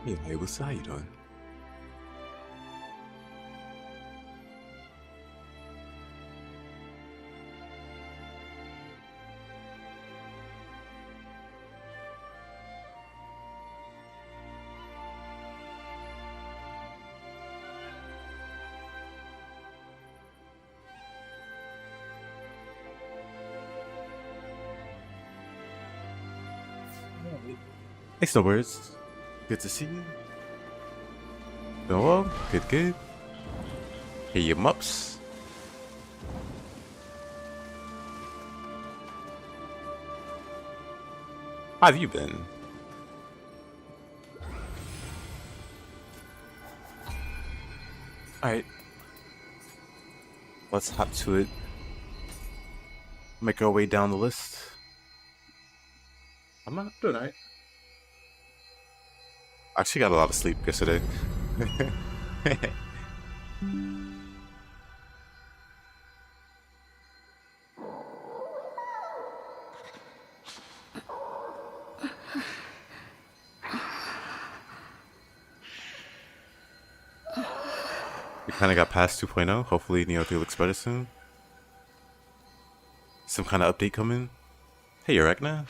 Hey, what's how you doing? Hey, Snowbirds. Good to see you. Doing well? Good, good. Hey, you mups. How have you been? Alright. Let's hop to it. Make our way down the list. I'm not doing alright. I actually got a lot of sleep yesterday. We kind of got past 2.0. Hopefully Nioh God looks better soon. Some kind of update coming. Hey, Ragna.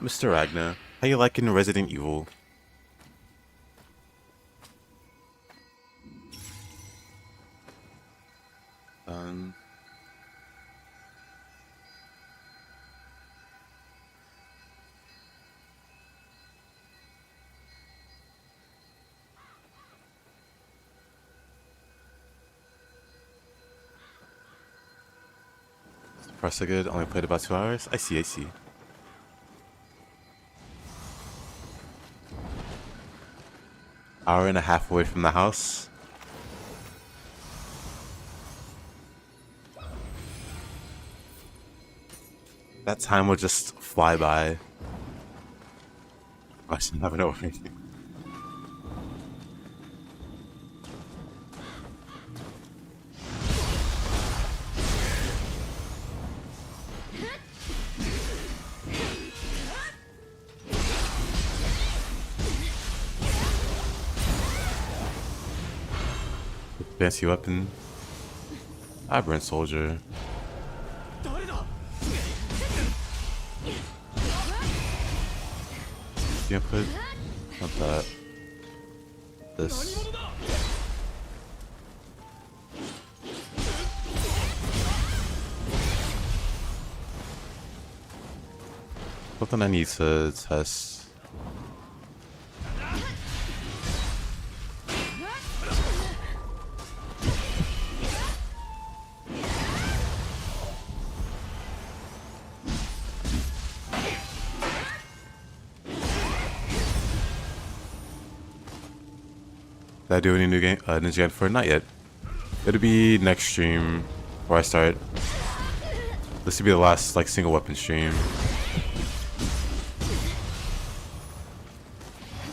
Mr. Ragna. How you liking Resident Evil? Press so good. Only played about 2 hours. I see, I see. Hour and a half away from the house. That time will just fly by. I should never know anything. Fancy weapon. Aberrant soldier. Input. Not that. This. Something I need to test. Did I do any new game? Ninja game for it? Not yet. It'll be next stream where I start. This will be the last like single weapon stream.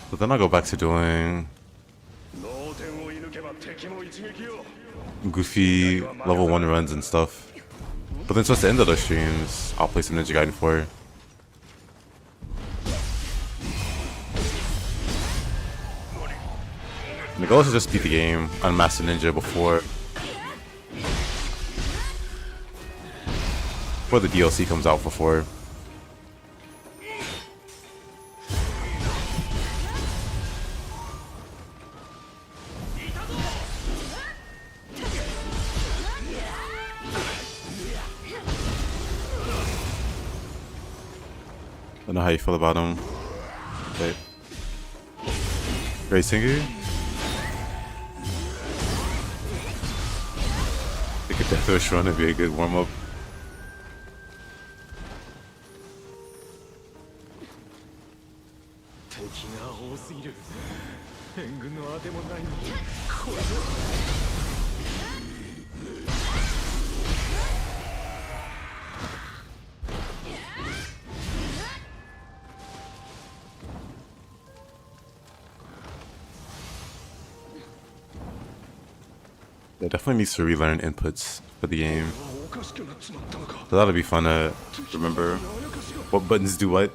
But then I'll go back to doing goofy level 1 runs and stuff. But then towards the end of those streams, I'll play some Ninja Gaiden 4. And the goal is to just beat the game on Master Ninja before the DLC comes out for 4. I don't know how you feel about him. Okay. Great singer. I think a Death Wish run would be a good warm up. Yeah, definitely needs to relearn inputs for the game. So that'll be fun to remember what buttons do what.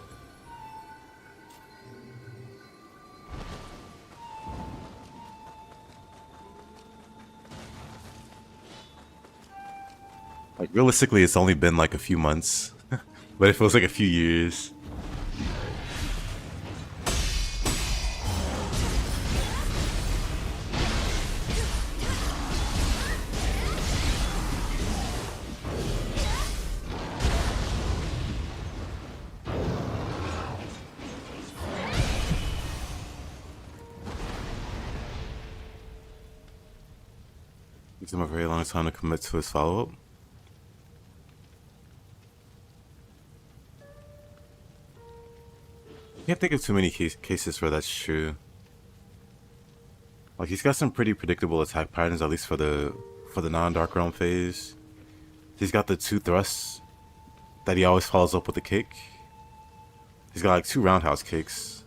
Like realistically, it's only been like a few months, but it feels like a few years. Takes him a very long time to commit to his follow-up. Can't think of too many cases where that's true. Like he's got some pretty predictable attack patterns, at least for the non-Dark Realm phase. He's got the 2 thrusts that he always follows up with a kick. He's got like 2 roundhouse kicks.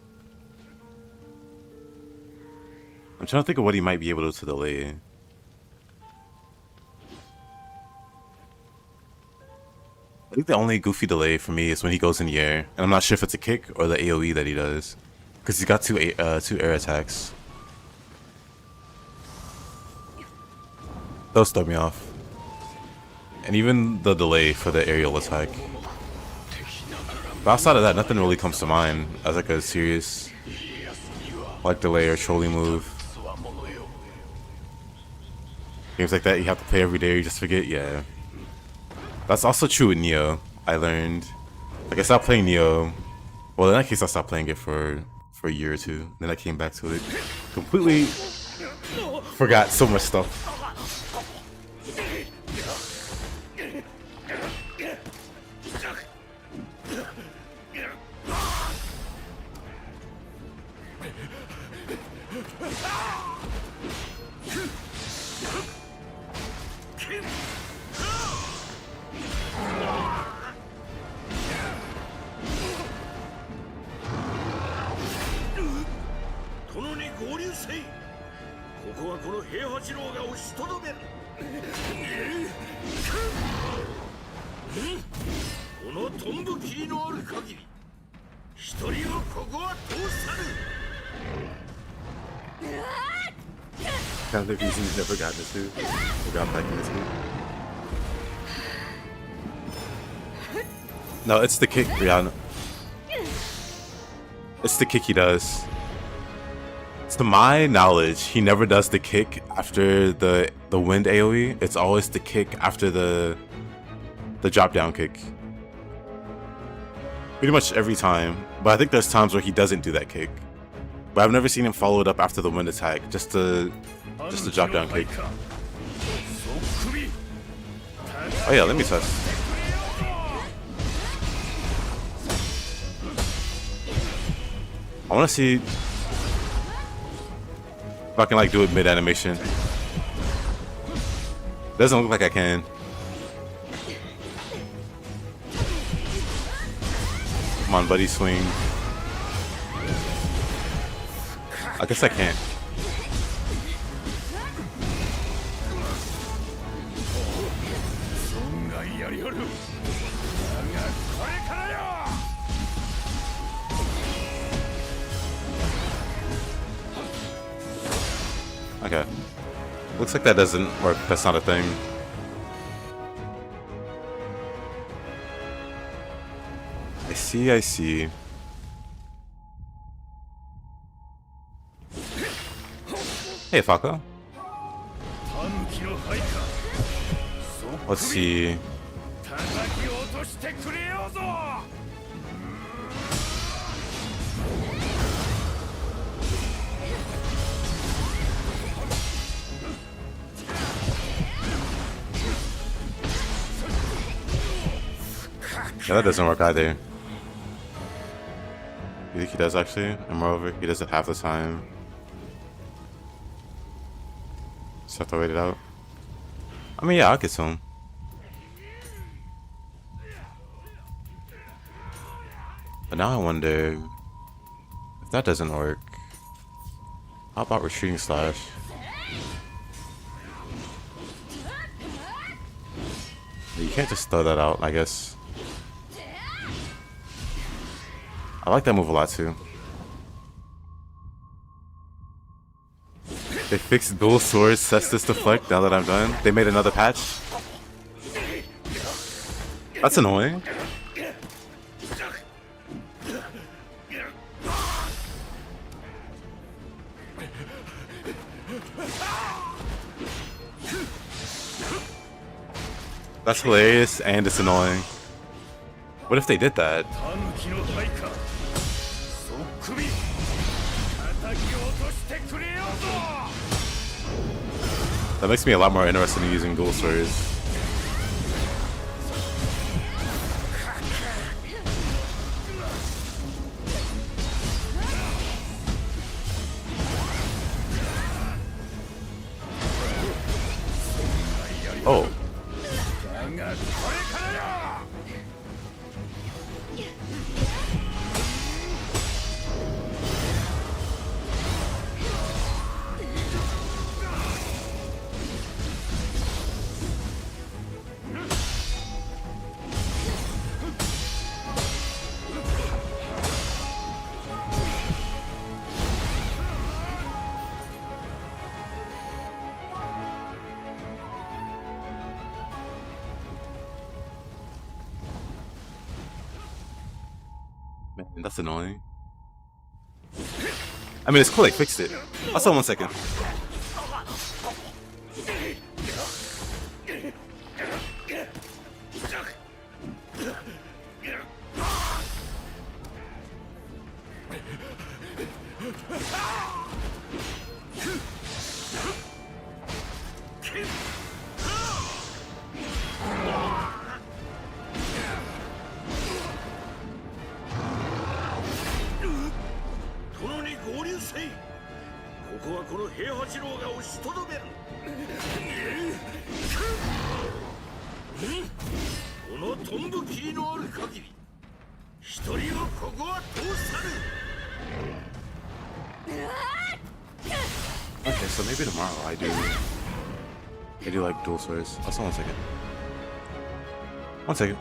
I'm trying to think of what he might be able to delay. I think the only goofy delay for me is when he goes in the air, and I'm not sure if it's a kick or the AoE that he does, because he's got two air attacks. Those throw me off, and even the delay for the aerial attack. But outside of that, nothing really comes to mind as like a serious like delay or trolling move. Games like that you have to play every day, you just forget. Yeah. That's also true with Nioh, I learned. Like I stopped playing Nioh. Well, in that case I stopped playing it for a year or two. Then I came back to it. Completely forgot so much stuff. Kind of the reason he's never gotten this move. Or got back in this move. No, it's the kick, Rihanna. It's the kick he does. To my knowledge, he never does the kick after the wind AoE. It's always the kick after the drop down kick. Pretty much every time. But I think there's times where he doesn't do that kick. But I've never seen him follow it up after the wind attack, just the drop down kick. Oh yeah, let me test. I want to see if I can like do it mid animation. Doesn't look like I can. Come on, buddy, swing. I guess I can't. Okay. Looks like that doesn't work. That's not a thing. I see. Hey, Falco. Let's see. Yeah, that doesn't work either. You think he does actually? And moreover, he does it half the time. Just have to wait it out. I mean, yeah, I'll get some. But now I wonder if that doesn't work. How about retreating slash? You can't just throw that out, I guess. I like that move a lot too. They fixed dual swords, Cestus deflect now that I'm done. They made another patch. That's annoying. That's hilarious and it's annoying. What if they did that? That makes me a lot more interested in using dual swords. Oh. Man, that's annoying. I mean, it's cool they fixed it. Also, 1 second. Okay, so maybe tomorrow I do like dual swords. Also, 1 second. 1 second.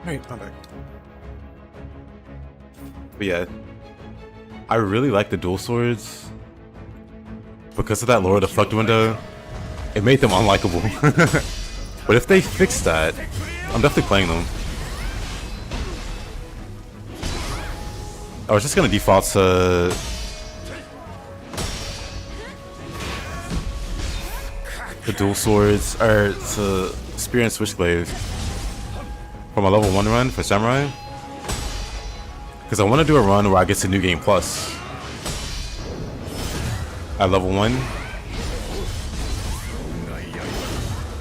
Alright, I'm back. But yeah, I really like the dual swords. Because of that Lord of the Fucked window, it made them unlikable. But if they fix that, I'm definitely playing them. I was just gonna default to the dual swords, or to Spear and Switchglaive for my level 1 run for Samurai. Because I want to do a run where I get to New Game Plus at level 1.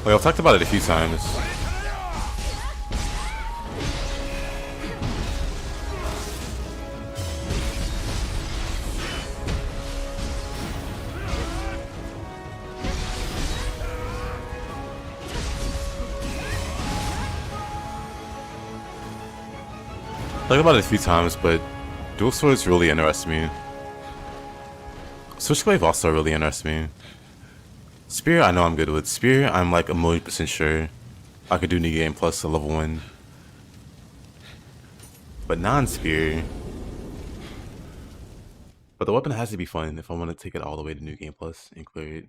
Like, I've talked about it a few times. Talked about it a few times, but dual swords really interest me. Switchglaive also really interests me. Spear, I know I'm good with. Spear, I'm like 1,000,000% sure I could do New Game Plus at level 1. But non-Spear. But the weapon has to be fun if I want to take it all the way to New Game Plus and clear it.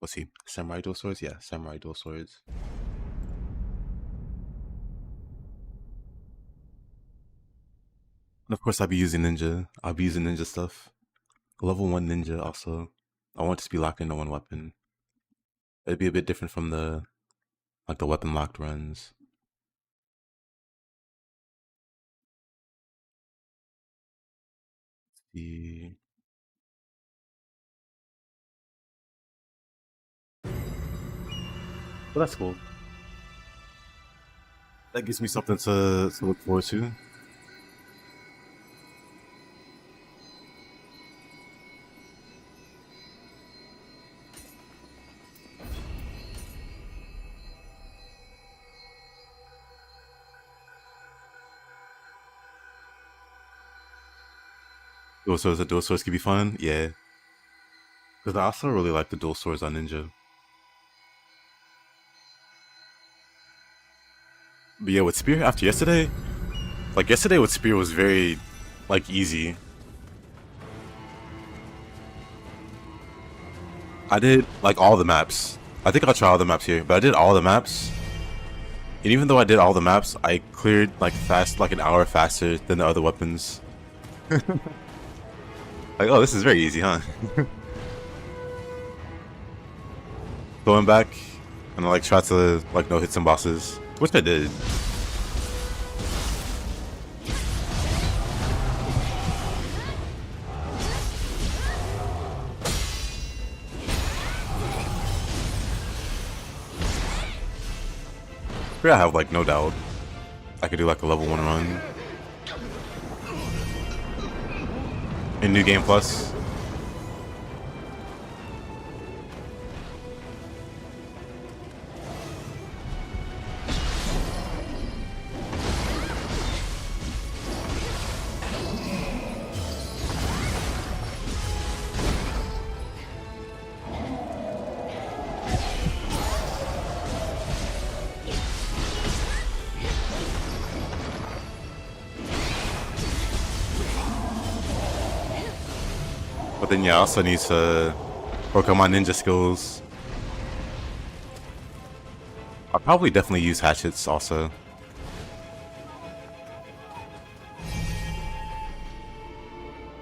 Let's see. Samurai dual swords? Yeah, samurai dual swords. And of course, I'll be using ninja. I'll be using ninja stuff. Level 1 ninja also. I want it to be locked into one weapon. It'd be a bit different from the like the weapon locked runs. The Well, that's cool. That gives me something to look forward to. The dual swords could be fun, yeah. Because I also really like the dual swords on ninja. But yeah, with spear after yesterday, like yesterday with spear was very like easy. I did like all the maps. I think I'll try all the maps here, but I did all the maps. And even though I did all the maps, I cleared like like an hour faster than the other weapons. Like, oh, this is very easy, huh? Going back and like try to like no hit some bosses, which I did. Here I have like no doubt. I could do like a level 1 run. In New Game Plus. But then yeah, I also need to work on my ninja skills. I'll probably definitely use hatchets also.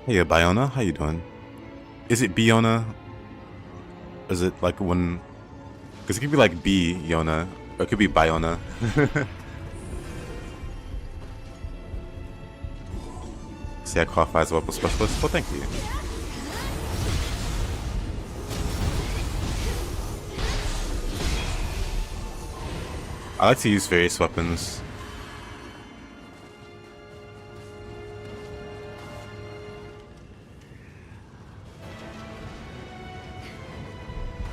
Hey Biona, how you doing? Is it Biona? Is it like when... Because it could be like B-Yona, or it could be Biona. See, I qualify as a weapon specialist. Well, thank you. I like to use various weapons.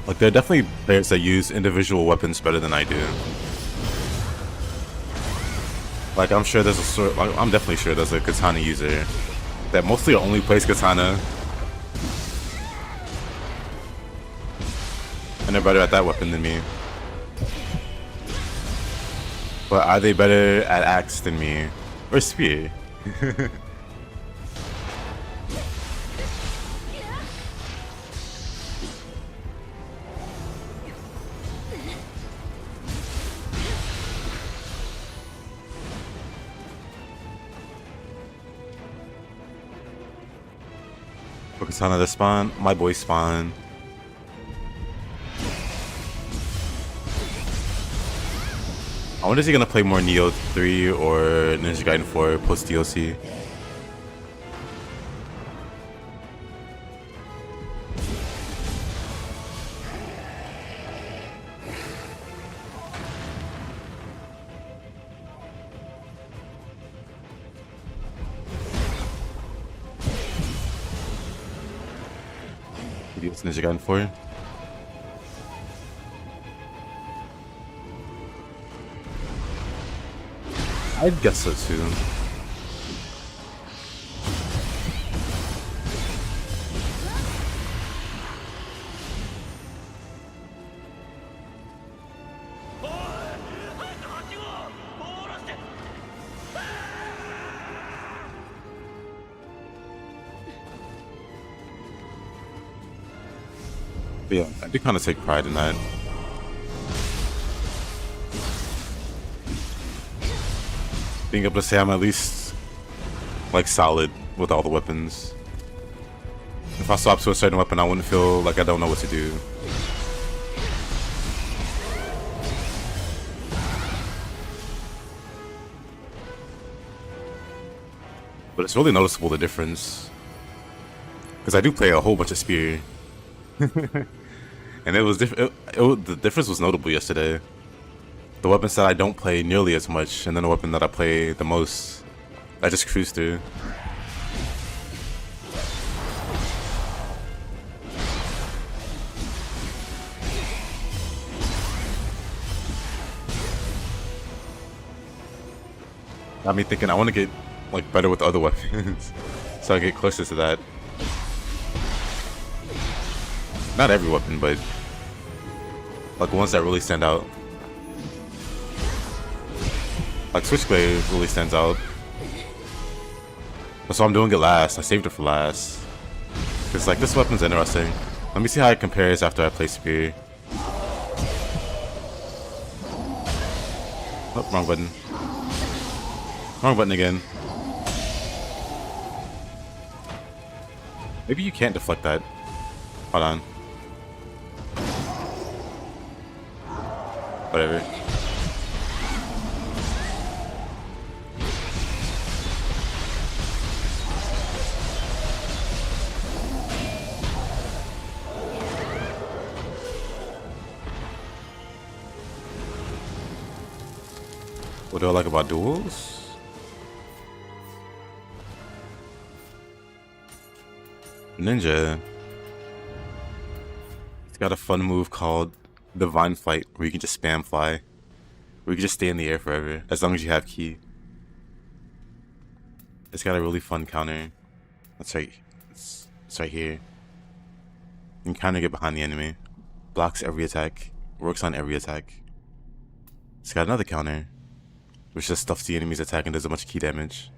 Like, there are definitely players that use individual weapons better than I do. Like, I'm sure there's a sort. Like, I'm definitely sure there's a katana user that mostly only plays katana, and they're better at that weapon than me. But are they better at axe than me? Or spear? For katana to spawn? My boy spawn. I wonder if he's gonna play more Nioh 3 or Ninja Gaiden 4 post DLC. Maybe it's Ninja Gaiden 4. I guess so too. But yeah, I do kind of take pride in that. Being able to say I'm at least like solid with all the weapons. If I swap to a certain weapon, I wouldn't feel like I don't know what to do. But it's really noticeable, the difference. Because I do play a whole bunch of spear. And it was the difference was notable yesterday. The weapons that I don't play nearly as much, and then the weapon that I play the most, I just cruise through. Got me thinking I want to get like better with other weapons, so I get closer to that. Not every weapon, but like ones that really stand out. Like Switchglaive really stands out. So I'm doing it last. I saved it for last. Cause like this weapon's interesting. Let me see how it compares after I play spear. Oh, wrong button. Wrong button again. Maybe you can't deflect that. Hold on. Whatever. What do I like about duels? Ninja. It's got a fun move called Divine Flight, where you can just spam fly. Where you can just stay in the air forever, as long as you have ki. It's got a really fun counter. That's right. It's right here. You can kind of get behind the enemy. Blocks every attack. Works on every attack. It's got another counter, which just stuffs the enemy's attack and does a bunch of ki damage.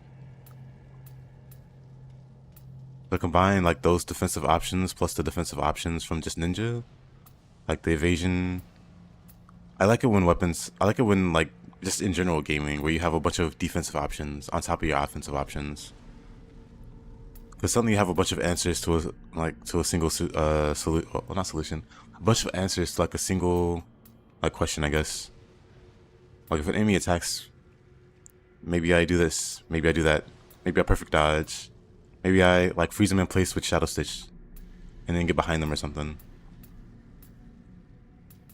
But combine like those defensive options plus the defensive options from just ninja, like the evasion. I like it when like just in general gaming where you have a bunch of defensive options on top of your offensive options. Because suddenly you have a bunch of answers to a single not solution, a bunch of answers to like a single like question, I guess. Like if an enemy attacks, maybe I do this, maybe I do that, maybe I perfect dodge, maybe I like freeze them in place with Shadow Stitch, and then get behind them or something.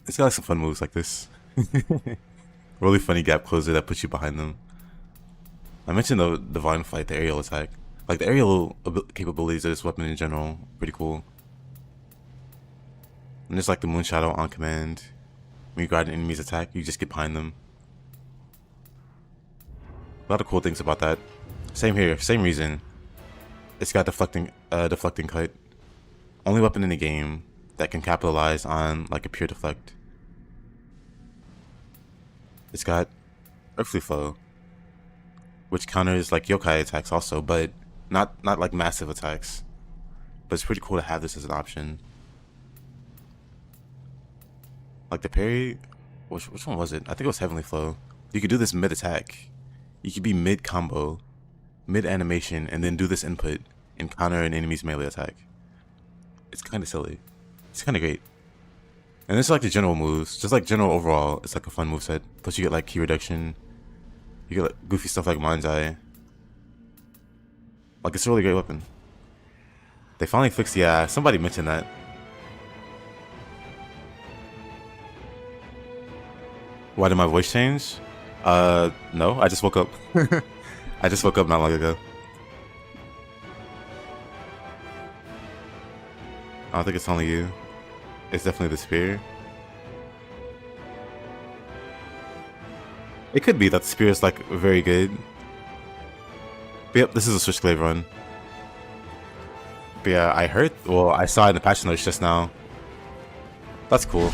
It's got like some fun moves like this. Really funny gap closer that puts you behind them. I mentioned the Divine Flight, the aerial attack. Like the aerial capabilities of this weapon in general, pretty cool. And there's like the Moon Shadow on command. When you guard an enemy's attack, you just get behind them. A lot of cool things about that. Same here, same reason. It's got deflecting cut. Only weapon in the game that can capitalize on like a pure deflect. It's got Earthly Flow, which counters like yokai attacks also, but not like massive attacks. But it's pretty cool to have this as an option. Like the parry, which one was it? I think it was Heavenly Flow. You could do this mid attack. You could be mid combo, mid animation, and then do this input and counter an enemy's melee attack. It's kind of silly. It's kind of great. And it's like the general moves, just like general overall, it's like a fun moveset. Plus you get like ki reduction. You get like goofy stuff like Mind's Eye. Like it's a really great weapon. They finally fixed, yeah, somebody mentioned that. Why did my voice change? No, I just woke up. I just woke up not long ago. I don't think it's only you. It's definitely the spear. It could be that the spear is like very good. But yep, this is a Switchglaive run. But yeah, I saw it in the patch notes just now. That's cool.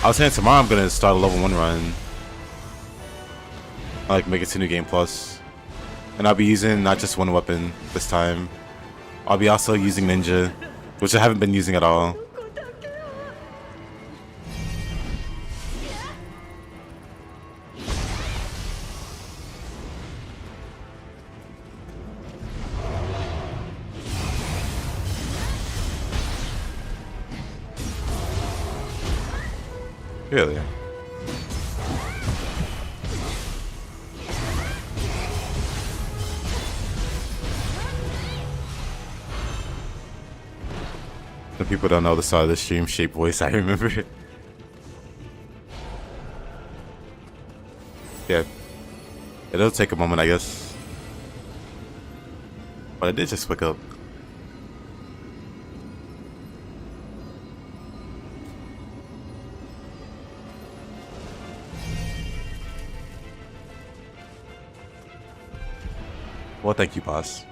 I was saying tomorrow I'm gonna start a level 1 run. Like make it to New Game Plus. And I'll be using not just one weapon this time. I'll be also using Ninja, which I haven't been using at all. Really? The people don't know the start of the stream shape voice, I remember it. Yeah. It'll take a moment, I guess. But I did just wake up. Well, thank you, boss.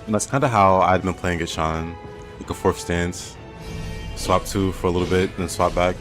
And that's kind of how I'd been playing it, Sean. Like a fourth stance, swap 2 for a little bit, then swap back.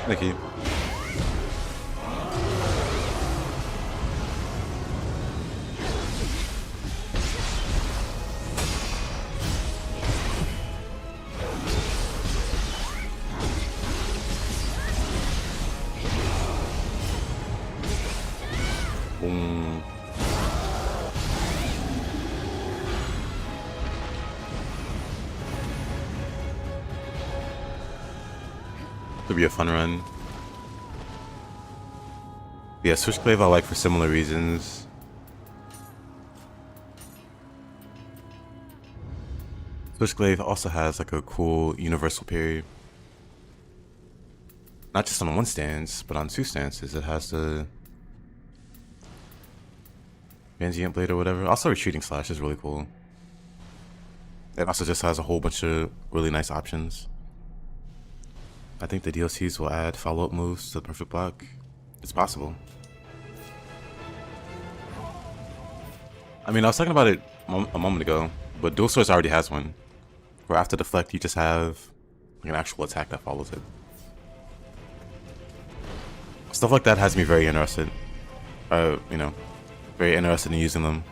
Thank you. Boom. Could be a fun run. Yeah, Switchglaive I like for similar reasons. Switchglaive also has like a cool universal parry. Not just on one stance, but on 2 stances. It has the Transient Blade or whatever. Also, Retreating Slash is really cool. It also just has a whole bunch of really nice options. I think the DLCs will add follow-up moves to the Perfect Block. It's possible. I mean, I was talking about it a moment ago, but Dual Swords already has one. Where after Deflect, you just have like an actual attack that follows it. Stuff like that has me very interested. You know, very interested in using them.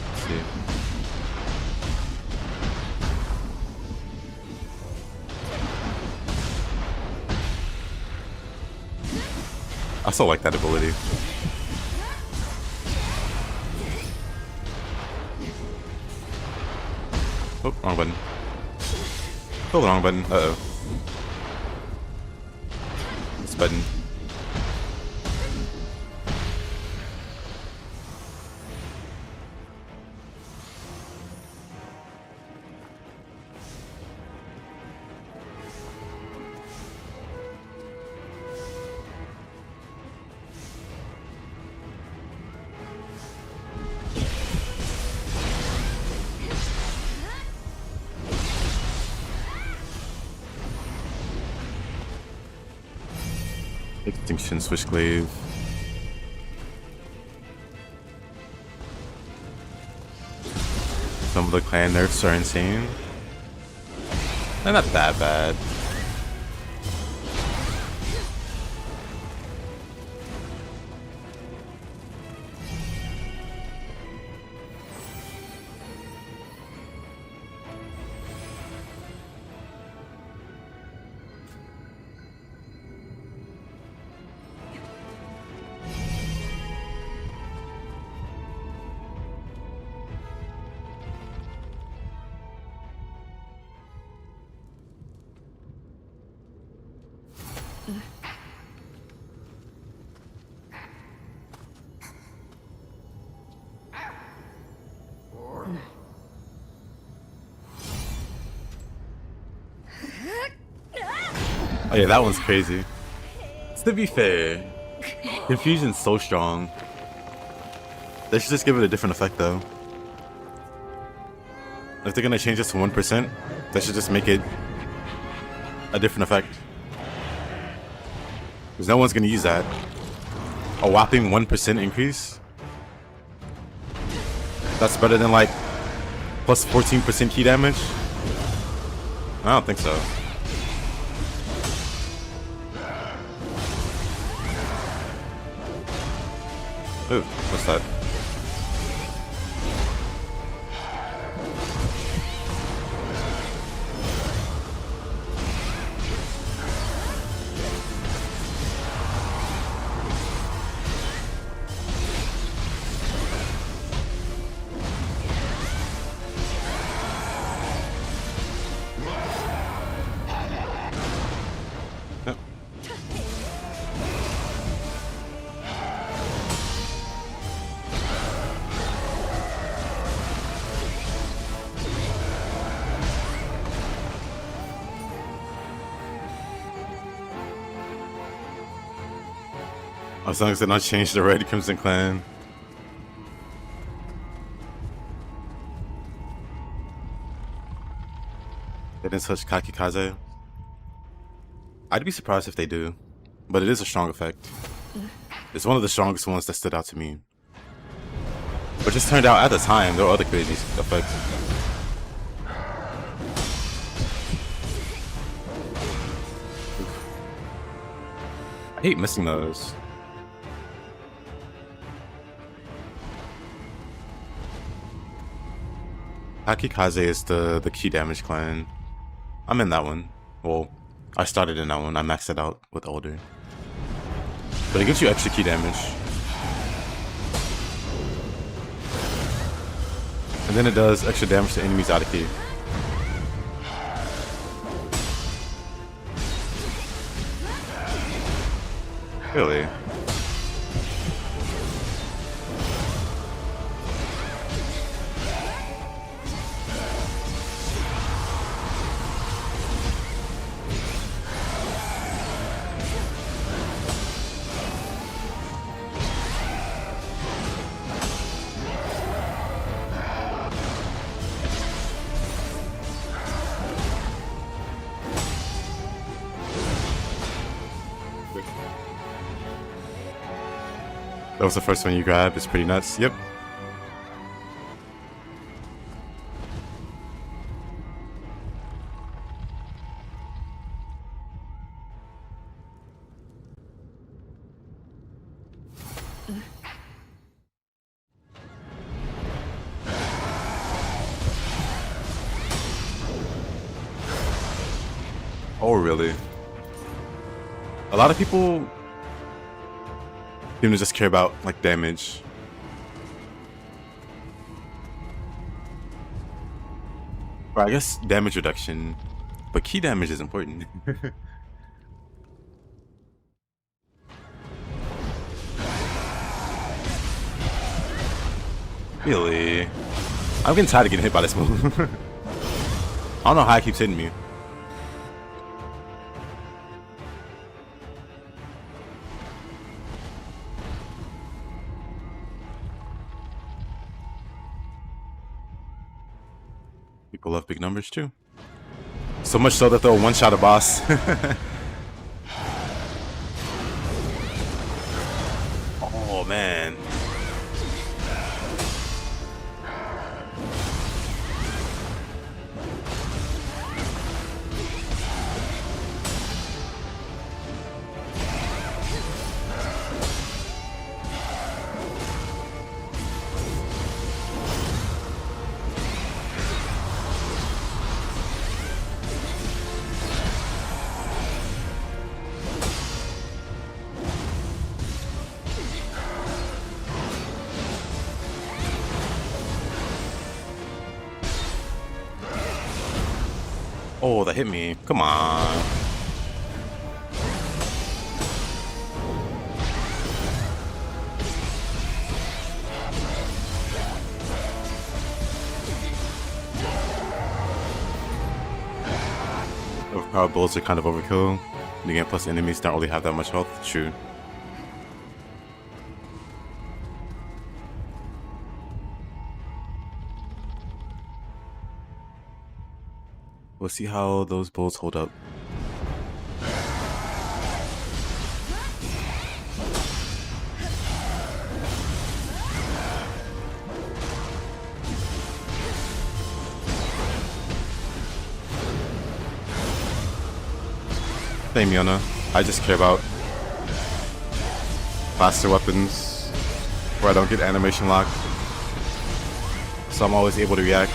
Let's see. I still like that ability. Oh, wrong button. Oh, the wrong button. Uh-oh. This button. Extinction Switchglaive. Some of the clan nerfs are insane. They're not that bad. Oh yeah, that one's crazy. To be fair, Confusion's so strong. They should just give it a different effect though. If they're gonna change this to 1%, they should just make it a different effect. Because no one's gonna use that. A whopping 1% increase? That's better than like plus 14% key damage? I don't think so. Ooh, what's that? Yep. As long as they're not changed the Red Crimson Clan. They didn't touch Kakikaze. I'd be surprised if they do, but it is a strong effect. It's one of the strongest ones that stood out to me. But just turned out at the time, there were other crazy effects. I hate missing those. Kakikaze is the key damage clan. I'm in that one. Well, I started in that one. I maxed it out with older. But it gives you extra key damage. And then it does extra damage to enemies out of key. Really? That was the first one you grabbed. It's pretty nuts. Yep. Oh, really? A lot of people seem to just care about like damage. Or I guess damage reduction, but key damage is important. Really? I'm getting tired of getting hit by this move. I don't know how it keeps hitting me. People love big numbers too. So much so that they'll one-shot a boss. Oh man. Oh, that hit me. Come on. Overpowered bullets are kind of overkill. And again, plus enemies don't really have that much health. True. We'll see how those bullets hold up. Same, Yona. I just care about faster weapons where I don't get animation lock, so I'm always able to react.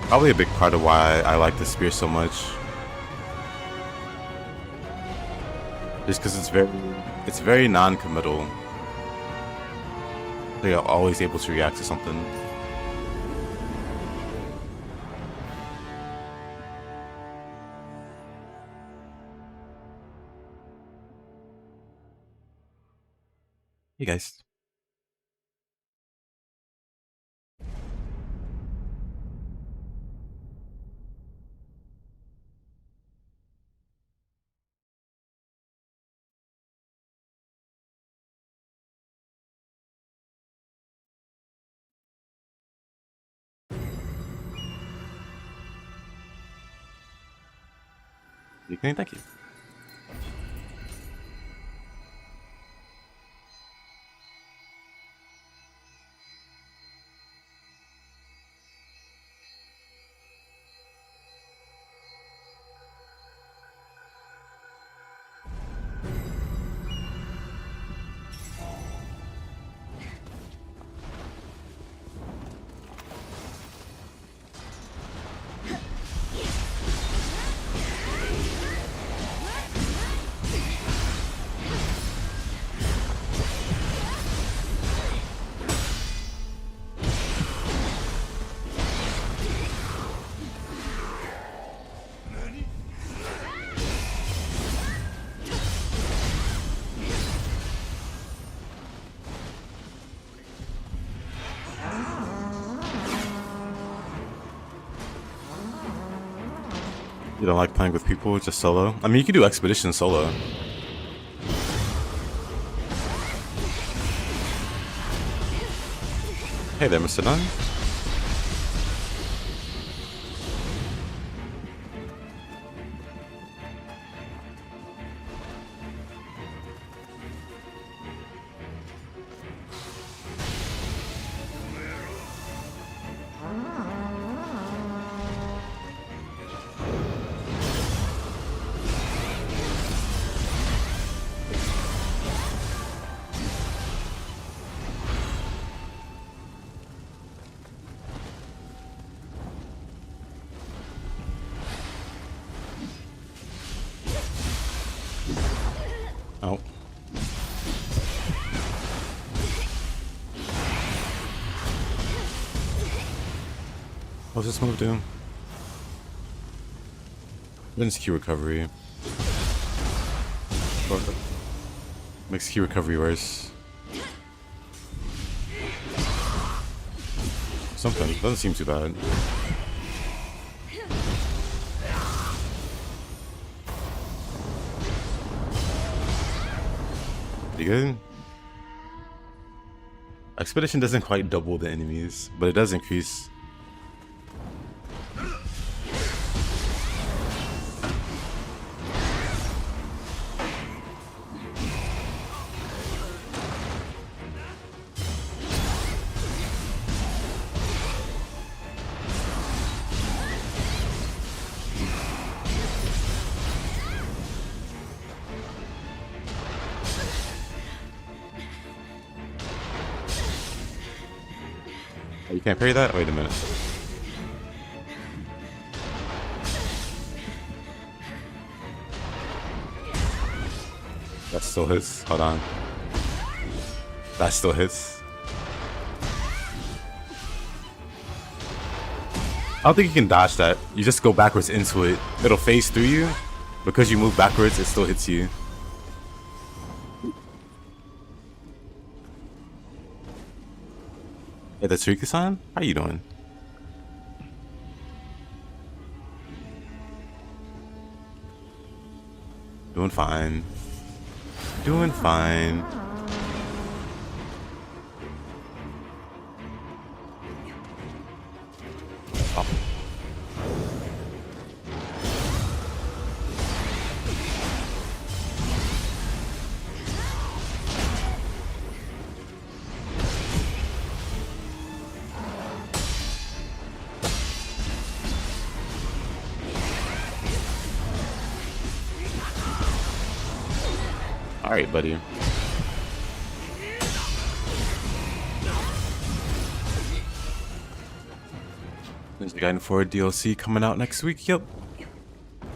Probably a big part of why I like the spear so much. Just because it's very non-committal. So you're always able to react to something. Hey guys. Thank you. You don't like playing with people, just solo? I mean, you can do Expedition solo. Hey there, Mr. Dunn. Oh. What's this move do? Then key recovery. Makes key recovery worse. Something. Doesn't seem too bad. Pretty good. Expedition doesn't quite double the enemies, but it does increase. Oh, you can't parry that? Wait a minute. That still hits. Hold on. That still hits. I don't think you can dodge that. You just go backwards into it. It'll phase through you. Because you move backwards, it still hits you. Hey, that's Riki-san? How you doing? Doing fine. Doing fine. Oh. All right, buddy. There's the Guiding Forward DLC coming out next week. Yep.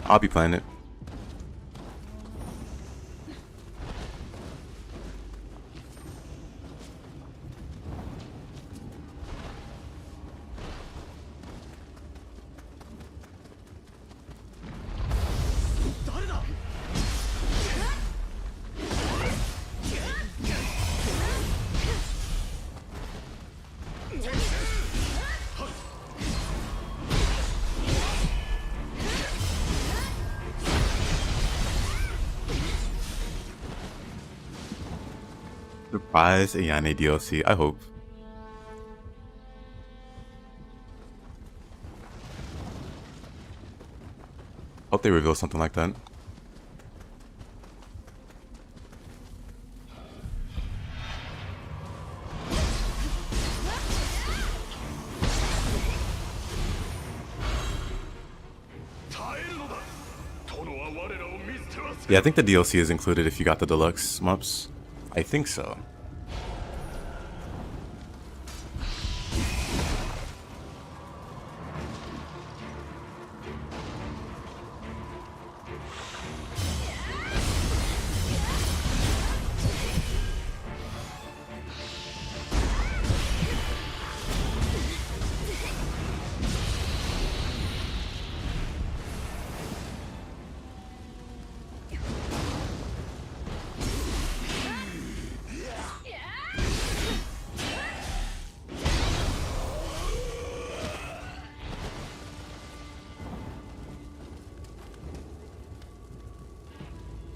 I'll be playing it. Surprise Ayane DLC, I hope. Hope they reveal something like that. Yeah, I think the DLC is included if you got the deluxe maps. I think so.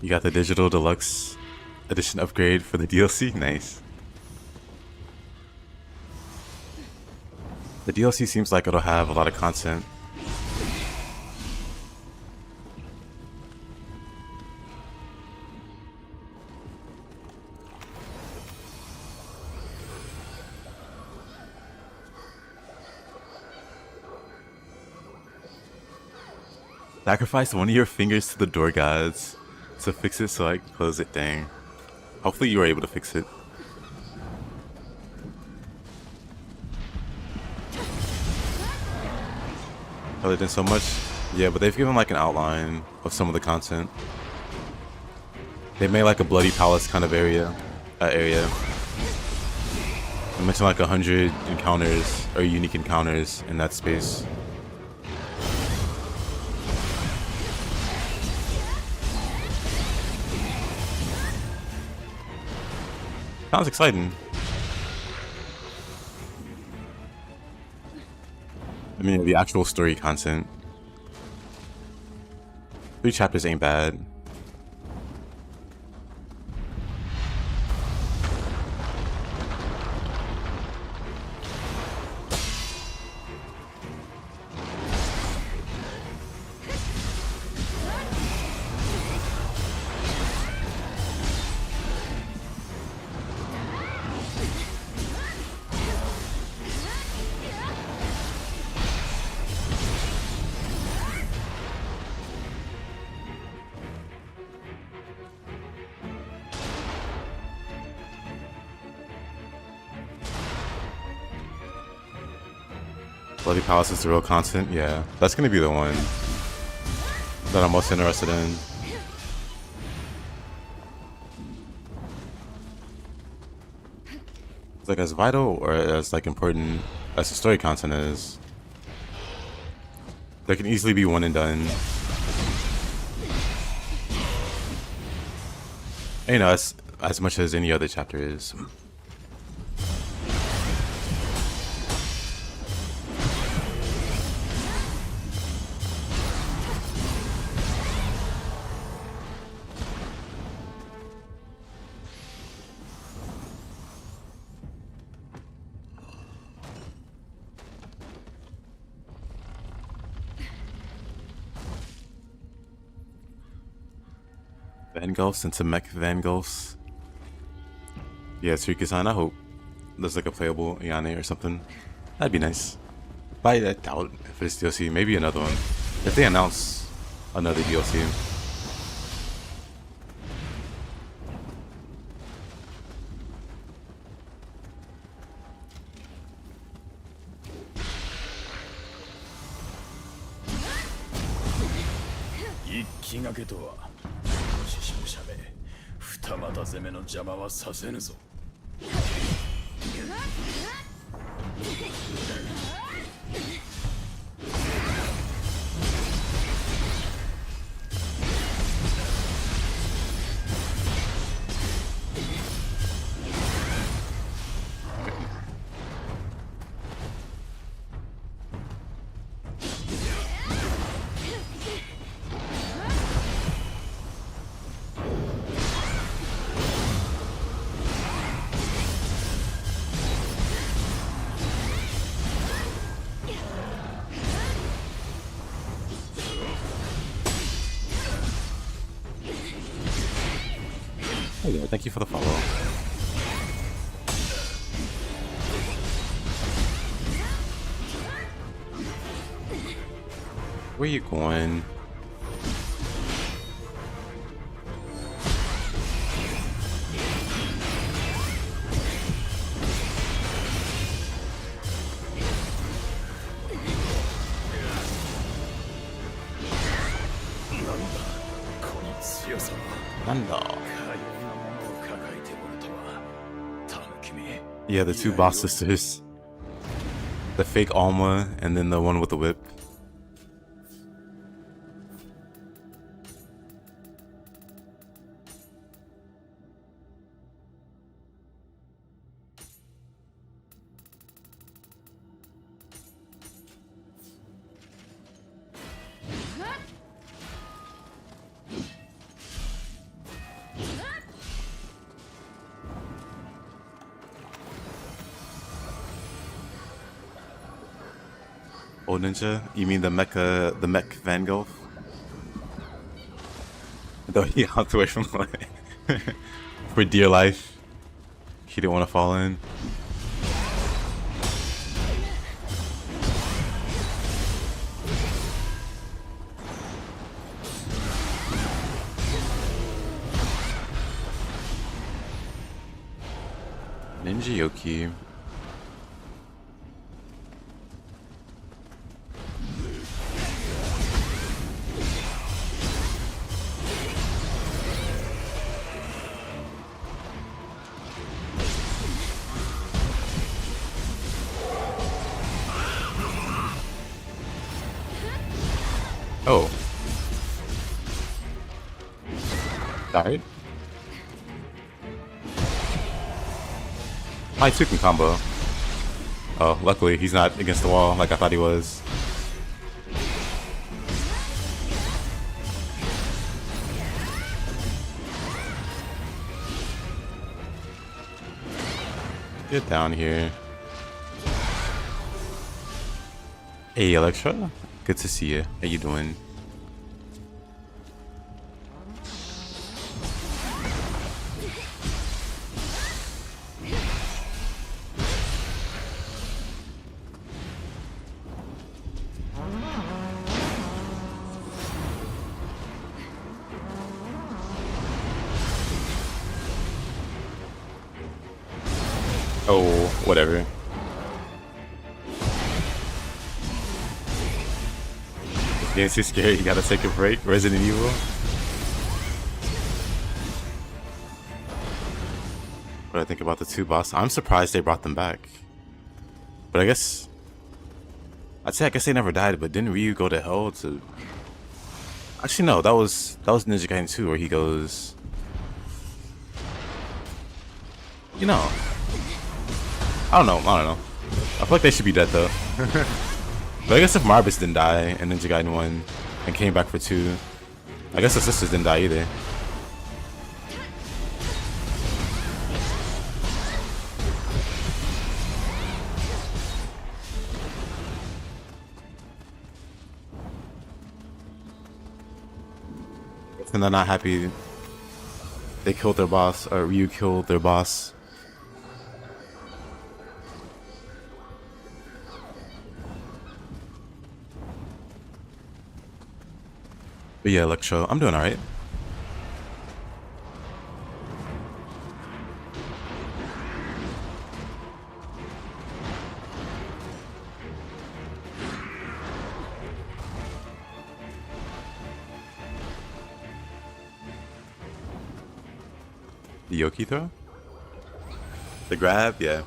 You got the digital deluxe edition upgrade for the DLC? Nice. The DLC seems like it'll have a lot of content. Sacrifice one of your fingers to the door gods to fix it so I can close it. Dang. Hopefully you were able to fix it. Other than so much? Yeah, but they've given like an outline of some of the content. They made like a Bloody Palace kind of area. I mentioned like 100 encounters or unique encounters in that space. Sounds exciting. I mean, the actual story content. 3 chapters ain't bad. Bloody Palace is the real content? Yeah, that's gonna be the one that I'm most interested in. It's like as vital or as like important as the story content is. There can easily be one and done. And, you know, as much as any other chapter is. Vangulfs into mech Vangulfs. Yeah, Tsuki-san, I hope there's like a playable Yane or something. That'd be nice. But I doubt if it's DLC, maybe another one. If they announce another DLC. Oh yeah, thank you for the follow. Where you going? Yeah, the two boss sisters. The fake Alma and then the one with the whip. Oh, ninja? You mean the mech Vangulf? Though he hopped away from like for dear life. He didn't want to fall in. Ninja Yoki. Oh. Died? I took him combo. Oh, luckily he's not against the wall like I thought he was. Get down here. Hey, Electra. Good to see you. How you doing? Oh, whatever. This game's too scary, you gotta take a break. Resident Evil. What do I think about the two bosses? I'm surprised they brought them back. But I guess I guess they never died, but didn't Ryu go to hell to actually no, that was Ninja Gaiden 2 where he goes, you know, I don't know. I feel like they should be dead though. But I guess if Marbus didn't die in Ninja Gaiden 1 and came back for 2, I guess the sisters didn't die either. And they're not happy They killed their boss, or Ryu killed their boss. But yeah, Electro, I'm doing alright. The Yoki throw? The grab? Yeah.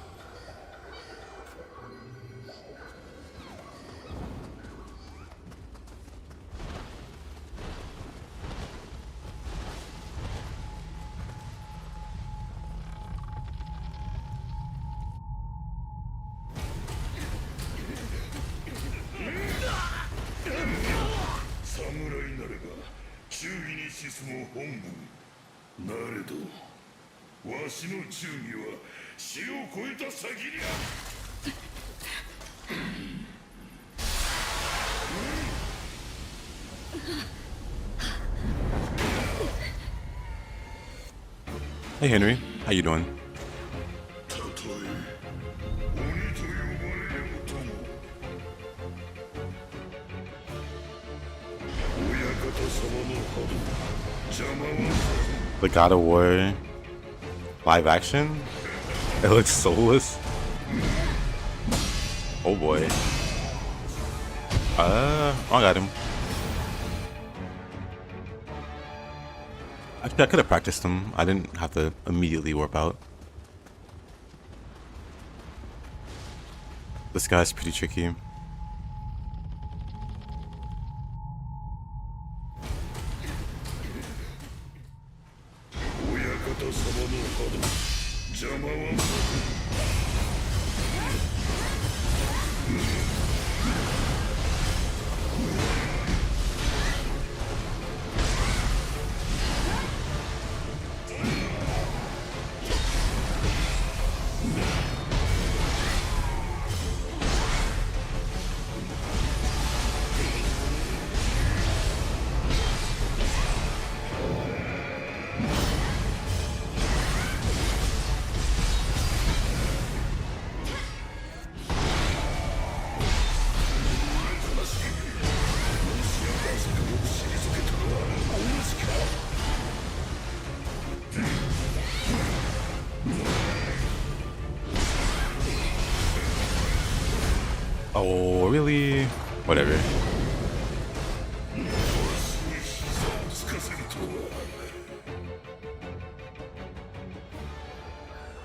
Hey Henry, how you doing? The God of War live action? It looks soulless. Oh boy. I got him. Actually, I could have practiced him. I didn't have to immediately warp out. This guy's pretty tricky. Oh, really? Whatever.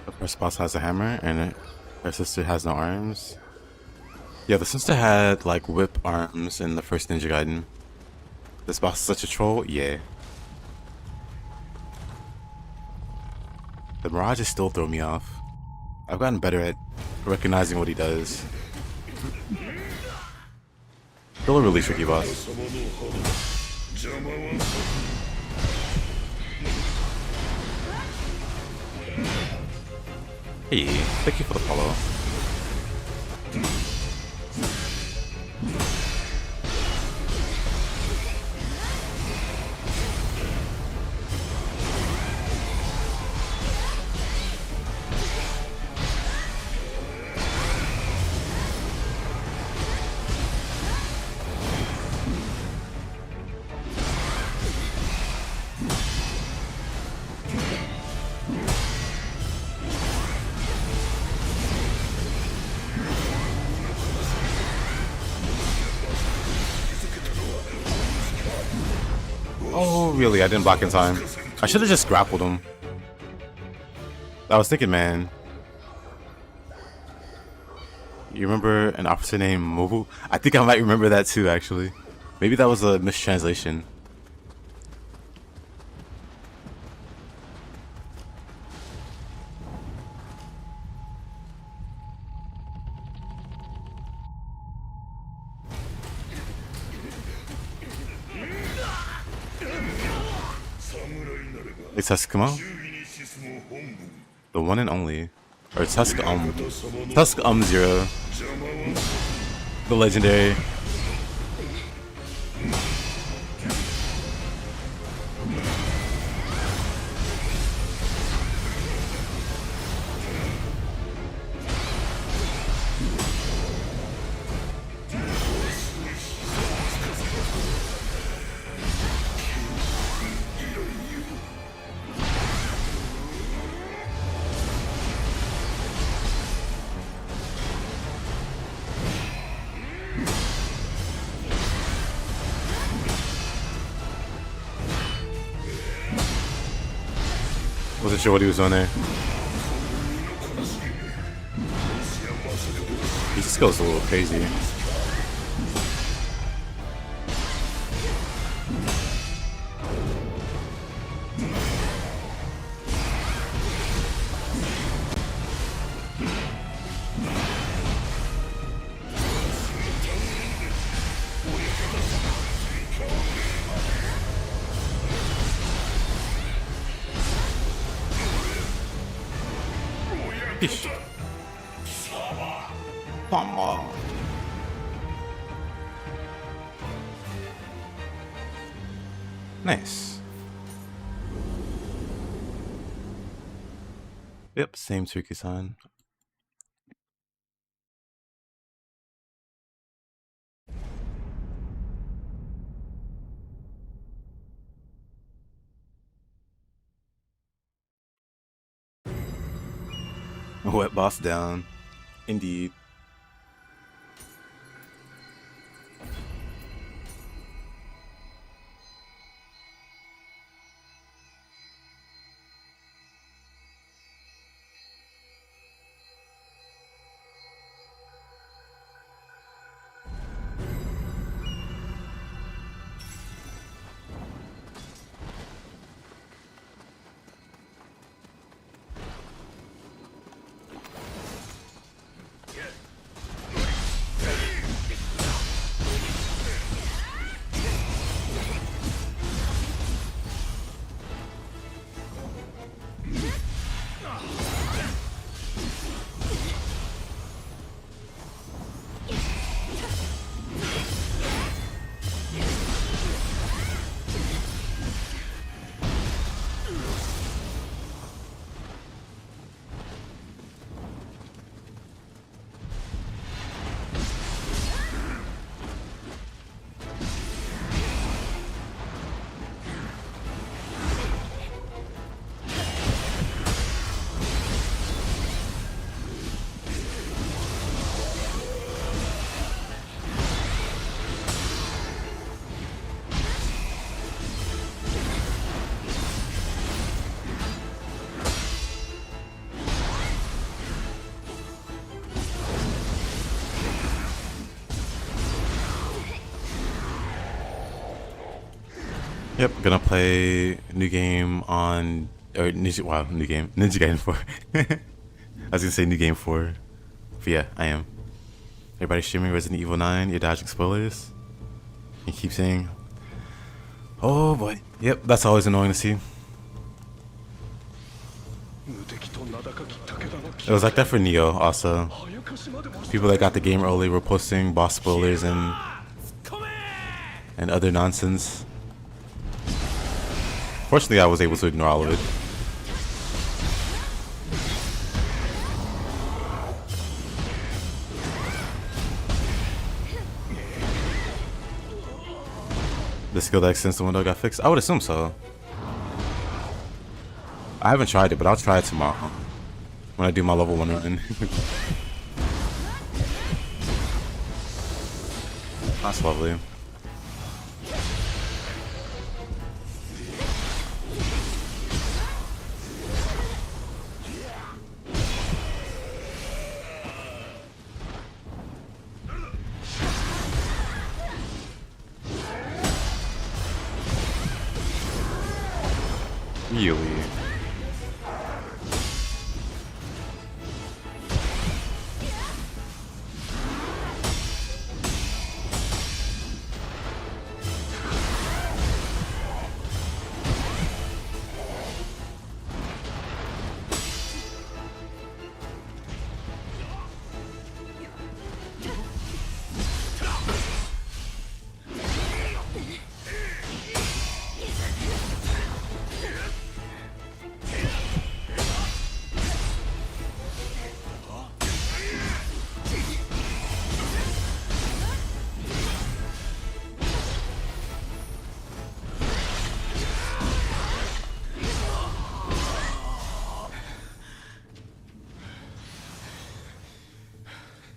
The first boss has a hammer, and her sister has no arms. Yeah, the sister had, like, whip arms in the first Ninja Gaiden. This boss is such a troll? Yeah. The mirages still throw me off. I've gotten better at recognizing what he does. Still a really tricky boss. Hey, thank you for the follow. Oh, really? I didn't block in time. I should have just grappled him. I was thinking, man. You remember an officer named Mobu? I think I might remember that too, actually. Maybe that was a mistranslation. It's Tuscamo? The one and only. Or Tuscum. Tuscum Zero. The legendary. Wasn't sure what he was doing there. He just goes a little crazy. Nice. Yep, same Tsuki-san. Wet boss down. Indeed. Yep, gonna play new game on new game Ninja Gaiden 4. I was gonna say new game 4, but yeah, I am. Everybody streaming Resident Evil 9. You're dodging spoilers. You keep saying, "Oh boy." Yep, that's always annoying to see. It was like that for Nioh also. People that got the game early were posting boss spoilers and other nonsense. Fortunately, I was able to ignore all of it. The skill that extends the window got fixed? I would assume so. I haven't tried it, but I'll try it tomorrow when I do my level 1 run. That's lovely. Really?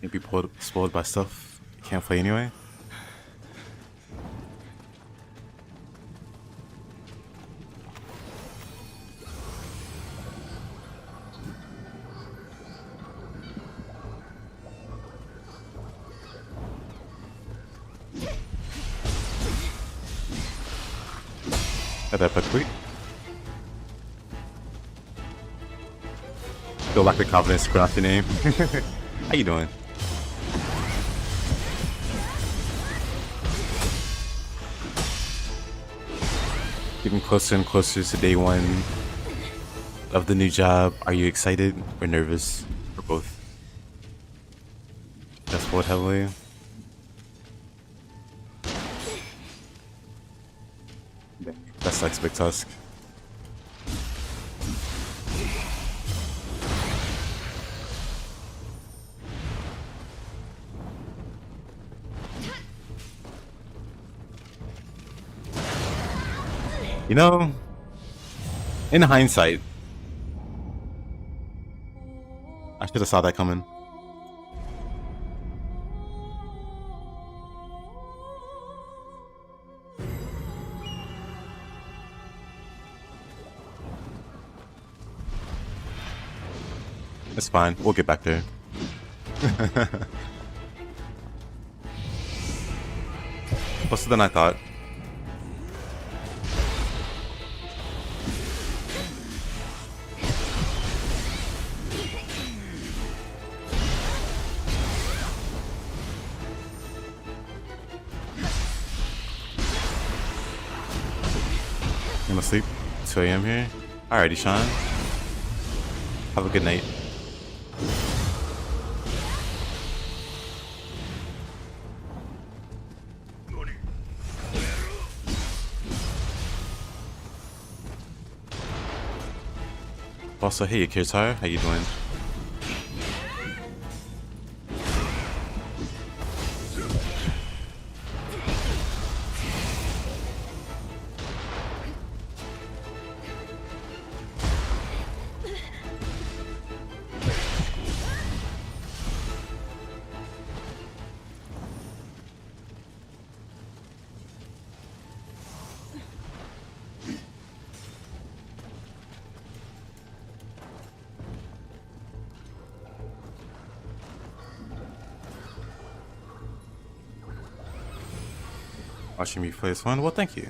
Maybe spoiled by stuff you can't play anyway. Got that quick. Feel like the confidence to pronounce your name. How you doing? Getting closer and closer to day one of the new job. Are you excited or nervous? Or both? That's what heavily. That sucks, Big Tusk. You know, in hindsight, I should have saw that coming. It's fine. We'll get back there. Closer than I thought. I'm gonna sleep 2 AM here. Alrighty, Sean. Have a good night. Also, hey, Kirtar, how you doing? Watching me play this one? Well, thank you.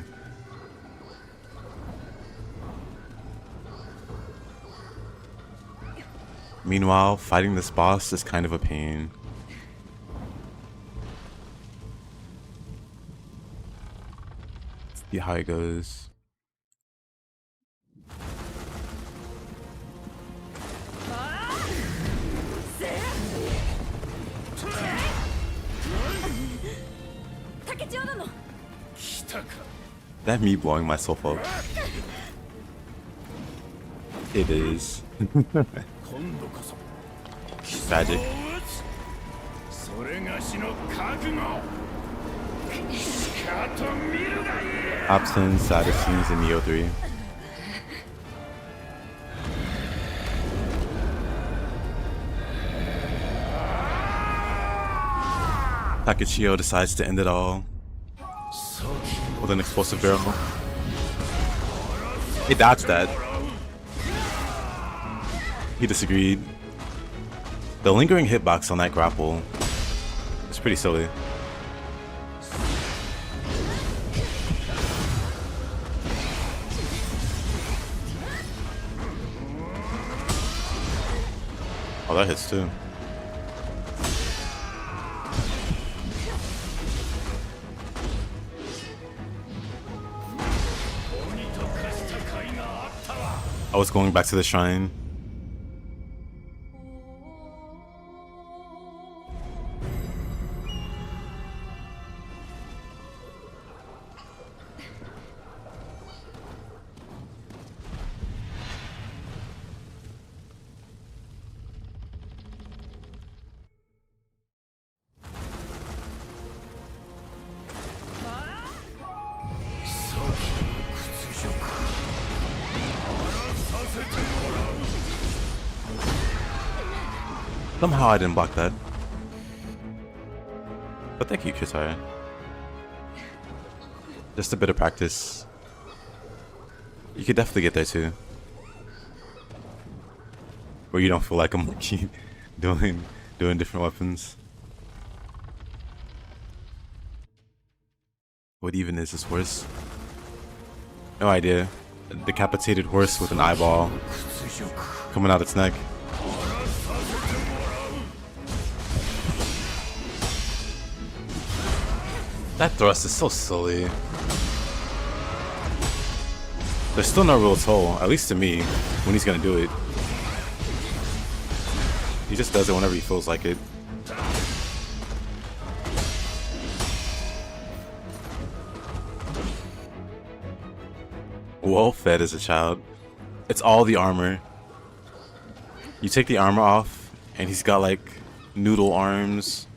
Meanwhile, fighting this boss is kind of a pain. Let's see how it goes. That me blowing myself up. It is. Tragic. Absence, saddest scenes in Nioh 3. Takechio decides to end it all with an explosive barrel. He dodged that. He disagreed. The lingering hitbox on that grapple is pretty silly. Oh, that hits too. I was going back to the shrine. Somehow I didn't block that. But thank you, Kisara. Just a bit of practice. You could definitely get there too. Where you don't feel like a monkey doing different weapons. What even is this worse? No idea. A decapitated horse with an eyeball coming out its neck. That thrust is so silly. There's still no real toll, at least to me, when he's gonna do it. He just does it whenever he feels like it. Well fed as a child. It's all the armor. You take the armor off, and he's got like noodle arms.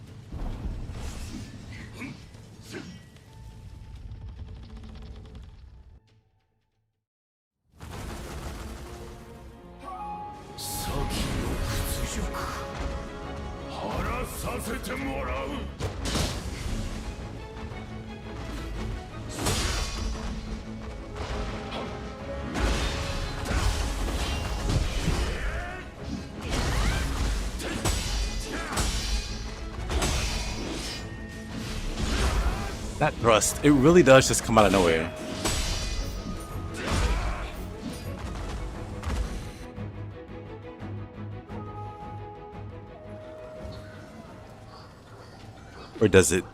That thrust, it really does just come out of nowhere. Or does it?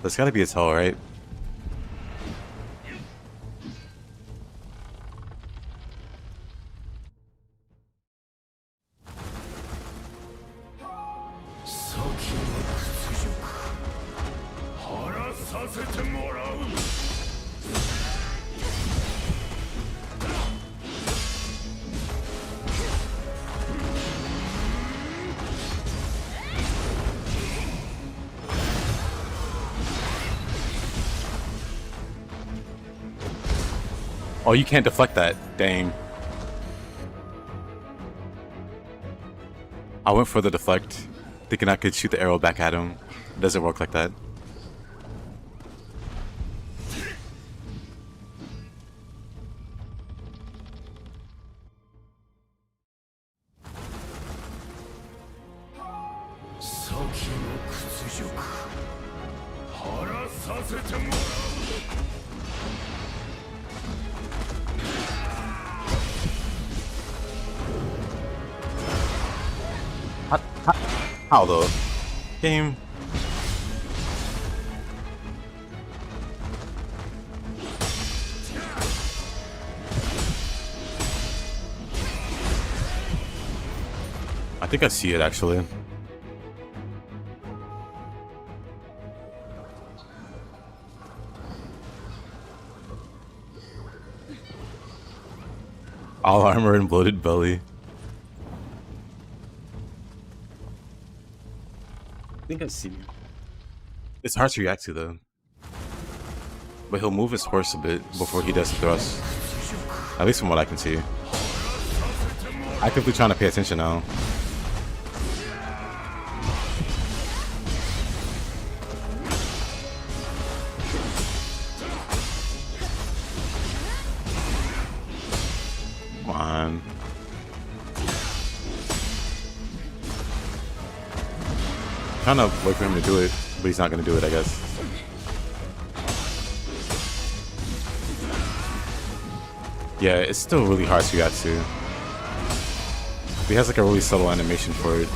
There's gotta be a toll, right? Oh, you can't deflect that. Dang. I went for the deflect, thinking I could shoot the arrow back at him. It doesn't work like that. How though? Game. I think I see it actually. All armor and bloated belly. I think I see you. It's hard to react to though. But he'll move his horse a bit before he does the thrust. At least from what I can see. Actively trying to pay attention now. Come on. Trying to wait for him to do it, but he's not going to do it, I guess. Yeah, it's still really hard to react to. He has like a really subtle animation for it.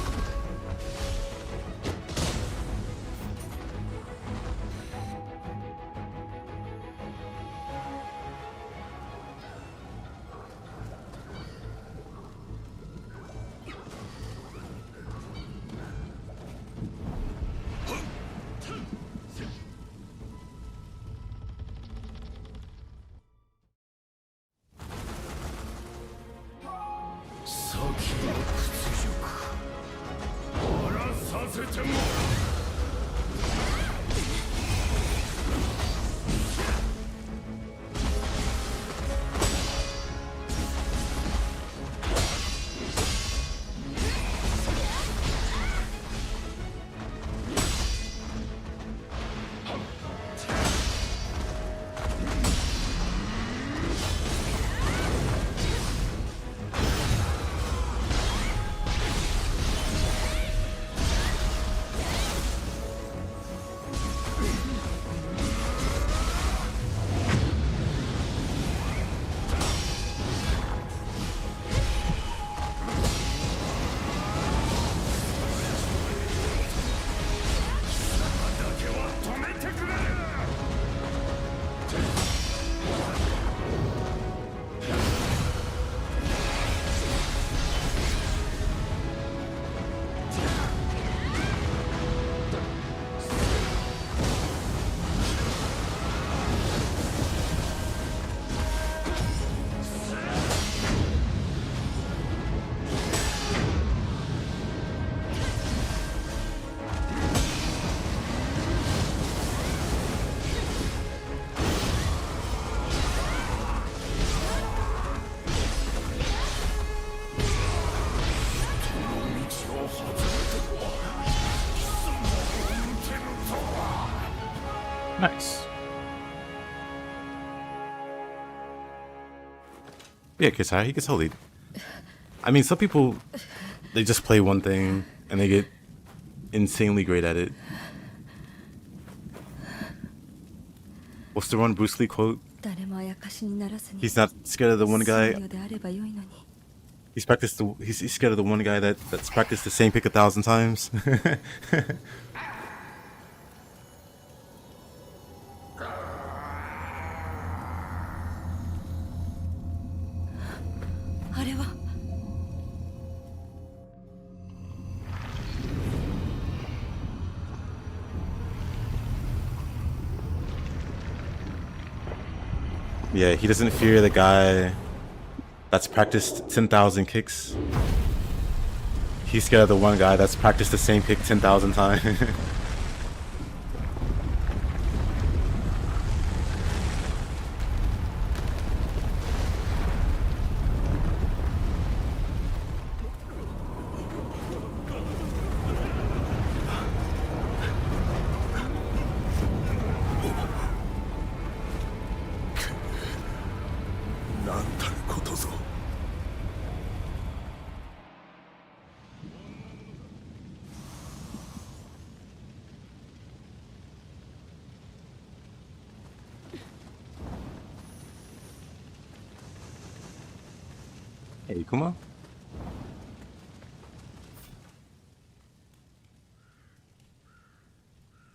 Yeah, Kitai, he gets totally. I mean, some people, they just play one thing and they get insanely great at it. What's the one Bruce Lee quote? He's not scared of the one guy. He's scared of the one guy that's practiced the same pick 1,000 times. Yeah, he doesn't fear the guy that's practiced 10,000 kicks. He's scared of the one guy that's practiced the same kick 10,000 times. Hey, Kuma.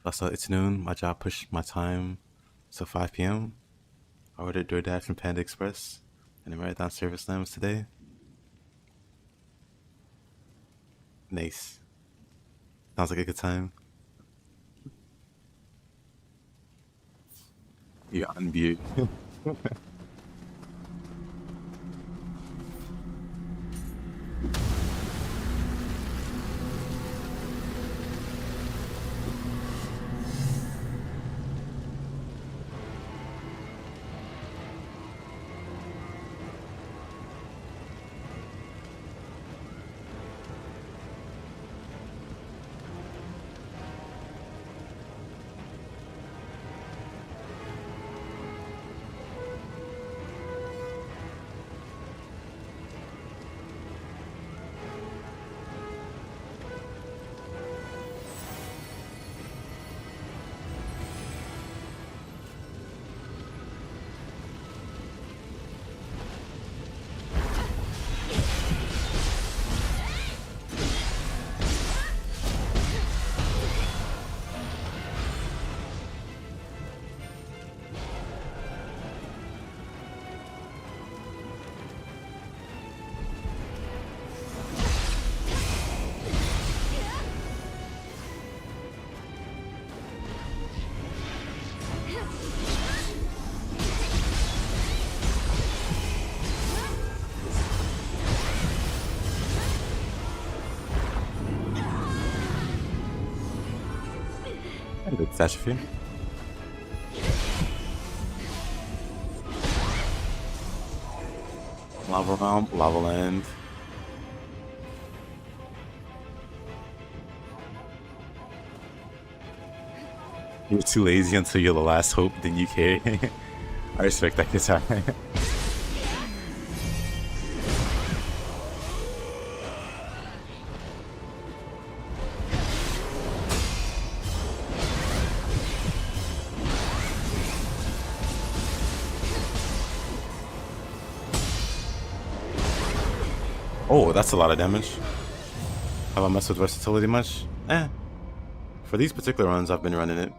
Also, it's noon. My job pushed my time to 5 p.m. I ordered DoorDash from Panda Express and a marathon service lambs today. Nice. Sounds like a good time. You unmute. Good catastrophe. Lava realm, lava land. You were too lazy until you're the last hope, then you carry. I respect that guitar. Oh, that's a lot of damage. Have I messed with versatility much? Eh. For these particular runs, I've been running it.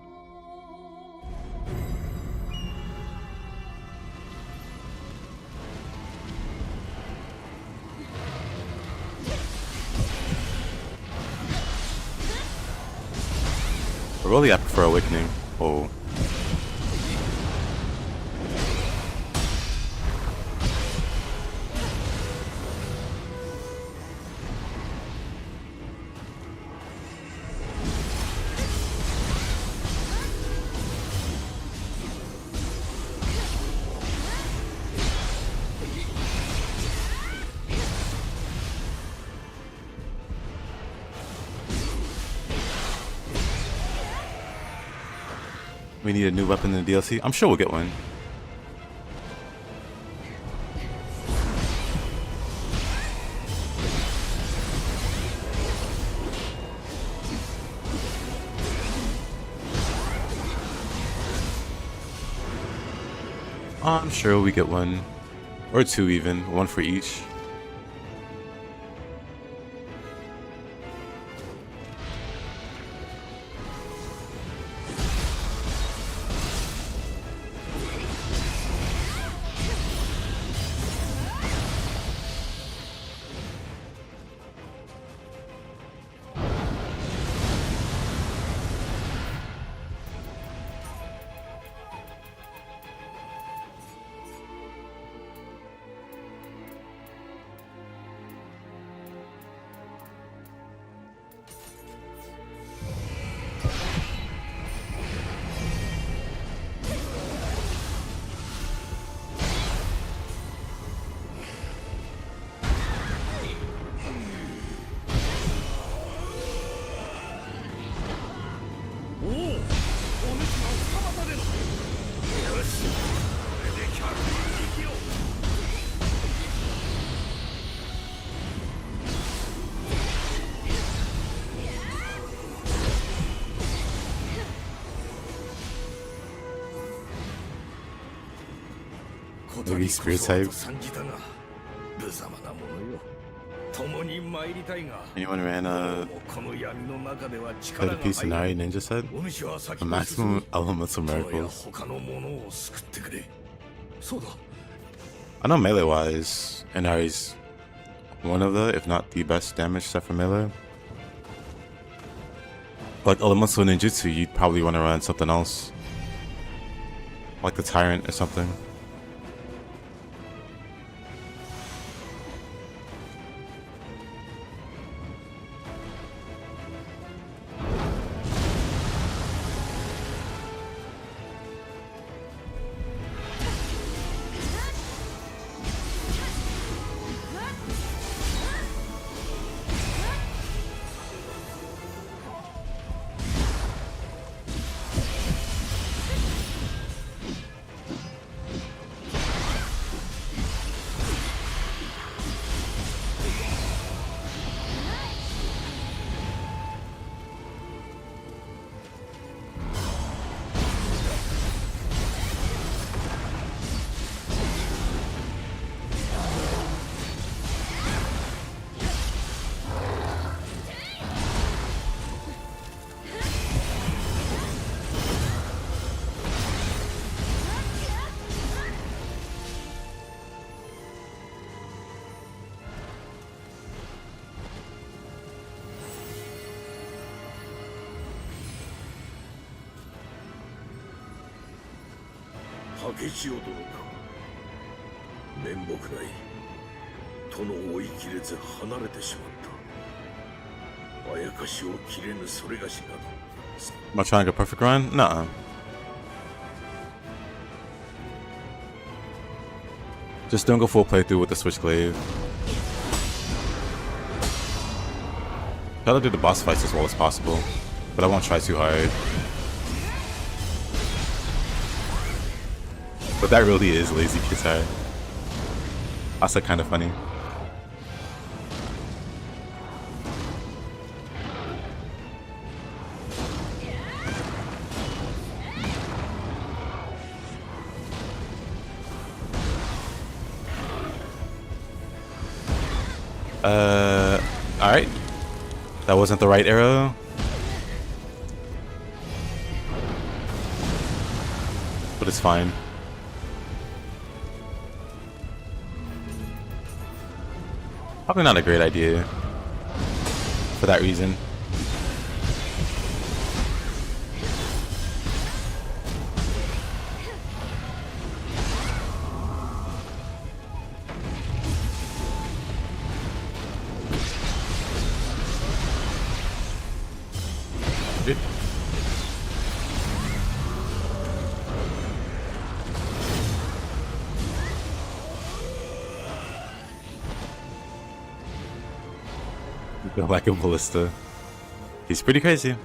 Really, I prefer Awakening. Oh. We need a new weapon in the DLC. I'm sure we'll get one. I'm sure we get one. Or two even. One for each. Maybe spirit type. Anyone ran a third piece Inari ninja set? A maximum elemental miracles. I know melee wise, Inari's one of the, if not the best damage set for melee. Like elemental ninjutsu, you'd probably want to run something else. Like the Tyrant or something. Am I trying to get a perfect run? Nuh-uh. Just don't go full playthrough with the Switchglaive. Try to do the boss fights as well as possible, but I won't try too hard. But that really is lazy guitar. Also kind of funny. Alright. That wasn't the right arrow. But it's fine. Probably not a great idea for that reason. Good. Like a ballista. He's pretty crazy.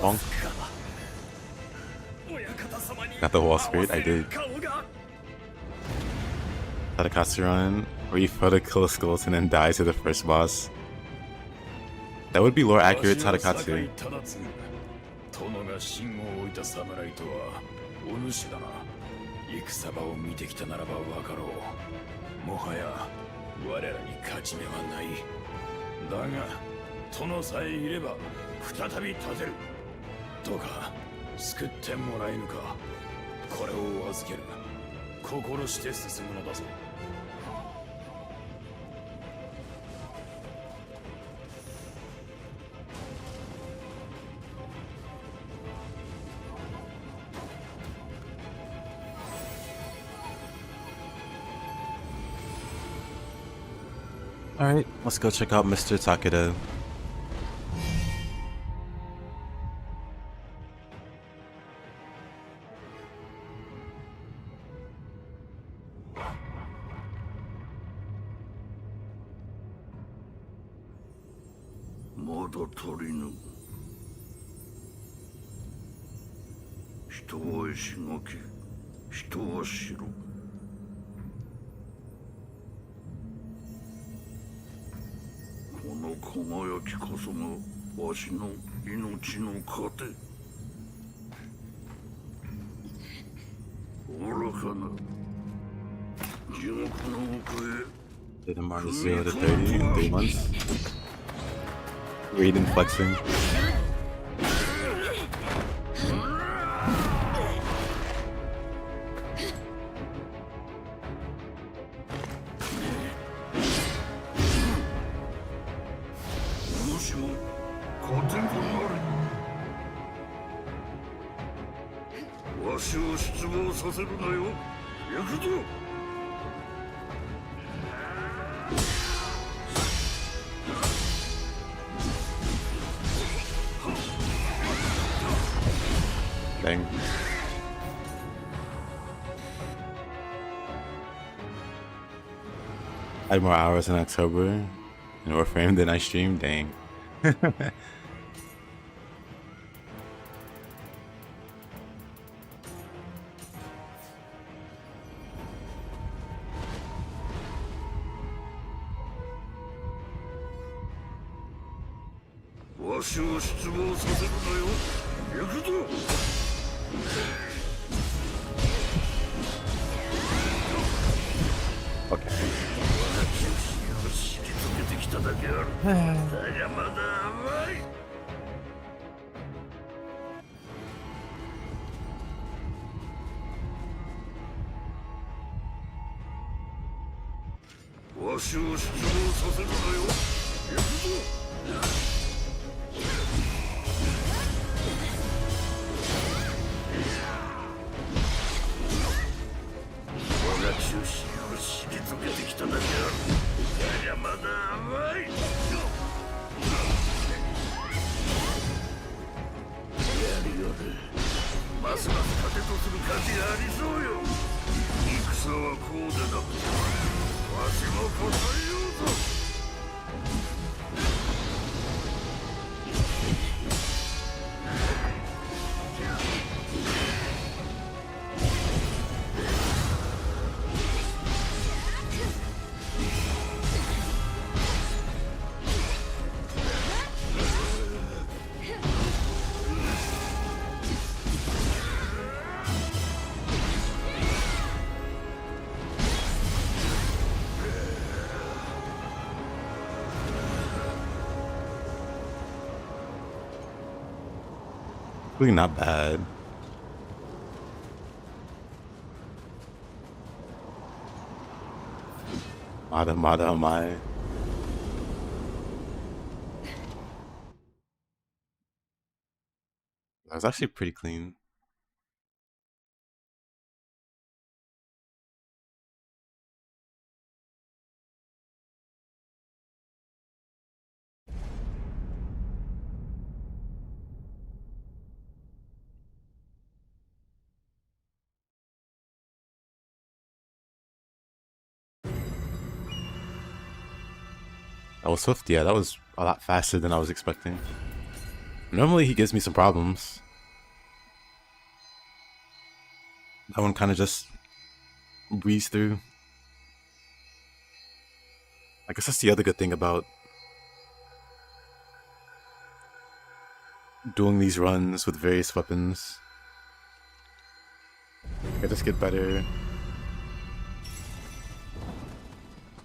Bonk. Got the wall spirit, I did. Tadakatsu run, where you fail to kill a skeleton and die to the first boss. That would be lore accurate Tadakatsu. 殿が信を置いた侍とはお主だな。戦場を見てきたならば分かろう。もはや我らに勝ち目はない。だが殿さえいれば再び立てる。どうか救ってもらえぬか。これを預ける。心して進むのだぞ。Alright, let's go check out Mr. Takeda. Did the minus 0 to 30 in 3 months. Raiden flexing. Dang. I had more hours in October in Warframe than I streamed. Dang. Really not bad. Mada Amai. That was actually pretty clean. That was swift, yeah, that was a lot faster than I was expecting. Normally he gives me some problems. That one kind of just breeze through. I guess that's the other good thing about doing these runs with various weapons. I just get better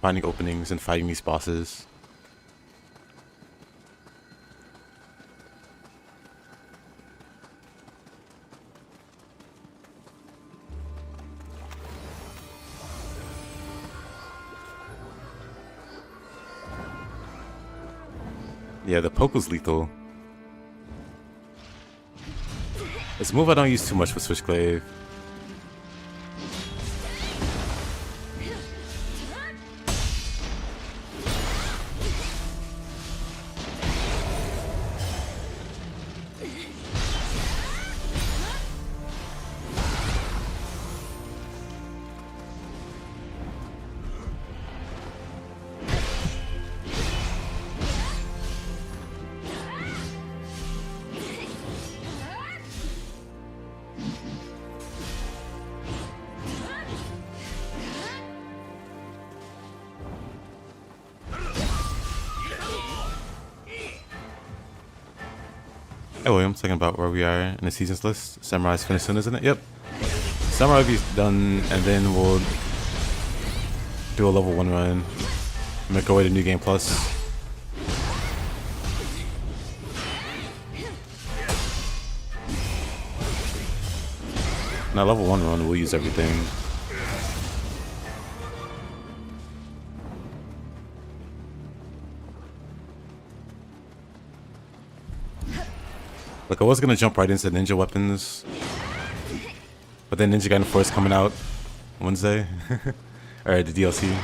finding openings and fighting these bosses. Yeah, the poke was lethal. It's a move I don't use too much with Switchglaive. Oh, I'm thinking about where we are in the seasons list. Samurai's finished soon, isn't it? Yep. Samurai will be done, and then we'll do a level 1 run. Make our way to New Game Plus. Now, level 1 run, we'll use everything. Like, I was gonna jump right into ninja weapons, but then Ninja Gaiden 4 is coming out Wednesday, or the DLC.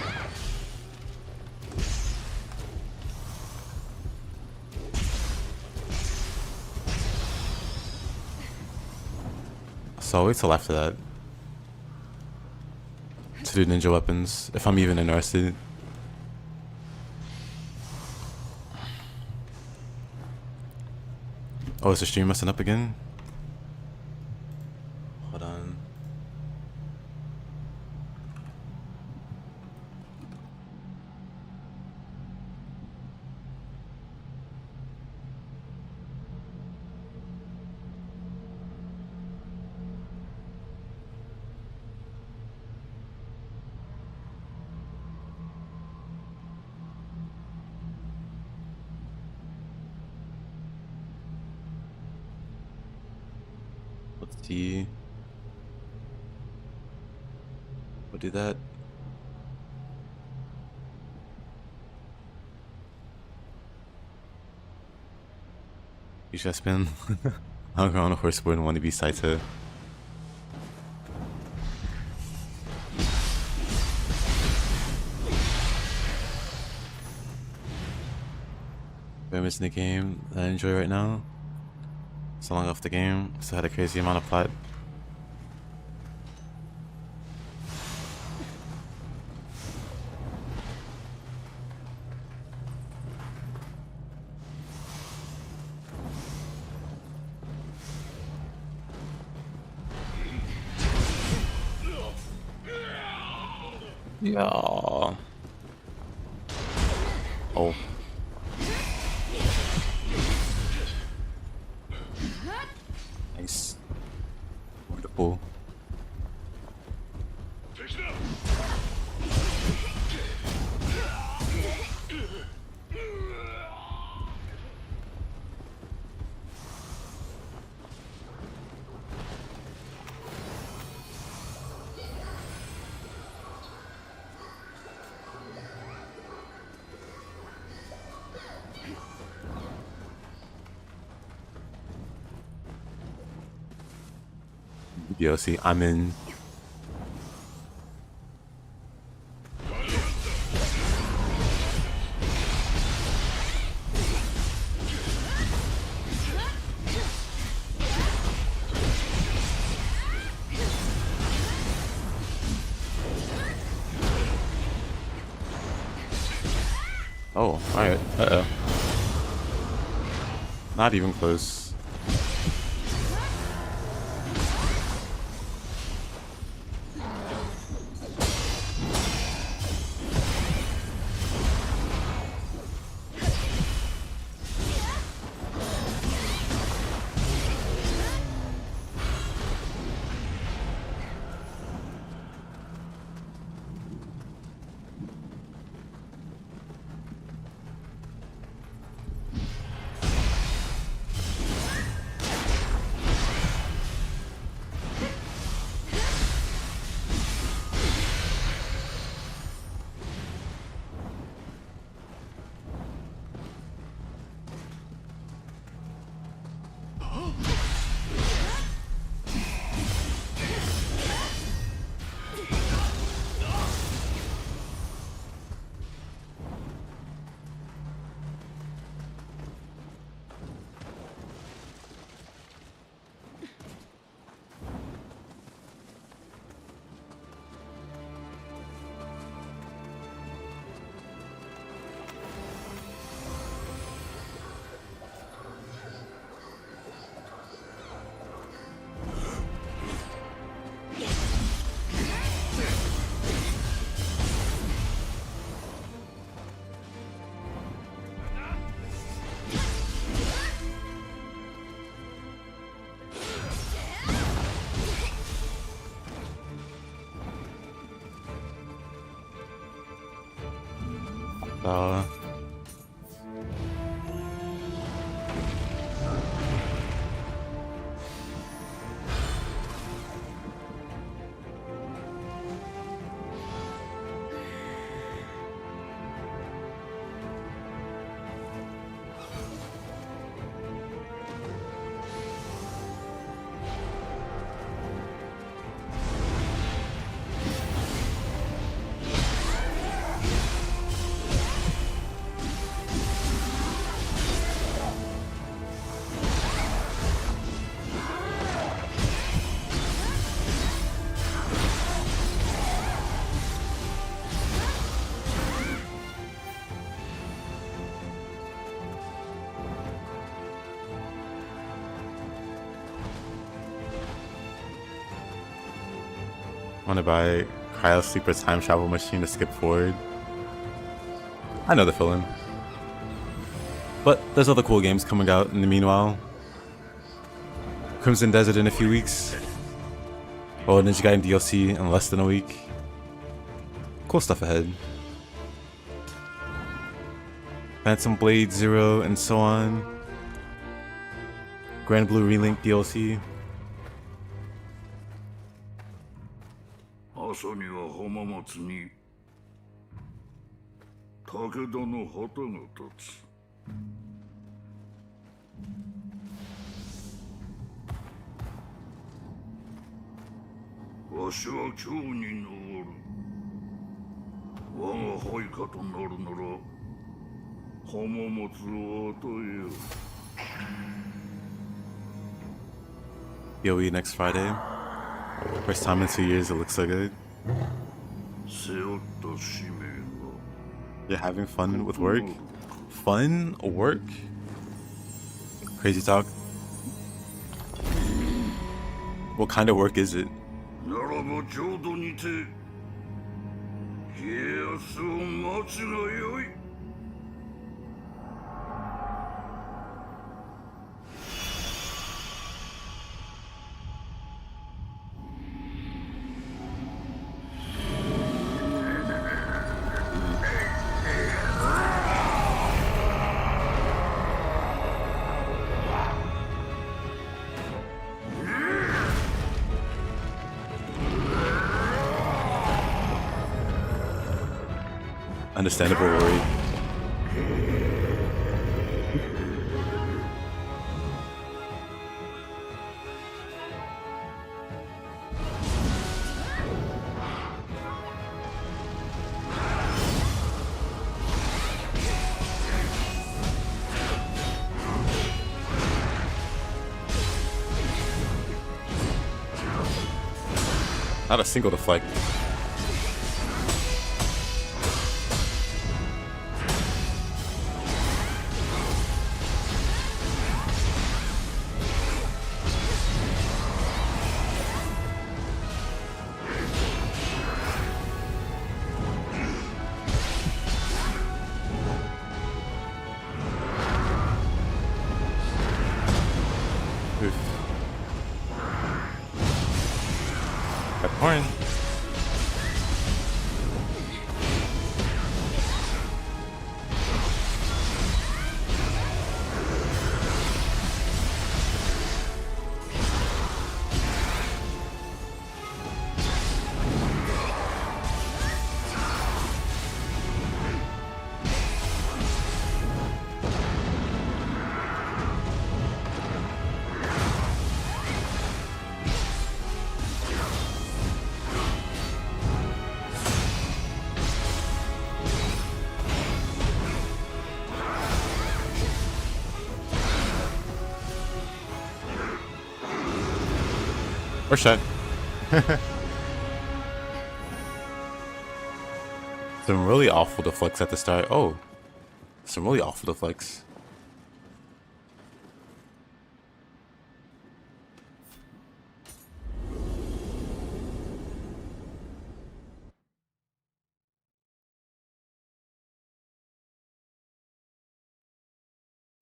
So I'll wait till after that to do ninja weapons, if I'm even interested. Oh, is the stream messing up again? Hold on. Let's see. We'll do that. You should spin. I'll go on a horse board and want to be Saito. I'm missing the game that I enjoy right now. So long off the game, still had a crazy amount of plot. Yeah. Oh. Nice. Wonderful. DLC, I'm in. Oh, alright. Uh-oh. Not even close. Uh, wanna buy Cryo Sleeper time travel machine to skip forward. I know the feeling. But there's other cool games coming out in the meanwhile. Crimson Desert in a few weeks. Oh, Ninja Gaiden DLC in less than a week. Cool stuff ahead. Phantom Blade Zero and so on. Grand Blue Relink DLC. 朝には浜松に武田の旗が立つ。わしは京に登る。我が配下となるなら浜松を与えよう。 BOE next Friday. First time in 2 years, it looks so good. 背負った使命が You're having fun with work? Fun? Work? Crazy talk. What kind of work is it? ならば浄土にて家康を待つがよい。 Understandable worry. Not a single deflect. Oof. Got horn. Or shot. Some really awful deflects at the start. Oh, some really awful deflects.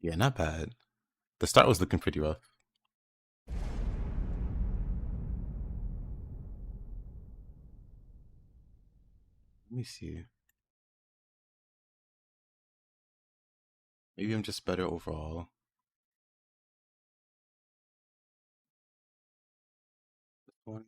Yeah, not bad. The start was looking pretty rough. Let me see. Maybe I'm just better overall. This one.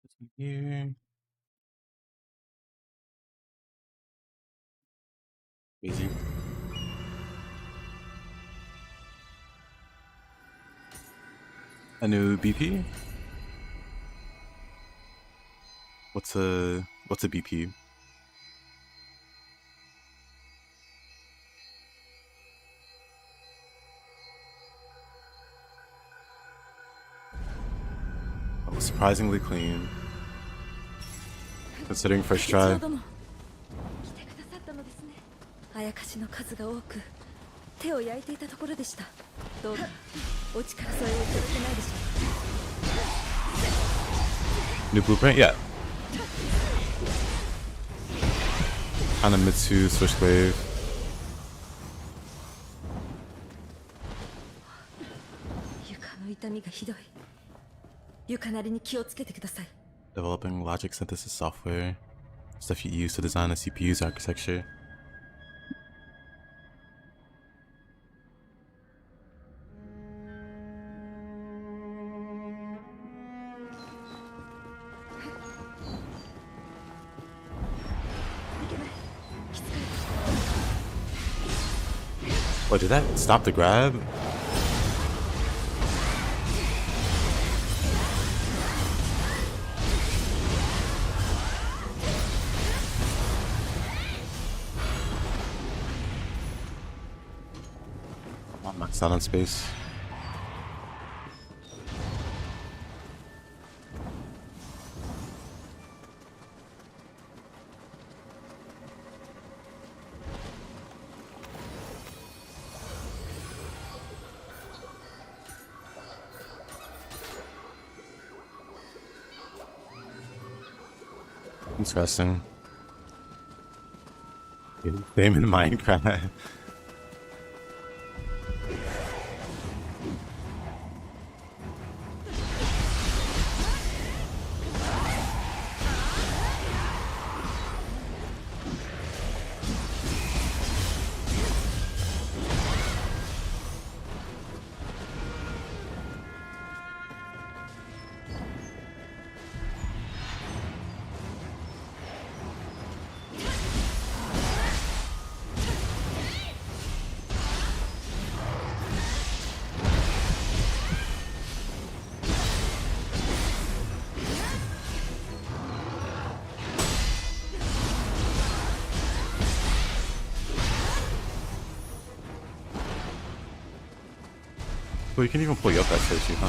This one here. Easy. A new BP? What's a BP? Oh, surprisingly clean. Considering first try. あやかしの数が多く手を焼いていたところでした。どうぞお力添えをいただけないでしょうか。 New blueprint? Yeah. Hanamitsu, Switchglaive. 床の痛みがひどい。床なりに気をつけてください。 Developing logic synthesis software. Stuff you use to design a CPU's architecture. Oh, did that stop the grab? I'm maxed out on space. Interesting. Same in Minecraft. Well, you can even pull you up that station, huh?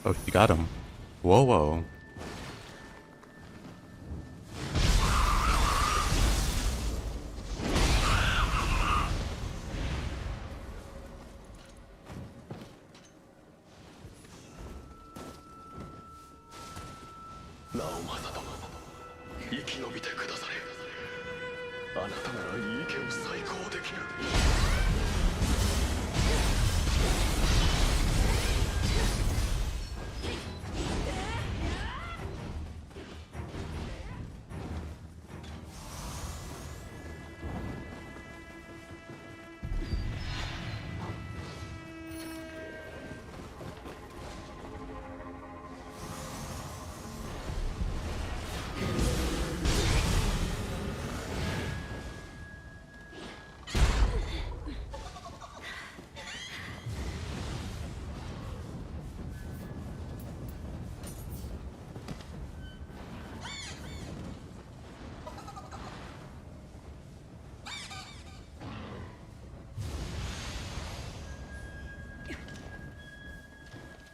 Oh, you got him. Whoa, whoa.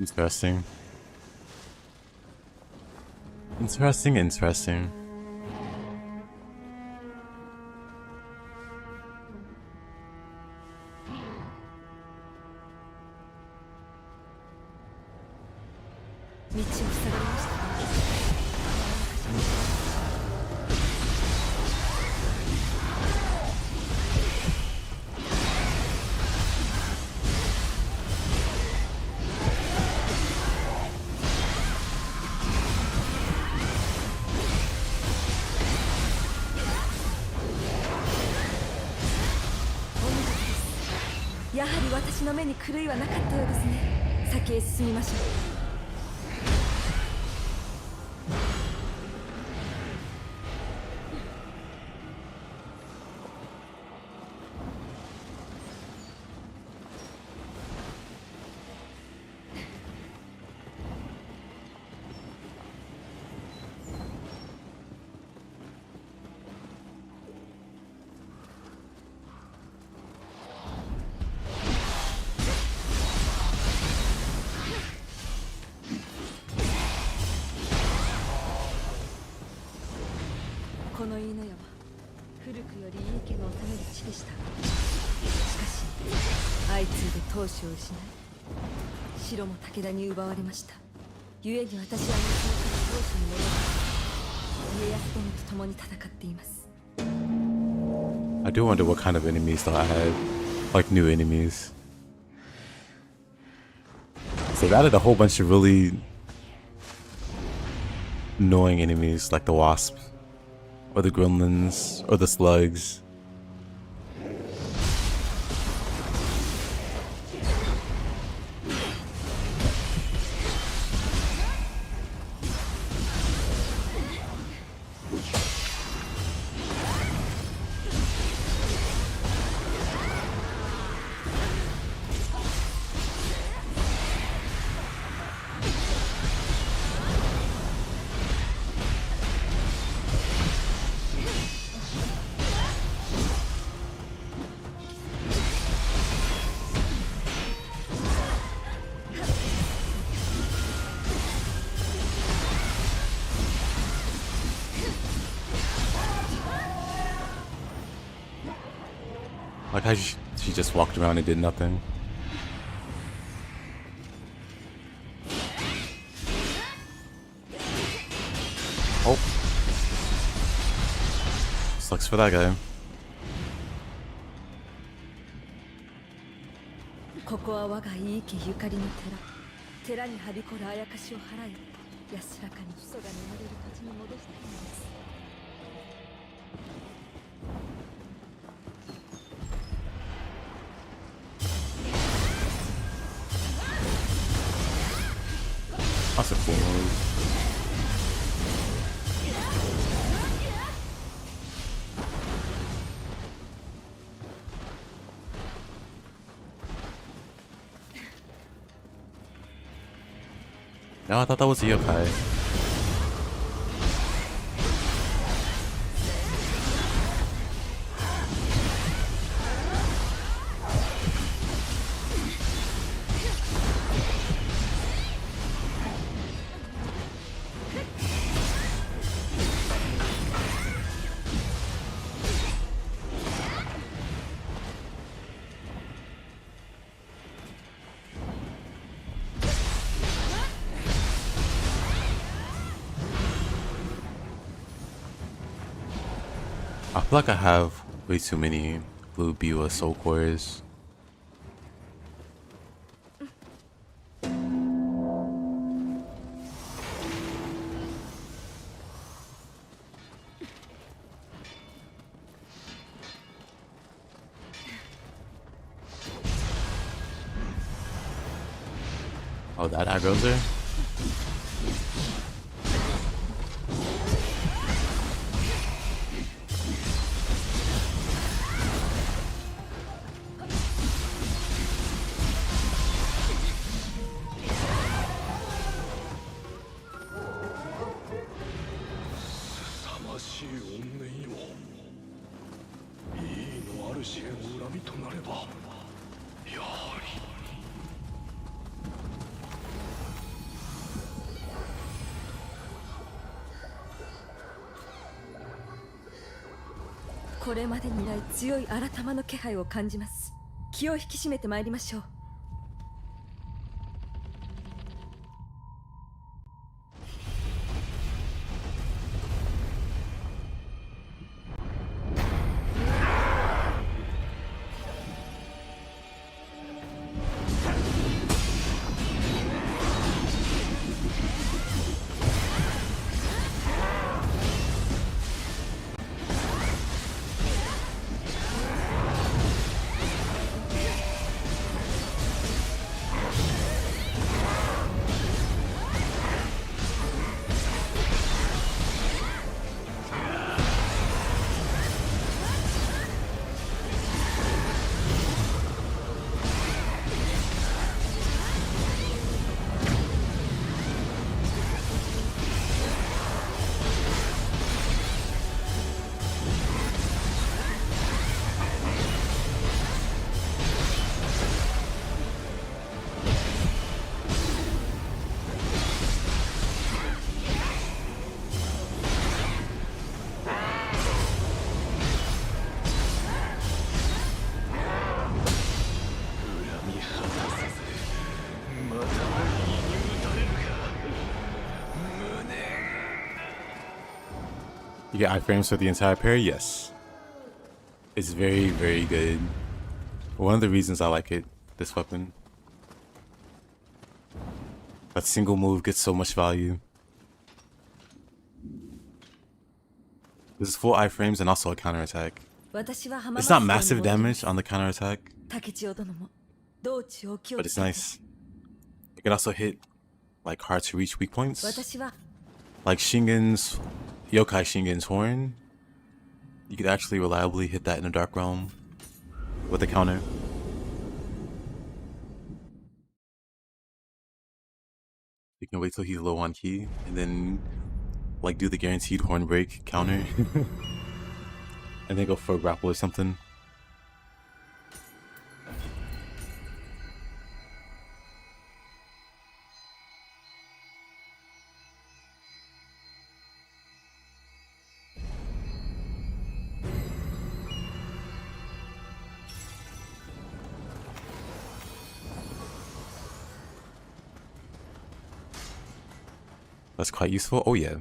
Interesting. Interesting. やはり私の目に狂いはなかったようですね。先へ進みましょう。この犬屋は古くより井伊家の治める地でした。しかし相次いで当主を失い、城も武田に奪われました。故に私は当主に戻り、家康殿と共に戦っています。 I do wonder what kind of enemies though I had, like new enemies. So they added a whole bunch of really annoying enemies like the wasp, or the gremlins, or the slugs. Like how she just walked around and did nothing. Oh. Sucks for that guy. ここは我が井伊家ゆかりの寺。寺にはびこるあやかしを払い、安らかに人が眠れる土地に戻したいのです。 That's a cool move. No, I thought that was a yokai. I feel like I have way too many Blue Biwa soul cores. Oh, that aggro's there?これまでにない強い新玉の気配を感じます。気を引き締めて参りましょう。You get iframes for the entire parry? Yes. It's very, very good. One of the reasons I like it, this weapon. That single move gets so much value. This is full iframes and also a counterattack. It's not massive damage on the counterattack, but it's nice. It can also hit like hard to reach weak points. Like Shingen's Yokai Shingen's horn. You could actually reliably hit that in the Dark Realm with a counter. You can wait till he's low on key and then like do the guaranteed horn break counter and then go for a grapple or something. That's quite useful. Oh yeah.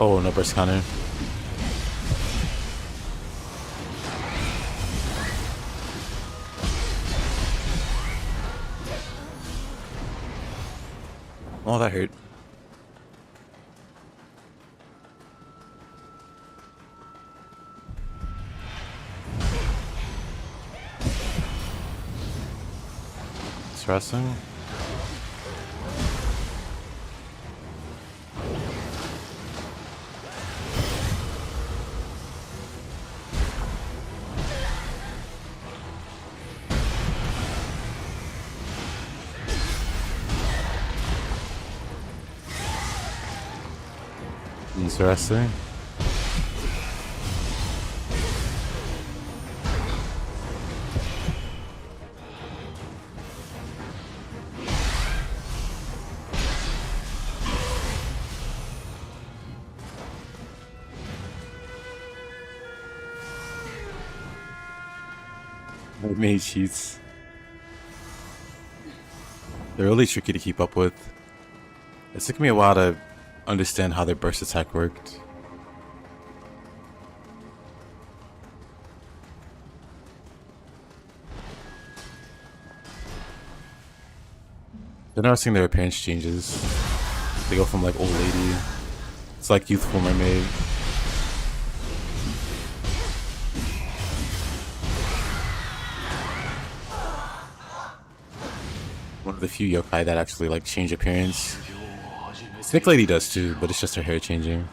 Oh, no burst counter. Oh, that hurt. Interesting. Interesting. Mage cheats. They're really tricky to keep up with. It took me a while to understand how their burst attack worked. They're noticing their appearance changes. They go from like old lady. It's like youthful mermaid. One of the few yokai that actually like change appearance. Snake Lady does too, but it's just her hair changing.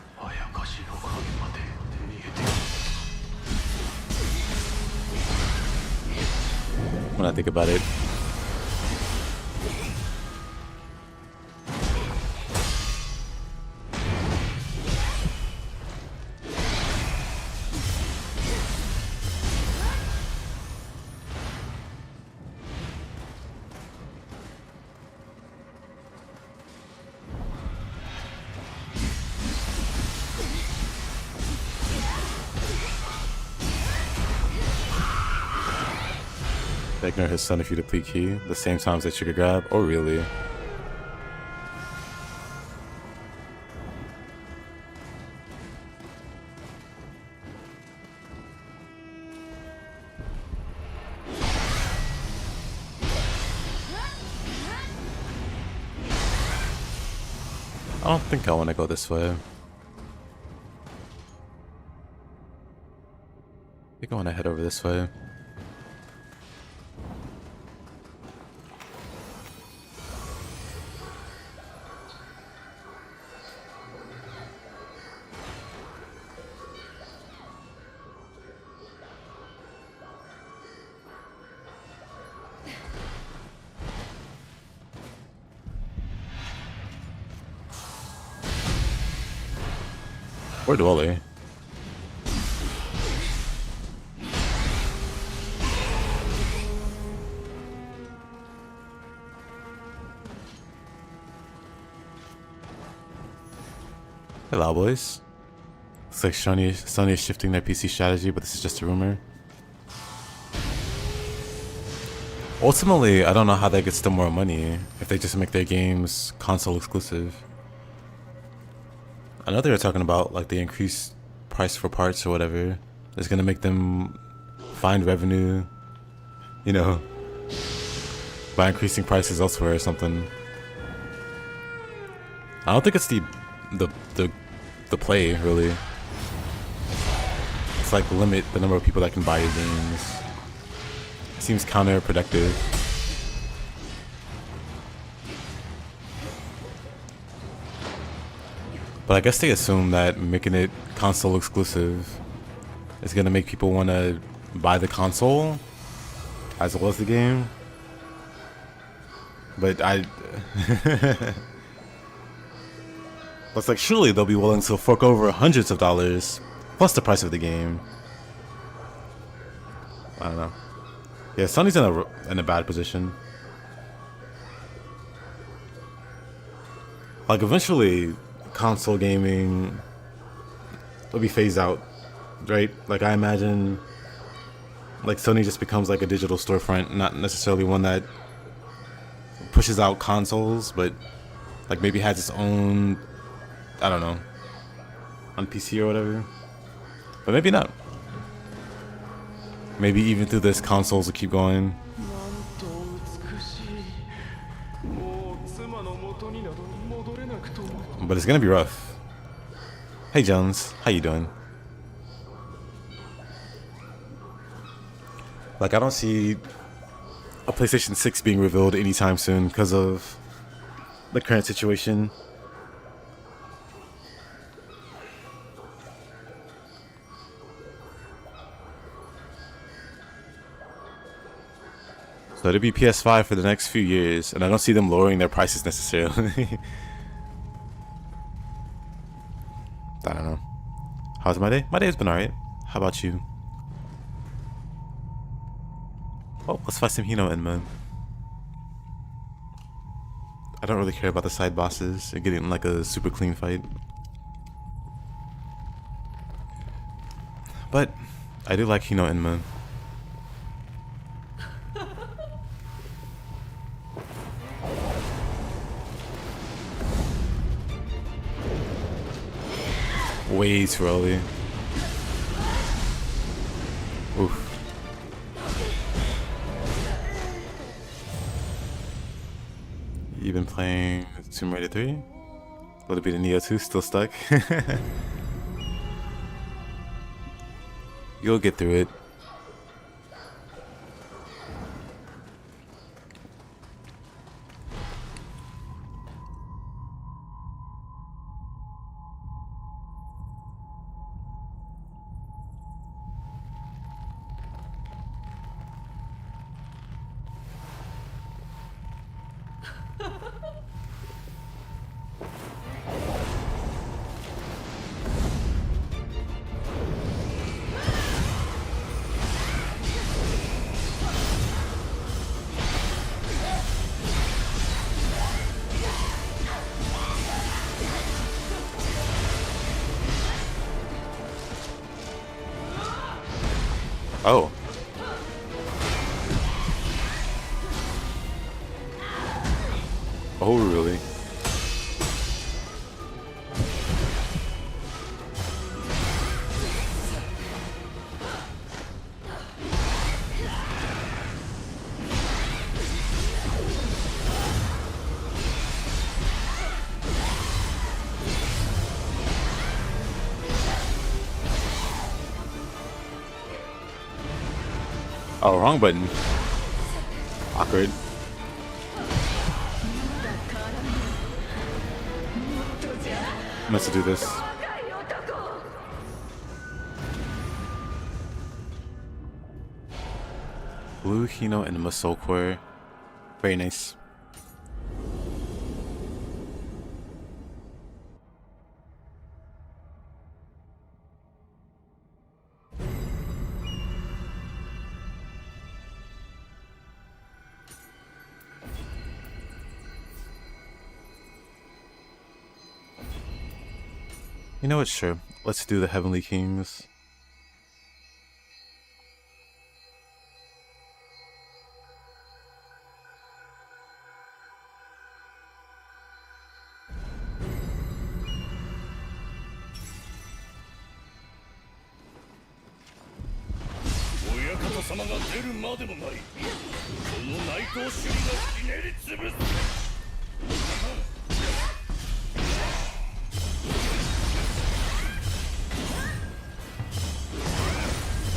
When I think about it. Ignore his son if you deplete key. The same times they trigger grab. Oh, really? I don't think I want to go this way. I think I want to head over this way. Or Dolly. Hello, boys. Looks like Sony is shifting their PC strategy, but this is just a rumor. Ultimately, I don't know how that gets them more money if they just make their games console exclusive. I know they were talking about like the increased price for parts or whatever is gonna make them find revenue, you know, by increasing prices elsewhere or something. I don't think it's the play really. It's like limit the number of people that can buy your games. It seems counterproductive. But I guess they assume that making it console exclusive is gonna make people want to buy the console as well as the game. But it's like surely they'll be willing to fork over hundreds of dollars plus the price of the game. I don't know. Yeah, Sony's in a bad position. Like eventually console gaming will be phased out, right? Like I imagine like Sony just becomes like a digital storefront, not necessarily one that pushes out consoles, but like maybe has its own, I don't know, on PC or whatever. But maybe not. Maybe even through this, consoles will keep going. But it's gonna be rough. Hey Jones, how you doing? Like, I don't see a PlayStation 6 being revealed anytime soon because of the current situation. So it'll be PS5 for the next few years, and I don't see them lowering their prices necessarily. I don't know. How's my day? My day's been alright. How about you? Oh, let's fight some Hino in, man. I don't really care about the side bosses and getting like a super clean fight. But I do like Hino Inma. Way too early. Oof. You've been playing Tomb Raider 3? A little bit of Nioh 2, still stuck? You'll get through it. Oh. Oh, really? Oh, wrong button. Awkward. I'm meant to do this. Blue Hino and Muscle Core. Very nice. You know what, sure. Let's do the Heavenly Kings.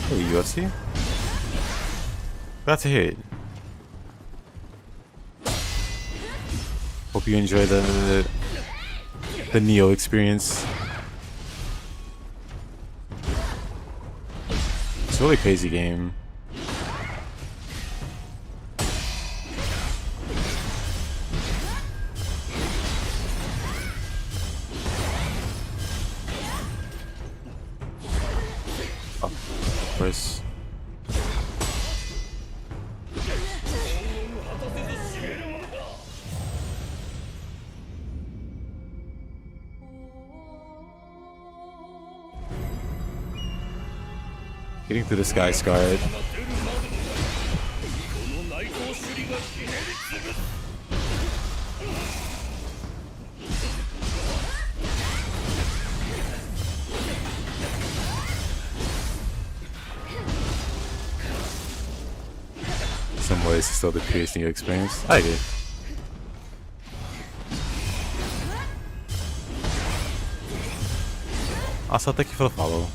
Hey, UFC? Glad to hear it. Hope you enjoy the Nioh experience. It's a really crazy game. Course. Getting through the sky scarred. this is still the previous Nioh experience. I agree. Also, thank you for the follow.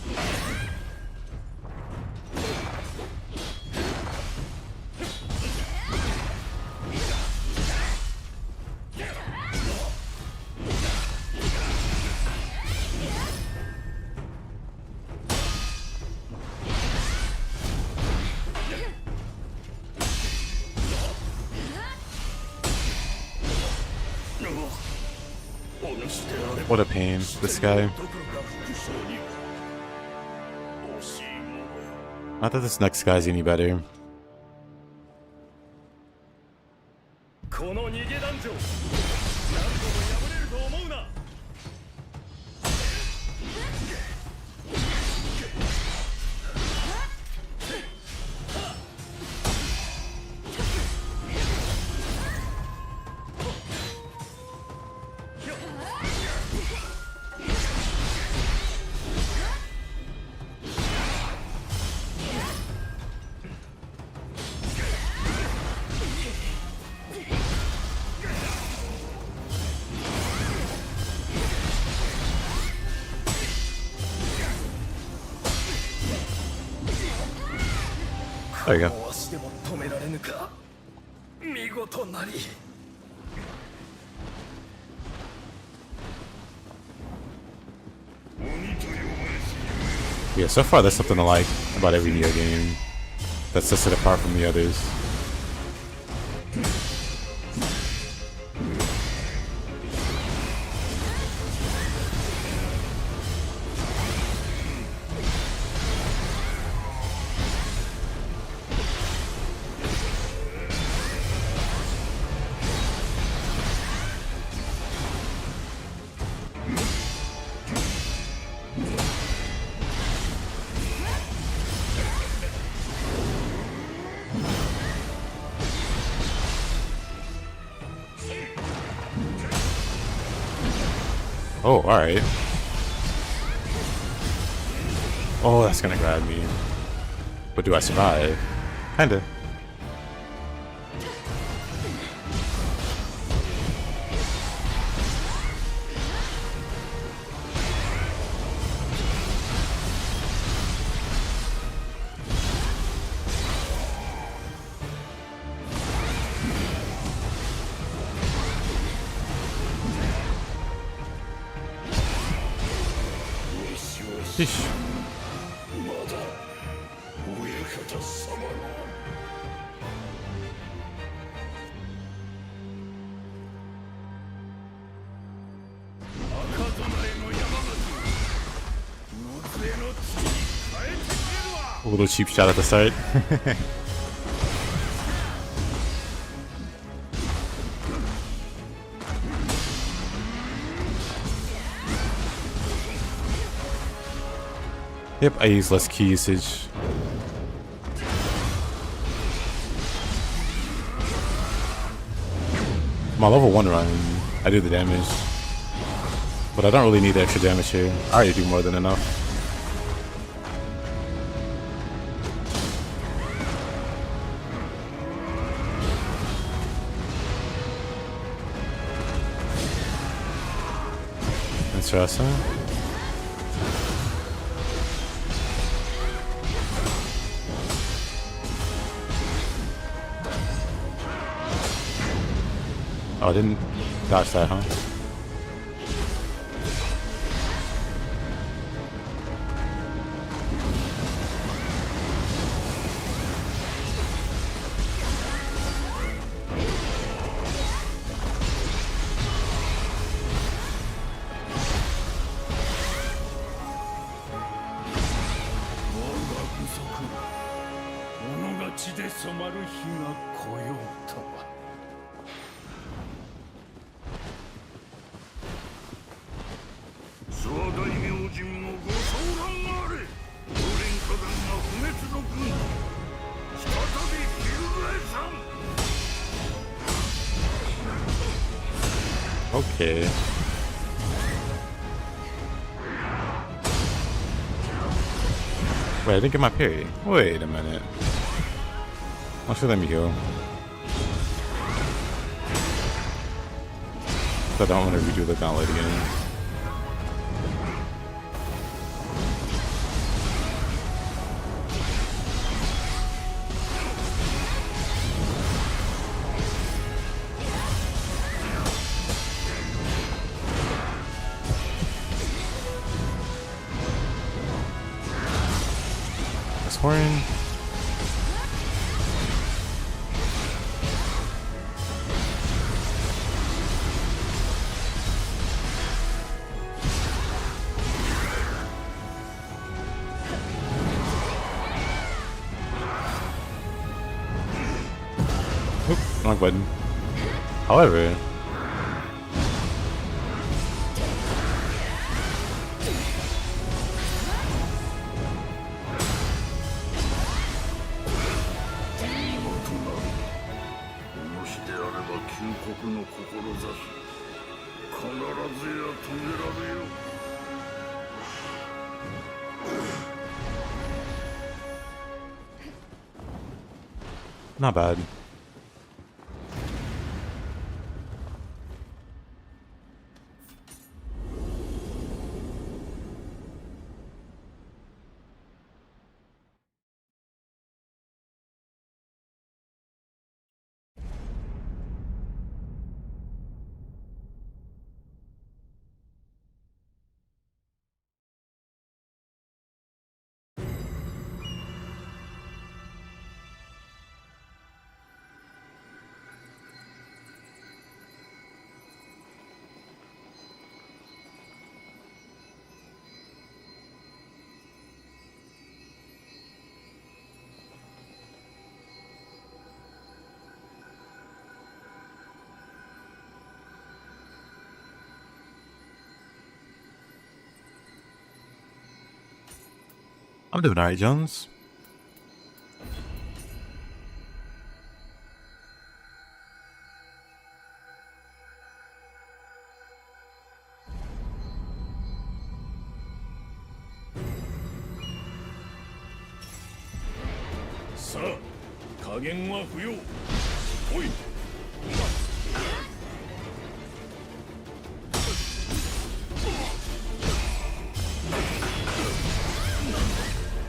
What a pain, this guy. Not that this next guy's any better. There you go. Yeah, so far there's something I like about every Nioh game that sets it apart from the others. Oh, alright. Oh, that's gonna grab me. But do I survive? Kinda. Sheesh. A little cheap shot at the start. Yep, I use less key usage. My level 1 run, I do the damage. But I don't really need the extra damage here. I already do more than enough. Interesting. Oh, I didn't dodge that, huh? Okay. Wait, I didn't get my parry. Wait a minute. Why should let me go? So I don't want to redo the gauntlet again. Horn. Oop, wrong button. However, not bad. I'm doing alright, Jones. Sir, 加減は不要。おい。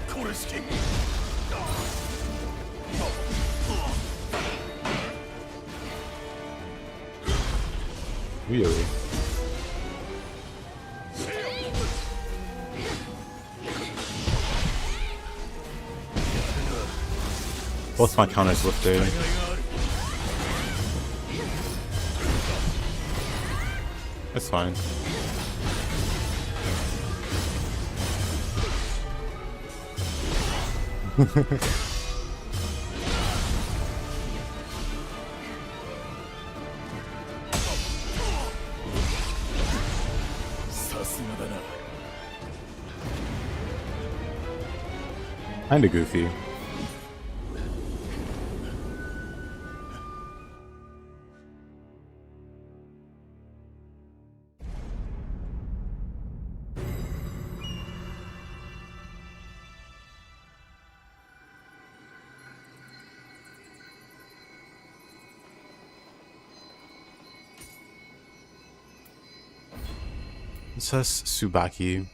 これしき。Really? Both my counters lifted. It's fine. Kinda goofy. It says Tsubaki.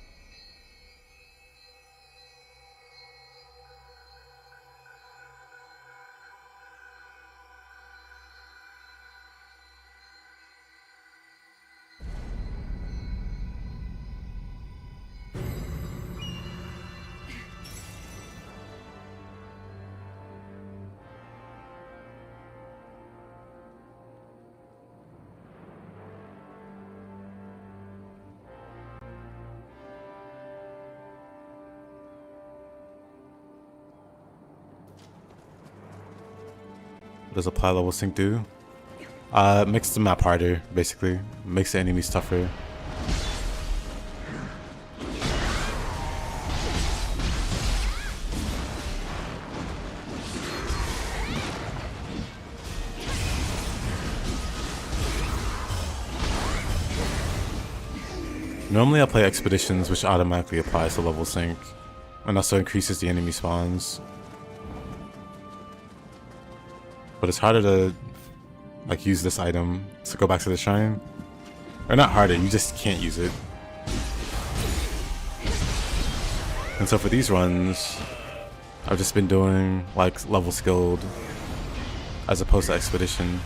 What does apply level sync do? Makes the map harder, basically. Makes the enemies tougher. Normally I play expeditions, which automatically applies to level sync, and also increases the enemy spawns. But it's harder to like use this item to go back to the shrine. Or not hardened, you just can't use it. And so for these runs, I've just been doing like level skilled as opposed to expedition.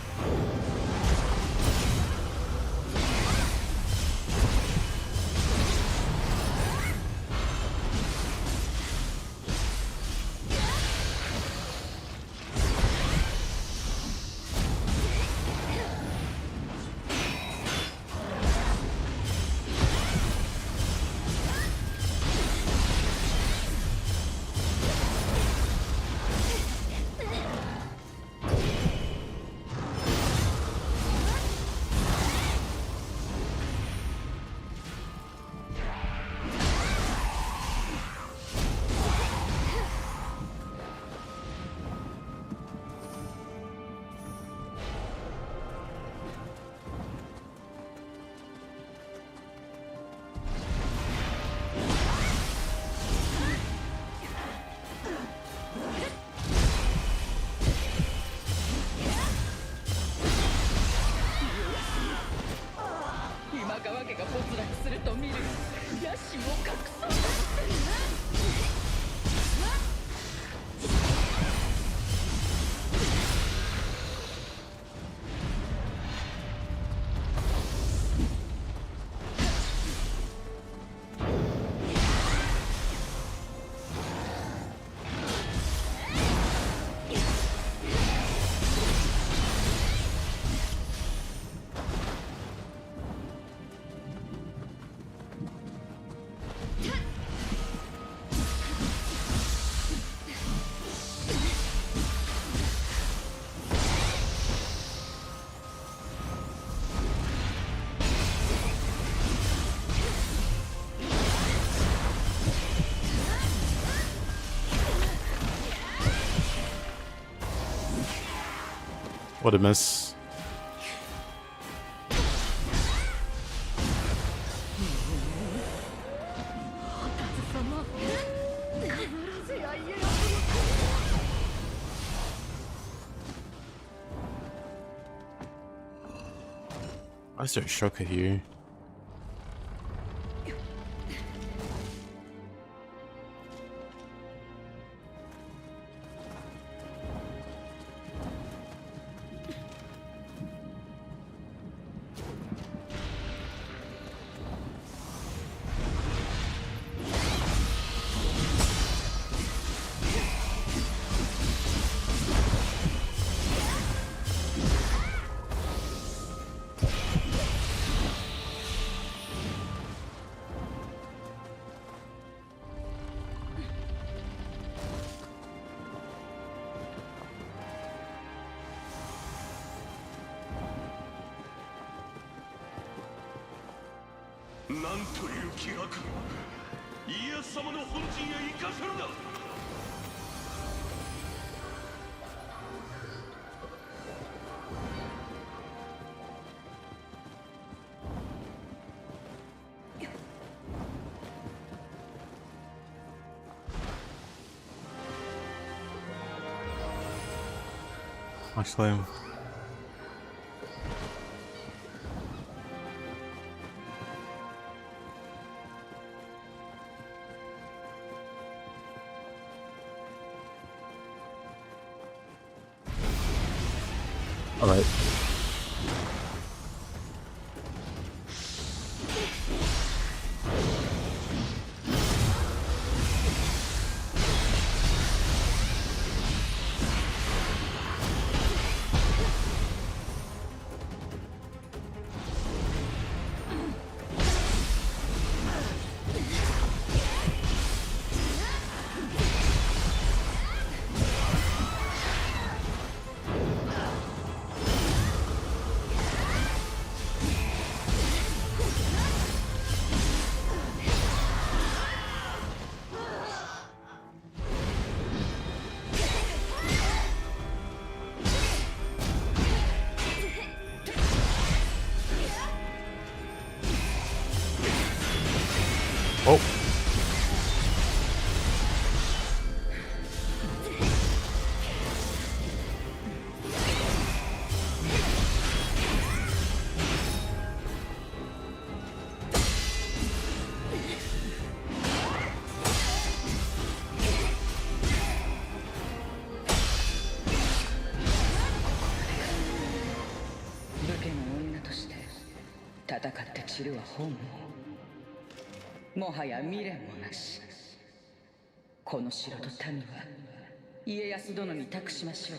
What a miss. Why is there a shortcut here? Actually, all right. Oh. 知るは本望もはや未練もなし。この城と民は家康殿に託しましょう。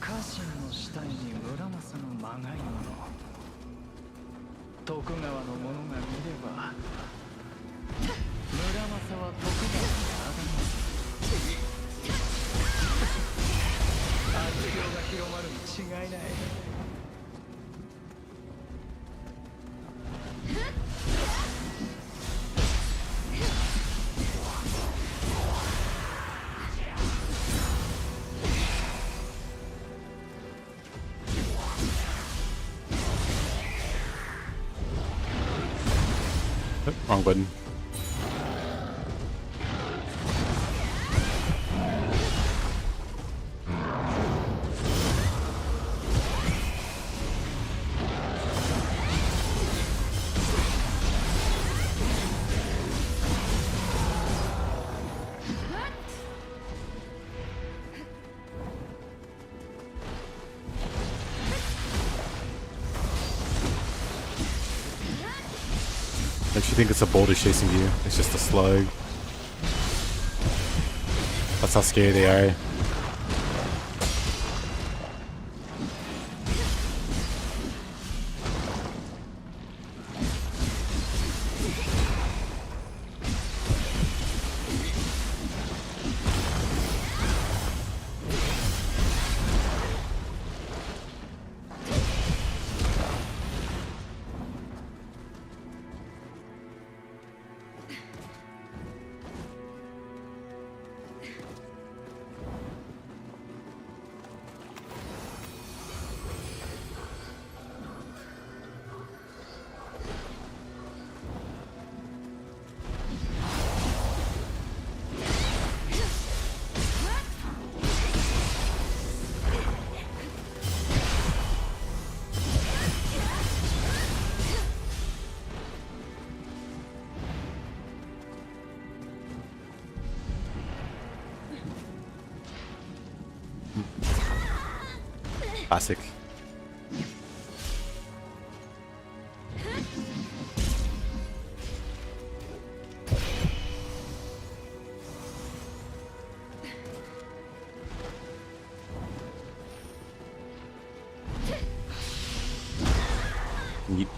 家臣の死体に村正のまがいもの。徳川の者が見れば村正は徳川にあだます。悪霊が広まるに違いない。Wrong button. Makes you think it's a boulder chasing you. It's just a slug. That's how scary they are. Classic. Yeet.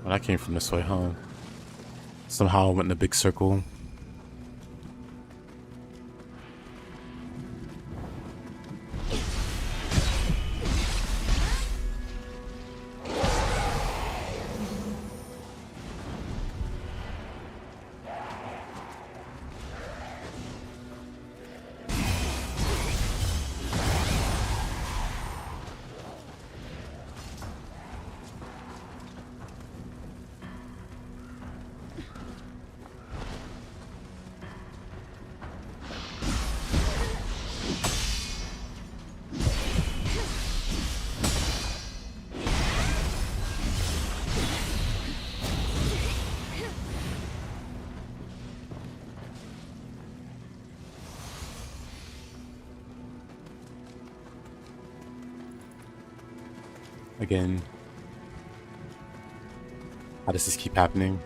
Well, I came from this way, huh? Somehow I went in a big circle. again. How does this keep happening?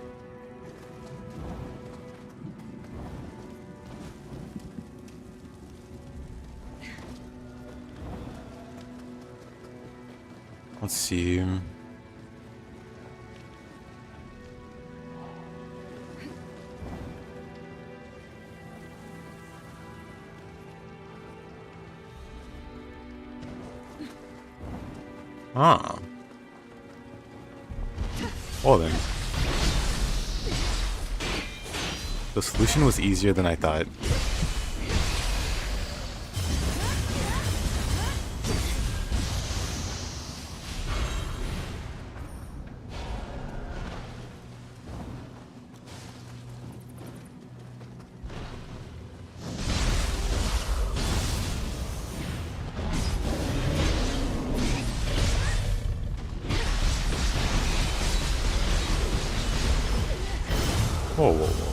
Let's see. Ah. Well then. The solution was easier than I thought. Whoa, whoa, whoa.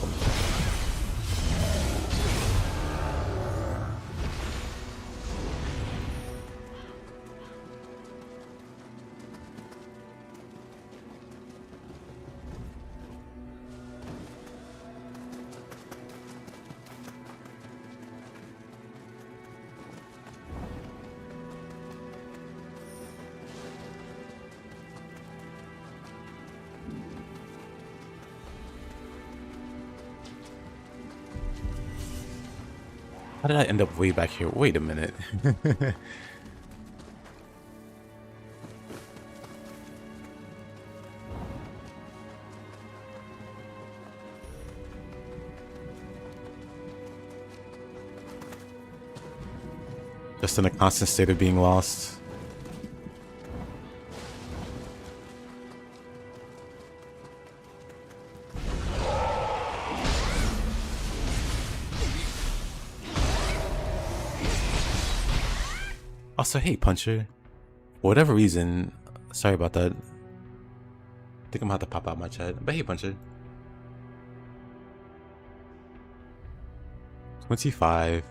How did I end up way back here? Wait a minute. Just in a constant state of being lost. Also, hey, Puncher. For whatever reason, sorry about that. I think I'm gonna have to pop out my chat. But hey, Puncher. 25.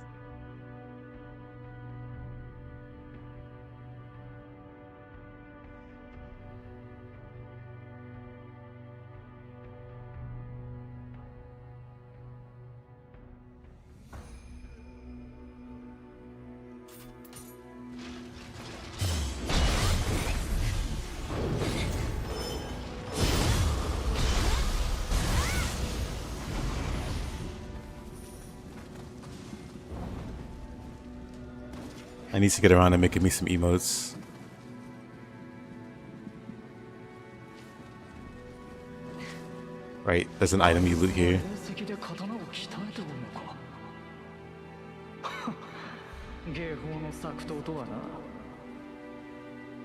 I need to get around to making me some emotes. Right, there's an item you loot here. 芸法の作刀とはな。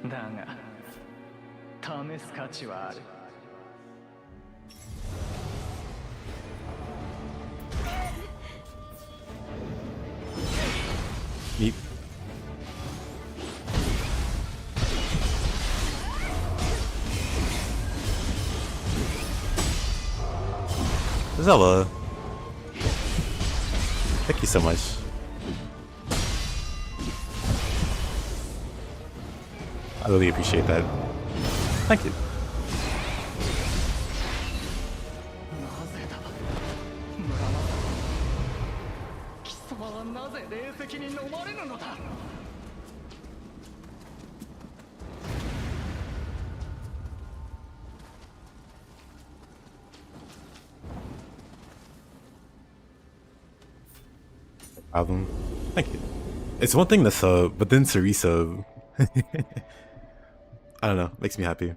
だが、試す価値はある。Neat. Zella. Thank you so much. I really appreciate that. Thank you. なぜだ、貴様はなぜ霊石に飲まれぬのだ。Album. Thank you. It's one thing to sub, but then to resub. I don't know. Makes me happy.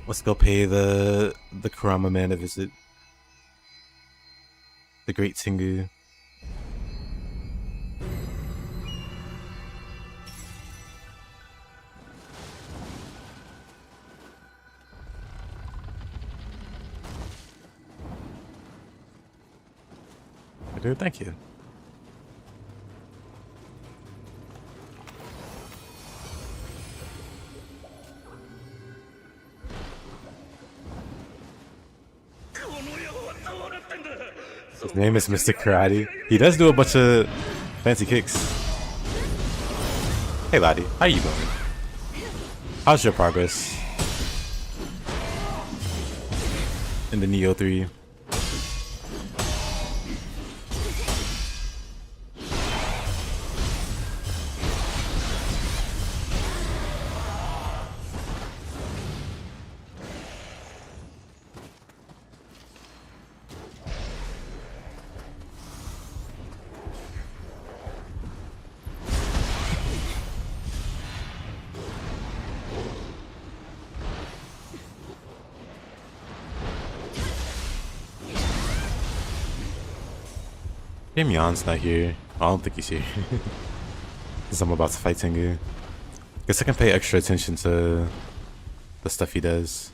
Let's go pay the Kurama man a visit. The Great Tengu. Dude, thank you. His name is Mr. Karate. He does do a bunch of fancy kicks. Hey laddie, how you doing? How's your progress in the Nioh 3? Mion's not here. I don't think he's here. Because I'm about to fight Tengu. Guess I can pay extra attention to the stuff he does.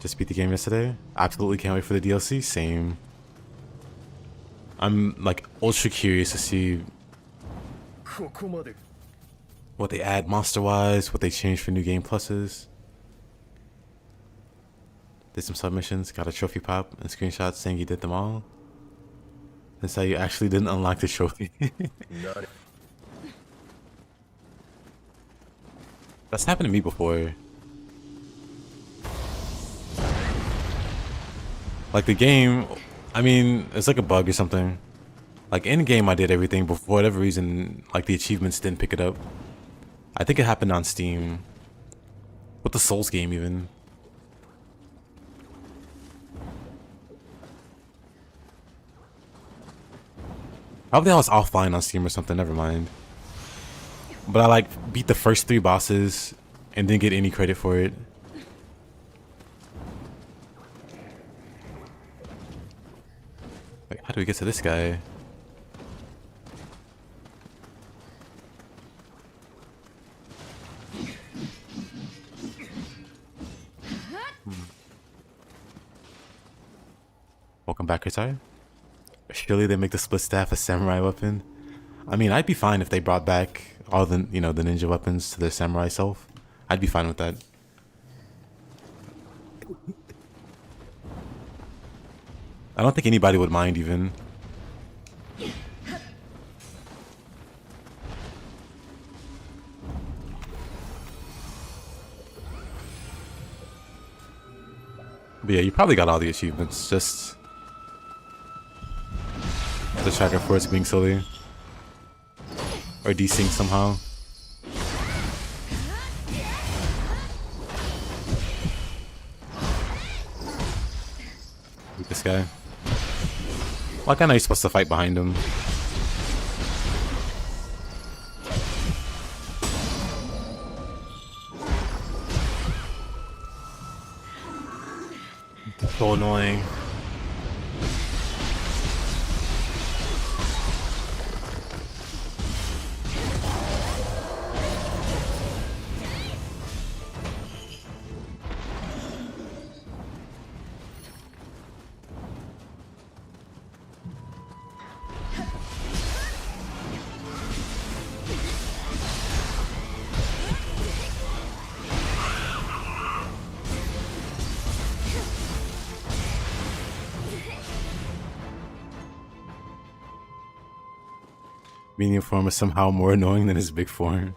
Just beat the game yesterday. Absolutely can't wait for the DLC. Same. I'm like ultra curious to see what they add monster wise, what they change for new game pluses. Did some submissions, got a trophy pop and screenshots saying you did them all. That's how you actually didn't unlock the trophy. That's happened to me before. Like the game, I mean, it's like a bug or something. Like in game I did everything, but for whatever reason, like the achievements didn't pick it up. I think it happened on Steam. With the Souls game even. Probably I was offline on Steam or something, never mind. But I like beat the first 3 bosses and didn't get any credit for it. Wait, how do we get to this guy? Welcome back, Ritai. Surely they make the split staff a samurai weapon. I mean, I'd be fine if they brought back all the, you know, the ninja weapons to their samurai self. I'd be fine with that. I don't think anybody would mind even. But yeah, you probably got all the achievements, just the tracker for it's being silly. Or desynced somehow. Beat this guy. Like I know you're supposed to fight behind him. So annoying. Medium form is somehow more annoying than his big form.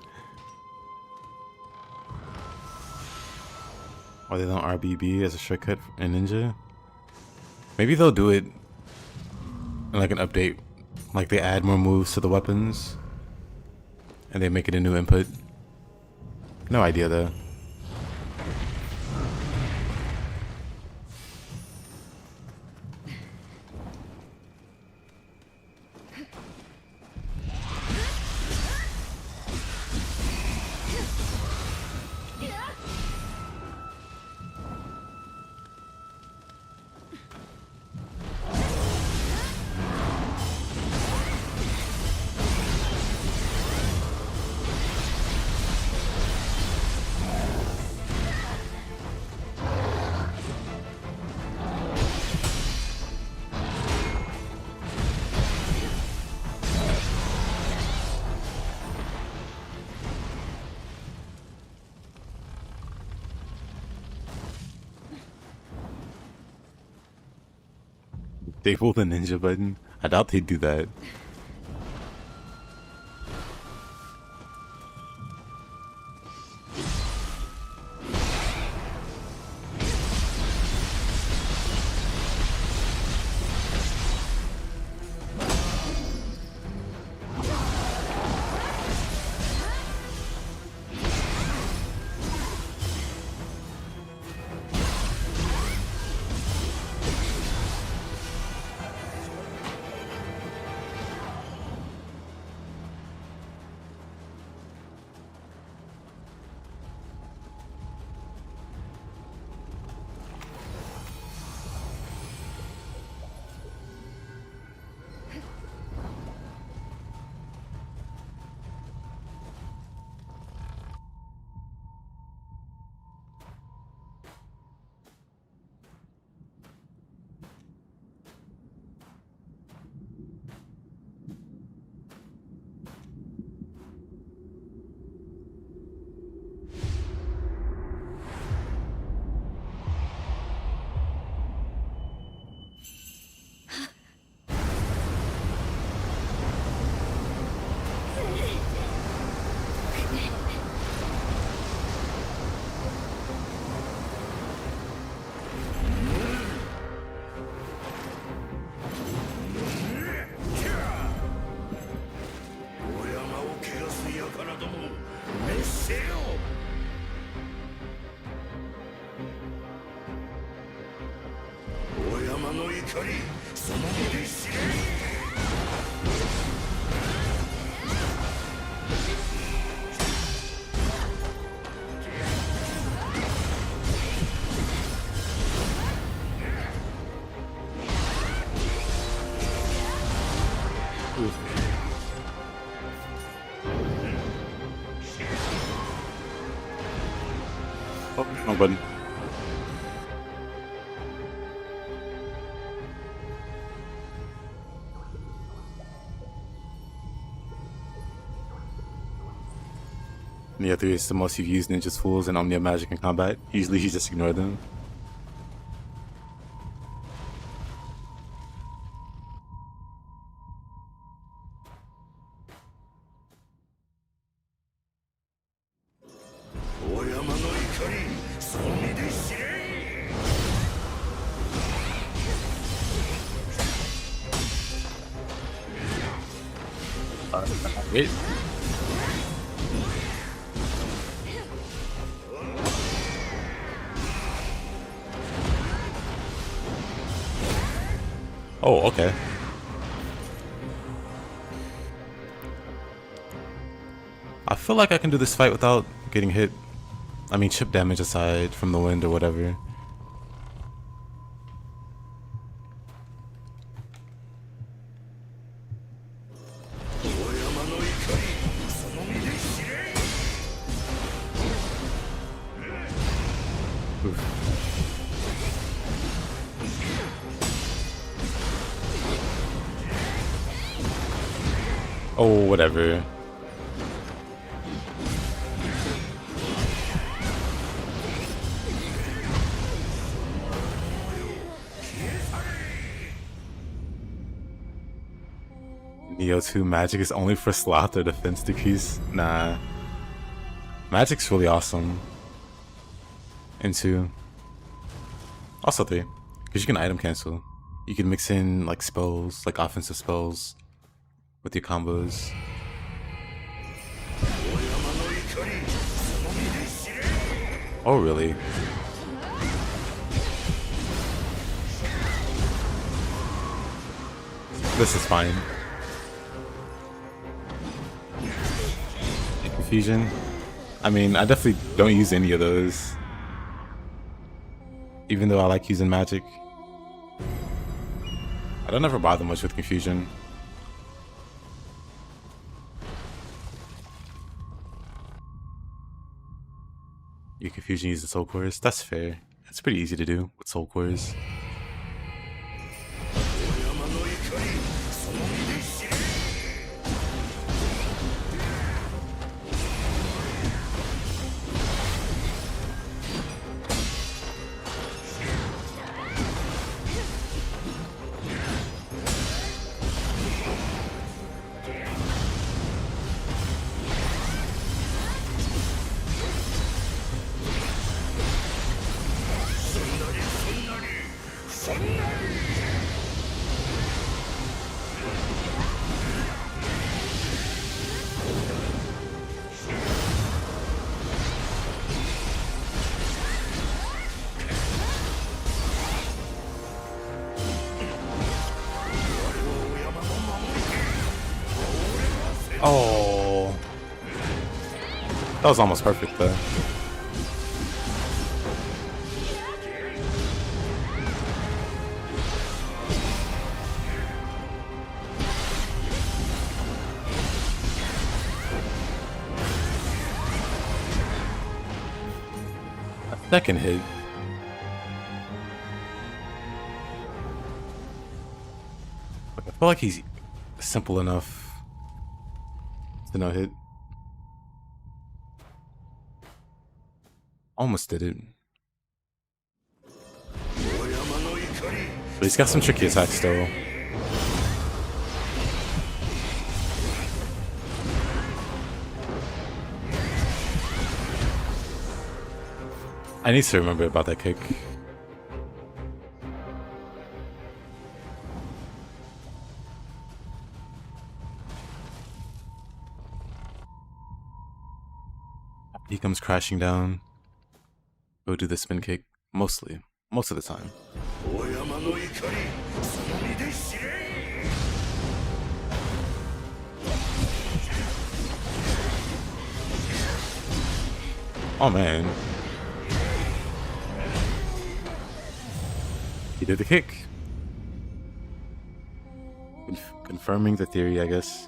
Or they don't RBB as a shortcut in Ninja. Maybe they'll do it in like an update. Like they add more moves to the weapons. And they make it a new input. No idea though. Staple the ninja button? I doubt they'd do that. Oh, wrong button. Nioh 3 is the most you've used ninja tools and Omnia magic in combat. Usually you just ignore them. Wait. Oh, okay. I feel like I can do this fight without getting hit. I mean, chip damage aside from the wind or whatever. Oh, whatever. Nioh 2 magic is only for sloth or defense decrease? Nah. Magic's really awesome. In 2. Also 3. Because you can item cancel. You can mix in like spells, like offensive spells with your combos. Oh, really? This is fine. Confusion? I mean, I definitely don't use any of those. Even though I like using magic. I don't ever bother much with confusion. Your confusion uses soul cores? That's fair. It's pretty easy to do with soul cores. Oh, that was almost perfect though. Second hit. I feel like he's simple enough to no hit. Almost did it. But he's got some tricky attacks still. I need to remember about that kick. He comes crashing down. Go do the spin kick. Most of the time. Oh man. He did the kick. Confirming the theory, I guess.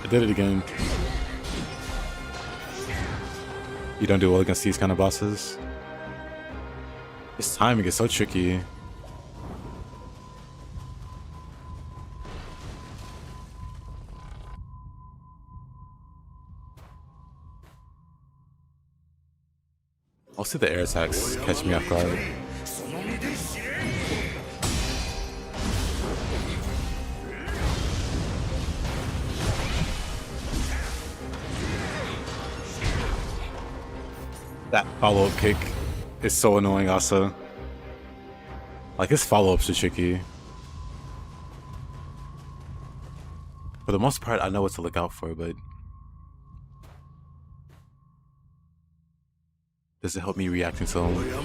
I did it again. You don't do well against these kind of bosses. This timing is so tricky. Also, the air attacks catch me off guard. That follow-up kick is so annoying also. Like, his follow-ups are tricky. For the most part, I know what to look out for, but does it help me reacting to him?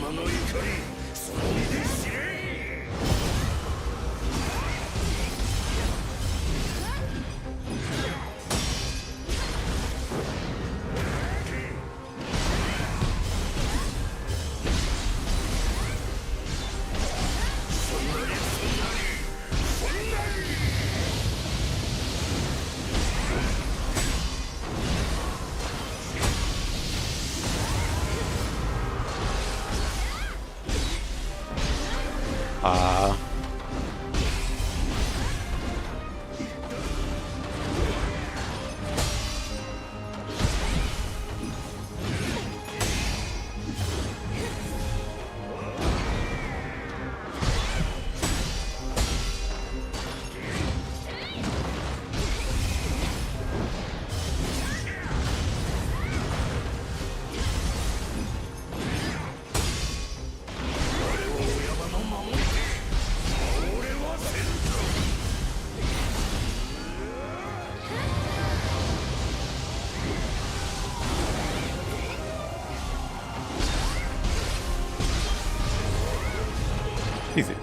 Easy.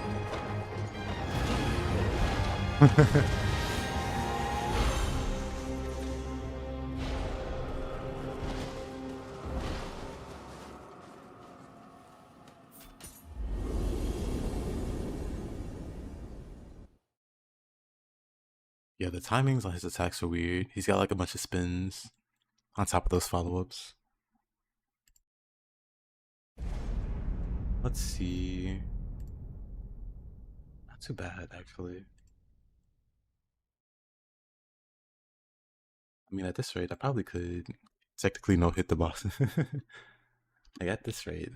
Yeah, the timings on his attacks are weird. He's got like a bunch of spins on top of those follow-ups. Let's see. Not too bad, actually. I mean, at this rate, I probably could technically no hit the boss. Like, at this rate.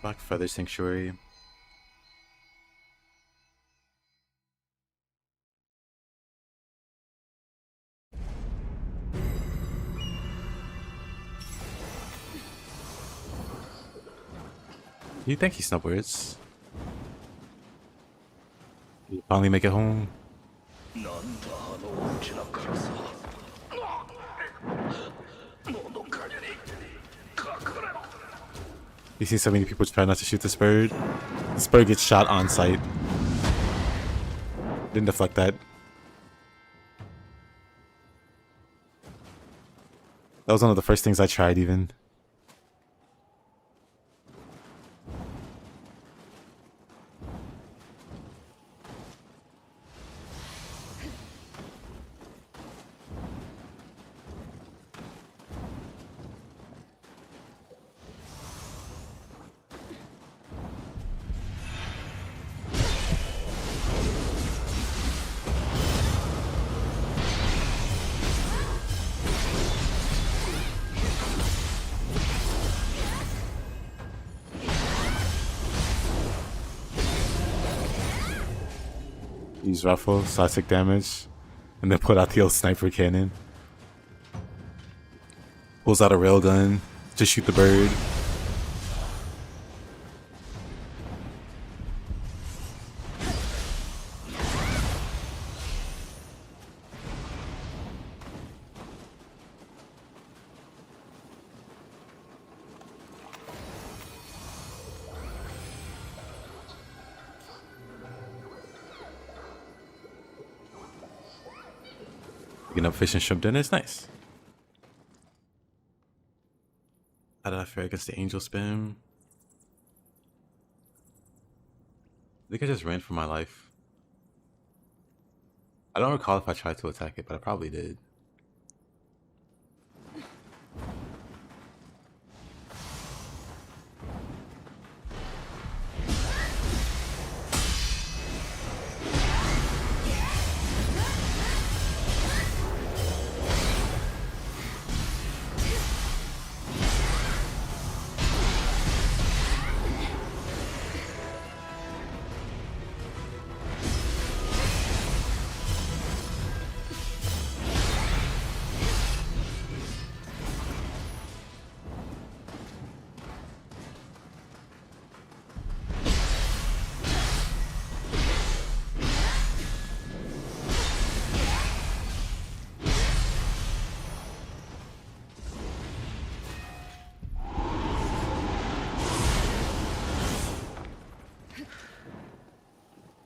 Black Feather Sanctuary. Thank you, Snowbirds. You finally make it home. You see so many people try not to shoot this bird. This bird gets shot on sight. Didn't deflect that. That was one of the first things I tried even. Use ruffle, so I take damage, and then put out the old sniper cannon. Pulls out a railgun to shoot the bird. Picking up fish and shrimp dinner is nice. How did I fare against the angel spam? I think I just ran for my life. I don't recall if I tried to attack it, but I probably did.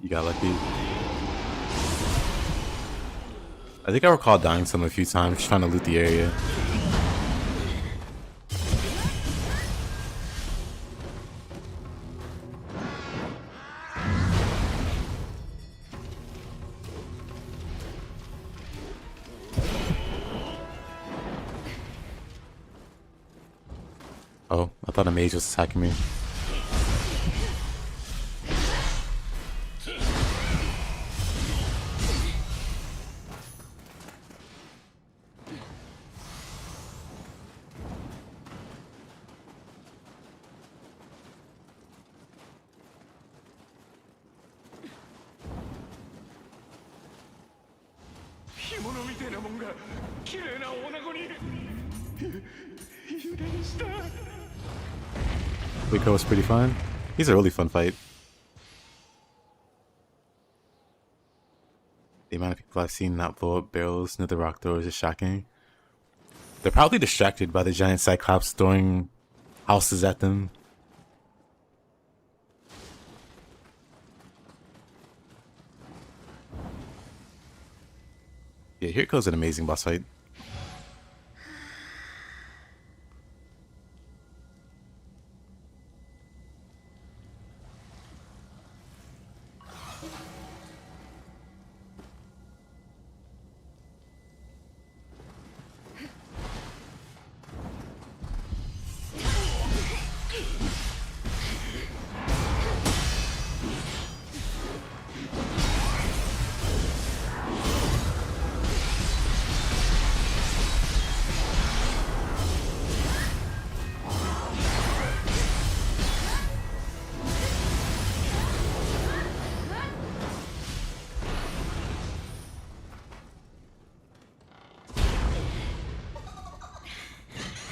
You got lucky. I think I recall dying some a few times trying to loot the area. Oh, I thought a mage was attacking me. Rico was pretty fun. He's a really fun fight. The amount of people I've seen not blow up barrels near the rock throwers is shocking. They're probably distracted by the giant cyclops throwing houses at them. Yeah, here goes an amazing boss fight.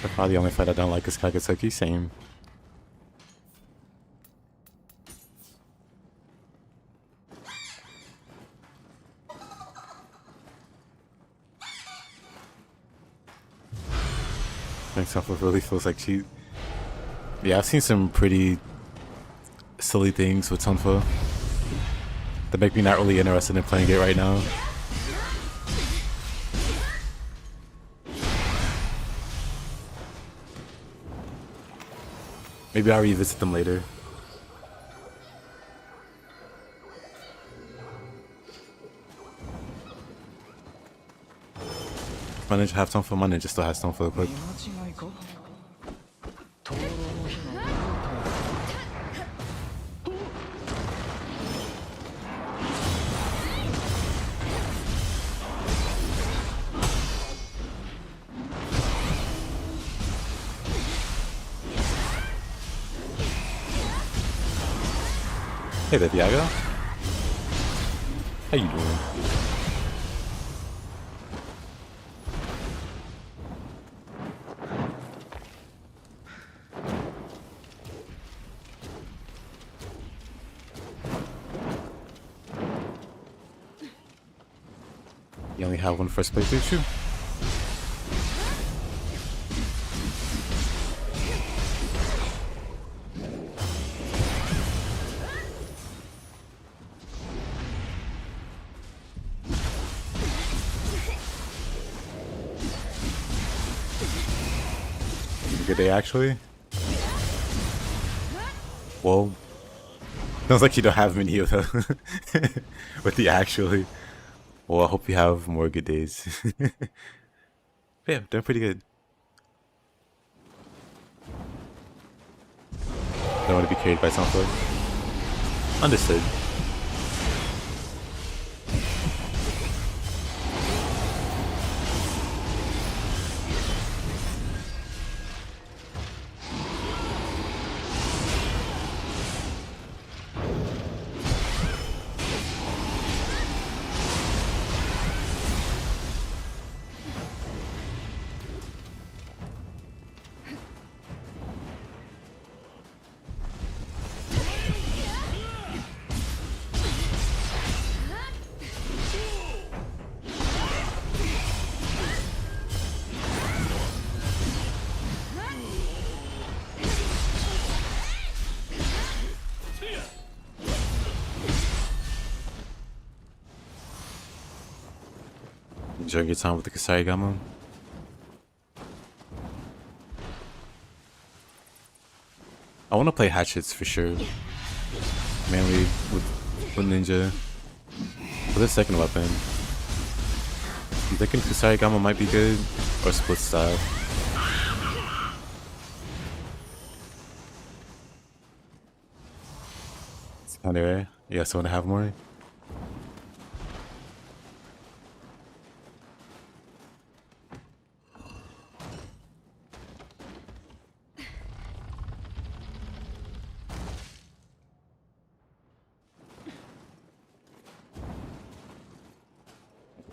Probably the only fight I don't like is Kagetsuki. Same. Myself really feels like cheat. Yeah, I've seen some pretty silly things with Tonfa that make me not really interested in playing it right now. Maybe I'll revisit them later. My ninja have Tonfa, my ninja still has Tonfa, but hey there, Diago. How you doing? You only have one first playthrough too? Good day, actually. Well, sounds like you don't have many of them. With the actually. Well, I hope you have more good days. Yeah, doing pretty good. Don't want to be carried by something. Understood. Enjoying your time with the Kasarigama? I want to play hatchets for sure. Mainly with ninja. For the second weapon. I'm thinking Kasarigama might be good, or split style. It's kind of rare. You guys want to have more?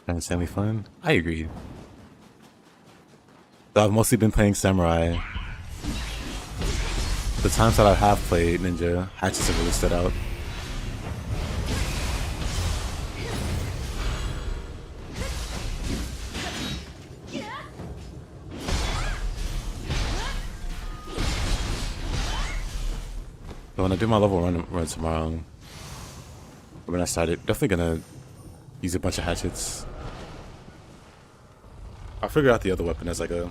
Insanely fun. I agree. Though I've mostly been playing Samurai. The times that I have played Ninja, hatchets have really stood out. But when I do my level run tomorrow, when I started, definitely gonna use a bunch of hatchets. I'll figure out the other weapon as I go.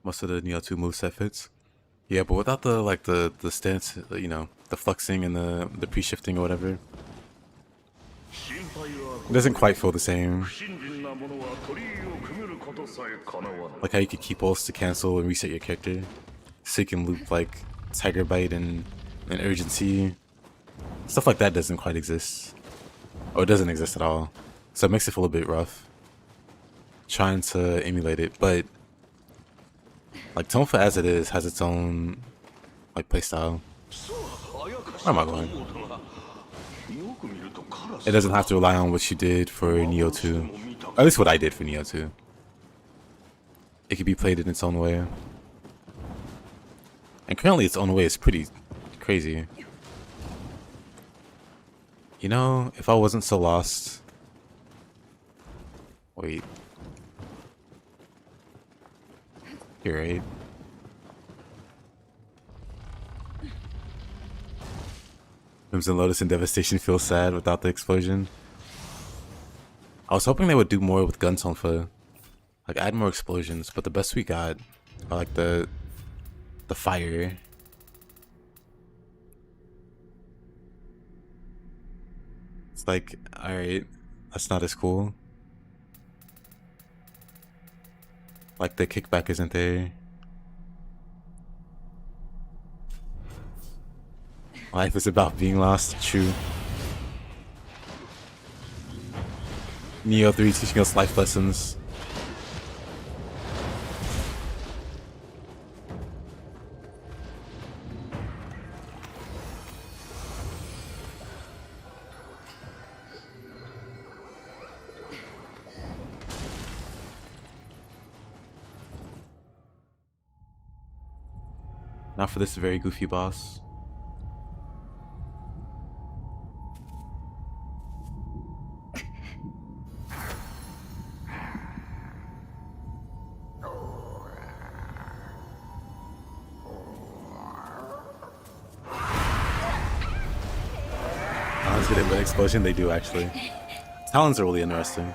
Most of the Nioh 2 moveset fits. Yeah, but without the the stance, you know, the fluxing and the pre-shifting or whatever. It doesn't quite feel the same. Like how you could keep ults to cancel and reset your character. So you can loop like Tiger Bite and Urgency. Stuff like that doesn't quite exist. Or it doesn't exist at all. So it makes it feel a bit rough. Trying to emulate it, but like Tonfa as it is has its own like playstyle. Where am I going? It doesn't have to rely on what you did for Nioh 2. Or at least what I did for Nioh 2. It could be played in its own way. And currently its own way is pretty crazy. You know, if I wasn't so lost... Wait. You're right. Crimson Lotus and Devastation feel sad without the explosion. I was hoping they would do more with Gunsonfa. Like, add more explosions, but the best we got are like the fire. It's like, alright, that's not as cool. Like, the kickback isn't there. Life is about being lost, true. Nioh 3 teaching us life lessons. Not for this very goofy boss. Talons get hit by an explosion? They do actually. Talons are really interesting.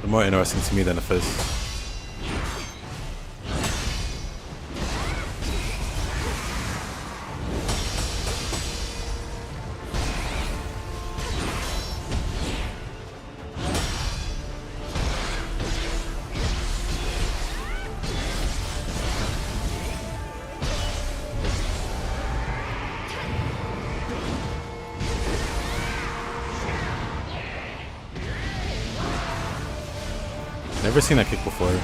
They're more interesting to me than a fist. Never seen that kick before.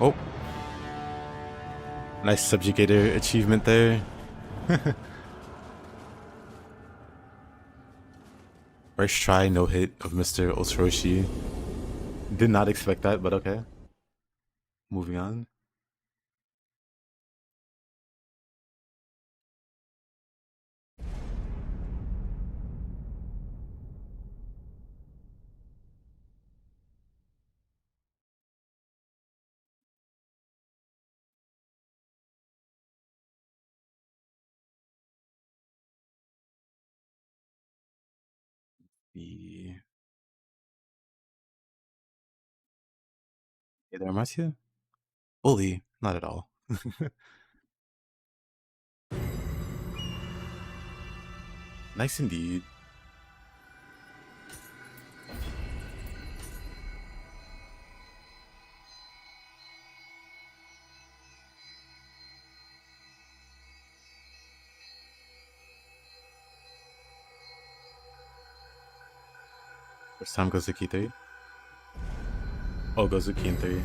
Oh. Nice subjugator achievement there. First try, no hit of Mr. Osroshi. Did not expect that, but okay. Moving on. Hey there, Marcia. Bully, not at all. Nice indeed. First time Gozuki 3. Oh, Gozuki in 3.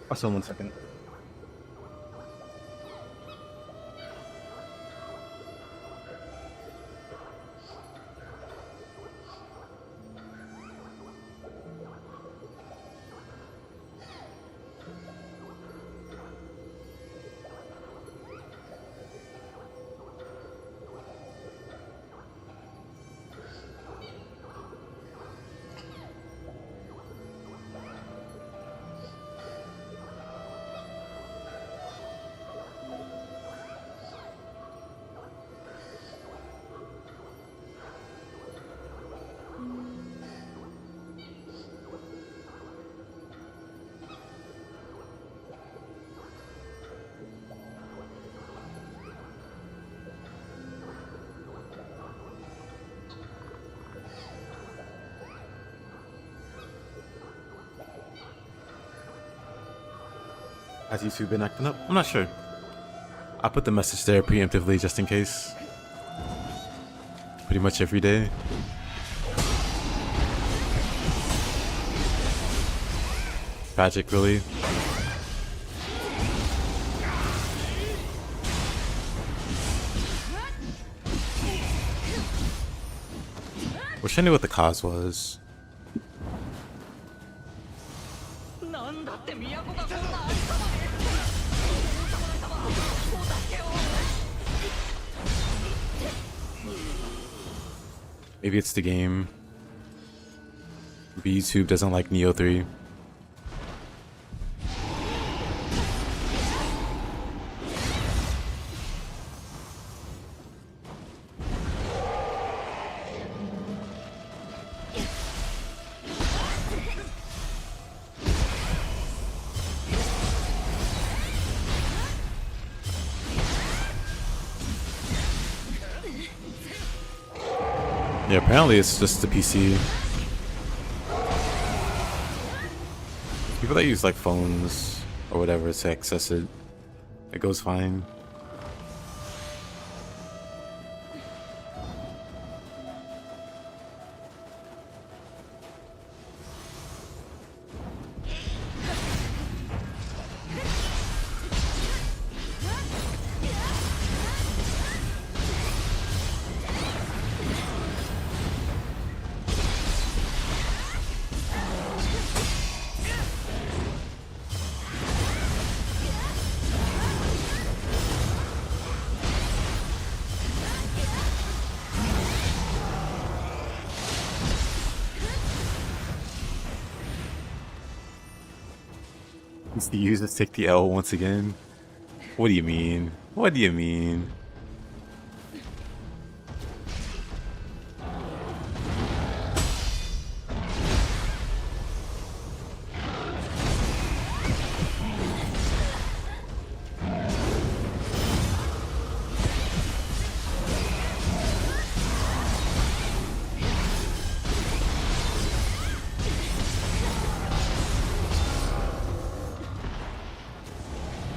Also, 1 second. Has YouTube been acting up? I'm not sure. I put the message there preemptively just in case. Pretty much every day. Tragic, really. Wish I knew what the cause was. なんだって都がこんなありさまで王様お助けを Maybe it's the game. Maybe YouTube doesn't like Nioh 3. Yeah, apparently it's just the PC. People that use like phones or whatever to access it, it goes fine. The users take the L once again. What do you mean? What do you mean?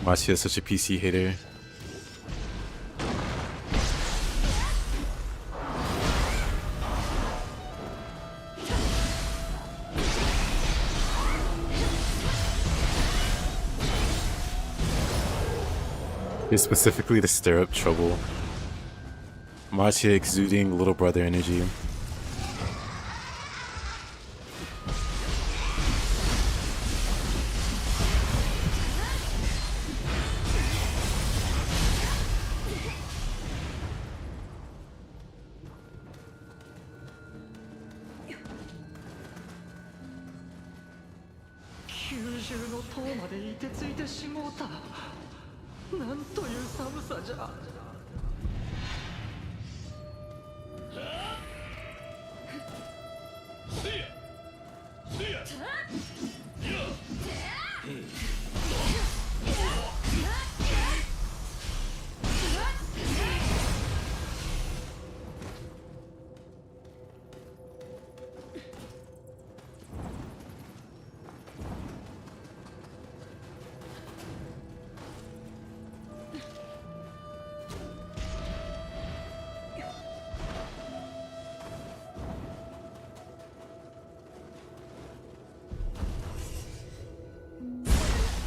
Machi is such a PC hater. It's specifically to stir up trouble. Machi exuding little brother energy.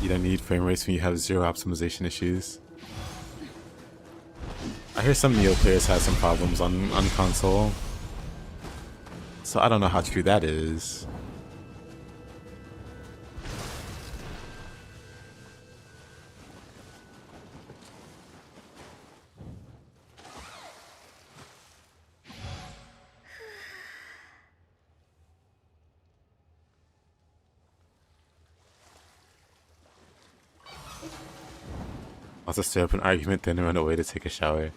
You don't need frame rates when you have zero optimization issues. I hear some Nioh players have some problems on console, so I don't know how true that is. Also stir up an argument, then run away to take a shower.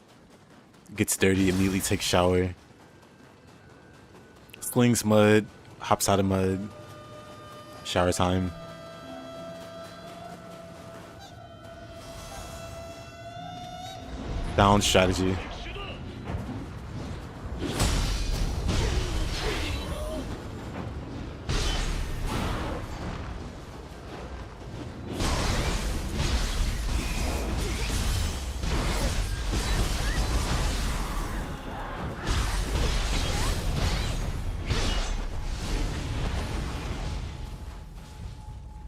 Gets dirty, immediately takes shower. Slings mud, hops out of mud. Shower time. Down strategy.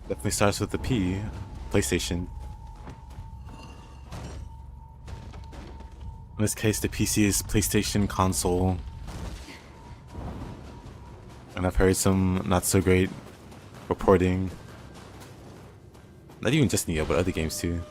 Definitely starts with the P. PlayStation. In this case, the PC is PlayStation console. And I've heard some not so great reporting. Not even just Nioh, but other games too.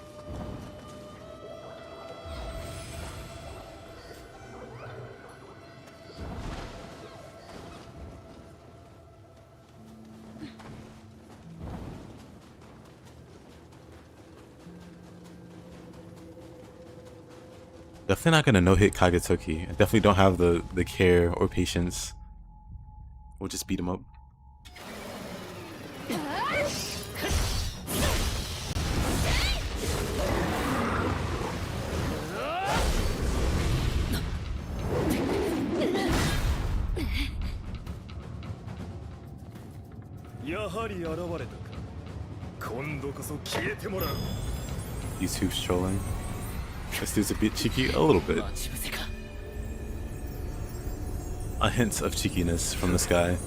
Definitely not gonna no-hit Kagetoki. I definitely don't have the care or patience. We'll just beat him up. YouTube's trolling. This dude's a bit cheeky, a little bit. A hint of cheekiness from this guy.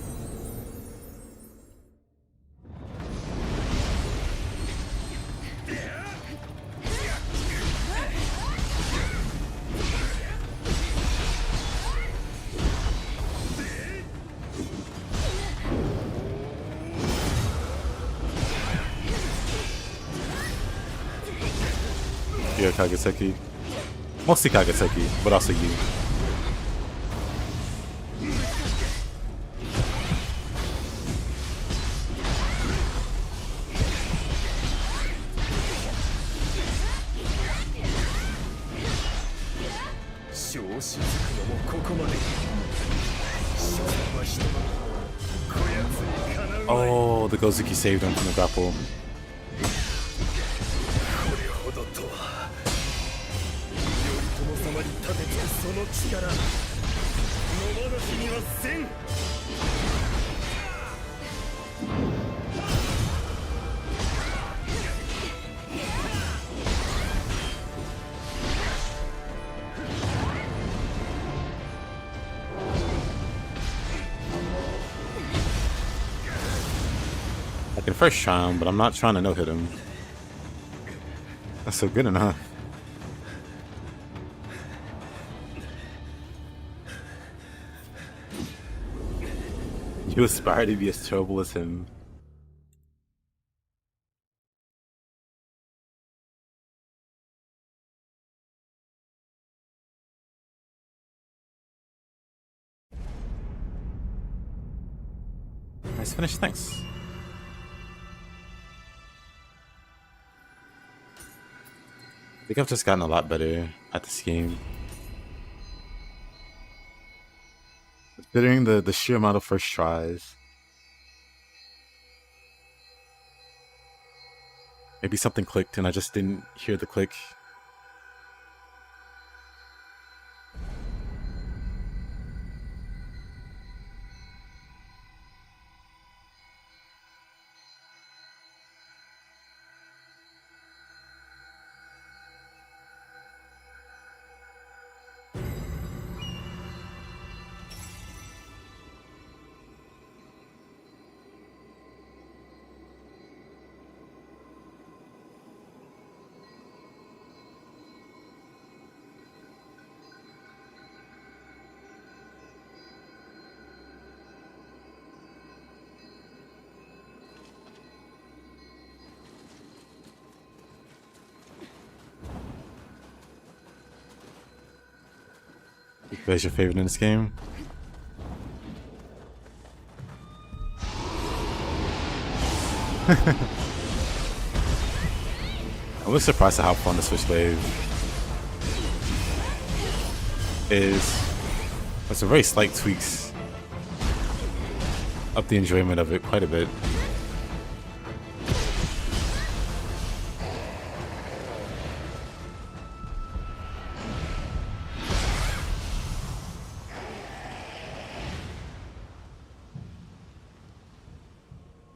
Yeah, Kageteki. Mostly Kageteki, but also you. Oh, the Gozuki saved him from the grapple. I can first try him, but I'm not trying to no-hit him. That's so good enough. You aspire to be as terrible as him. Nice finish, thanks. I think I've just gotten a lot better at this game. Considering the sheer amount of first tries. Maybe something clicked and I just didn't hear the click. Who's your favorite in this game? I was surprised at how fun the Switchglaive is. With some very slight tweaks up the enjoyment of it quite a bit.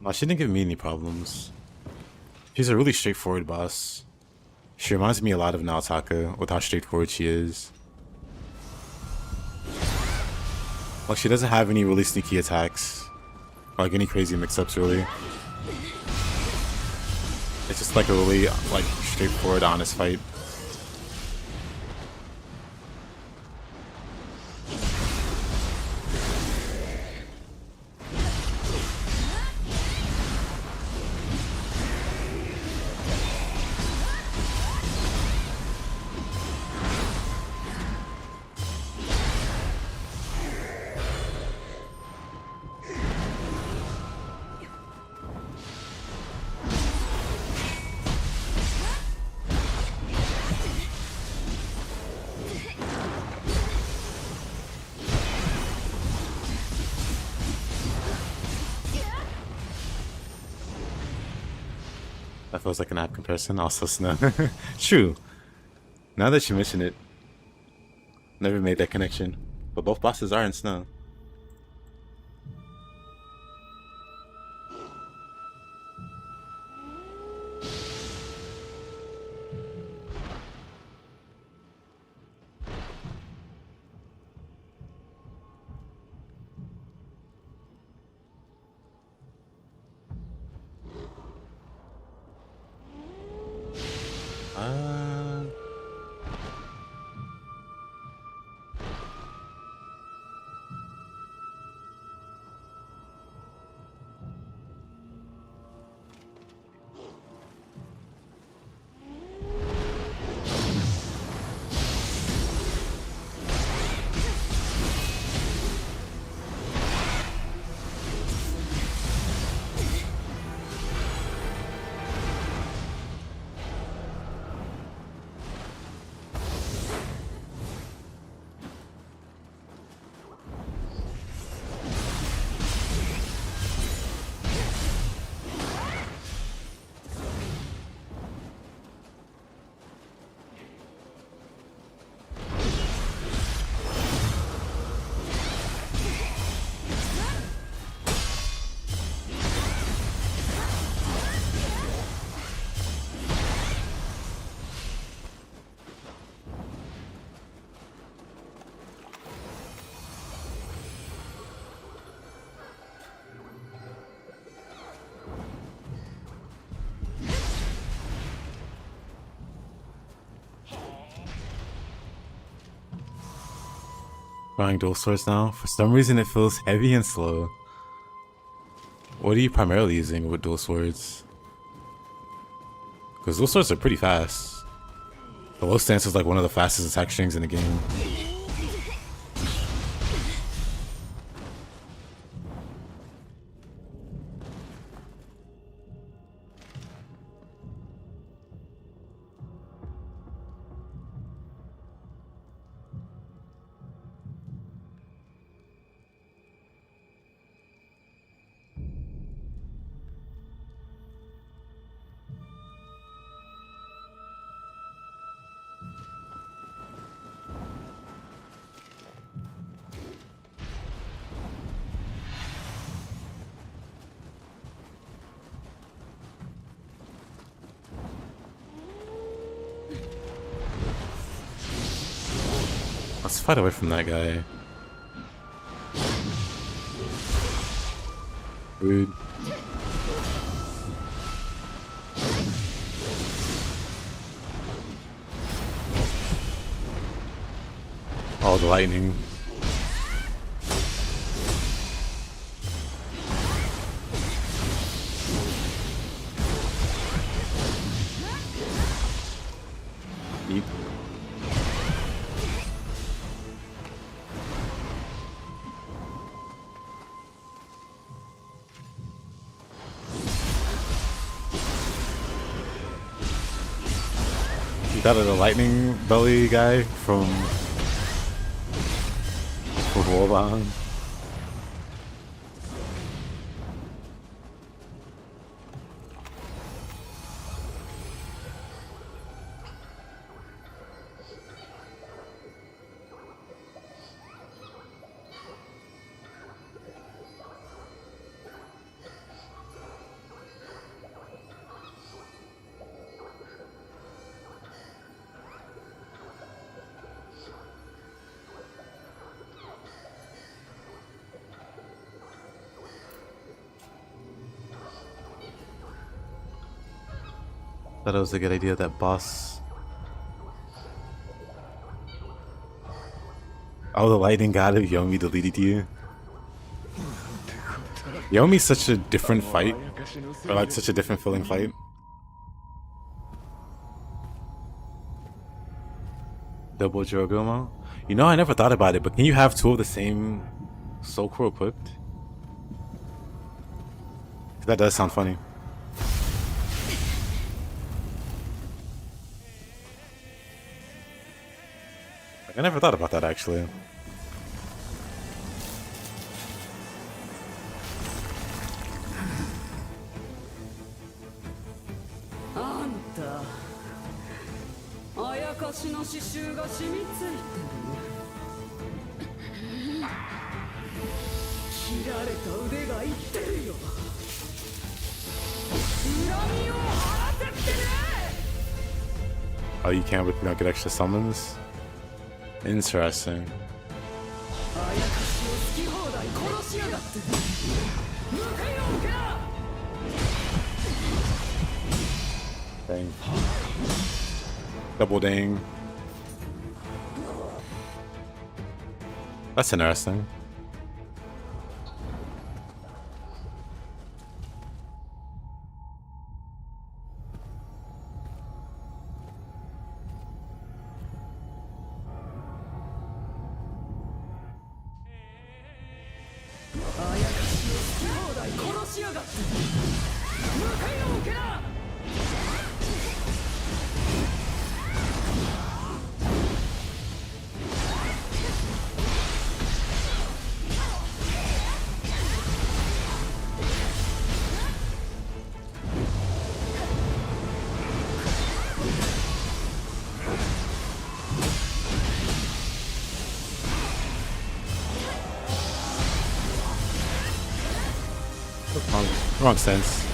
No, she didn't give me any problems. She's a really straightforward boss. She reminds me a lot of Naotaka with how straightforward she is. Like, she doesn't have any really sneaky attacks. Or like any crazy mix-ups, really. It's just like a really like straightforward, honest fight. That feels like an app comparison. Also, Snow. True. Now that you mention it, never made that connection. But both bosses are in Snow. Uh, Buying dual swords now. For some reason, it feels heavy and slow. What are you primarily using with dual swords? Because dual swords are pretty fast. The low stance is like one of the fastest attack strings in the game. Let's fight away from that guy. Rude. Oh, the lightning. Eep. That is a lightning belly guy from Wallbound. thought it was a good idea, that boss. Oh, the lightning god of Yomi deleted you. Yomi's such a different fight. Or like such a different feeling fight. Double Jorogumo? You know, I never thought about it, but can you have two of the same soul core equipped? That does sound funny. Like, I never thought about that actually. Oh, you can't get extra summons? Interesting. Dang. Double dang. That's interesting. Wrong sense.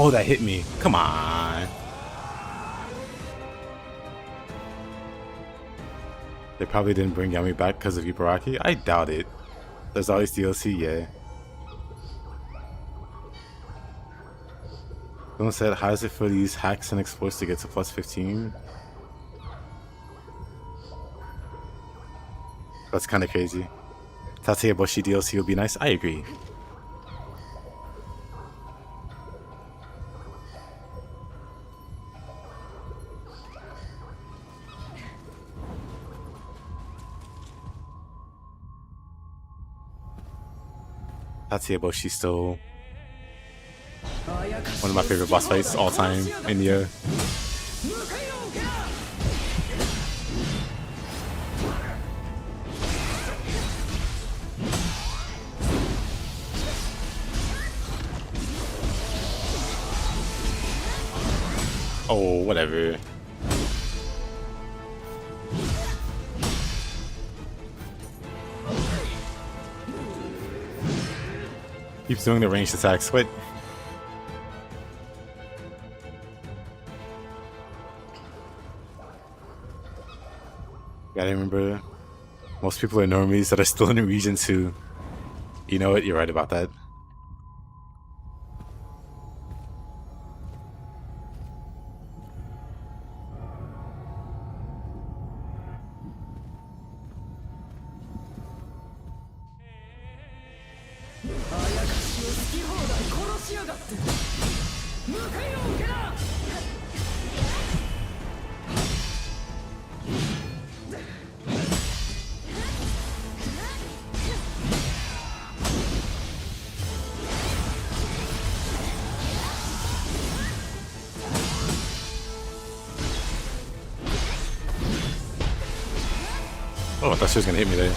Oh, that hit me. Come on. They probably didn't bring Yami back because of Ibaraki? I doubt it. There's always DLC, yeah. Someone said, how is it for these hacks and exploits to get to plus 15? That's kind of crazy. Tatsuya Boshi DLC would be nice. I agree. Tatsuya Boshi's still one of my favorite boss fights all time in Nioh. Oh, whatever. Keeps doing the ranged attacks. What? Gotta remember, most people are normies that are still in the region too. You know what? You're right about that. Oh, I thought she was gonna hit me there.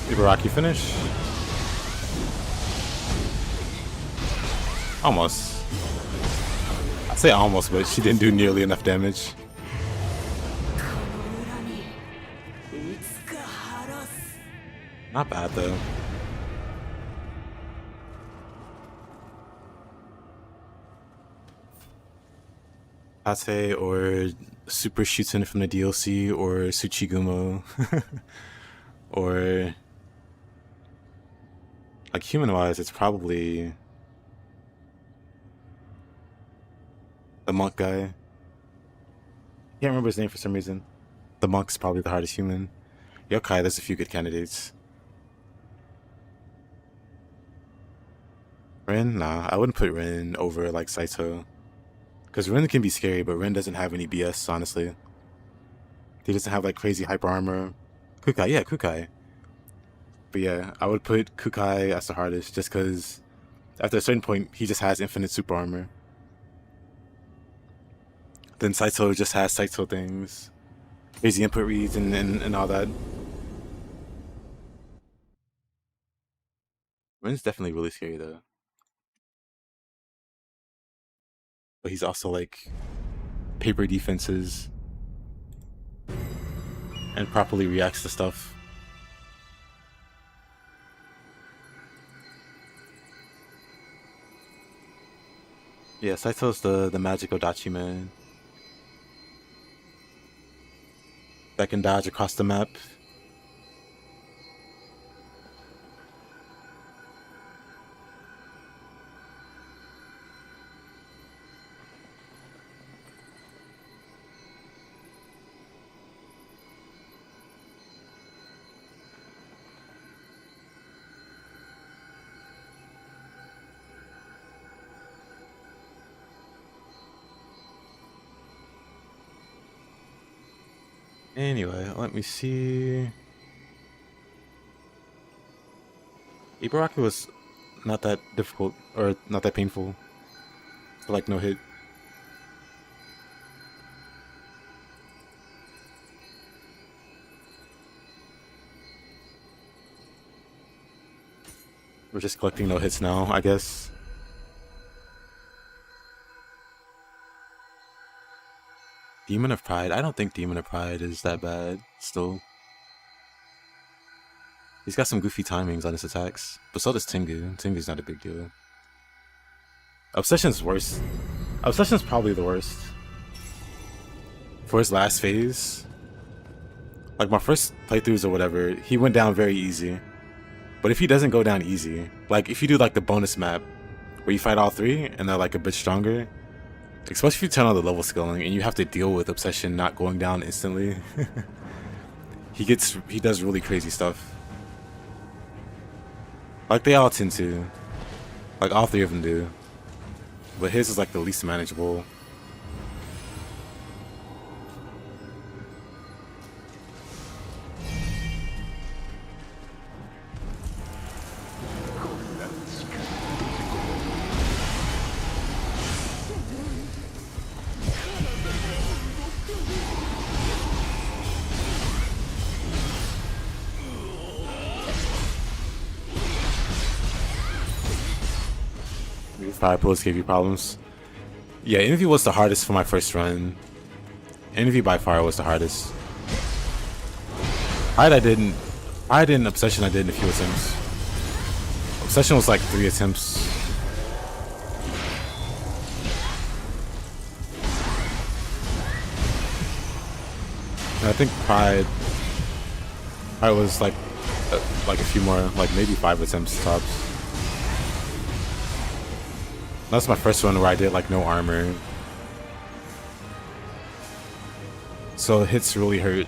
Ibaraki finish. Almost. I say almost, but she didn't do nearly enough damage. Not bad though. Tate or Super Shuten from the DLC or Tsuchigumo or like human wise it's probably the monk guy. Can't remember his name for some reason. The monk's probably the hardest human. Yokai, there's a few good candidates. Rin? Nah, I wouldn't put Rin over like Saito. Because Rin can be scary, but Rin doesn't have any BS, honestly. He doesn't have like crazy hyper armor. Kukai, yeah, Kukai. But yeah, I would put Kukai as the hardest just because after a certain point, he just has infinite super armor. Then Saito just has Saito things. Crazy input reads and all that. Rin's definitely really scary though. But he's also like paper defenses and properly reacts to stuff. Yeah, Saito's the magic Odachi man that can dodge across the map. Anyway, let me see. Ibaraki was not that difficult, or not that painful. So like no hit. We're just collecting no hits now, I guess. Demon of Pride? I don't think Demon of Pride is that bad, still. He's got some goofy timings on his attacks, but so does Tengu. Tengu's not a big deal. Obsession's worse. Obsession's probably the worst. For his last phase, like my first playthroughs or whatever, he went down very easy. But if he doesn't go down easy, like if you do like the bonus map, where you fight all three and they're like a bit stronger, especially if you turn on the level scaling and you have to deal with Obsession not going down instantly, he does really crazy stuff. Like they all tend to. Like all three of them do. But his is like the least manageable. Fire pulls gave you problems. Yeah, Envy was the hardest for my first run. Envy by far was the hardest. Pride I didn't. Obsession I did in a few attempts. Obsession was like 3 attempts. And I think Pride was like a few more, like maybe 5 attempts tops. That's my first one where I did like no armor. So hits really hurt.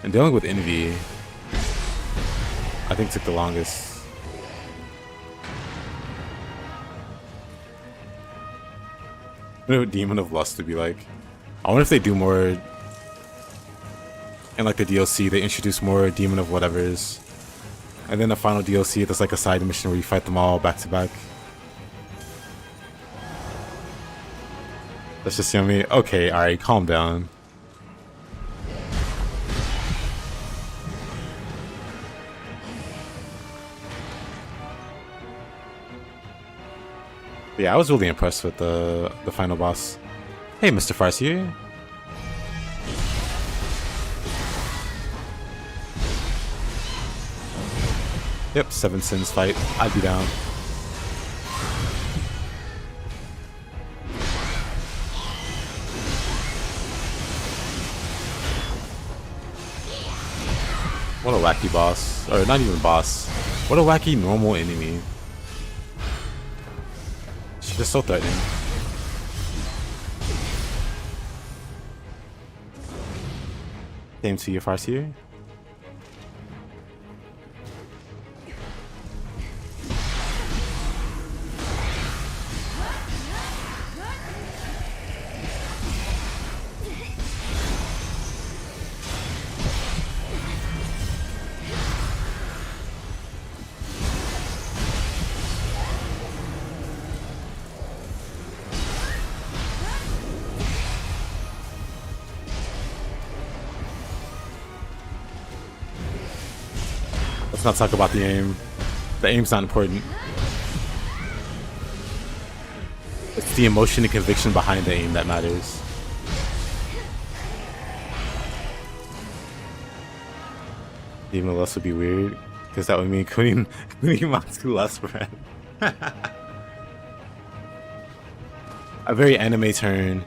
And dealing with Envy, I think took the longest. I wonder what Demon of Lust would be like. I wonder if they do more in like the DLC, they introduce more Demon of whatevers. And then the final DLC, there's like a side mission where you fight them all back to back. Let's just see me. Okay, alright, calm down. Yeah, I was really impressed with the final boss. Hey, Mr. Farseer. Yep, 7 Sins fight. I'd be down. What a wacky boss. Or not even boss. What a wacky normal enemy. She's just so threatening. Same to you, Farseer. Let's not talk about the aim. The aim's not important. It's the emotion and conviction behind the aim that matters. Even less would be weird, because that would mean Kunimatsu less friend. A very anime turn.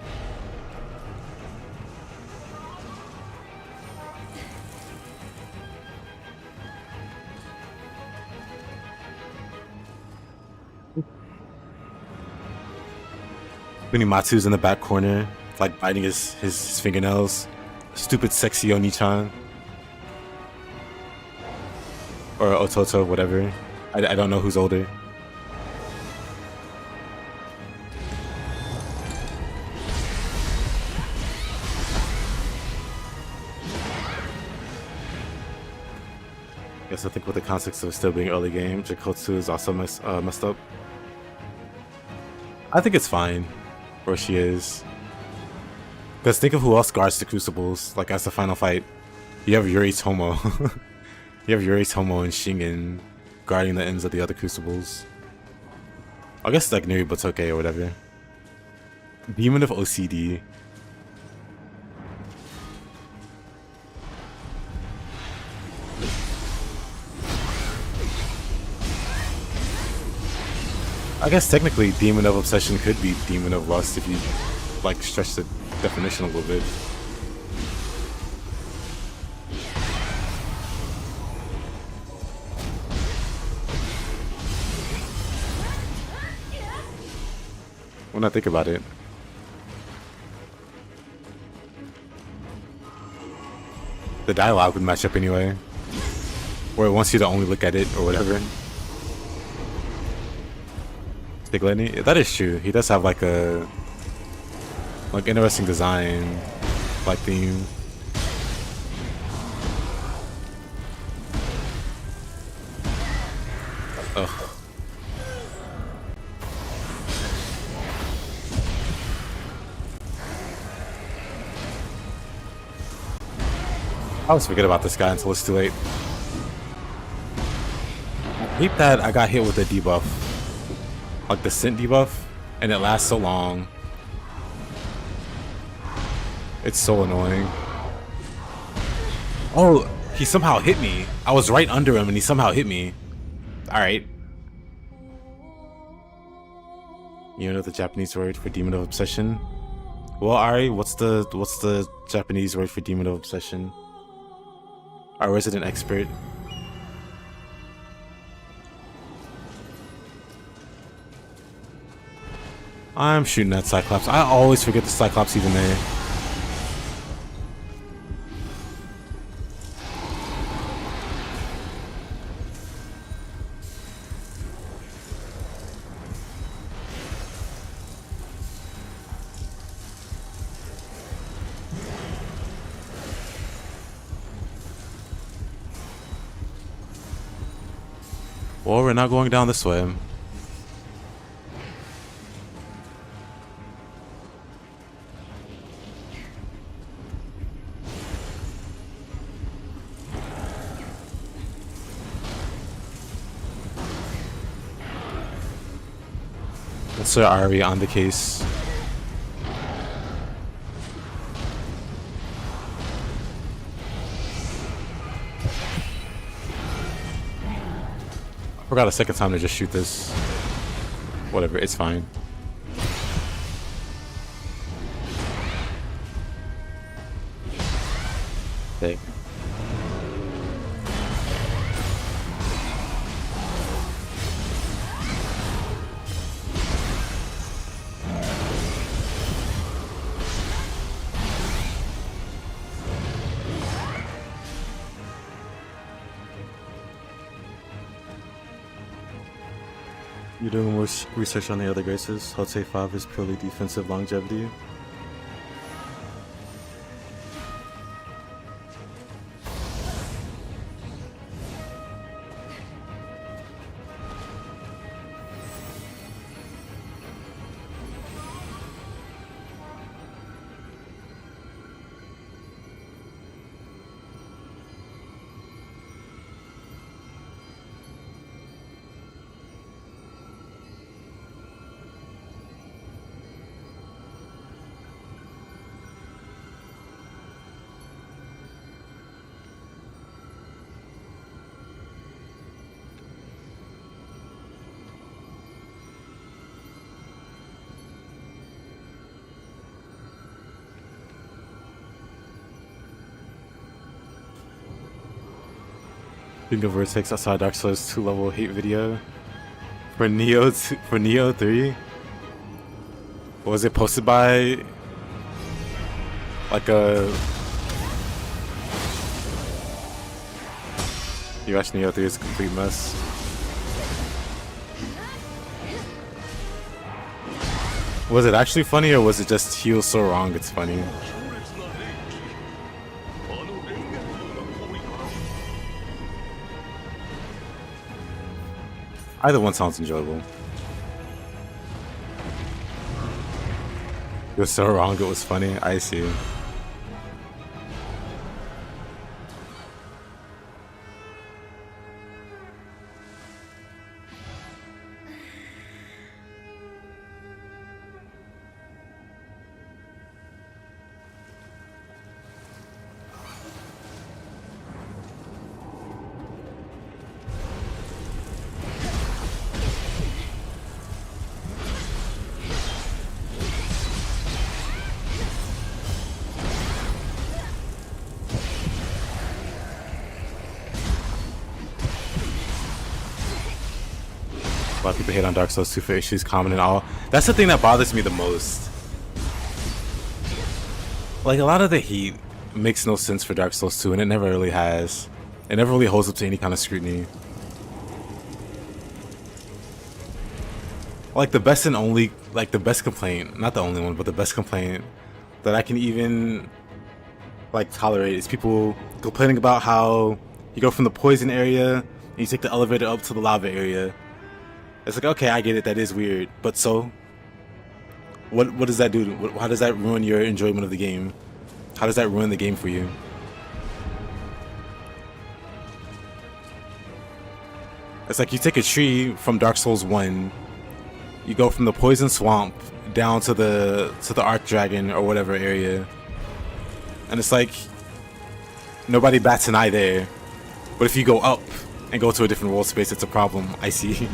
Kunimatsu's in the back corner, like biting his fingernails. Stupid sexy Oni-chan. Or Ototo, whatever. I don't know who's older. Guess I think with the context of still being early game, Jikotsu is also messed up. I think it's fine where she is. Because think of who else guards the crucibles, like as the final fight. You have Yuri Tomo. You have Yuri Tomo and Shingen guarding the ends of the other crucibles. I guess it's like Nuri Botoke or whatever. Demon of OCD. I guess technically Demon of Obsession could be Demon of Lust if you like stretch the definition a little bit. When I think about it. The dialogue would match up anyway. Or it wants you to only look at it or whatever. Stiglitty? That is true. He does have like a interesting design, like theme. Ugh. I always forget about this guy until it's too late. I hate that I got hit with a debuff. Like the scent debuff, and it lasts so long. It's so annoying. Oh, he somehow hit me. I was right under him and he somehow hit me. Alright. You know the Japanese word for Demon of Obsession? Well, Ari, what's the Japanese word for Demon of Obsession? Our resident expert. I'm shooting at Cyclops. I always forget the Cyclops even there. Well, we're not going down this way. Sir Ari on the case. I forgot a second time to just shoot this. Whatever, it's fine. Okay. You're doing more research on the other graces. Hote 5 is purely defensive longevity. Think of Vertex, I saw Dark Souls 2 level hate video for Nioh 3. What was it posted by? Like a... You watch Nioh 3, it's a complete mess. Was it actually funny or was it just he was so wrong it's funny? Either one sounds enjoyable. It was so wrong, it was funny. I see. A lot of people hate on Dark Souls 2 for issues common and all. That's the thing that bothers me the most. Like, a lot of the hate makes no sense for Dark Souls 2, and it never really has. It never really holds up to any kind of scrutiny. Like, the best and only, like, the best complaint, not the only one, but the best complaint that I can even, like, tolerate is people complaining about how you go from the poison area and you take the elevator up to the lava area. It's like, okay, I get it, that is weird, but so? What does that do? How does that ruin your enjoyment of the game? How does that ruin the game for you? It's like you take a tree from Dark Souls 1, you go from the poison swamp down to the Arc Dragon or whatever area, and it's like nobody bats an eye there. But if you go up and go to a different world space, it's a problem. I see.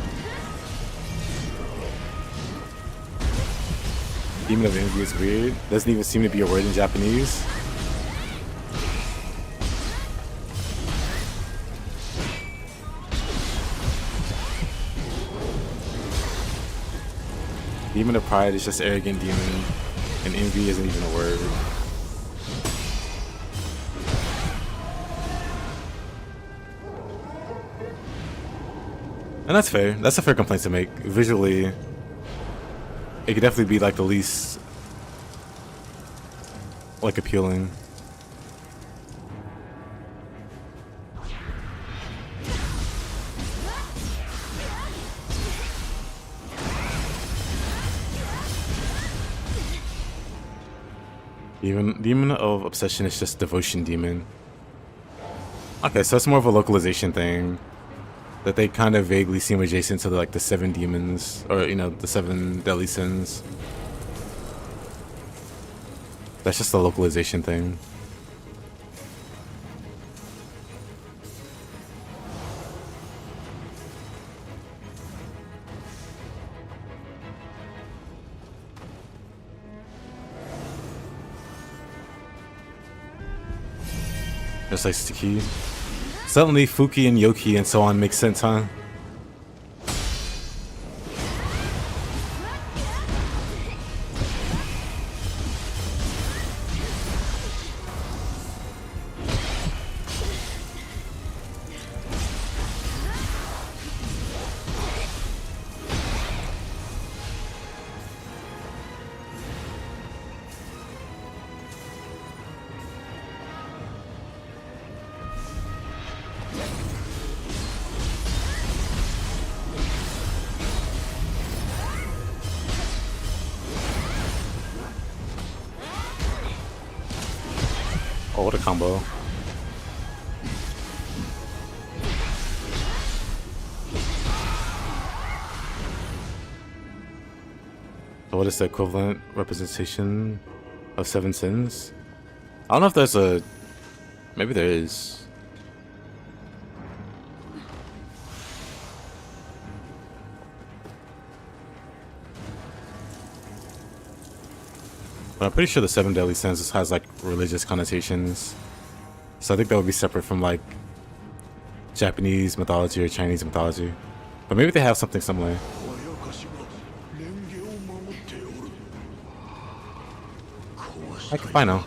Demon of Envy is weird. Doesn't even seem to be a word in Japanese. Demon of Pride is just arrogant demon, and envy isn't even a word. And that's fair. That's a fair complaint to make. Visually, it could definitely be like the least like appealing. Demon of Obsession is just devotion demon. Okay, so it's more of a localization thing. that they kind of vaguely seem adjacent to the 7 demons, or you know, the 7 deadly sins. That's just a localization thing. Just like Sticky. Suddenly Fuki and Yoki and so on make sense, huh? Oh, what a combo. So what is the equivalent representation of 7 sins? I don't know if there's a... Maybe there is. But I'm pretty sure the 7 deadly sins has like religious connotations. So I think that would be separate from like Japanese mythology or Chinese mythology. But maybe they have something similar. I can find out.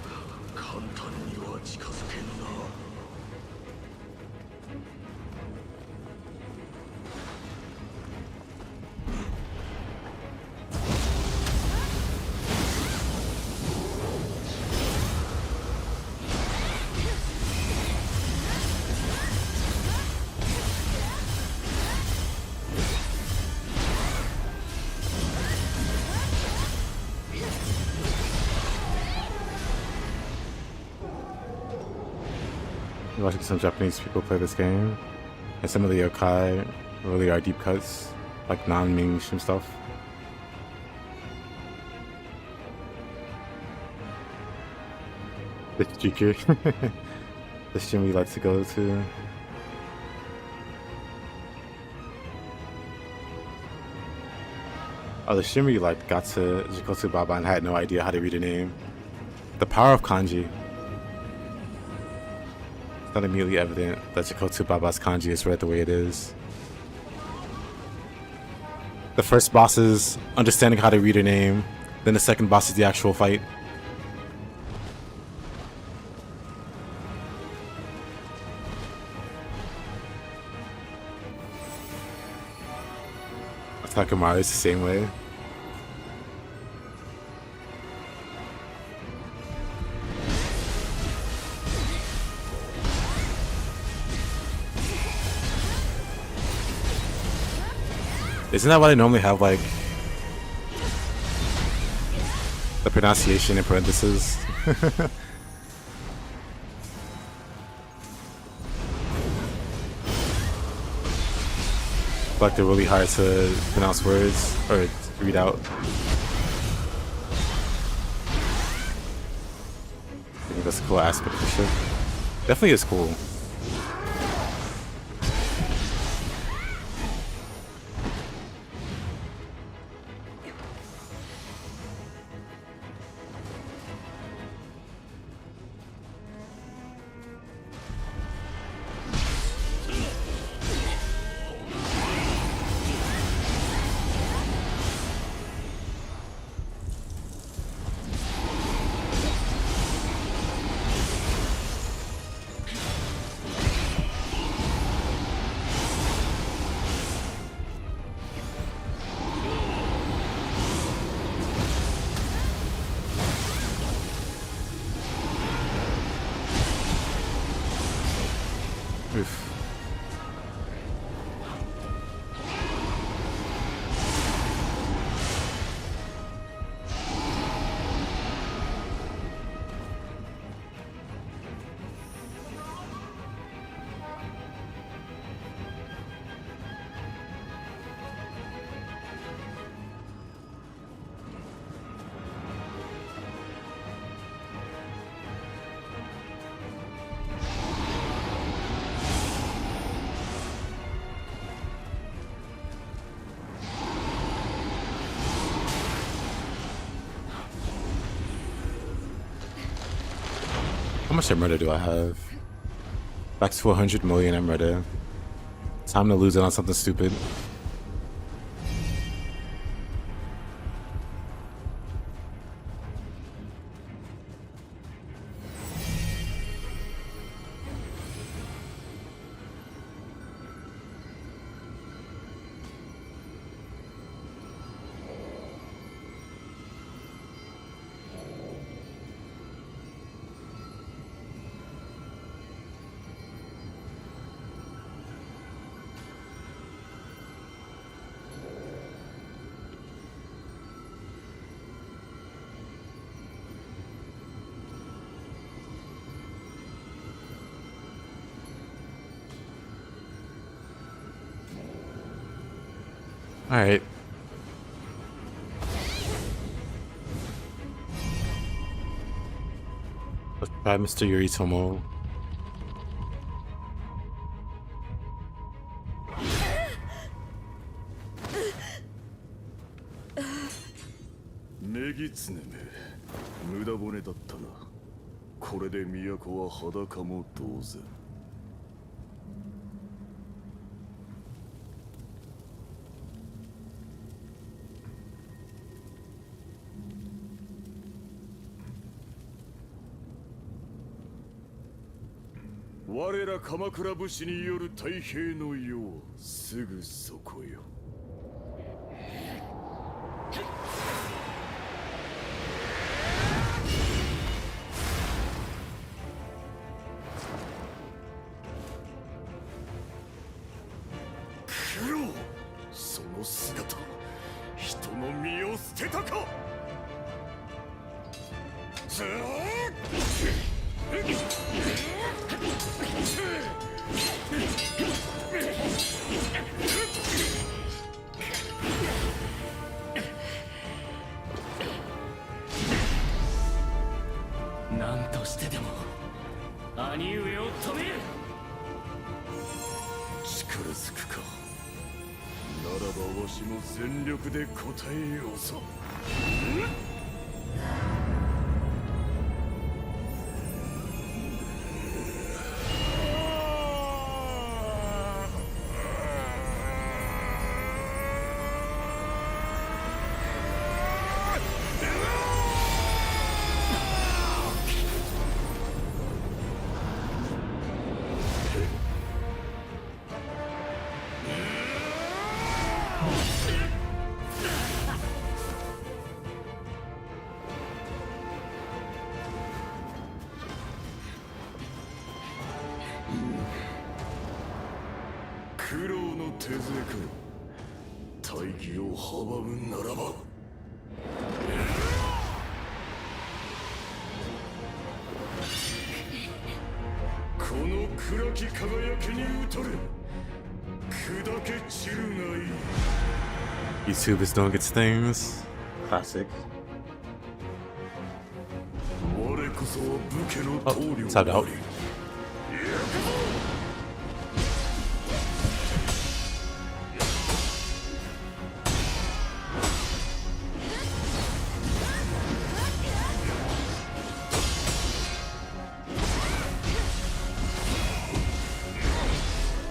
I'm watching some Japanese people play this game, and some of the yokai really are deep cuts, like non-mainstream stuff. The Jiku, the stream we like to go to. Oh, the streamer you like got to Jikosu Baba and had no idea how to read a name. The power of kanji. It's not immediately evident that Jikosu Baba's kanji is read the way it is. The first boss is understanding how to read her name, then the second boss is the actual fight. Takamaru is the same way. Isn't that why they normally have like the pronunciation in parentheses? Like they're really hard to pronounce words or read out. I think that's a cool aspect of the ship. Definitely is cool. much murder do I have? Back to 100 million murder. Time to lose it on something stupid. Alright. Let's try Mr. Yoritomo. Negitsuneめ、無駄骨だったな。これで都は裸も同然。我ら鎌倉武士による太平の世はすぐそこよ。九郎、その姿、人の身を捨てたか。何としてでも兄上を止める。力ずくか。ならばわしも全力で答えようぞ。九郎の手勢か。大義を阻むならば。この暗き輝きに打たれ砕け散るがいい。 YouTube is doing its things. Classic. 我こそは武家の Oh, 棟梁 subbed out.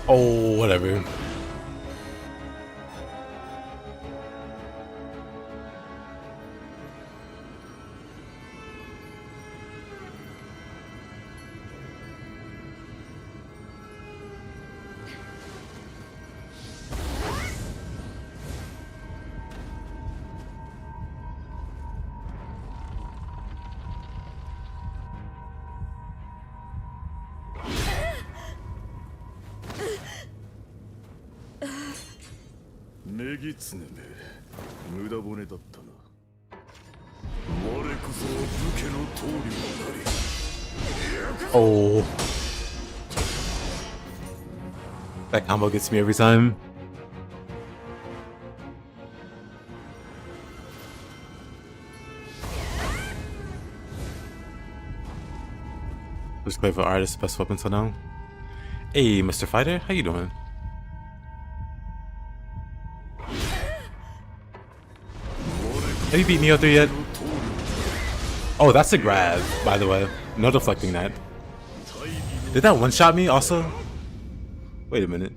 Oh, whatever. negitsuneめ、無駄骨だったな。我こそは武家の棟梁なり。Oh. That combo gets me every time. Switchglaive artist, best weapon till now. Hey, Mr. Fighter, how you doing? Have you beat Nioh 3 yet? Oh, that's a grab, by the way. No deflecting that. Did that one-shot me also? Wait a minute.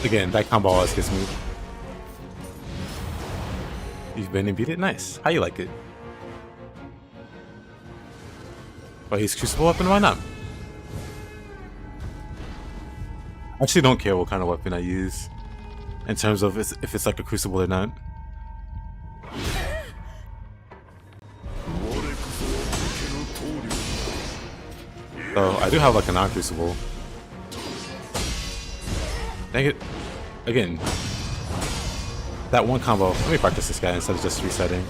Again, that combo always gets me. You've been and beat it? Nice. How you like it? Oh, he's Crucible weapon? Why not? I actually don't care what kind of weapon I use in terms of if it's like a Crucible or not. So I do have like a non-Crucible. Dang it. Again. That one combo. Let me practice this guy instead of just resetting.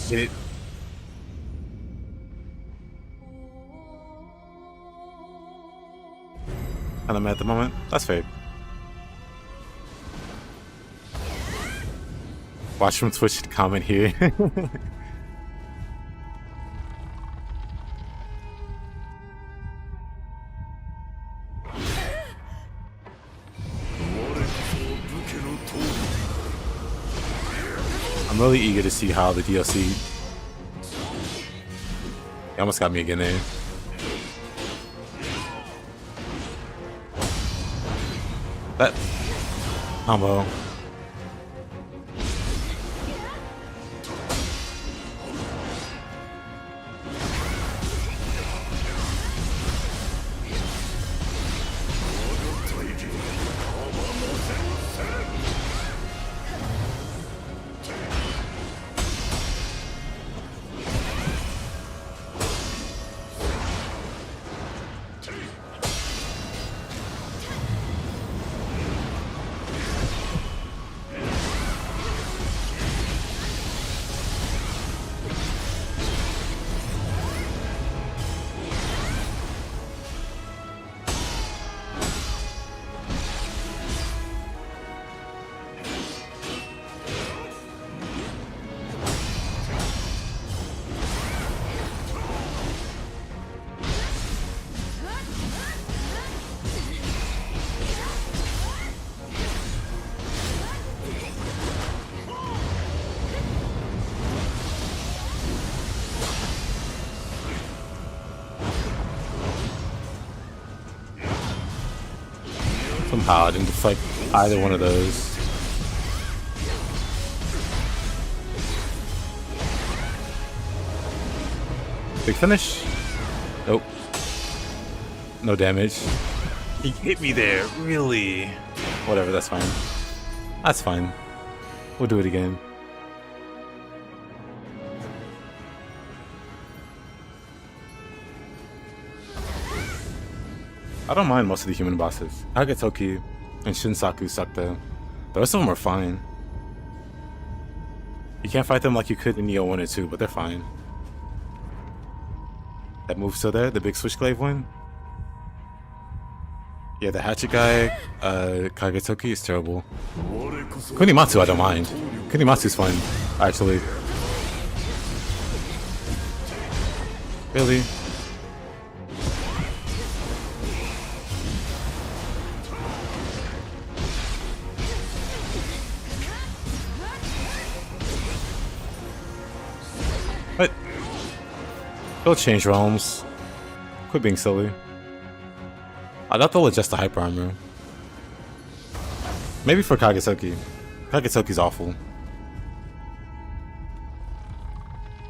Get it. And I'm at the moment. That's fair. Watch from Twitch comment here. I'm really eager to see how the DLC. He almost got me again there. That combo. Somehow I didn't deflect either one of those. Big finish? Nope. No damage. He hit me there, really? Whatever, that's fine. That's fine. We'll do it again. I don't mind most of the human bosses. Kagetoki and Shinsaku suck though. The rest of them are fine. You can't fight them like you could in Nioh 1 or 2, but they're fine. That move's still there, the big Switchglaive one? Yeah, the hatchet guy, Kagetoki is terrible. Kunimatsu I don't mind. Kunimatsu's fun, actually. Really? What? Go change realms. Quit being silly. I thought they'll adjust the hyper armor. Maybe for Kagetoki. Kagetoki's awful.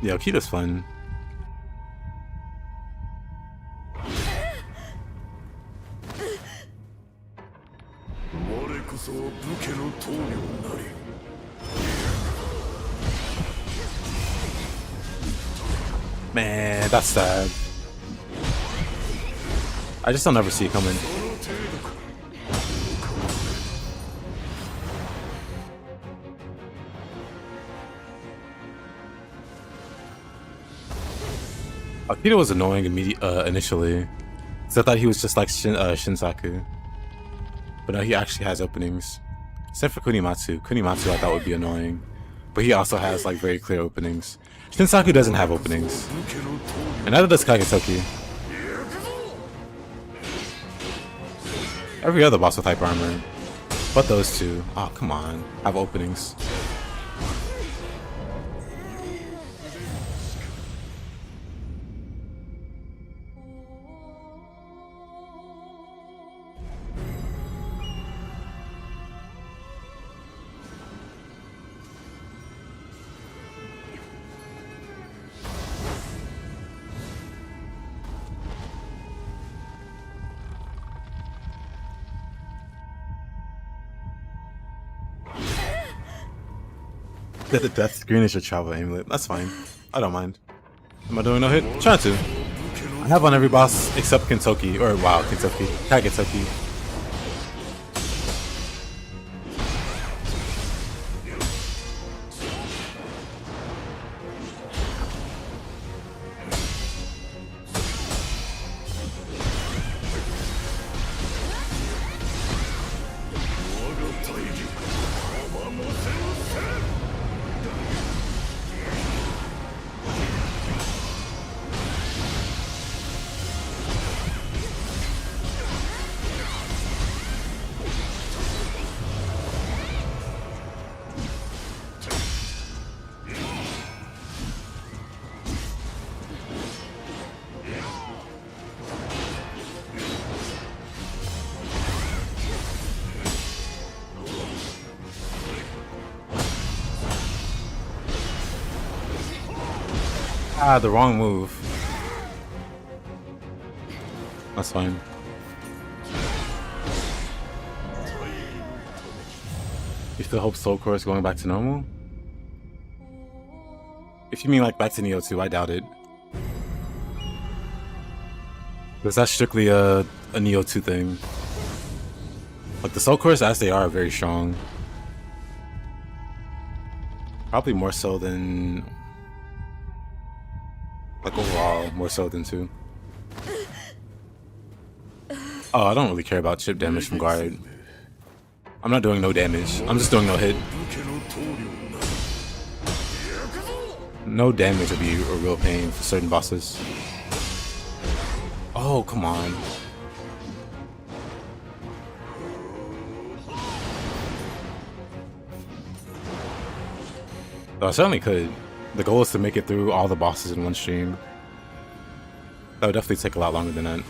Yeah, Okita's fun. Man, that's sad. I just don't ever see it coming. Akito was annoying initially. So I thought he was just like Shinsaku. But no, he actually has openings. Except for Kunimatsu. Kunimatsu I thought would be annoying. But he also has like very clear openings. Shinsaku doesn't have openings. And neither does Kagetoki. Every other boss with hyper armor. But those two. Oh, come on. Have openings. The death screen is your travel amulet. That's fine. I don't mind. Am I doing no hit? Trying to. I have on every boss except Kentoki. Or wow, Kentoki. Kagetoki. Ah, the wrong move. That's fine. You still hope Soul Core is going back to normal? If you mean like back to Nioh 2, I doubt it. Because that's strictly a Nioh 2 thing. Like the Soul Cores as they are very strong. Probably more so than... like overall, more so than 2. Oh, I don't really care about chip damage from guard. I'm not doing no damage. I'm just doing no hit. No damage would be a real pain for certain bosses. Oh, come on. Though I certainly could. The goal is to make it through all the bosses in one stream. That would definitely take a lot longer than that.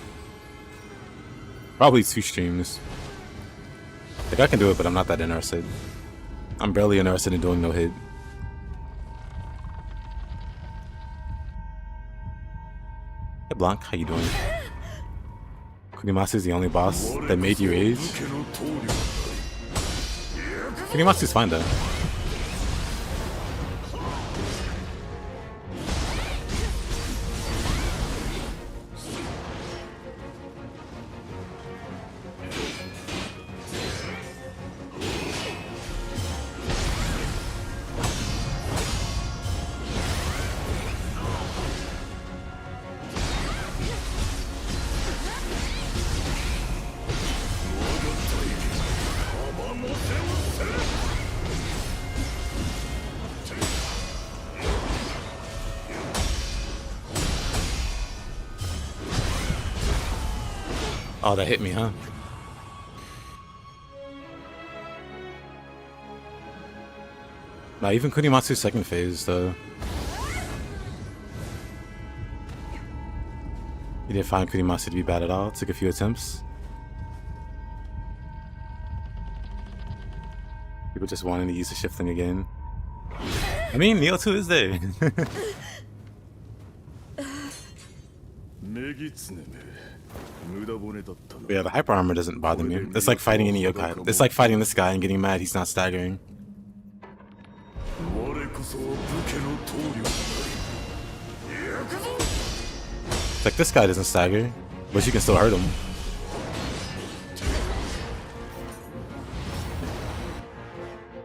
Probably 2 streams. Like I can do it, but I'm not that interested. I'm barely interested in doing no hit. Hey Blanc, how you doing? Kunimatsu is the only boss that made you rage? Kunimatsu's fine though. Oh, that hit me, huh? Nah, even Kunimatsu's second phase, though. You didn't find Kunimatsu to be bad at all. It took a few attempts. People just wanting to use the shifting again. I mean, Nioh 2 is there. But yeah, the hyper armor doesn't bother me. It's like fighting Nioh God. It's like fighting this guy and getting mad he's not staggering. It's like this guy doesn't stagger, but you can still hurt him.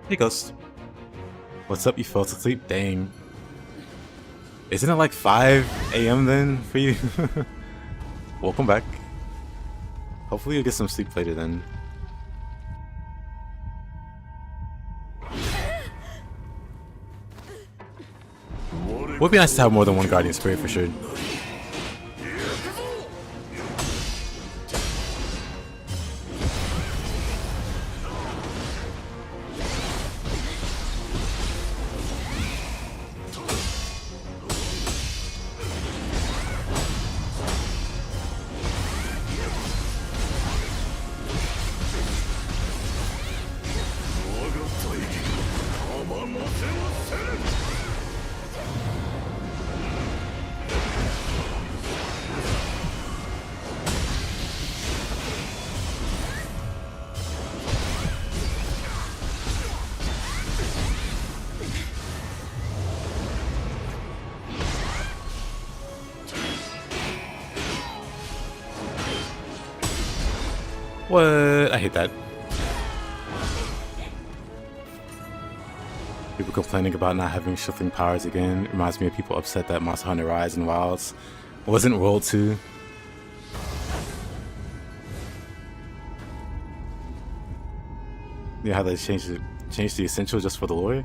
Hey Ghost. What's up, you fell asleep? Dang. Isn't it like 5 a.m. then for you? Welcome back. Hopefully you'll get some sleep later then. Would be nice to have more than one Guardian Spirit for sure. What? I hate that. People complaining about not having shifting powers again reminds me of people upset that Monster Hunter Rise and Wilds wasn't World 2. You know how they changed the essential just for the lore?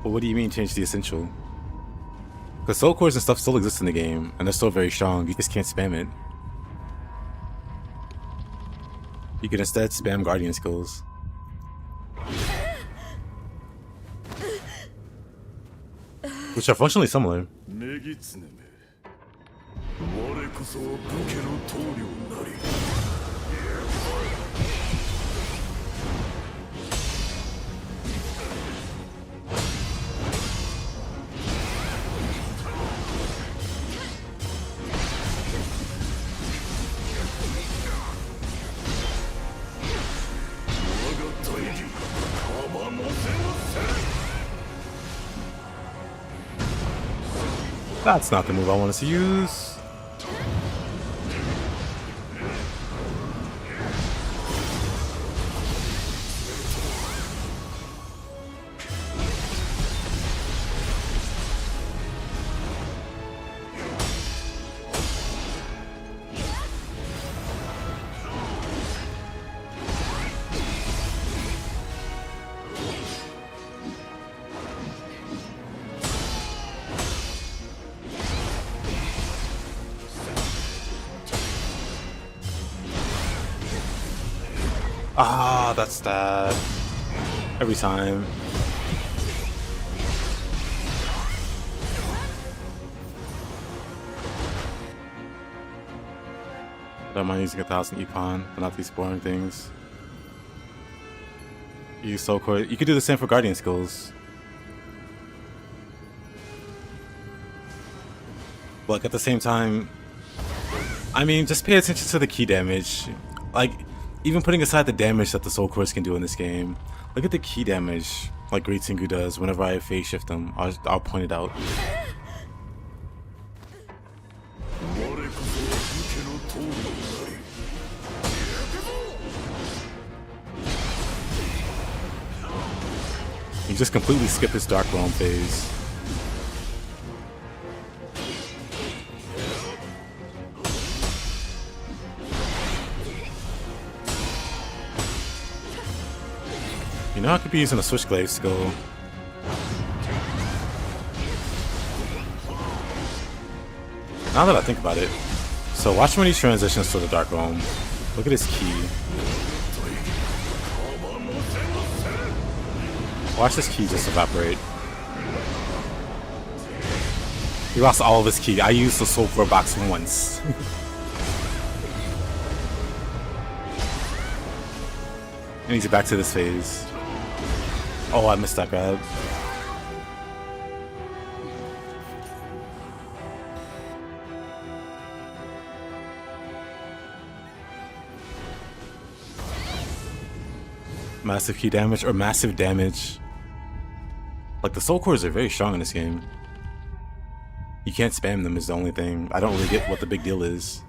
Well, what do you mean change the essential? Because soul cores and stuff still exist in the game, and they're still very strong, you just can't spam it. You can instead spam Guardian skills. Which are functionally similar. That's not the move I want us to use. Ah, that's that. Every time. Don't mind using 1,000 Epon, but not these boring things. Use Soul Core. You could do the same for Guardian skills. But like, at the same time, I mean, just pay attention to the key damage. Like, even putting aside the damage that the Soul Cores can do in this game, look at the key damage like Great Tengu does whenever I phase shift them. I'll point it out. You just completely skip his Dark Realm phase. You know I could be using a Switchglaive skill. Now that I think about it. So watch when he transitions to the Dark Realm. Look at his key. Watch this key just evaporate. He lost all of his key. I used the Soul Core box once. And he's back to this phase. Oh, I missed that grab. Massive key damage or massive damage. Like, the Soul Cores are very strong in this game. You can't spam them is the only thing. I don't really get what the big deal is.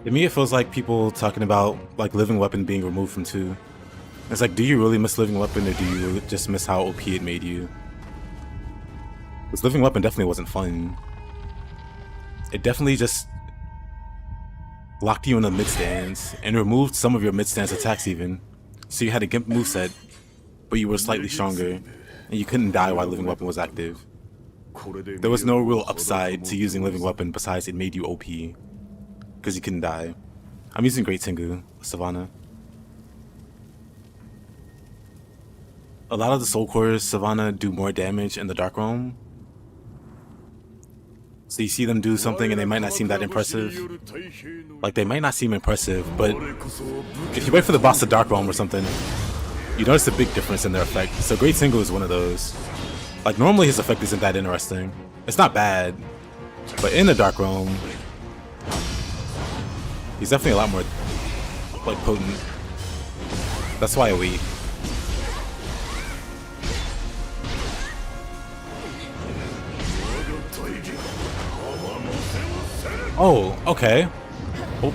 To me, it feels like people talking about like living weapon being removed from 2. It's like, do you really miss living weapon, or do you just miss how OP it made you? Because living weapon definitely wasn't fun. It definitely just locked you in the mid stance and removed some of your mid stance attacks even. So you had a gimp moveset, but you were slightly stronger, and you couldn't die while living weapon was active. There was no real upside to using living weapon besides it made you OP, because you couldn't die. I'm using Great Tengu, Savannah. A lot of the soul cores Savannah do more damage in the Dark Realm. So you see them do something and they might not seem that impressive. Like, they might not seem impressive, but if you wait for the boss of Dark Realm or something, you notice a big difference in their effect. So Great Tengu is one of those. Like, normally his effect isn't that interesting. It's not bad, but in the Dark Realm, he's definitely a lot more, like, potent. That's why I wait. Oh, okay. Oh,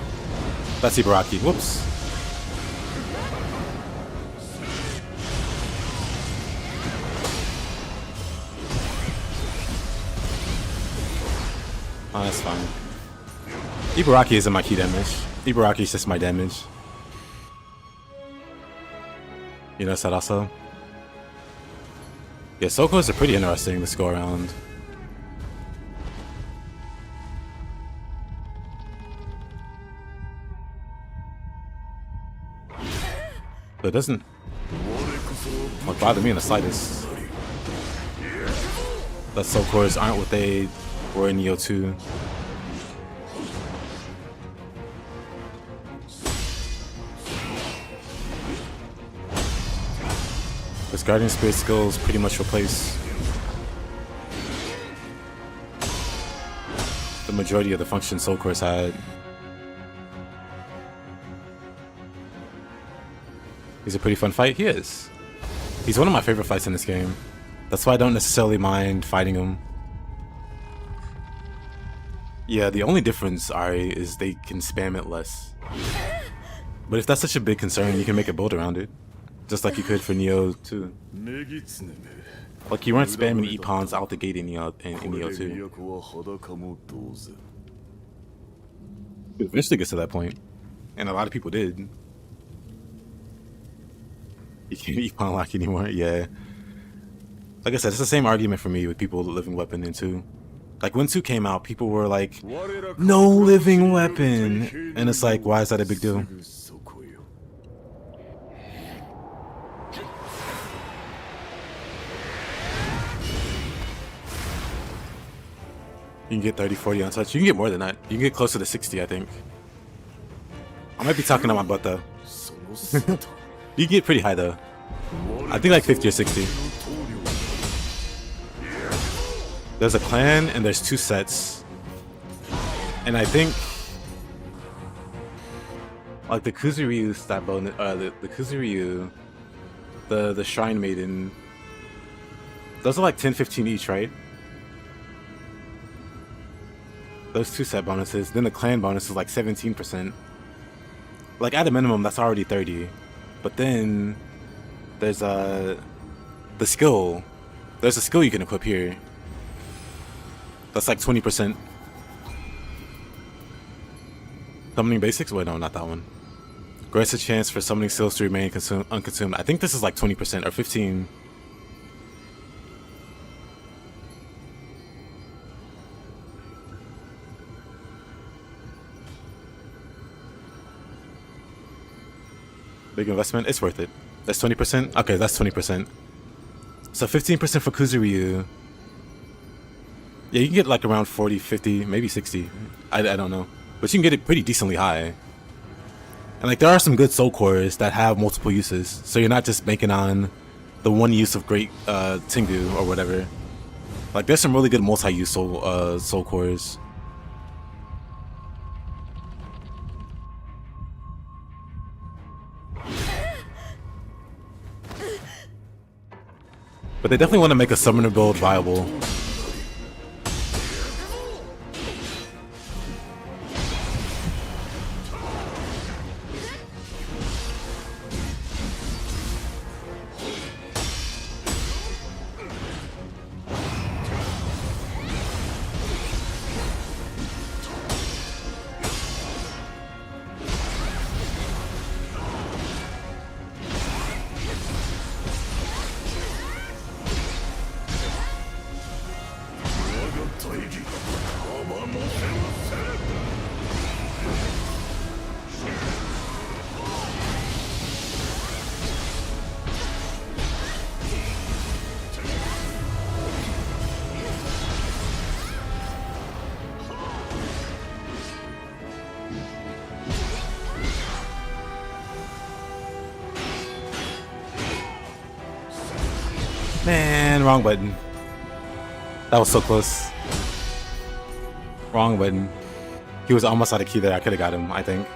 that's Ibaraki. Whoops. Oh, that's fine. Ibaraki isn't my key damage. Ibaraki is just my damage. You notice that also? Yeah, Sokos are pretty interesting this go around. But it doesn't like bother me in the slightest. That soul cores aren't what they were in Nioh 2. This Guardian Spirit skills pretty much replace the majority of the function soul cores had. He's a pretty fun fight. He is. He's one of my favorite fights in this game. That's why I don't necessarily mind fighting him. Yeah, the only difference, Ari, is they can spam it less. But if that's such a big concern, you can make a build around it. Just like you could for Nioh 2. Like, you weren't spamming E-Pawns out the gate in Nioh 2. It eventually gets to that point. And a lot of people did. You can't E-Pawn lock anymore, yeah. Like I said, it's the same argument for me with people living weapon in 2. Like, when 2 came out, people were like, no living weapon! And it's like, why is that a big deal? You can get 30, 40 on touch. You can get more than that. You can get closer to 60, I think. I might be talking on my butt, though. You can get pretty high, though. I think like 50 or 60. There's a clan, and there's 2 sets. And I think like the Kuzuryu stat bonus, the Kuzuryu, the Shrine Maiden, those are like 10, 15 each, right? Those 2 set bonuses. Then the clan bonus is like 17%. Like, at a minimum, that's already 30. But then there's the skill. There's a skill you can equip here. That's like 20%. Summoning basics? Wait, no, not that one. Grants a chance for summoning skills to remain unconsumed. I think this is like 20% or 15. Big investment. It's worth it. That's 20%. Okay, that's 20%. So 15% for Kuzuryu. Yeah, you can get like around 40, 50, maybe 60. I don't know. But you can get it pretty decently high. And like, there are some good soul cores that have multiple uses. So you're not just banking on the one use of Great Tengu or whatever. Like, there's some really good multi-use soul cores. But they definitely want to make a summoner build viable. Man, wrong button. That was so close. Wrong button. He was almost out of key there. I could have got him, I think.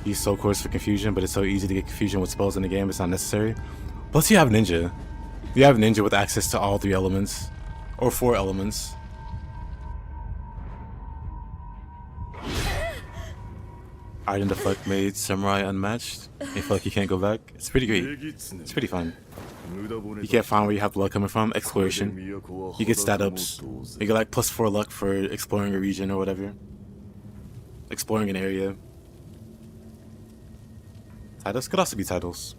He's so coarse for confusion, but it's so easy to get confusion with spells in the game. It's not necessary. Plus, you have ninja. You have ninja with access to all 3 elements, or 4 elements. Iron the fuck made samurai unmatched. You feel like you can't go back. It's pretty great. It's pretty fun. You can't find where you have luck coming from. Exploration. You get stat ups. You get like +4 luck for exploring a region or whatever. Exploring an area. Titles could also be titles.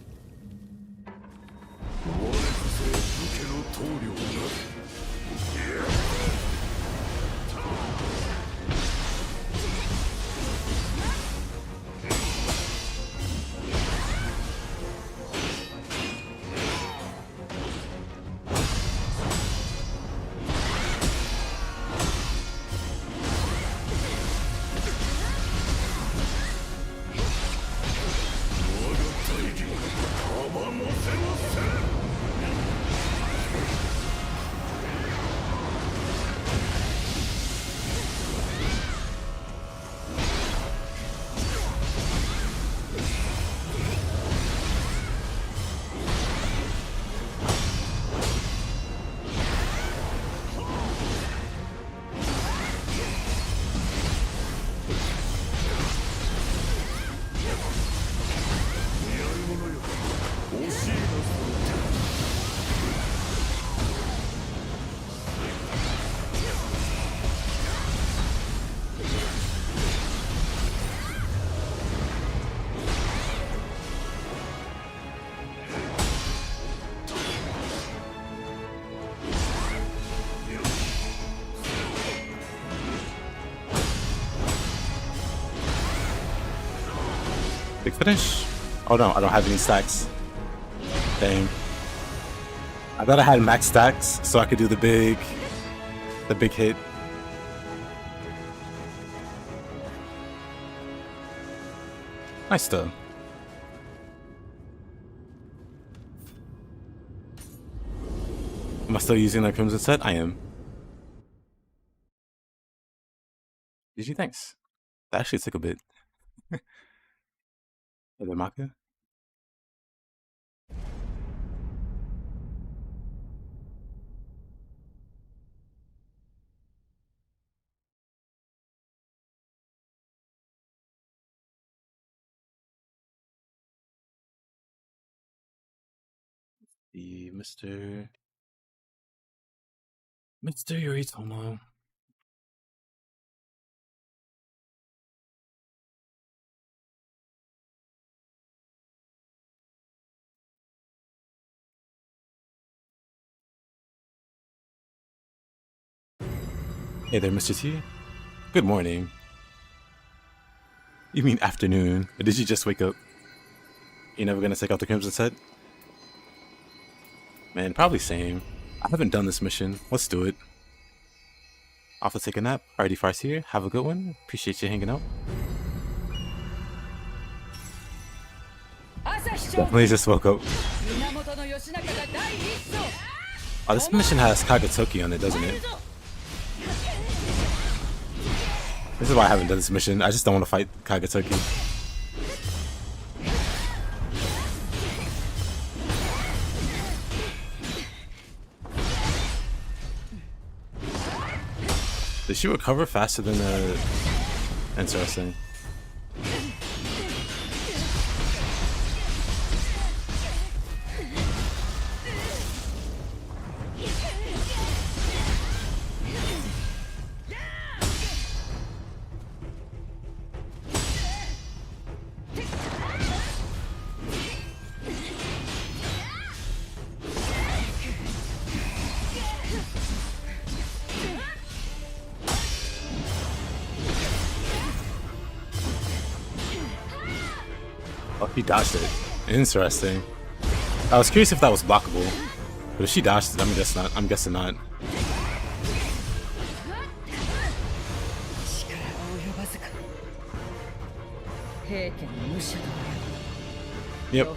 Big finish? Oh no, I don't have any stacks. Dang. I thought I had max stacks so I could do the big hit. Nice though. Am I still using that crimson set? I am. GG, thanks. That actually took a bit. The Maka? The Mr. Yoritomo. Hey there, Mr. T. Good morning. You mean afternoon? Or did you just wake up? You never gonna take out the crimson set? Man, probably same. I haven't done this mission. Let's do it. Off to take a nap. Already Farce here. Have a good one. Appreciate you hanging out. Definitely just woke up. Oh, this mission has Kagatoki on it, doesn't it? This is why I haven't done this mission. I just don't want to fight Kagatoki. Did she recover faster than the... Interesting. Oh, he dodged it. Interesting. I was curious if that was blockable, but if she dodged it, I'm guessing not. I'm guessing not. Yep.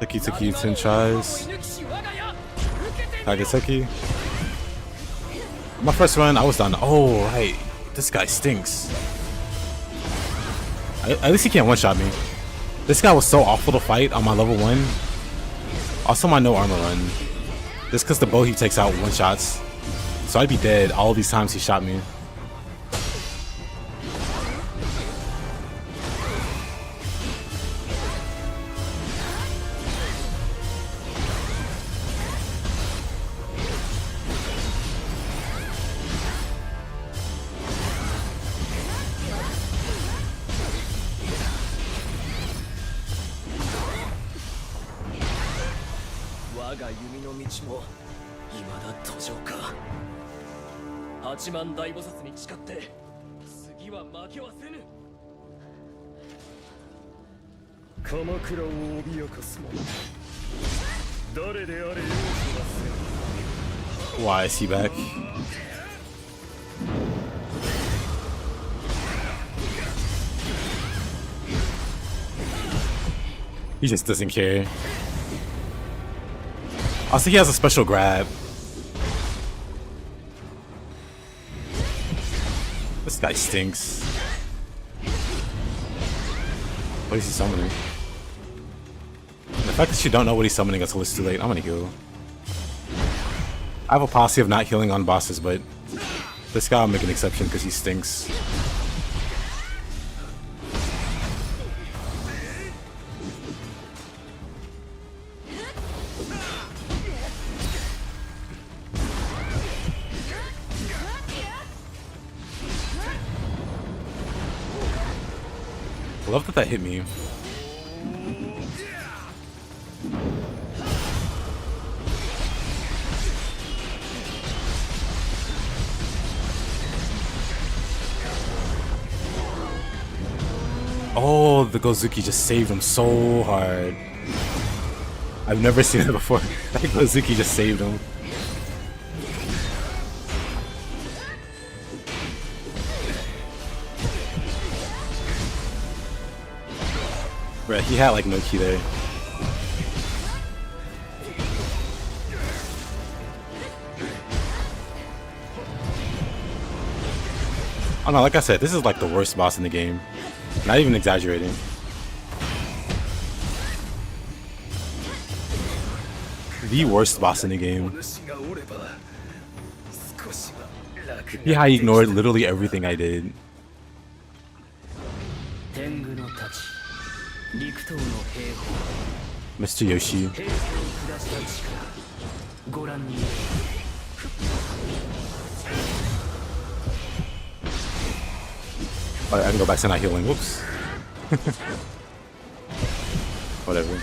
Tiki 10 tries. Kageseki. My first run, I was done. Oh, right. This guy stinks. At least he can't one-shot me. This guy was so awful to fight on my level 1. Also my no armor run. Just because the bow he takes out one-shots. So I'd be dead all these times he shot me. Why is he back? He just doesn't care. Also, he has a special grab. This guy stinks. What is he summoning? The fact that you don't know what he's summoning until it's too late, I'm gonna heal. I have a policy of not healing on bosses, but this guy I'll make an exception because he stinks. I love that hit me. Oh, the Gozuki just saved him so hard. I've never seen it before. That Gozuki just saved him. Bruh, he had like no key there. Oh no, like I said, this is like the worst boss in the game. Not even exaggerating. The worst boss in the game. Yeah, I ignored literally everything I did. Mr. Yoshi. Oh, I can go back to not healing. Whoops. Whatever.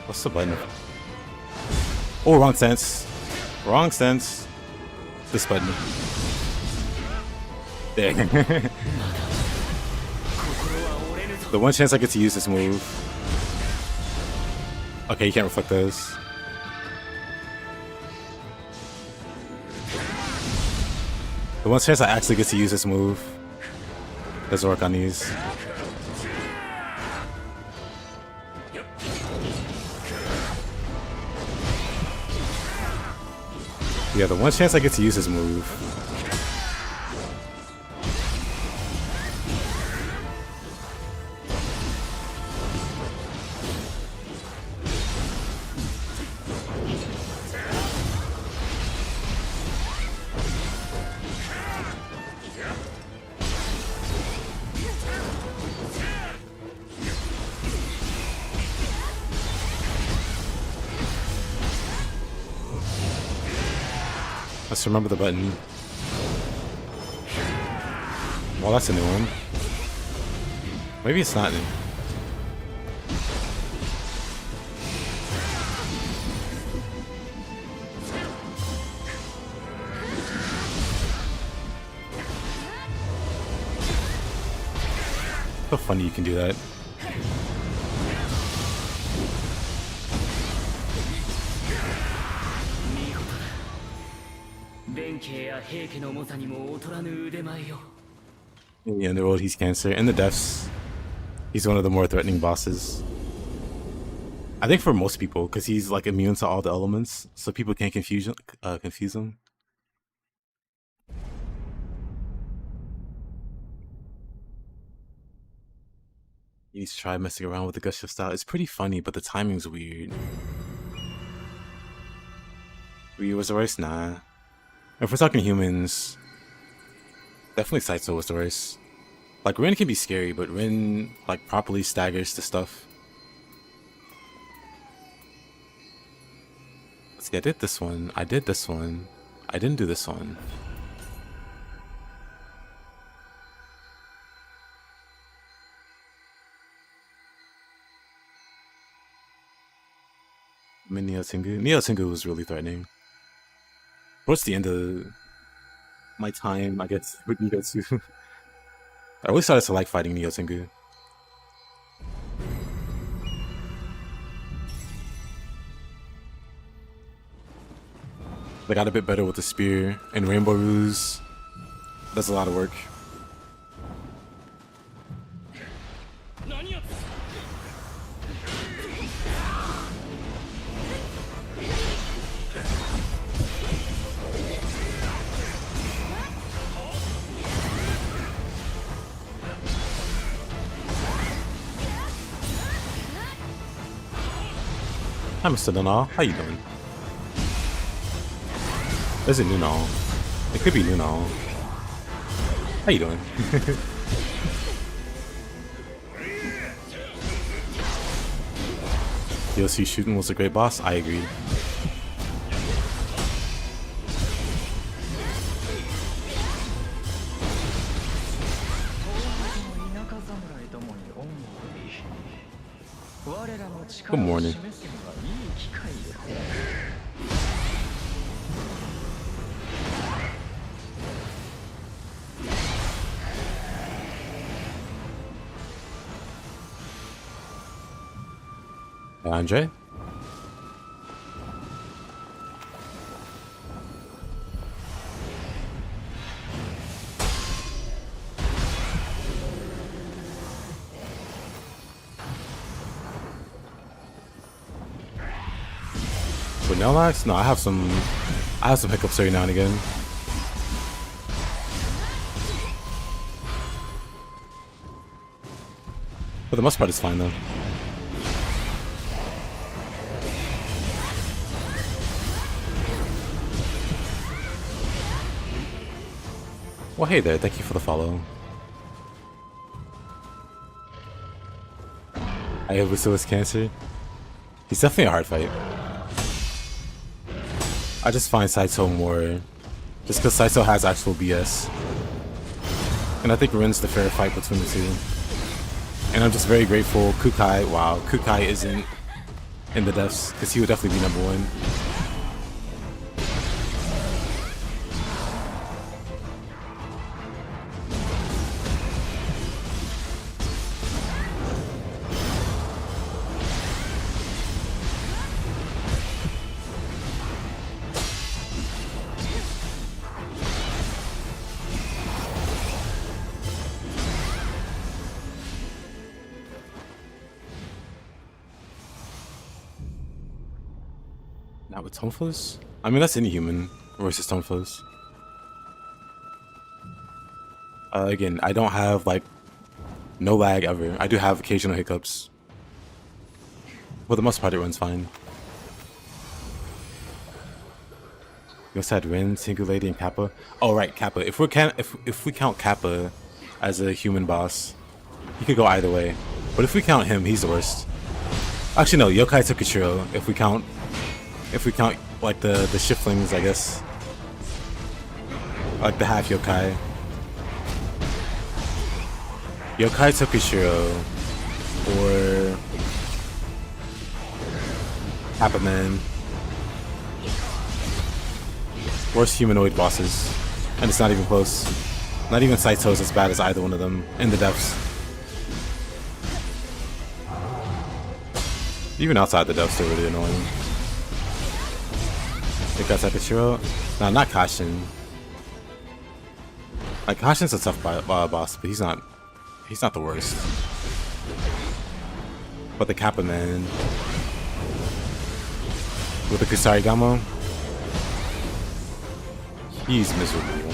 What's the button? Oh, wrong sense. Wrong sense. This button. There. The one chance I get to use this move. Okay, you can't reflect those. The one chance I actually get to use this move doesn't work on these. Yeah, the one chance I get to use this move. Let's remember the button. Well, that's a new one. Maybe it's not new. So funny you can do that. 弁慶や平家の猛者にも劣らぬ腕前よ。 In the underworld, he's Cancer. In the depths, he's one of the more threatening bosses. I think for most people, because he's like immune to all the elements, so people can't confuse him. You need to try messing around with the gut shift style. It's pretty funny, but the timing's weird. Ryu was the worst? Nah. If we're talking humans, definitely Saito was the worst. Like, Rin can be scary, but Rin, like, properly staggers to stuff. Let's see, I did this one. I did this one. I didn't do this one. Nioh Tengu. Nioh Tengu was really threatening. Towards the end of my time, I guess, with Nioh 2. I always started to like fighting Nioh Tengu. They got a bit better with the spear, and Rainbow Ruse does a lot of work. Hi, Mr. Nunal. How you doing? Is it Nunal? It could be Nunal. How you doing? DLC shooting was a great boss. I agree. Good morning. Andre? With Nelmax? No, I have some hiccups every now and again. For the most part, it's fine though. Well, hey there, thank you for the follow. I have Basilis Cancer. He's definitely a hard fight. I just find Saito more, just because Saito has actual BS. And I think Rin's the fair fight between the two. And I'm just very grateful Kukai, wow, Kukai isn't in the deaths, because he would definitely be number one. Not with Tonfos? I mean, that's Inhuman versus Tonfos. Again, I don't have, like, no lag ever. I do have occasional hiccups. For the most part, it runs fine. We also had Rin, Single Lady, and Kappa. Oh, right, Kappa. If we count Kappa as a human boss, he could go either way. But if we count him, he's the worst. Actually, no, Yokai Tokichiro, if we count like the shiftlings, I guess, like the half yokai. Yokai Tokichiro or Kappaman. Worst humanoid bosses, and it's not even close. Not even Saito's as bad as either one of them in the depths. Even outside the depths, they're really annoying. Think that's Akashiro? Nah, not Kashin. Like, Kashin's a tough boss, but he's not the worst. But the Kappa Man with the Kusarigama, he's miserable.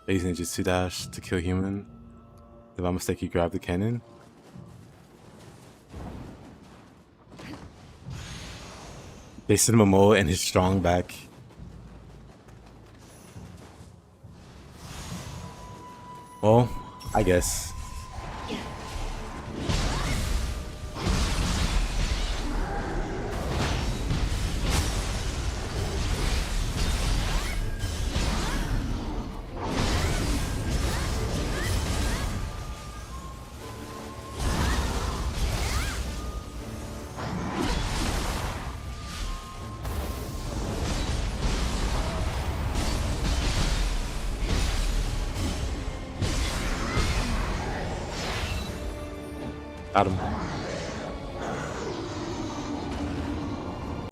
Base ninjutsu dash to kill human. If I'm mistaken, you grab the cannon. They send him a mole and his strong back. Well, I guess. Got him.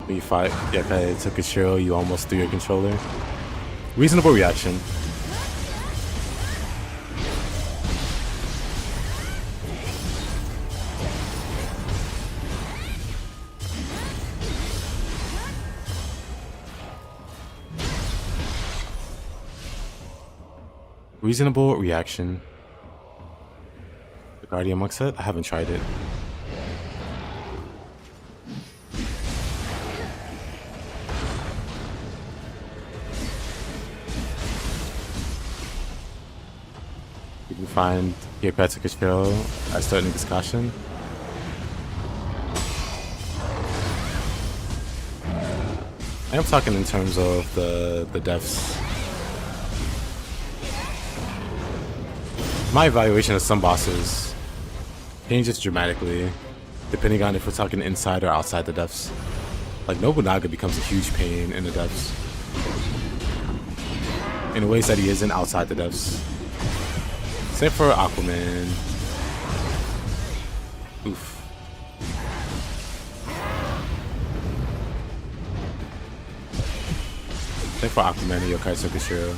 When you fight Yakai took a Shiro, you almost threw your controller. Reasonable reaction. Reasonable reaction. The Guardian Monk set? I haven't tried it. You can find Yakatsuka at starting discussion. I am talking in terms of the deaths. My evaluation of some bosses changes dramatically depending on if we're talking inside or outside the depths. Like Nobunaga becomes a huge pain in the depths in ways that he isn't outside the depths. Same for Aquaman. Oof. Same for Aquaman and Yokai Tsukishiro.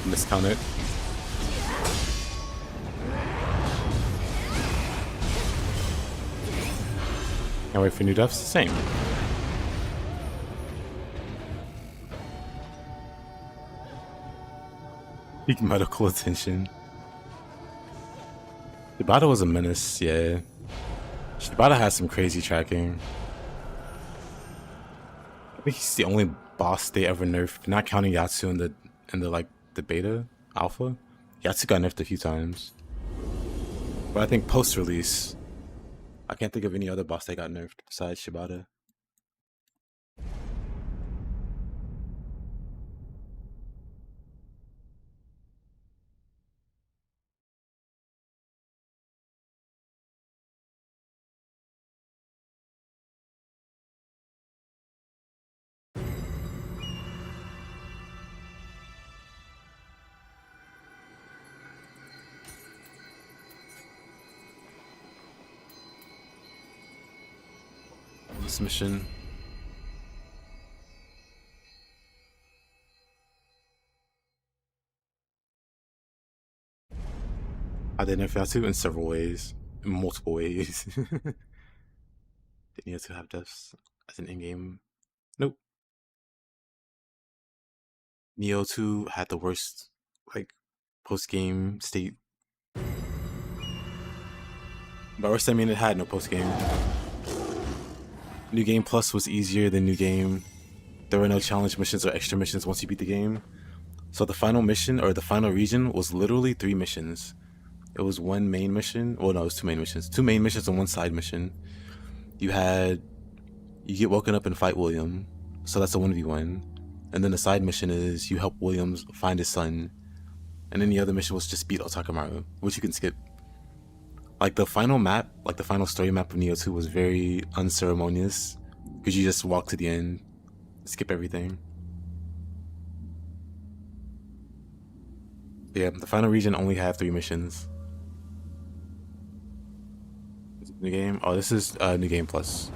Miscount it. Can't wait for new deaths. Same. Peak medical attention. Shibata was a menace, yeah. Shibata has some crazy tracking. I think he's the only boss they ever nerfed, not counting Yatsu in the like the beta alpha. Yatsu got nerfed a few times, but I think post-release, I can't think of any other boss that got nerfed besides Shibata. This mission. I did nerf Yatu in several ways, in multiple ways. Did Nioh 2 have deaths as an in-game? Nope. Nioh 2 had the worst, like, post-game state. By worst, I mean it had no post-game. New Game Plus was easier than New Game. There were no challenge missions or extra missions once you beat the game. So the final mission, or the final region, was literally 3 missions. It was one main mission. Well, no, it was 2 main missions. 2 main missions and 1 side mission. You get woken up and fight William. So that's a 1v1. And then the side mission is you help Williams find his son. And then the other mission was just beat Otakamaru, which you can skip. Like the final map, like the final story map of Nioh 2 was very unceremonious. Because you just walk to the end, skip everything. Yeah, the final region only had 3 missions. New game? Oh, this is New Game Plus.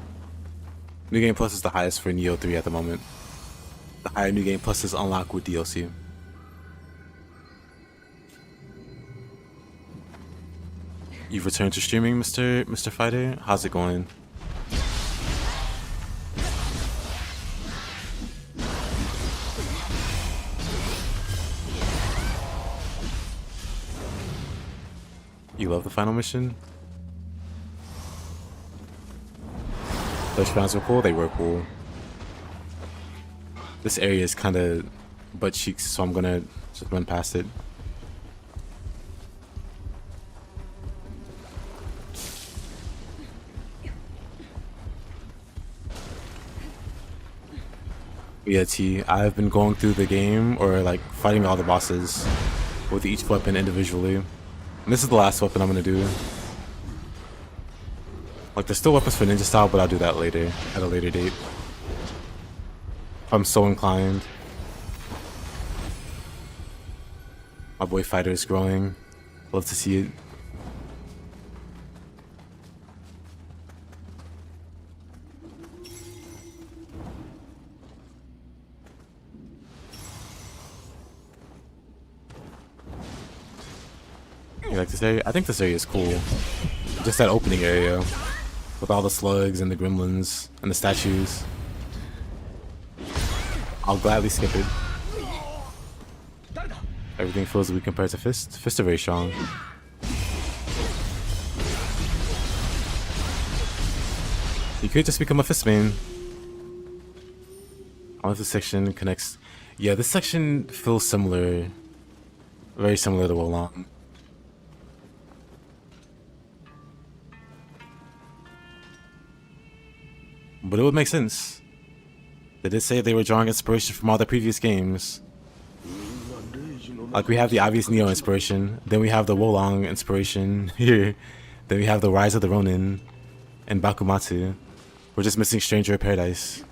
New Game Plus is the highest for Nioh 3 at the moment. The higher New Game Plus is unlocked with DLC. You've returned to streaming, Mr. Fighter? How's it going? You love the final mission? Those rounds were cool? They were cool. This area is kind of butt cheeks, so I'm gonna just run past it. Yeah, T, I've been going through the game, or like fighting all the bosses with each weapon individually. And this is the last weapon I'm gonna do. Like, there's still weapons for ninja style, but I'll do that later, at a later date. If I'm so inclined. My boy Fighter is growing. Love to see it. You like this area? I think this area is cool. Just that opening area. With all the slugs and the gremlins and the statues. I'll gladly skip it. Everything feels weak compared to Fist. Fist are very strong. You could just become a Fist main. I love this section connects. Yeah, this section feels similar. Very similar to Wolong. But it would make sense. They did say they were drawing inspiration from all the previous games. Like, we have the obvious Nioh inspiration, then we have the Wolong inspiration here, then we have the Rise of the Ronin, and Bakumatsu. We're just missing Stranger of Paradise.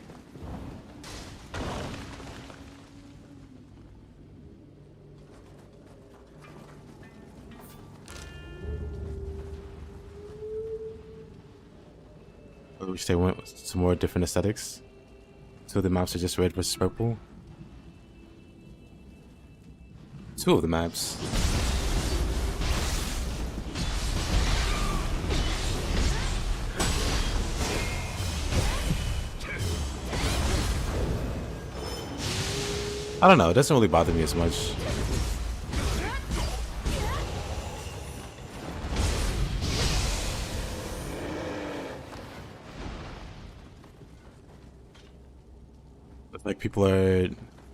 I wish they went with some more different aesthetics. So the maps are just red versus purple. 2 of the maps. I don't know, it doesn't really bother me as much.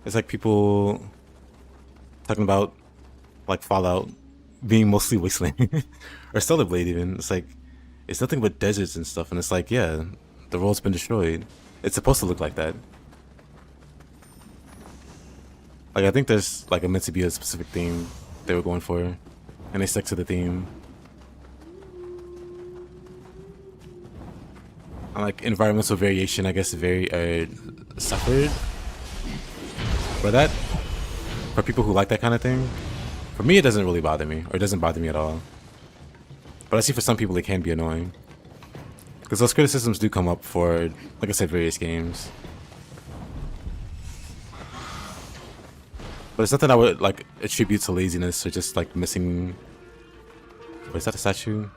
It's like people talking about like Fallout being mostly wasteland or Stellar Blade even. It's like, it's nothing but deserts and stuff, and it's like, yeah, the world's been destroyed. It's supposed to look like that. Like, I think there's like meant to be a specific theme they were going for, and they stuck to the theme. And like environmental variation, I guess, very suffered. For that, for people who like that kind of thing, for me it doesn't really bother me, or it doesn't bother me at all. But I see for some people it can be annoying. Because those criticisms do come up for, like I said, various games. But it's nothing I would like attribute to laziness or just like missing Wait, is that a statue?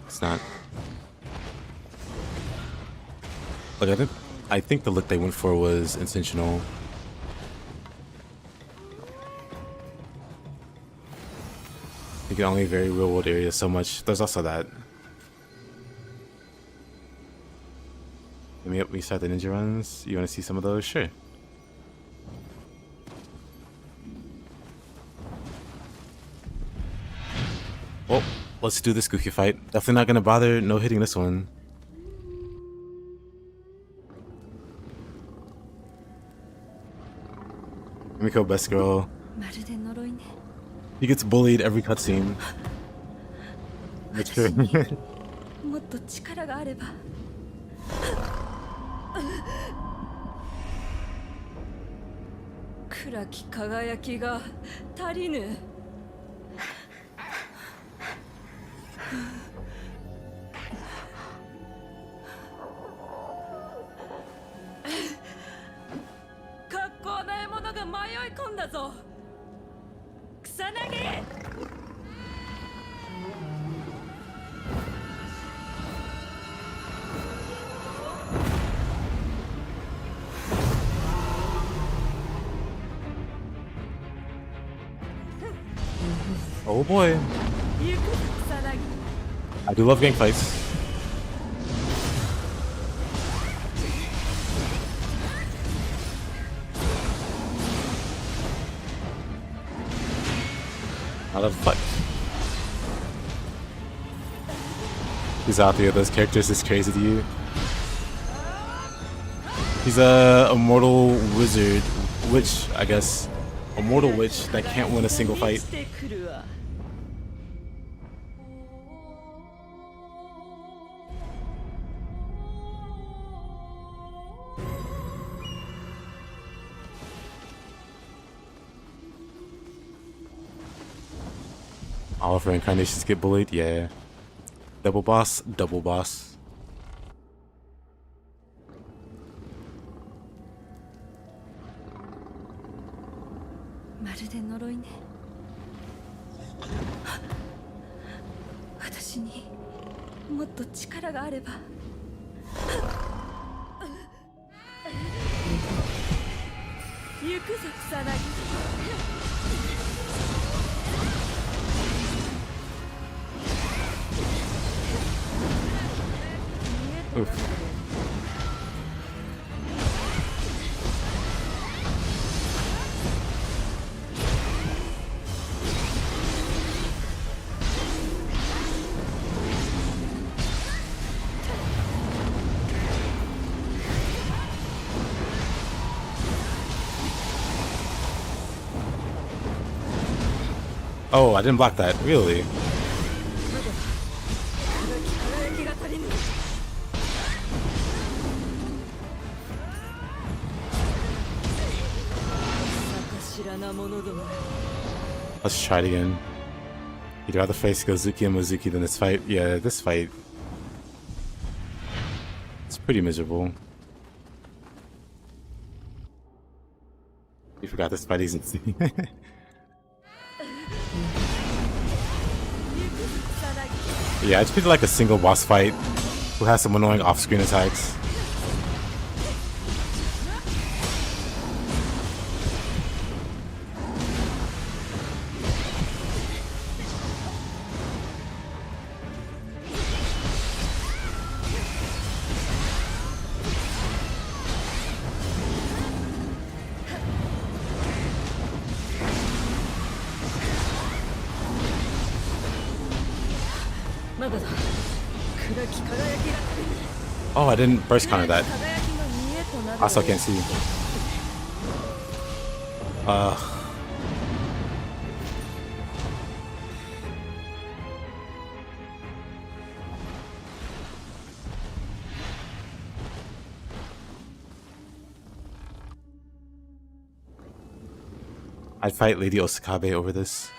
It's not. Look, I think the look they went for was intentional. You can only vary real world areas so much. There's also that. Let me up. We start the ninja runs. You want to see some of those? Sure. Well, let's do this Gookie fight. Definitely not gonna bother no hitting this one. Let me go best girl. まるで呪いね。 He gets bullied every cutscene. That's true. もっと力があれば。暗き輝きが足りぬ。格好な獲物が迷い込んだぞ。草薙。Oh boy. I do love gang fights. I love fight. He's out there. Those characters is crazy to you. He's a immortal wizard, witch, I guess. A mortal witch that can't win a single fight. All of her incarnations get bullied? Yeah. Double boss, double boss. Oof. Oh, I didn't block that. Really? Let's try it again. You'd rather face Gozuki and Mozuki than this fight? Yeah, this fight. It's pretty miserable. You forgot this fight isn't. Yeah, it's pretty like a single boss fight who has some annoying off-screen attacks. Oh, I didn't burst counter that. I still can't see. I'd fight Lady Osakabe over this.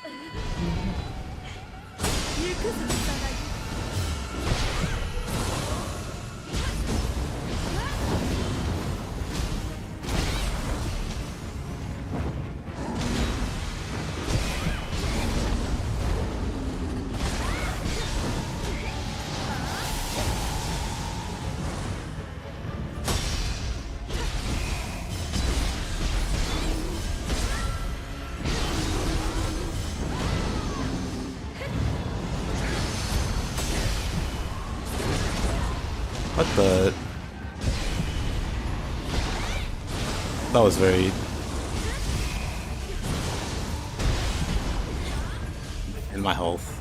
What the? That was very... in my health.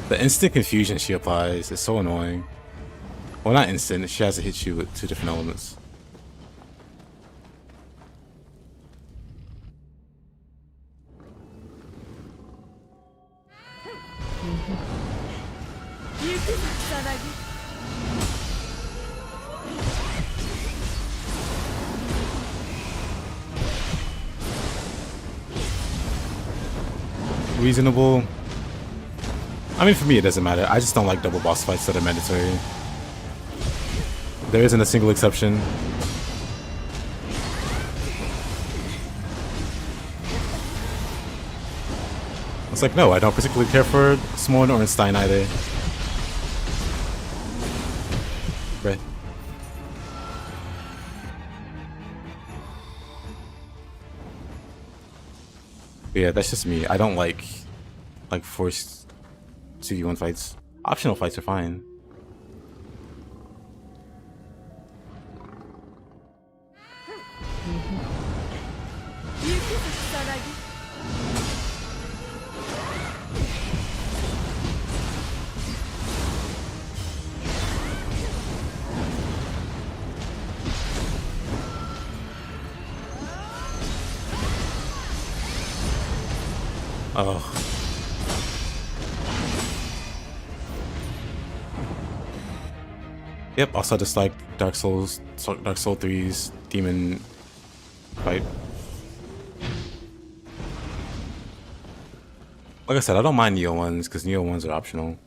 The instant confusion she applies is so annoying. Well, not instant, she has to hit you with 2 different elements. Reasonable. I mean, for me, it doesn't matter. I just don't like double boss fights that are mandatory. There isn't a single exception. It's like, no, I don't particularly care for Smoln or Stein either. Right. But yeah, that's just me. I don't like forced 2v1 fights. Optional fights are fine. Oh. Yep, also just like Dark Soul 3's demon fight. Like I said, I don't mind Nioh ones because Nioh ones are optional.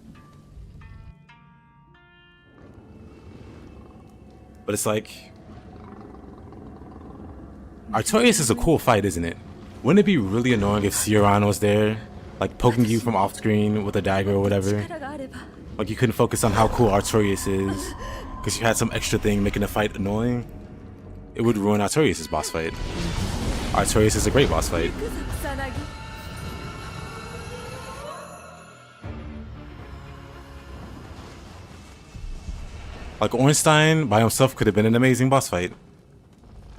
But it's like, Artorias is a cool fight, isn't it? Wouldn't it be really annoying if Sioran was there, like poking you from off screen with a dagger or whatever? Like you couldn't focus on how cool Artorias is because you had some extra thing making the fight annoying? It would ruin Artorias' boss fight. Artorias is a great boss fight. Like Ornstein by himself could have been an amazing boss fight.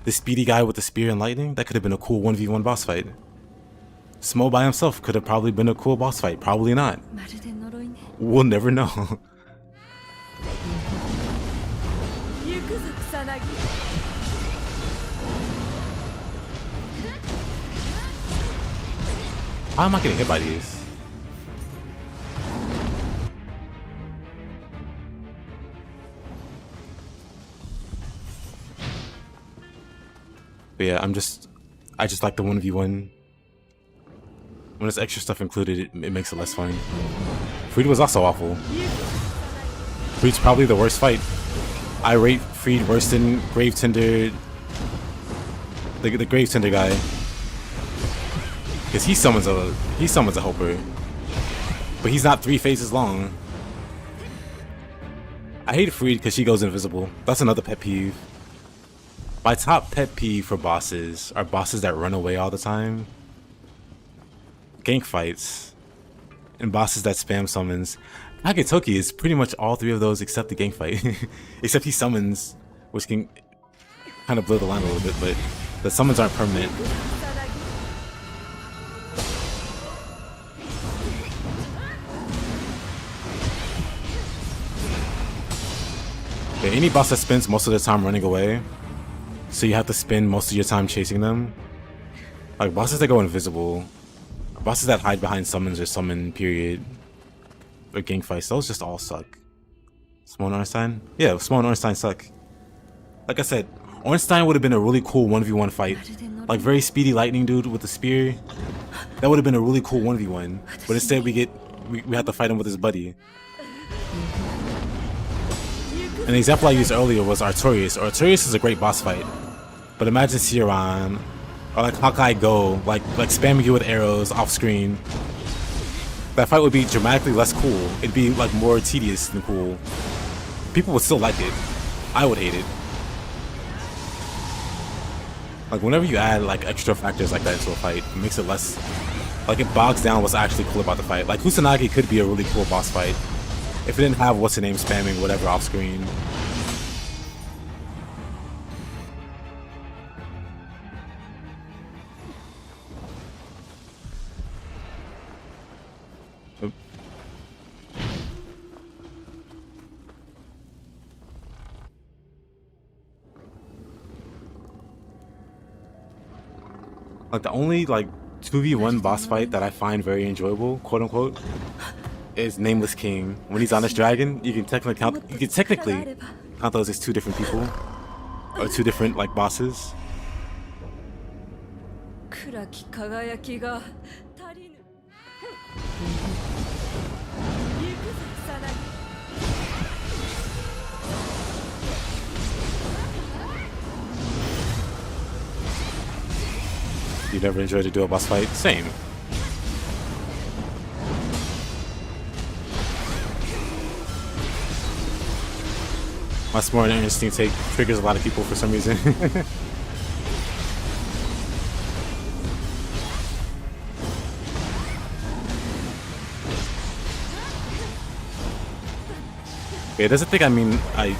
The speedy guy with the spear and lightning, that could have been a cool 1v1 boss fight. Smo by himself could have probably been a cool boss fight, probably not. We'll never know. How am I getting hit by these? But yeah, I just like the 1v1. When there's extra stuff included, it makes it less fun. Freed was also awful. Freed's probably the worst fight. I rate Freed worse than Grave Tender, the Grave Tender guy, because he summons a helper, but he's not 3 phases long. I hate Freed because she goes invisible. That's another pet peeve. My top pet peeve for bosses are bosses that run away all the time, gank fights, and bosses that spam summons. Agatoki is pretty much all 3 of those except the gank fight. Except he summons, which can kind of blow the line a little bit, but the summons aren't permanent. Yeah, any boss that spends most of their time running away, so you have to spend most of your time chasing them. Like bosses that go invisible, bosses that hide behind summons or summon period, or gank fights, those just all suck. Smoln and Ornstein? Yeah, Smoln and Ornstein suck. Like I said, Ornstein would have been a really cool 1v1 fight. Like very speedy lightning dude with the spear. That would have been a really cool 1v1. But instead we have to fight him with his buddy. And the example I used earlier was Artorias. Artorias is a great boss fight. But imagine Sioran, or like Hawkeye Go, like spamming you with arrows off screen. That fight would be dramatically less cool. It'd be like more tedious than cool. People would still like it. I would hate it. Like whenever you add like extra factors like that into a fight, it makes it less, like it bogs down what's actually cool about the fight. Like Kusanagi could be a really cool boss fight if it didn't have what's her name spamming whatever off screen. Like the only like 2v1 boss fight that I find very enjoyable, quote unquote, is Nameless King. When he's on this dragon, you can technically count those as two different people. Or two different like bosses. 暗き輝きが足りぬ。行くぞ草薙。You never enjoyed a dual boss fight? Same. My smart and instinct take triggers a lot of people for some reason. It doesn't think I mean I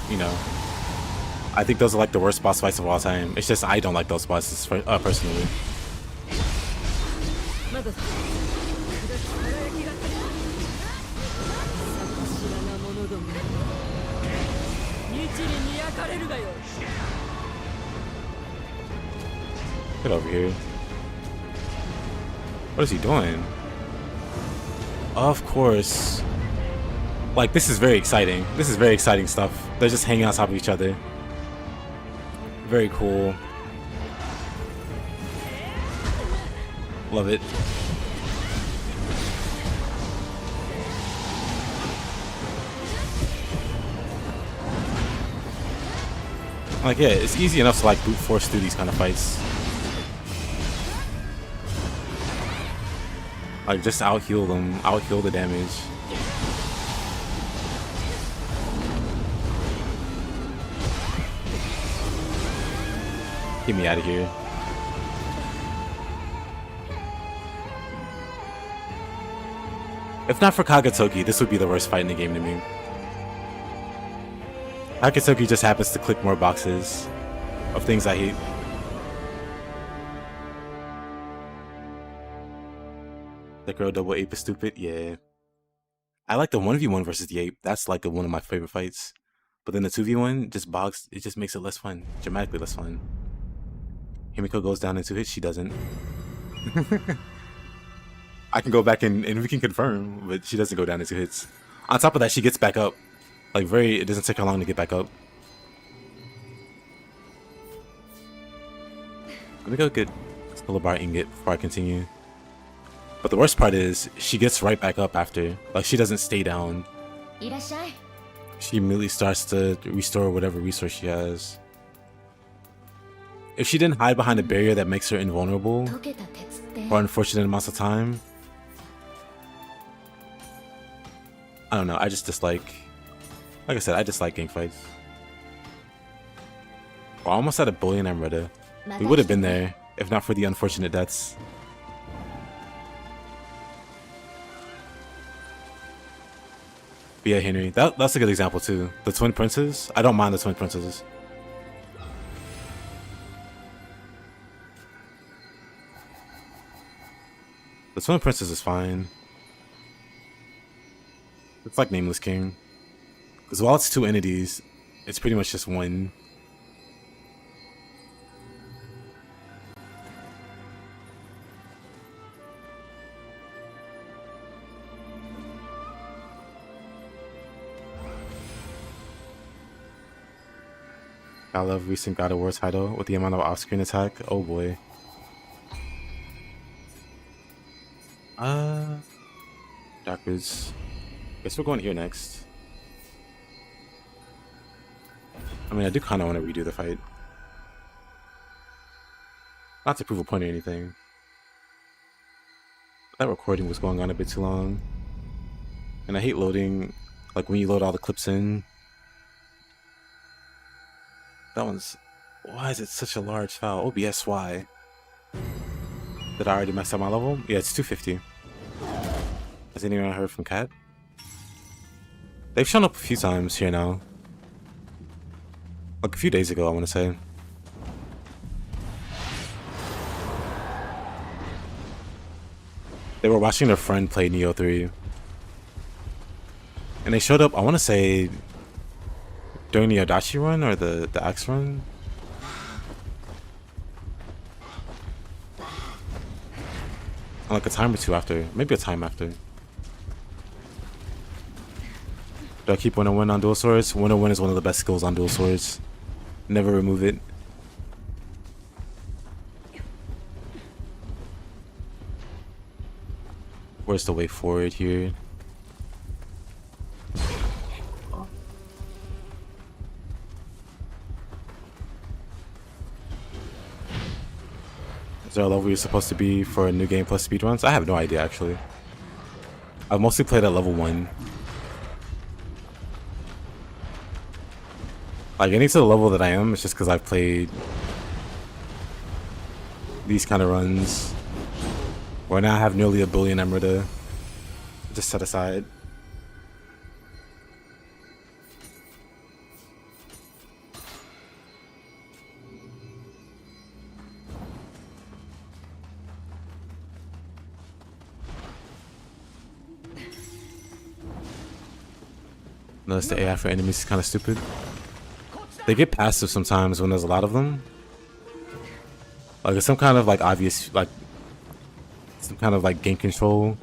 think those are like the worst boss fights of all time. It's just I don't like those bosses personally. まだだ。暗き輝きが足りぬ。知らな者ども。日に焼かれるがよい。 Get over here. What is he doing? Of course. Like, this is very exciting. This is very exciting stuff. They're just hanging on top of each other. Very cool. Love it. Like, yeah, it's easy enough to like brute force through these kind of fights. Like, just out heal them, out heal the damage. Get me out of here. If not for Kagetoki, this would be the worst fight in the game to me. Kagetoki just happens to click more boxes of things I hate. The girl double ape is stupid, yeah. I like the 1v1 versus the ape. That's like one of my favorite fights. But then the 2v1 just bogs, it just makes it less fun. Dramatically less fun. Himiko goes down in 2 hits, she doesn't. I can go back and we can confirm, but she doesn't go down in 2 hits. On top of that, she gets back up. Like it doesn't take her long to get back up. Let me go get Solar Bar Ingot before I continue. But the worst part is, she gets right back up after. Like, she doesn't stay down. She immediately starts to restore whatever resource she has. If she didn't hide behind a barrier that makes her invulnerable for unfortunate amounts of time, I don't know, I just dislike... Like I said, I dislike gang fights. We're almost at a billion Amrita. We would have been there, if not for the unfortunate deaths. But yeah, Henry, that's a good example too. The Twin Princes, I don't mind the Twin Princesses. The Twin Princess is fine. It's like Nameless King. Because while it's two entities, it's pretty much just one. I love recent God of War title with the amount of off-screen attack. Oh boy. Darkers. Guess we're going here next. I mean, I do kind of want to redo the fight. Not to prove a point or anything. That recording was going on a bit too long. And I hate loading, like when you load all the clips in. That one's... Why is it such a large file? OBS, why? Did I already mess up my level? Yeah, it's 250. Has anyone heard from Kat? They've shown up a few times here now. Like a few days ago, I want to say. They were watching their friend play Nioh 3. And they showed up, I want to say, during the Adachi run or the Axe run. Like a time or two after. Maybe a time after. Do I keep 101 on dual swords? 101 is one of the best skills on dual swords. Never remove it. Where's the way forward here? Is there a level you're supposed to be for a new game plus speedruns? I have no idea actually. I've mostly played at level 1. Like getting to the level that I am, it's just because I've played these kind of runs where now I have nearly 1 billion emerald to just set aside. Notice the AI for enemies is kind of stupid. They get passive sometimes when there's a lot of them. Like it's some kind of like obvious, like some kind of like game control.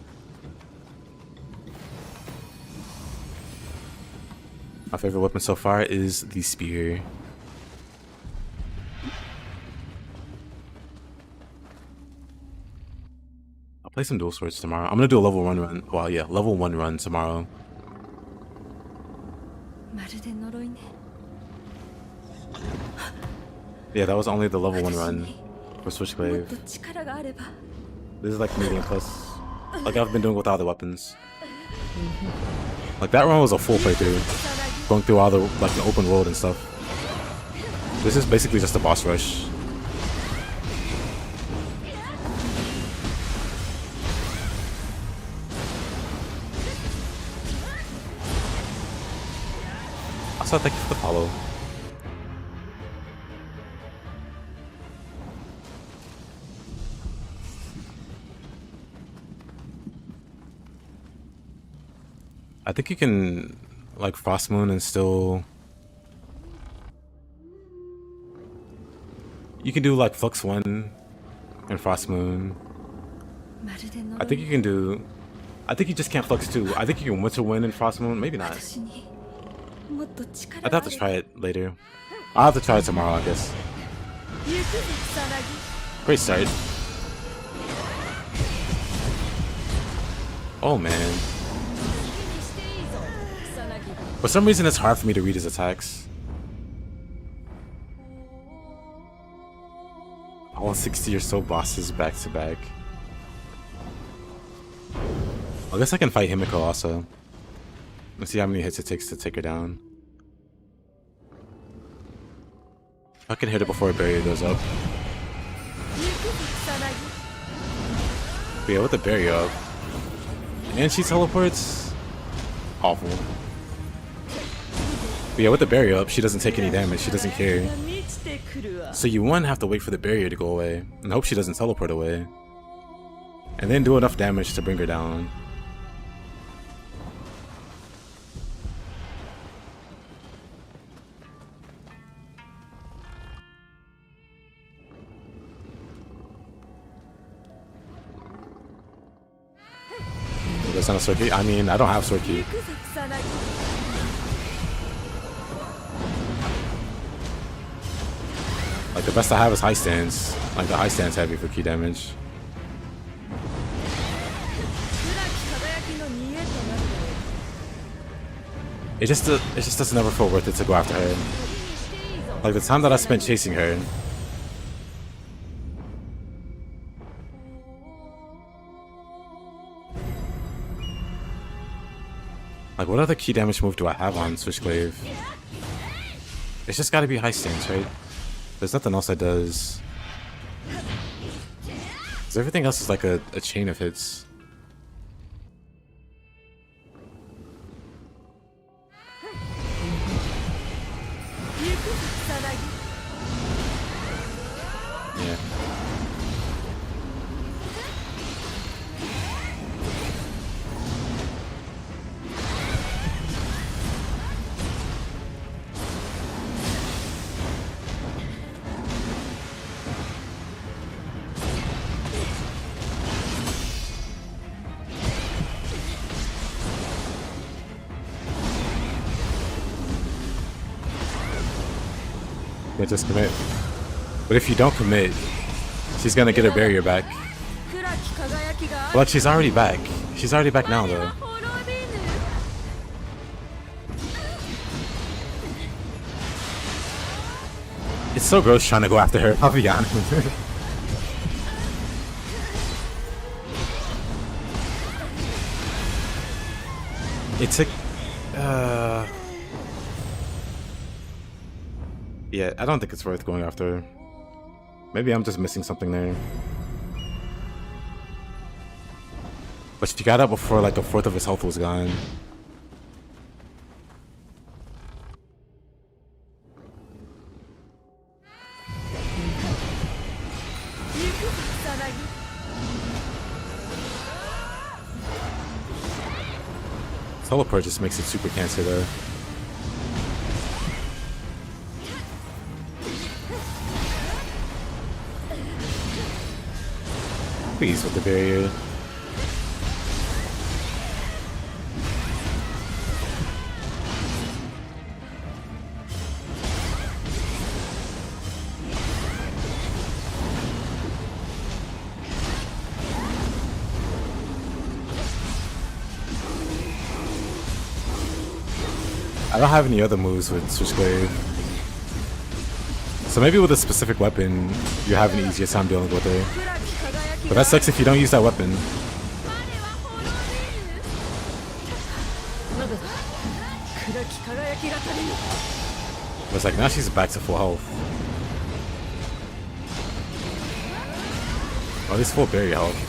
My favorite weapon so far is the spear. I'll play some dual swords tomorrow. I'm gonna do a level 1 run. Well, yeah, level 1 run tomorrow. Yeah, that was only the level 1 run for Switchglaive. This is like medium plus. Like I've been doing with all the weapons. Like that run was a full playthrough, going through all the like the open world and stuff. This is basically just a boss rush. Also, thank you for the follow. I think you can like Frost Moon and still you can do like Flux 1 and Frost Moon. I think you can do I think you just can't Flux 2. I think you can Winter Wind and Frost Moon, maybe not. I'd have to try it later. I'll have to try it tomorrow, I guess. Great start. Oh man. For some reason, it's hard for me to read his attacks. All 60 or so bosses back to back. I guess I can fight Himiko also. Let's see how many hits it takes to take her down. I can hit her before a barrier goes up. But yeah, with the barrier up. And she teleports. Awful. But yeah, with the barrier up, she doesn't take any damage. She doesn't care. So you one have to wait for the barrier to go away and hope she doesn't teleport away. And then do enough damage to bring her down. That's not a sword key? I mean, I don't have sword key. Like the best I have is high stance. Like the high stance heavy for key damage. It just doesn't ever feel worth it to go after her. Like the time that I spent chasing her. Like what other key damage move do I have on Switchglaive? It's just gotta be high stance, right? There's nothing else that does. 'Cause everything else is like a chain of hits. Yeah. Yeah, just commit. But if you don't commit, she's gonna get her barrier back. Look, she's already back. She's already back now, though. It's so gross trying to go after her. I'll be honest. It took... Yeah, I don't think it's worth going after her. Maybe I'm just missing something there. But she got up before like a fourth of his health was gone. Teleport just makes it super cancer though. Please with the barrier. I don't have any other moves with Switchglaive. So maybe with a specific weapon, you have an easier time dealing with her. But that sucks if you don't use that weapon. But it's like now she's back to full health. Oh, this full barrier health.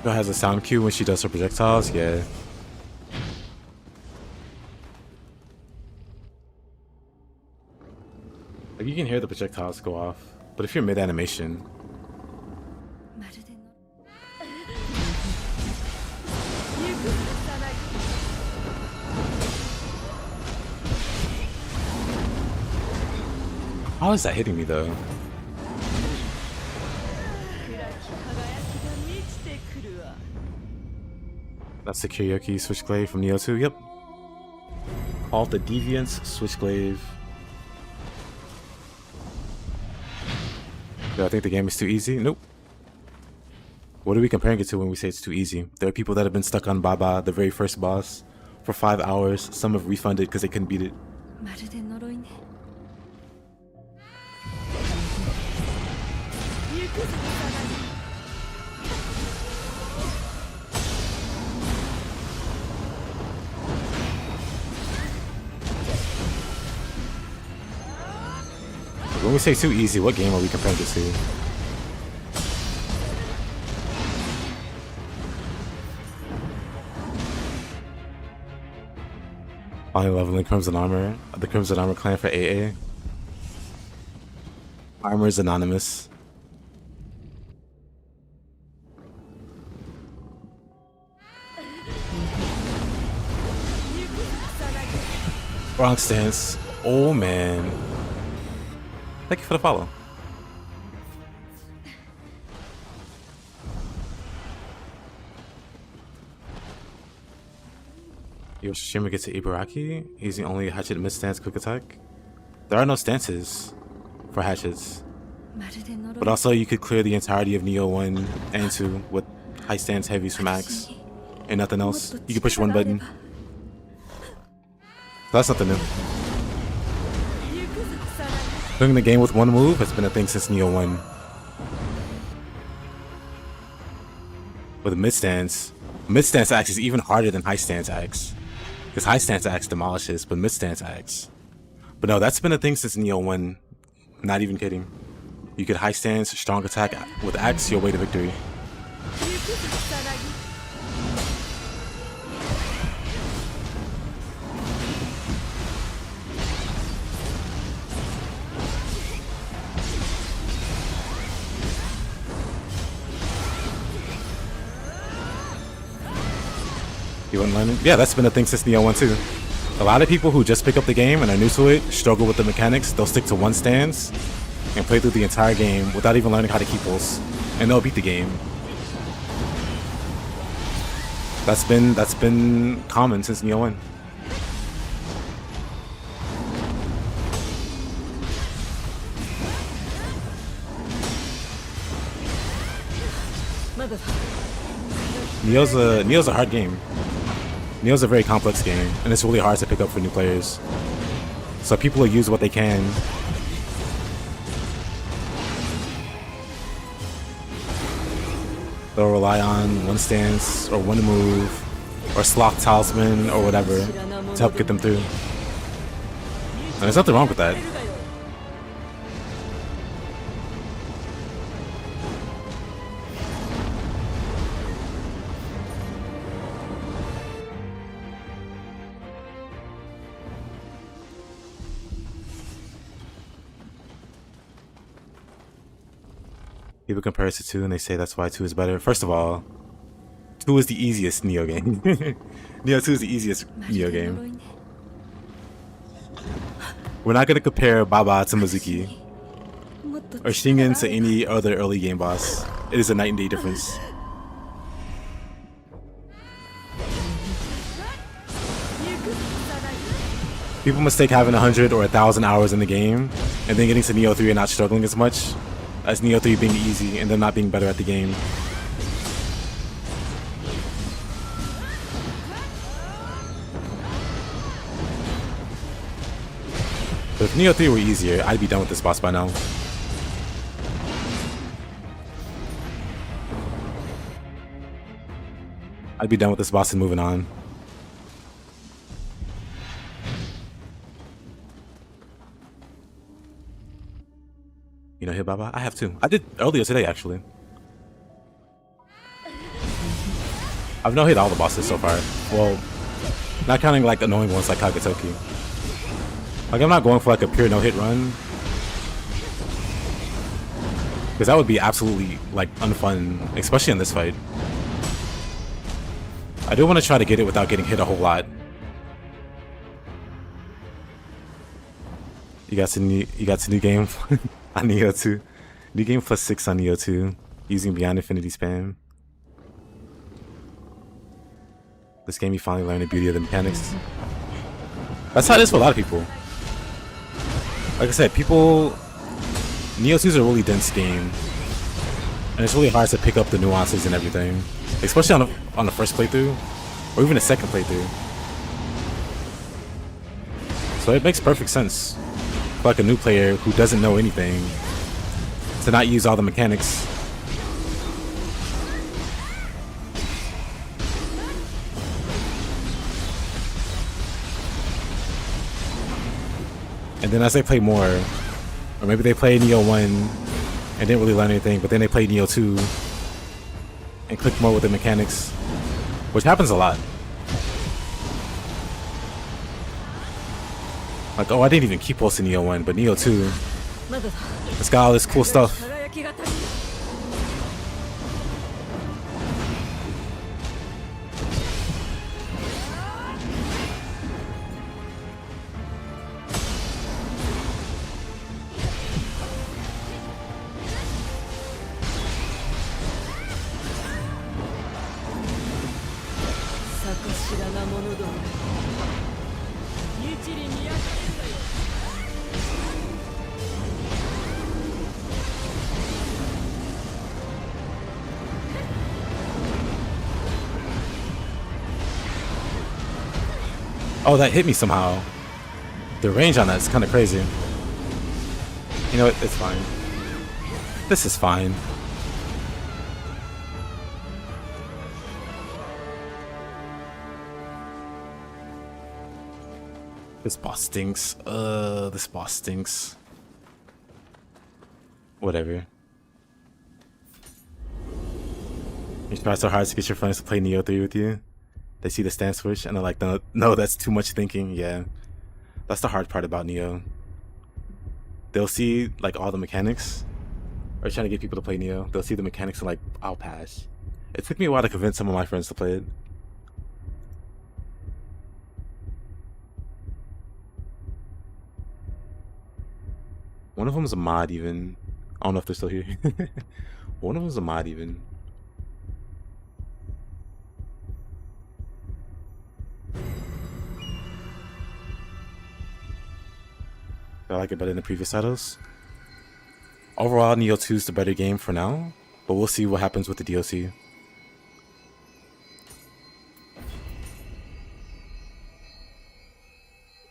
Has a sound cue when she does her projectiles, yeah. Like you can hear the projectiles go off, but if you're mid animation, how is that hitting me though? That's the karaoke Switchglaive from Nioh 2, yep. Called the Deviants Switchglaive. Do I think the game is too easy? Nope. What are we comparing it to when we say it's too easy? There are people that have been stuck on Baba, the very first boss, for 5 hours. Some have refunded because they couldn't beat it. When we say too easy, what game are we comparing it to? Finally leveling Crimson Armor. The Crimson Armor clan for AA. Armor is anonymous. Wrong stance. Oh man. Thank you for the follow. Yoshishima gets to Ibaraki. He's the only hatchet mid stance quick attack. There are no stances for hatchets. But also you could clear the entirety of Nioh 1 and 2 with high stance heavies from Axe. And nothing else. You can push one button. So that's nothing new. Doing the game with one move has been a thing since Nioh 1. With mid stance axe is even harder than high stance axe. Because high stance axe demolishes, but mid stance axe. But no, that's been a thing since Nioh 1. Not even kidding. You could high stance, strong attack with axe your way to victory. You wouldn't learn it? Yeah, that's been a thing since Nioh 1 too. A lot of people who just pick up the game and are new to it struggle with the mechanics. They'll stick to one stance and play through the entire game without even learning how to keep pulse, and they'll beat the game. That's been common since Nioh 1. Nioh's a hard game. Nioh's a very complex game, and it's really hard to pick up for new players. So people will use what they can. They'll rely on one stance, or one move, or Sloth Talisman, or whatever, to help get them through. And there's nothing wrong with that. People compare it to 2 and they say that's why 2 is better. First of all, 2 is the easiest Nioh game. Nioh 2 is the easiest Nioh game. We're not going to compare Baba to Mizuki or Shingen to any other early game boss. It is a night and day difference. People mistake having 100 or 1,000 hours in the game and then getting to Nioh 3 and not struggling as much as Nioh 3 being easy and them not being better at the game. But if Nioh 3 were easier, I'd be done with this boss by now. I'd be done with this boss and moving on. You know, hit Baba? I have too. I did earlier today, actually. I've no hit all the bosses so far. Well, not counting like annoying ones like Kagetoki. Like, I'm not going for like a pure no-hit run, because that would be absolutely like unfun, especially in this fight. I do want to try to get it without getting hit a whole lot. You got some new game on Nioh 2. New game +6 on Nioh 2 using Beyond Infinity spam. This game you finally learn the beauty of the mechanics. That's how it is for a lot of people. Like I said, Nioh 2 is a really dense game, and it's really hard to pick up the nuances and everything, especially on the first playthrough, or even the second playthrough. So it makes perfect sense for like a new player who doesn't know anything to not use all the mechanics. And then as they play more, or maybe they play Nioh 1 and didn't really learn anything, but then they play Nioh 2 and click more with the mechanics, which happens a lot. Like, oh, I didn't even keep pulse in Nioh 1, but Nioh 2, it's got all this cool stuff. Oh, that hit me somehow. The range on that is kind of crazy. You know what? It's fine. This is fine. This boss stinks. This boss stinks. Whatever. You try so hard to get your friends to play Nioh 3 with you. They see the stance switch and they're like, no, that's too much thinking. Yeah, that's the hard part about Nioh. They'll see like all the mechanics, or trying to get people to play Nioh. They'll see the mechanics and like, I'll pass. It took me a while to convince some of my friends to play it. One of them is a mod even. I don't know if they're still here. One of them is a mod even. I like it better than the previous titles. Overall, Nioh 2 is the better game for now, but we'll see what happens with the DLC.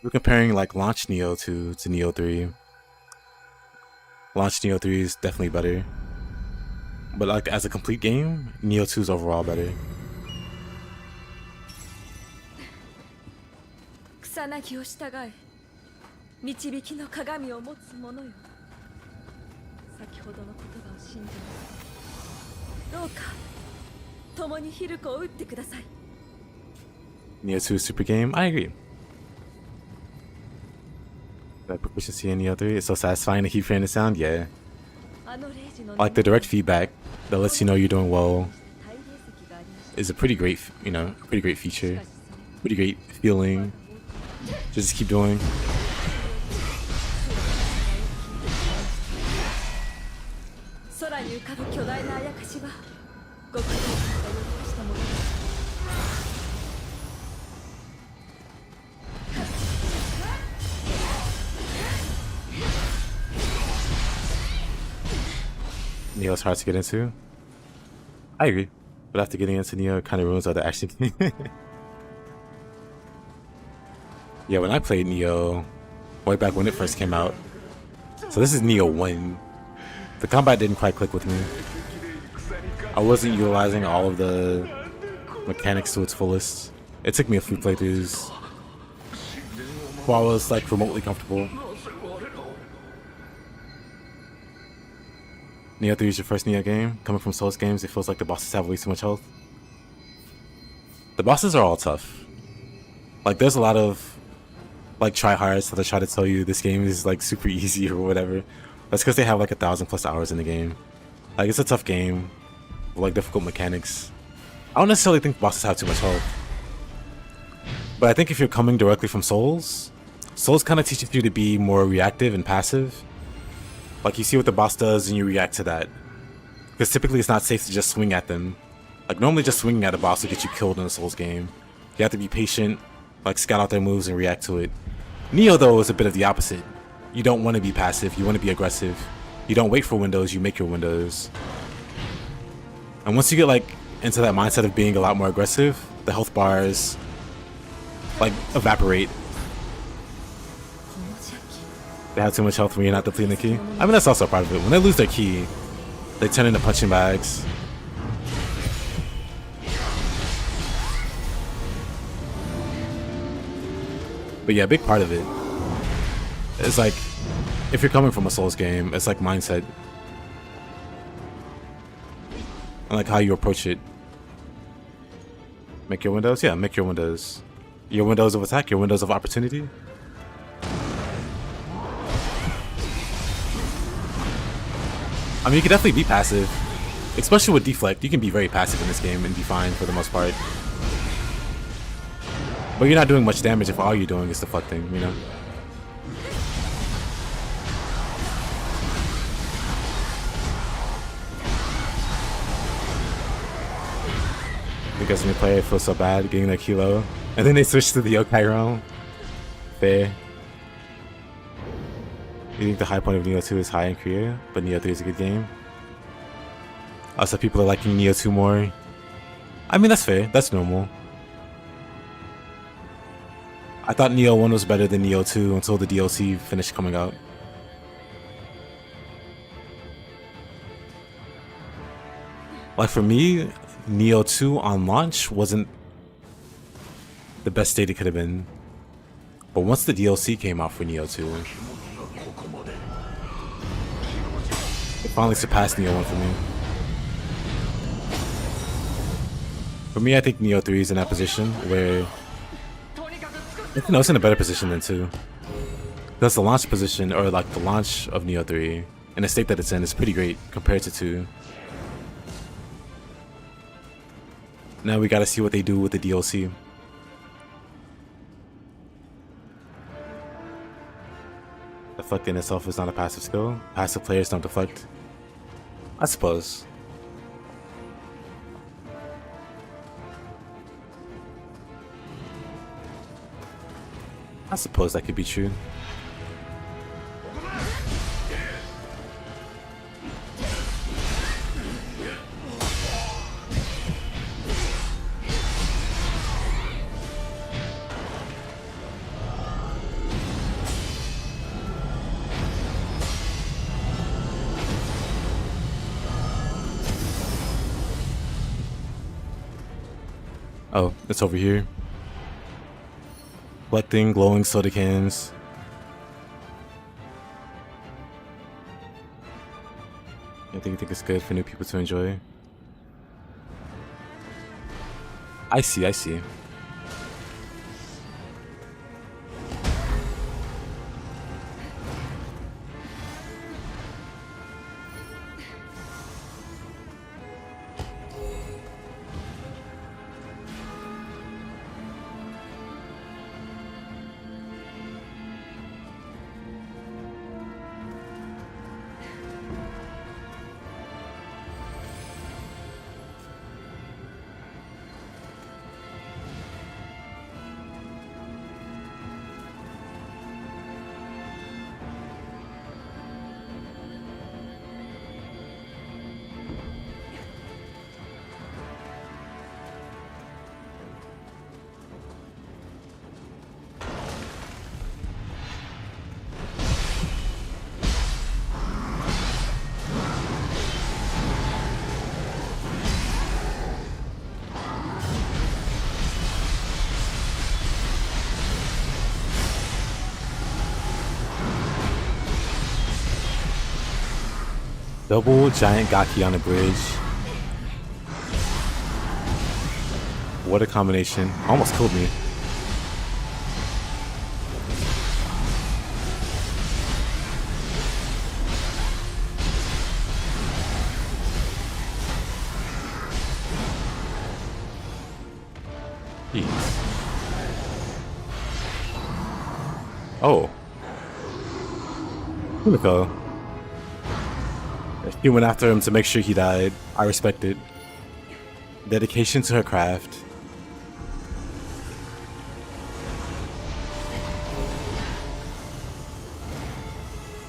We're comparing like launch Nioh 2 to Nioh 3. Launch Nioh 3 is definitely better. But like as a complete game, Nioh 2 is overall better. 草薙を従え導きの鏡を持つ者よ先ほどの言葉を信じますどうか共にヒルコを撃ってください Nioh 2 is super game? I agree. That proficiency in Nioh 3 is so satisfying to keep hearing the sound, yeah. I like the direct feedback that lets you know you're doing well. Is a pretty great, you know, pretty great feature. Pretty great feeling. Just keep doing. Nioh's hard to get into. I agree. But after getting into Nioh, it kind of ruins other action. Yeah, when I played Nioh, way back when it first came out. So this is Nioh 1. The combat didn't quite click with me. I wasn't utilizing all of the mechanics to its fullest. It took me a few playthroughs while I was like remotely comfortable. Nioh 3 is your first Nioh game. Coming from Souls games, it feels like the bosses have way too much health. The bosses are all tough. Like there's a lot of like tryhards that they try to tell you this game is like super easy or whatever. That's because they have like 1,000+ hours in the game. Like it's a tough game with like difficult mechanics. I don't necessarily think bosses have too much health. But I think if you're coming directly from Souls, Souls kind of teaches you to be more reactive and passive. Like you see what the boss does and you react to that. Because typically it's not safe to just swing at them. Like normally just swinging at a boss will get you killed in a Souls game. You have to be patient, like scout out their moves and react to it. Nioh though is a bit of the opposite. You don't want to be passive, you want to be aggressive. You don't wait for windows, you make your windows. And once you get like into that mindset of being a lot more aggressive, the health bars like evaporate. They have too much health when you're not depleting the key. I mean that's also part of it. When they lose their key, they turn into punching bags. But yeah, a big part of it is like, if you're coming from a Souls game, it's like mindset. And like how you approach it. Make your windows? Yeah, make your windows. Your windows of attack, your windows of opportunity. I mean, you can definitely be passive. Especially with deflect, you can be very passive in this game and be fine for the most part. But you're not doing much damage if all you're doing is deflecting, you know? Because when you play, it feels so bad getting their kilo. And then they switch to the yokai realm. Fair. You think the high point of Nioh 2 is high in Korea, but Nioh 3 is a good game? Also, people are liking Nioh 2 more. I mean, that's fair. That's normal. I thought Nioh 1 was better than Nioh 2 until the DLC finished coming out. Like for me, Nioh 2 on launch wasn't the best state it could have been. But once the DLC came out for Nioh 2, it finally surpassed Nioh 1 for me. For me, I think Nioh 3 is in that position where no, it's in a better position than 2. Because the launch position, or like the launch of Nioh 3, and the state that it's in is pretty great compared to 2. Now we gotta see what they do with the DLC. Deflecting itself is not a passive skill. Passive players don't deflect. I suppose. I suppose that could be true. Oh, it's over here. Collecting glowing soda cans. I think it's good for new people to enjoy. I see, I see. Double giant Gaki on the bridge. What a combination. Almost killed me. Jeez. Oh. Kumiko. She went after him to make sure he died. I respect it. Dedication to her craft.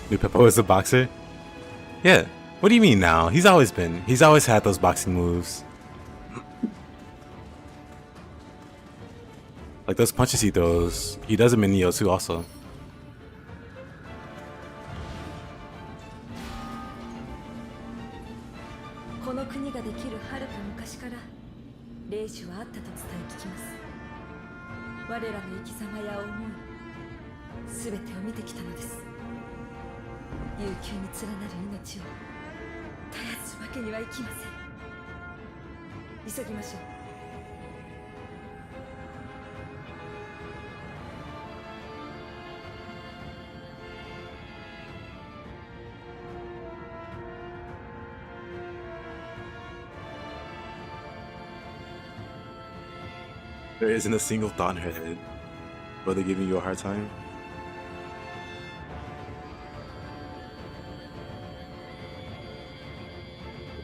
New Peppo is a boxer? Yeah. What do you mean now? He's always been. He's always had those boxing moves. Like those punches he throws. He does them in Nioh too also. There isn't a single thought in her head. But they're giving you a hard time.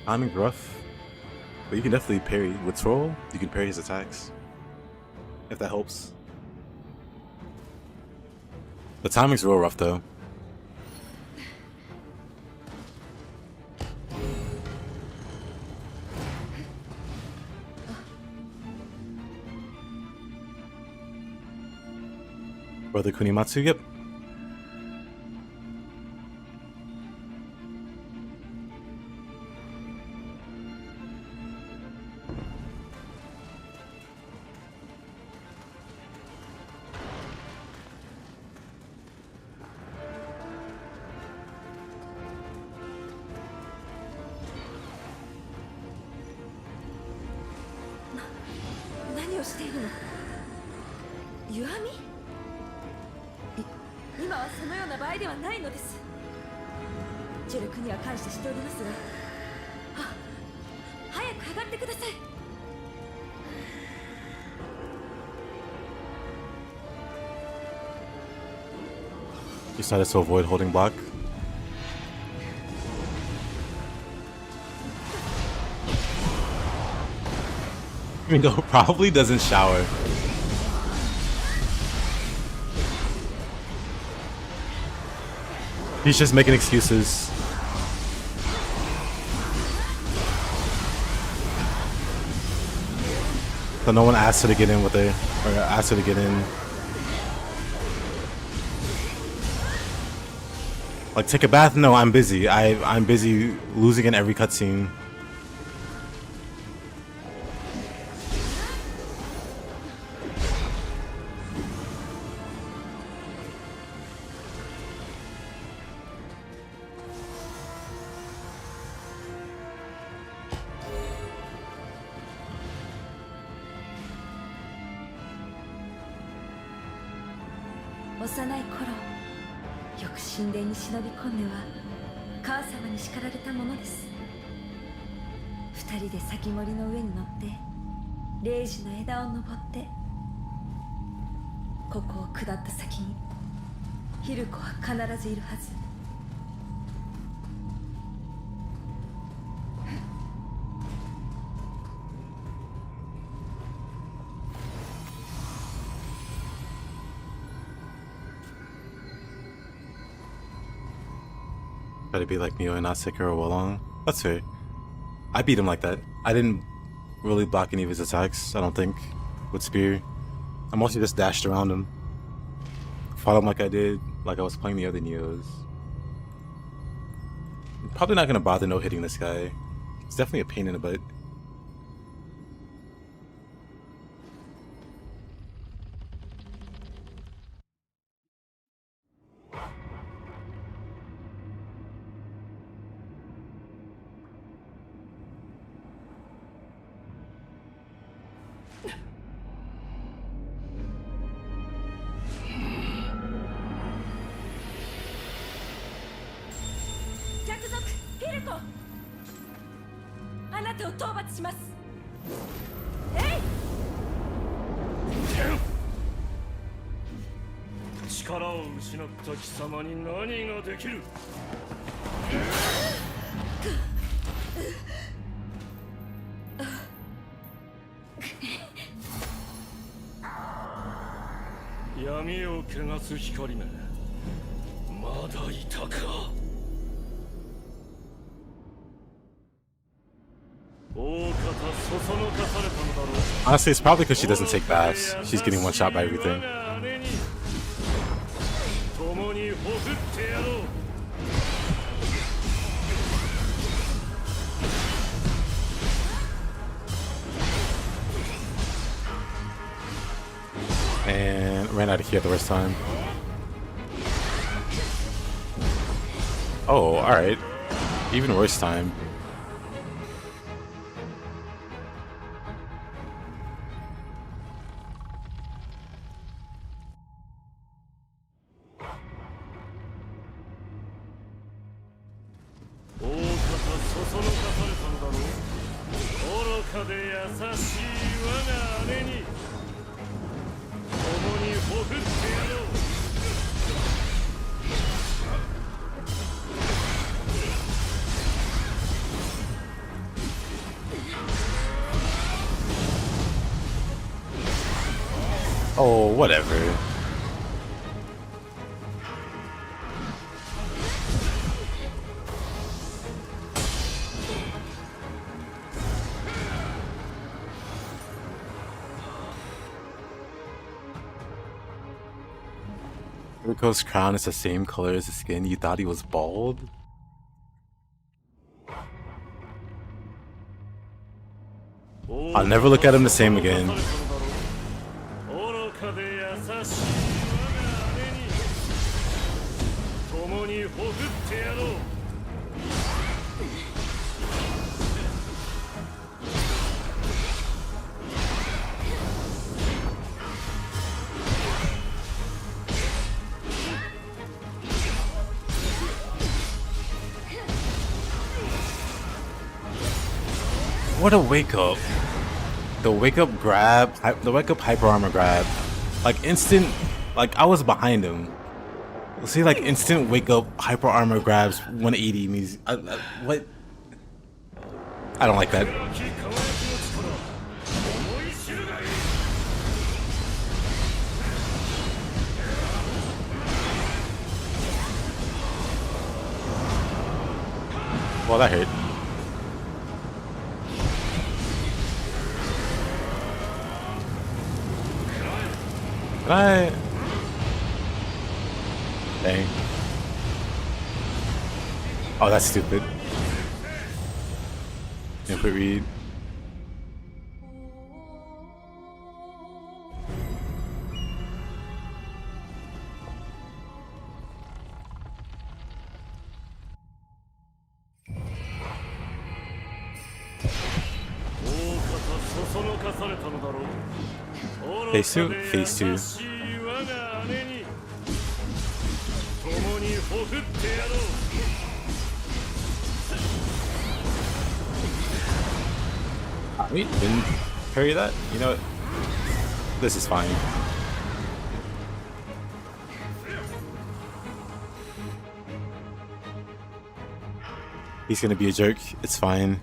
Timing's rough. But you can definitely parry. With Troll, you can parry his attacks. If that helps. The timing's real rough though. Brother Kunimatsu, yep. He decided to avoid holding block. I mean, probably doesn't shower. He's just making excuses. So no one asked her to get in with her, or asked her to get in. Like, take a bath? No, I'm busy. I'm busy losing in every cutscene. Try to be like Nioh and not Sekiro Wolong. That's fair. I beat him like that. I didn't really block any of his attacks, I don't think, with Spear. I mostly just dashed around him. Fought him like I did, like I was playing the other Niohs. I'm probably not gonna bother no-hitting this guy. It's definitely a pain in the butt. Honestly, it's probably because she doesn't take baths. She's getting one shot by everything. And ran out of here at the worst time. Oh, alright. Even worse time. Oh, whatever. Rico's crown is the same color as his skin. You thought he was bald? I'll never look at him the same again. What a wake up. The wake up grab, the wake up hyper armor grab. Like instant, like I was behind him. Let's see, like instant wake up, hyper armor grabs, 180 means what? I don't like that. Well, that hurt. Can I? Dang. Oh, that's stupid. Input read. Phase 2? Phase 2. Wait, didn't parry that? You know what? This is fine. He's gonna be a jerk. It's fine.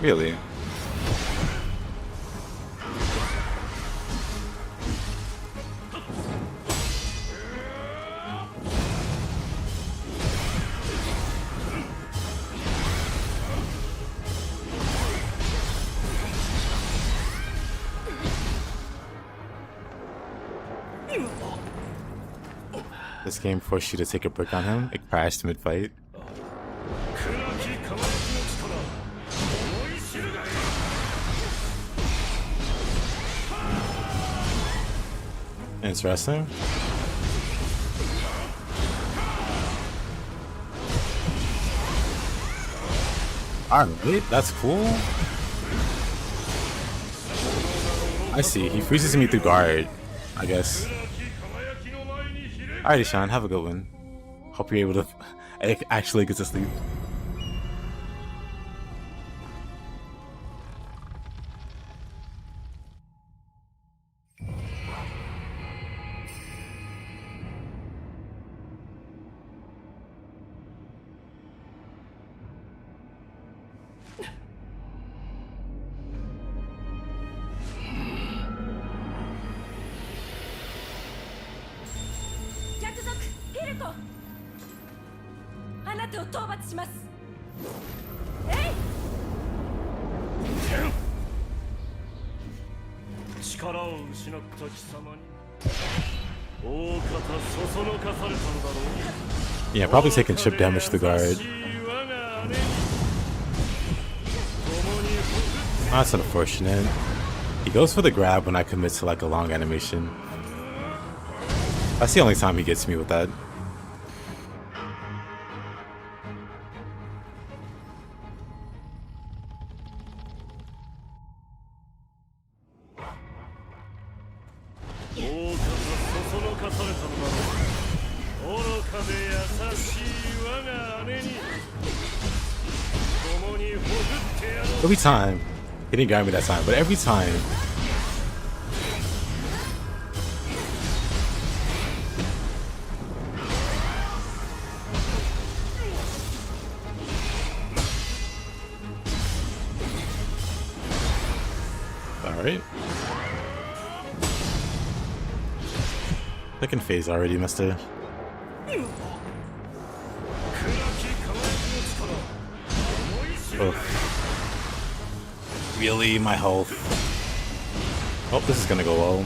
Really? This game forced you to take a break on him. It crashed mid-fight. Interesting. Alright, that's cool. I see. He freezes me through guard, I guess. Alrighty, Sean, have a good one. Hope you're able to actually get to sleep. Yeah, probably taking chip damage to guard. That's unfortunate. He goes for the grab when I commit to like a long animation. That's the only time he gets me with that. Every time. He didn't grab me that time, but every time. Alright. Second phase already, mister. Oh. Really, my health. Oh, this is gonna go well.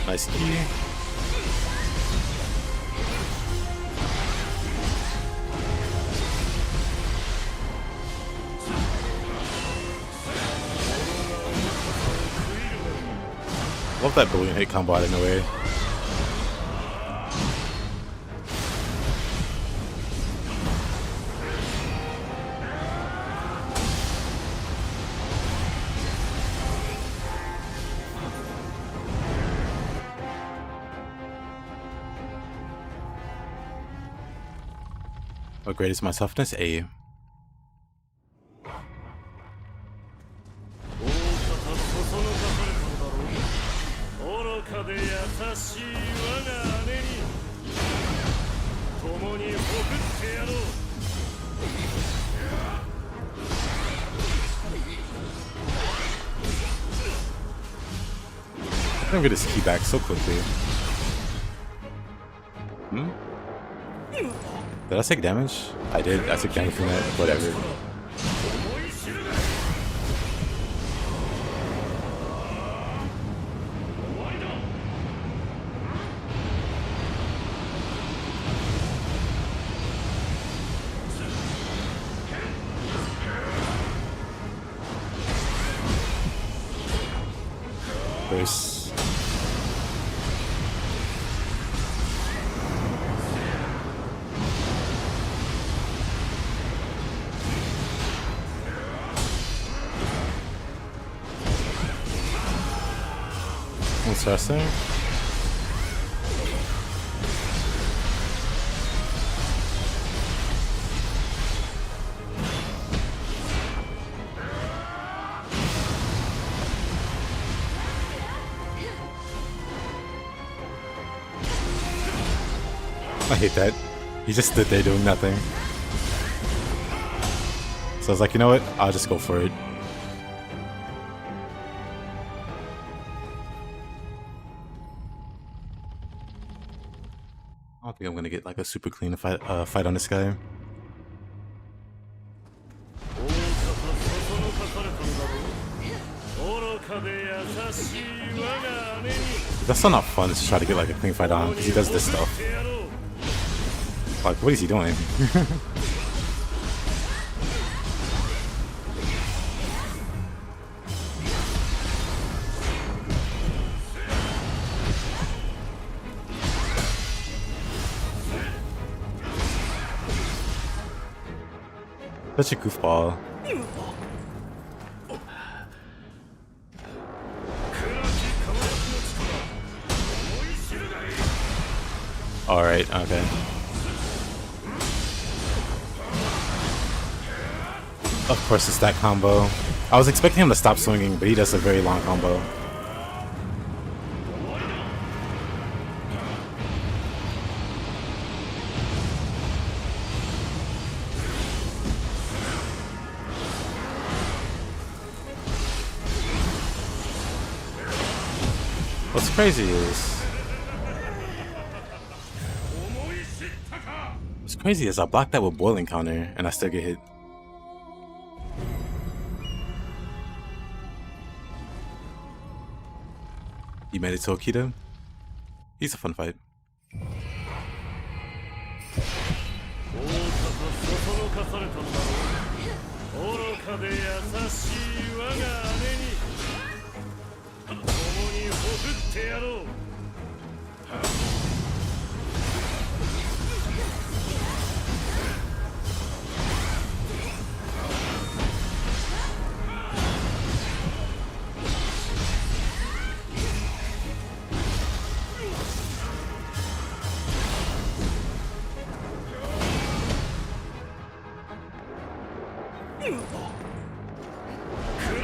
Nice key. Love that billion hit combo out of nowhere. What grade is my toughness? A. I can get his key back so quickly. Did I take damage? I did. I took damage from that. Whatever. There's... Interesting. I hate that. He just stood there doing nothing. So I was like, you know what? I'll just go for it. I don't think I'm gonna get like a super clean fight on this guy. That's still not fun to try to get like a clean fight on because he does this stuff. Like, what is he doing? Such a goofball. Alright, okay. Of course, it's that combo. I was expecting him to stop swinging, but he does a very long combo. What's crazy is I blocked that with boiling counter and I still get hit. You made it to Okita? He's a fun fight.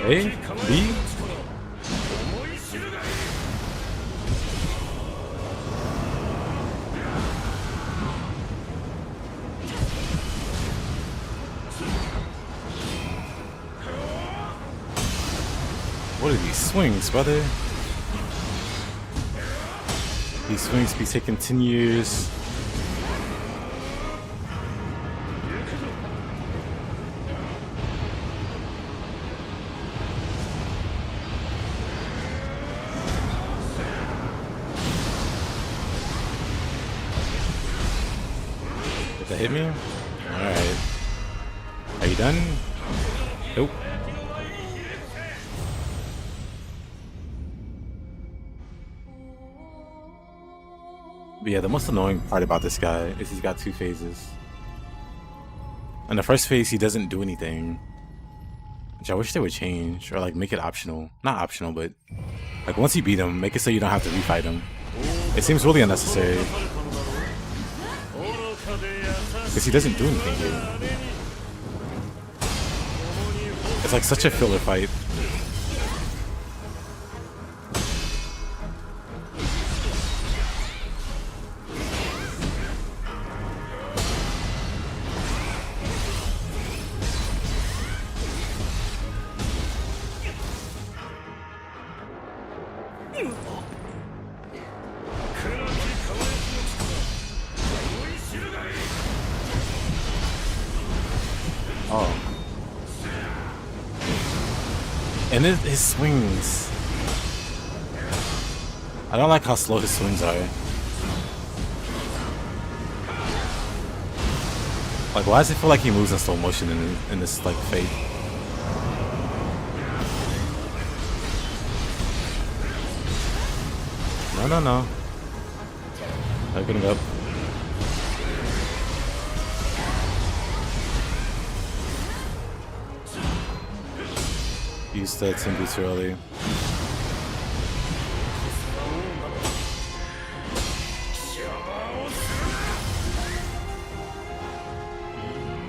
A? B? What are these swings, brother? These swings be taking 10 years. That hit me? Alright. Are you done? Nope. But yeah, the most annoying part about this guy is he's got 2 phases. In the first phase, he doesn't do anything. Which I wish they would change, or like make it optional. Not optional, but like once you beat him, make it so you don't have to refight him. It seems really unnecessary. Because he doesn't do anything here. It's like such a filler fight. Oh. And his swings. I don't like how slow his swings are. Like, why does it feel like he moves in slow motion in this, like, fate? No. Opening up. Used the Timbu too early.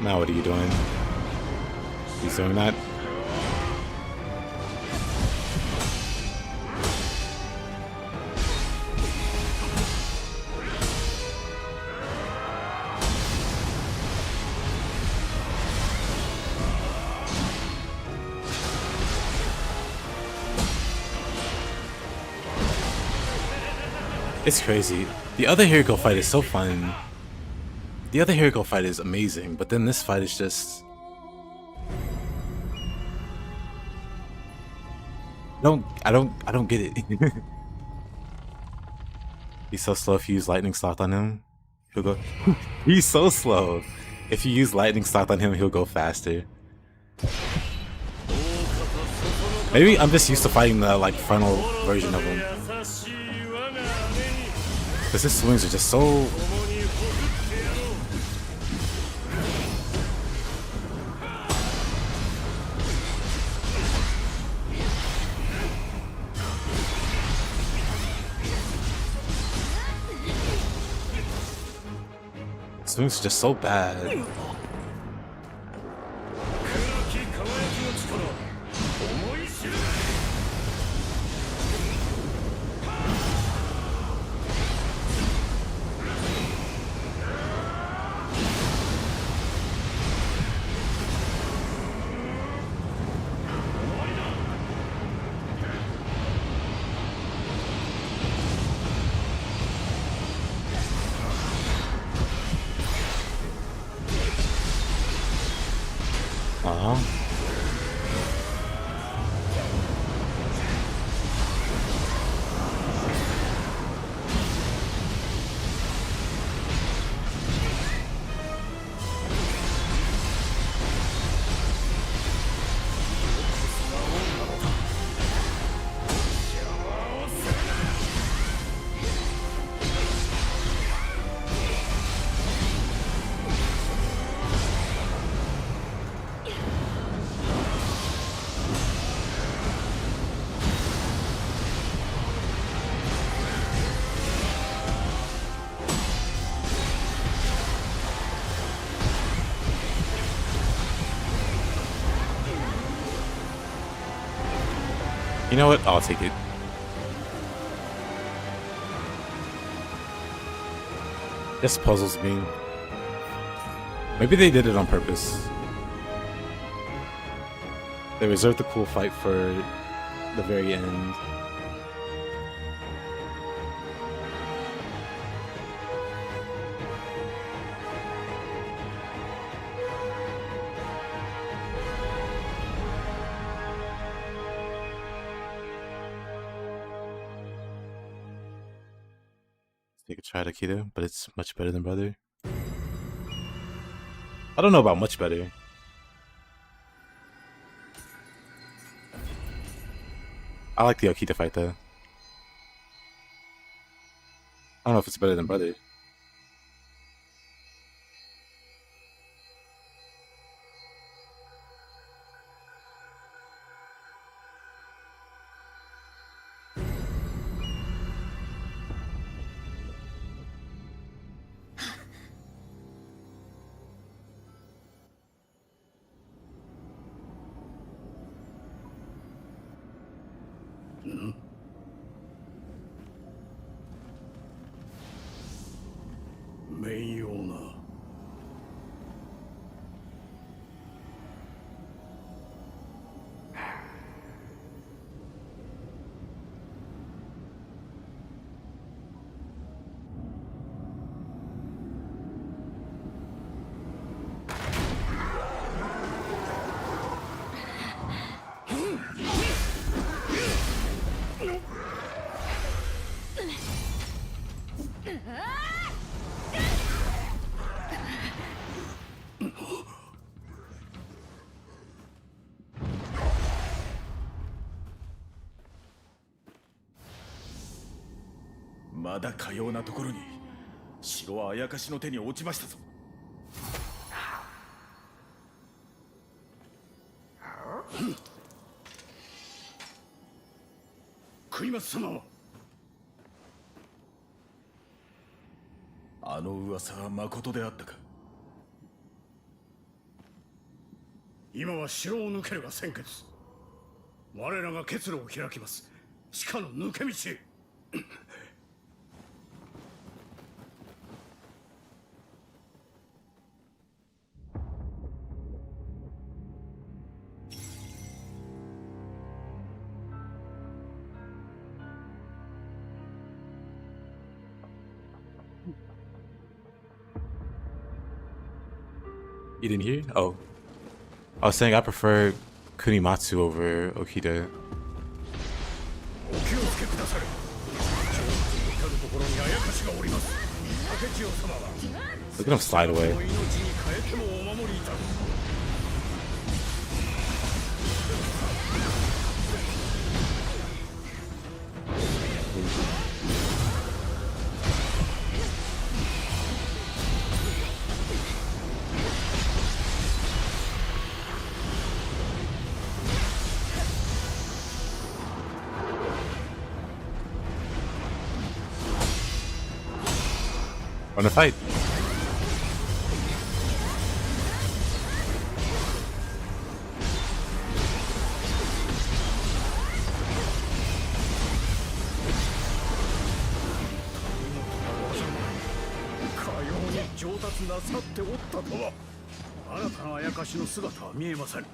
Now what are you doing? He's doing that. It's crazy. The other Hiriko fight is so fun. The other Hiriko fight is amazing, but then this fight is just... I don't get it. He's so slow. If you use lightning slot on him, he'll go... He's so slow. If you use lightning slot on him, he'll go faster. Maybe I'm just used to fighting the like frontal version of him. Because his swings are just so... Swings are just so bad. You know what? I'll take it. This puzzles me. Maybe they did it on purpose. They reserved the cool fight for the very end. Take a try to Keto, but it's much better than Brother. I don't know about much better. I like the Okita fight though. I don't know if it's better than Brother.まだかようなところに城はあやかしの手に落ちましたぞ。食います様はあの噂はまことであったか。今は城を抜けるが先決。我らが結露を開きます。地下の抜け道へ。You didn't hear? Oh. I was saying I prefer Kunimatsu over Okita. お気をつけくだされ。至るところにあやかしがおります。竹千代様は Look at him slide away. 命に変えてもお守りいたる。Want to fight?「上達なさっておったとは新たなあやかしの姿は見えません。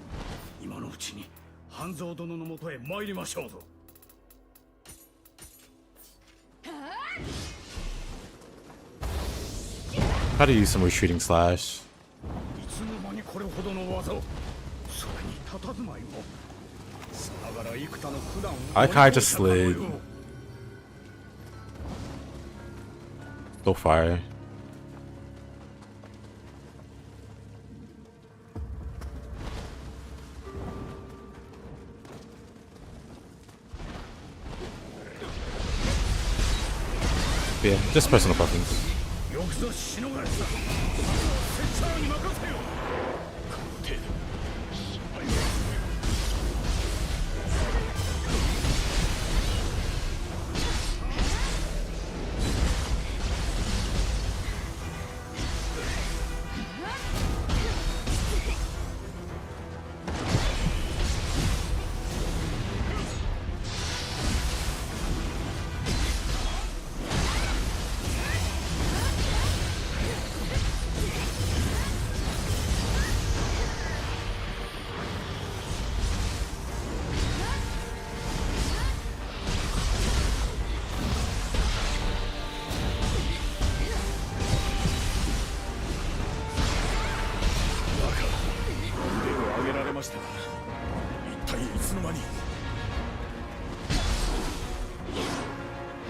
今のうちに半蔵殿のもとへ参りましょうぞ。How to use some retreating slash. いつの間にこれほどの技を。それに佇まいもさながら幾多の苦難を I kinda just slid. So far. Yeah, just personal preference. よくぞしのがれた。セッチャーに任せよ。この程度。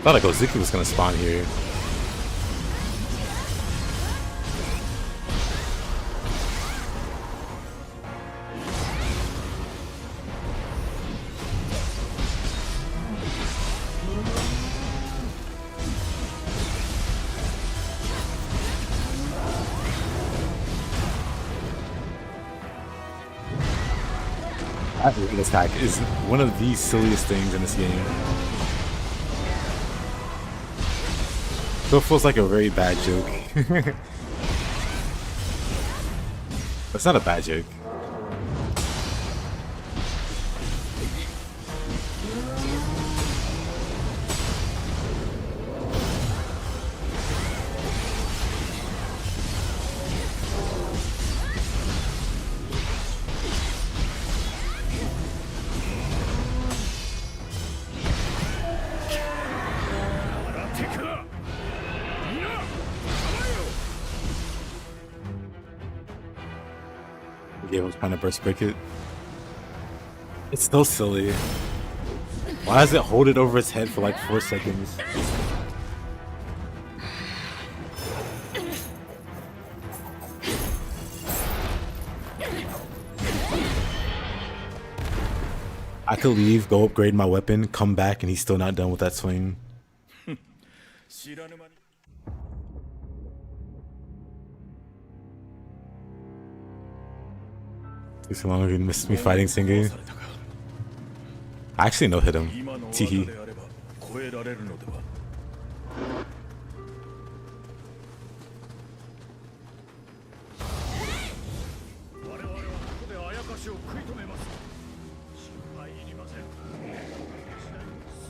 Thought like Ozuki was gonna spawn here. That leg attack is one of the silliest things in this game. So it feels like a very bad joke. That's not a bad joke. Yeah, I was trying to burst break it. It's still silly. Why does it hold it over its head for like 4 seconds? I could leave, go upgrade my weapon, come back, and he's still not done with that swing. Too so long, you missed me fighting Singe. I actually no hit him. Teehee.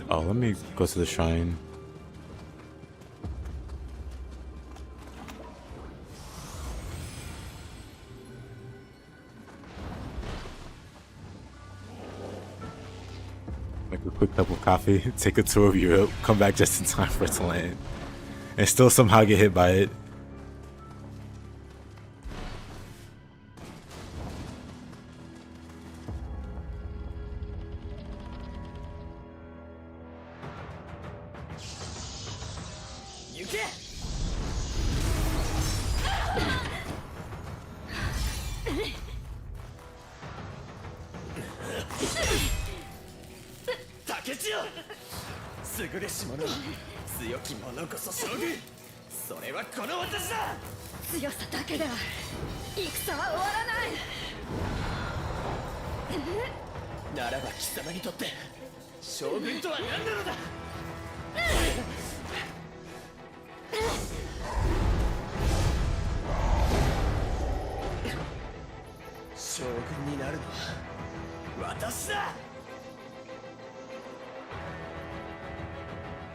Oh, let me go to the shrine. Make a quick cup of coffee, take a tour of Europe, come back just in time for it to land, and still somehow get hit by it.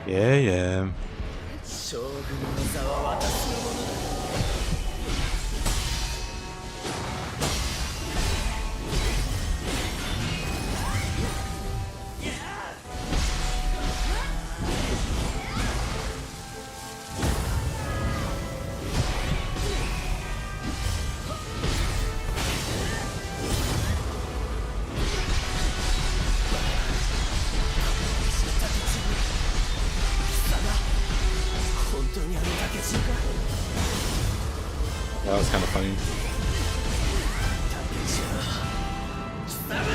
Yeah, yeah. That was kind of funny.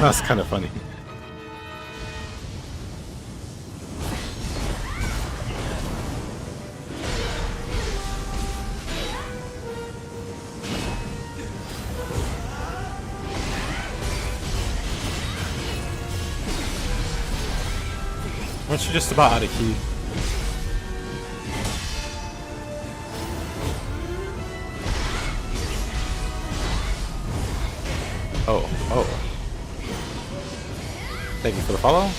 That was kind of funny. Weren't you just about out of key? Oh. Thank you for the follow.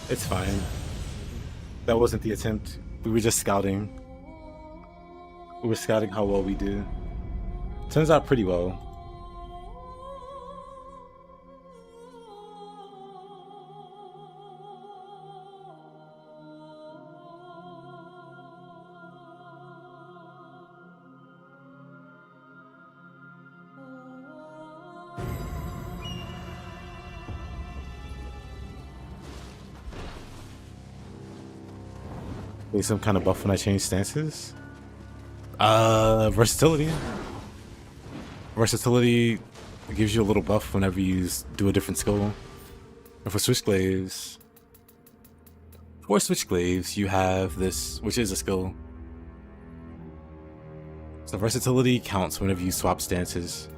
It's fine. That wasn't the attempt. We were just scouting. We were scouting how well we do. Turns out pretty well. Some kind of buff when I change stances. Versatility. Versatility gives you a little buff whenever you do a different skill. And for Switchglaives, you have this, which is a skill. So versatility counts whenever you swap stances.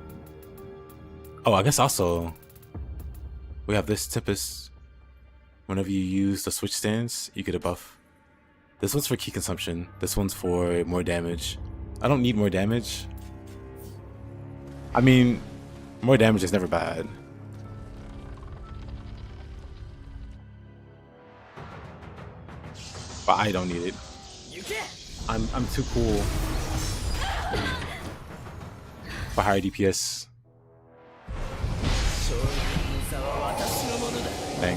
Oh, I guess also We have this Tempest. Whenever you use the switch stance, you get a buff. This one's for key consumption. This one's for more damage. I don't need more damage. I mean, more damage is never bad. But I don't need it. I'm too cool for higher DPS. Dang.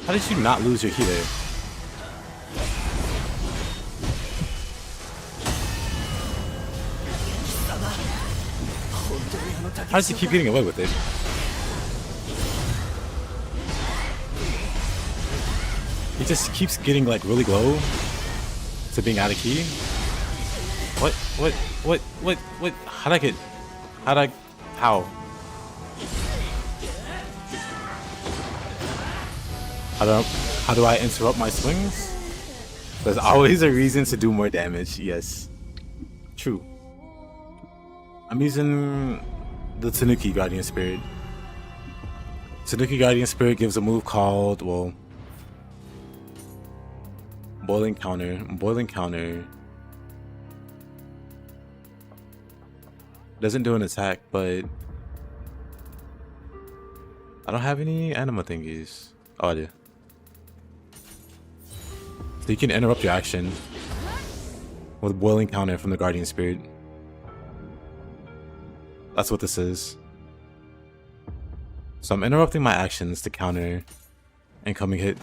How did you not lose your healer? How does he keep getting away with it? He just keeps getting like really low to being out of key. What? How'd I get? How? How do I interrupt my swings? There's always a reason to do more damage. Yes, true. I'm using the Tanuki Guardian Spirit. Tanuki Guardian Spirit gives a move called, well, Boiling Counter. Boiling Counter doesn't do an attack, but I don't have any anima thingies. Oh, I do. So you can interrupt your action with Boiling Counter from the Guardian Spirit. That's what this is. So I'm interrupting my actions to counter incoming hit.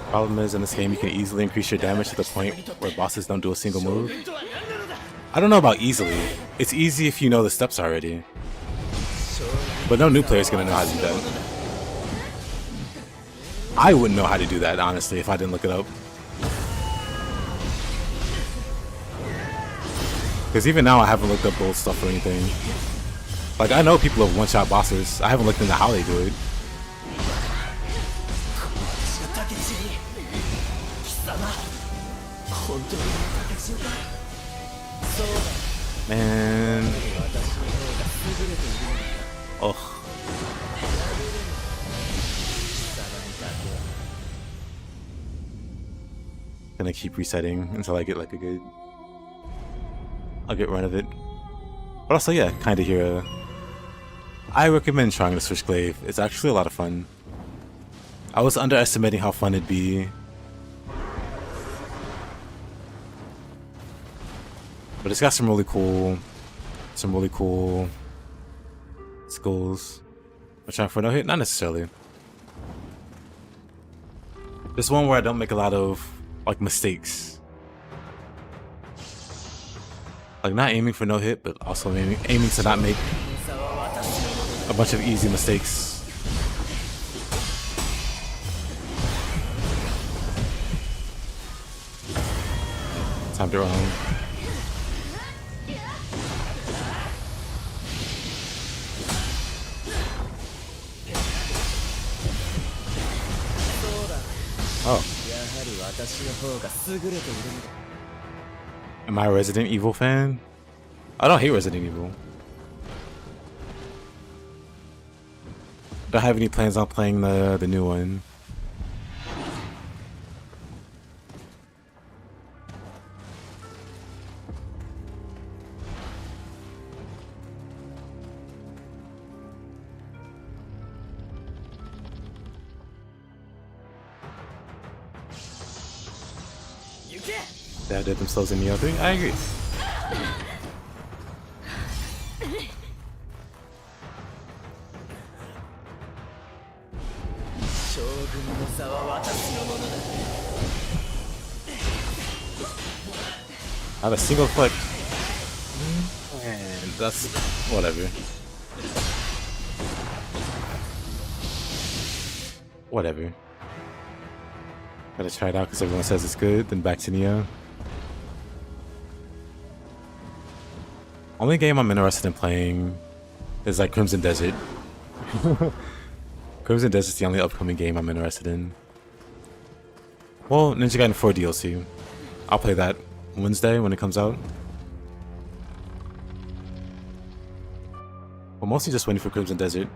Problem is, in this game, you can easily increase your damage to the point where bosses don't do a single move. I don't know about easily. It's easy if you know the steps already. But no new player's gonna know how to do that. I wouldn't know how to do that, honestly, if I didn't look it up. Because even now, I haven't looked up gold stuff or anything. Like, I know people have one-shot bosses. I haven't looked into how they do it. Man. Ugh. Gonna keep resetting until I get like a good... I'll get run of it. But also, yeah, kinda hero. I recommend trying the Switchglaive. It's actually a lot of fun. I was underestimating how fun it'd be. But it's got some really cool skills. I'm trying for no hit? Not necessarily. There's one where I don't make a lot of like mistakes. Like not aiming for no hit, but also aiming to not make a bunch of easy mistakes. Timed it wrong. Oh. Am I a Resident Evil fan? I don't hate Resident Evil. Don't have any plans on playing the new one. They outdid themselves in Nioh 3. I agree. I have a single click. And that's whatever. Whatever. Gotta try it out because everyone says it's good. Then back to Nioh. Only game I'm interested in playing is like Crimson Desert. Crimson Desert's the only upcoming game I'm interested in. Well, Ninja Gaiden 4 DLC. I'll play that Wednesday when it comes out. Well, mostly just waiting for Crimson Desert.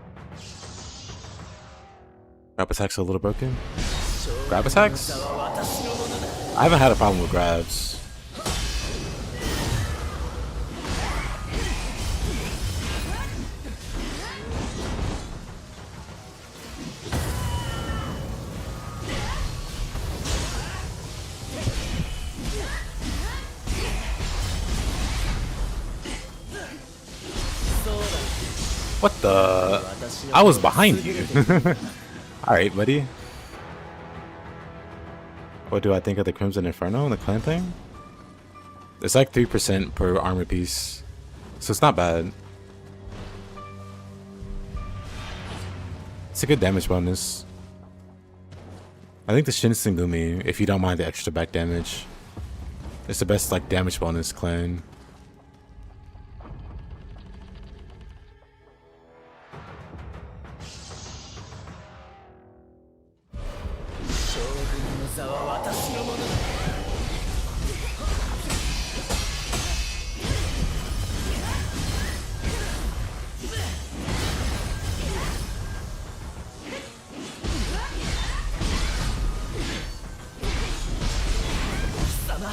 Grab attacks are a little broken. Grab attacks? I haven't had a problem with grabs. What the? I was behind you. Alright, buddy. What do I think of the Crimson Inferno and the clan thing? It's like 3% per armor piece. So it's not bad. It's a good damage bonus. I think the Shinsengumi, if you don't mind the extra back damage, it's the best like damage bonus clan.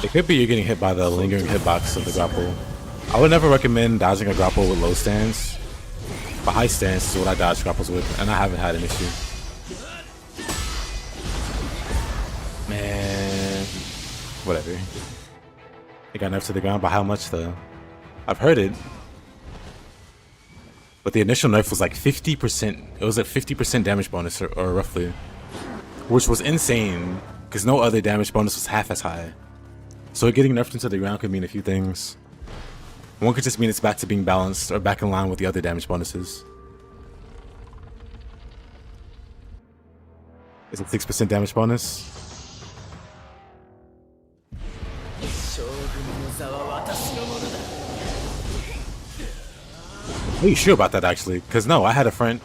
It could be you're getting hit by the lingering hitbox of the grapple. I would never recommend dodging a grapple with low stance, but high stance is what I dodge grapples with, and I haven't had an issue. Man, whatever. It got nerfed to the ground, but how much though? I've heard it. But the initial nerf was like 50%. It was a 50% damage bonus, or roughly. Which was insane, because no other damage bonus was half as high. So getting nerfed into the ground could mean a few things. One could just mean it's back to being balanced, or back in line with the other damage bonuses. Is it 6% damage bonus? Are you sure about that actually? Because no, I had a friend.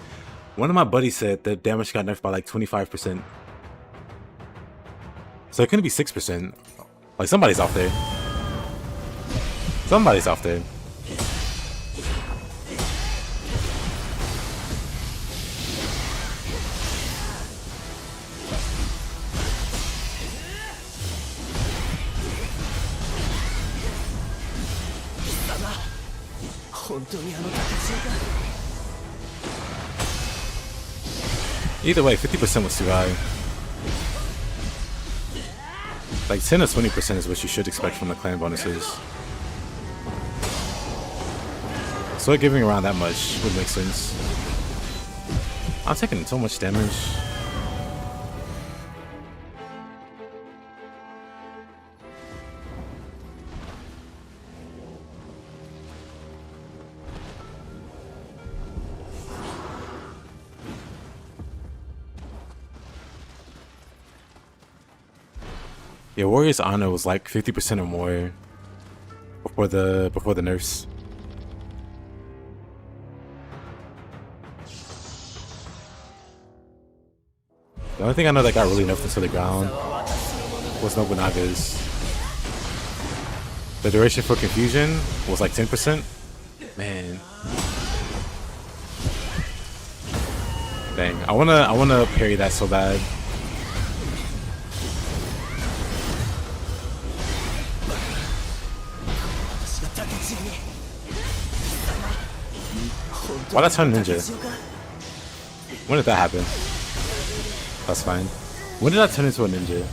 One of my buddies said that damage got nerfed by like 25%. So it couldn't be 6%. Like somebody's off there. Somebody's off there. Either way, 50% was too high. Like 10 or 20% is what you should expect from the clan bonuses. So giving around that much would make sense. I'm taking so much damage. Yeah, Warrior's Honor was like 50% or more before the nerfs. The only thing I know that got really nerfed into the ground was Nobunaga's. The duration for confusion was like 10%. Man. Dang, I wanna parry that so bad. Why'd I turn ninja? When did that happen? That's fine. When did I turn into a ninja?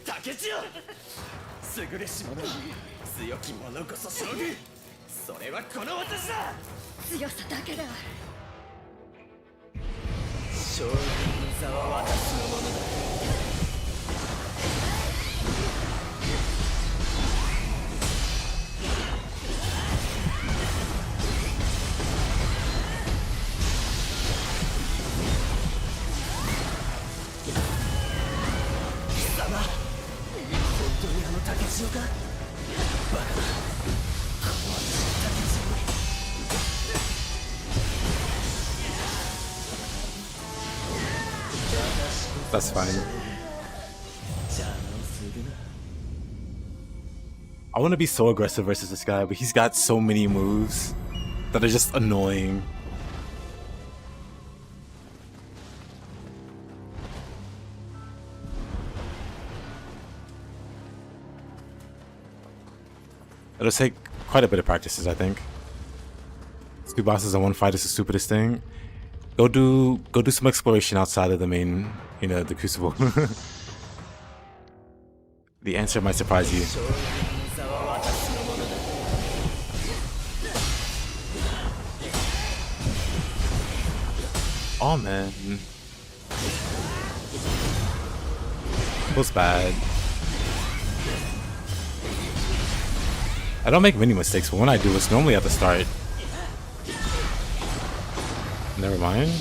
竹千代優れし者強き者こそ将軍それはこの私だ強さだけだ。将軍の座は私のものだ貴様本当にあの竹千代かバカだこの私の竹千代に That's fine. I want to be so aggressive versus this guy, but he's got so many moves that are just annoying. It'll take quite a bit of practices, I think. 2 bosses in 1 fight is the stupidest thing. Go do some exploration outside of the main, you know, the crucible. The answer might surprise you. Oh man. Feels bad. I don't make many mistakes, but when I do, it's normally at the start. Never mind.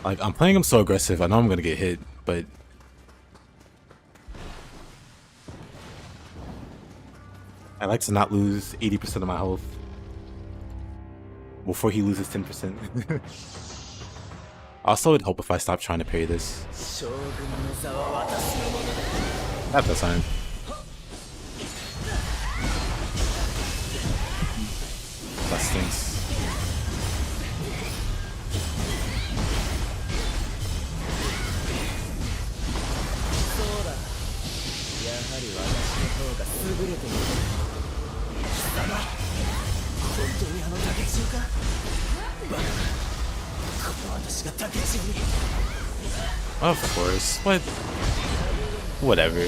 Like, I'm playing him so aggressive, I know I'm gonna get hit, but I like to not lose 80% of my health before he loses 10%. Also, it'd help if I stopped trying to parry this. That does fine. That stinks. Of course. What? Whatever.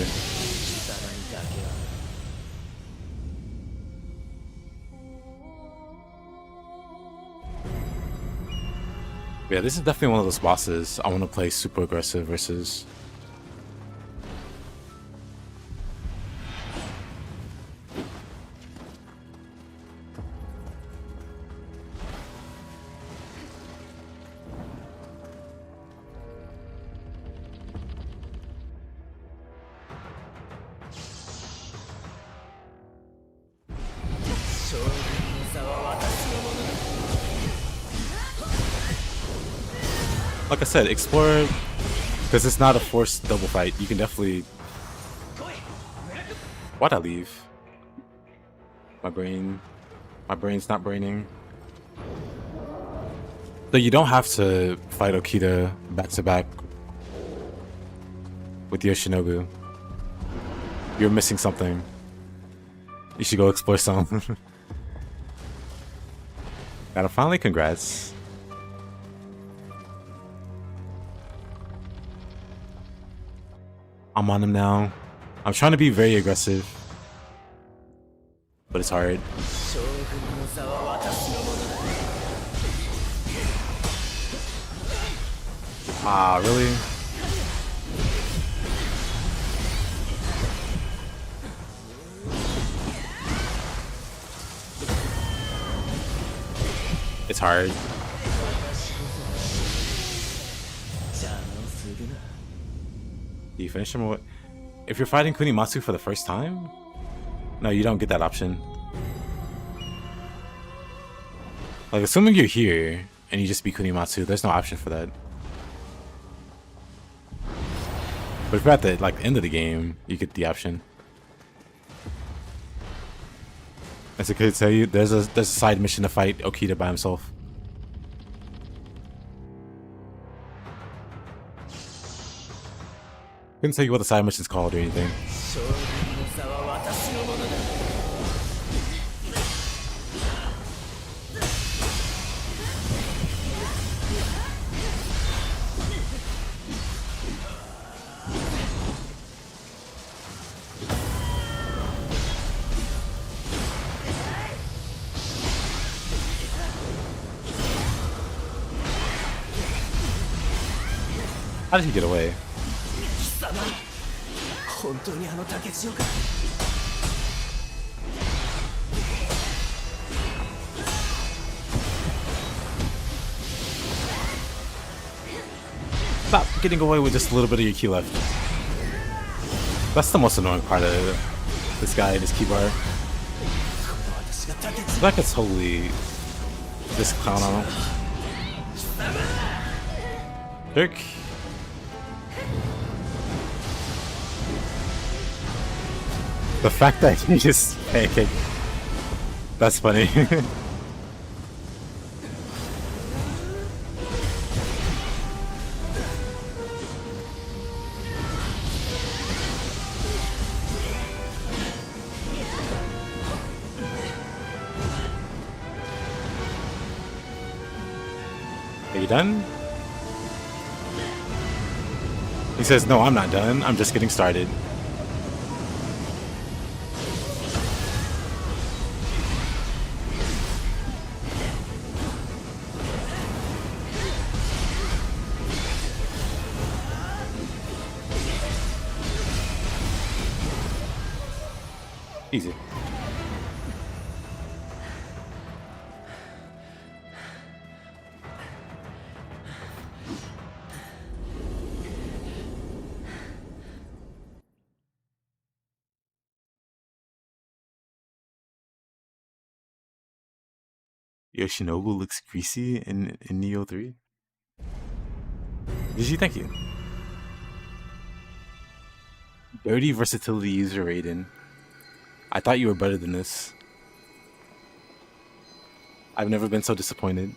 Yeah, this is definitely one of those bosses I want to play super aggressive versus. Like I said, explore, because it's not a forced double fight. You can definitely... Why'd I leave? My brain's not braining. So you don't have to fight Okita back to back with Yoshinobu. You're missing something. You should go explore some. Gotta finally, congrats. I'm on him now. I'm trying to be very aggressive, but it's hard. Ah, really? It's hard. Do you finish him or what? If you're fighting Kunimatsu for the first time? No, you don't get that option. Like, assuming you're here and you just beat Kunimatsu, there's no option for that. But if you're at the end of the game, you get the option. As I could tell you, there's a side mission to fight Okita by himself. Couldn't tell you what the side mission's called or anything. How did he get away? Stop getting away with just a little bit of your key left. That's the most annoying part of this guy and his keyboard. I could totally just clown on him. Lurk. The fact that he just pancake. That's funny. Are you done? He says, no, I'm not done. I'm just getting started. Easy. Yoshinobu looks greasy in Nioh 3. GG, thank you. Dirty versatility user Raiden. I thought you were better than this. I've never been so disappointed.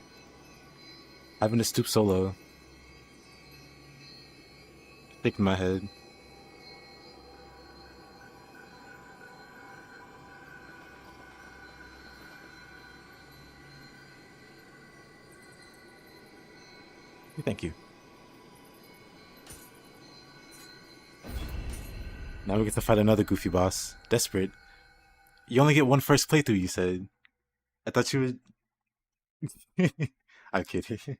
Having to stoop solo. Shaking my head. Thank you. Now we get to fight another goofy boss. Desperate. You only get one first playthrough, you said. I thought you would... I'm kidding.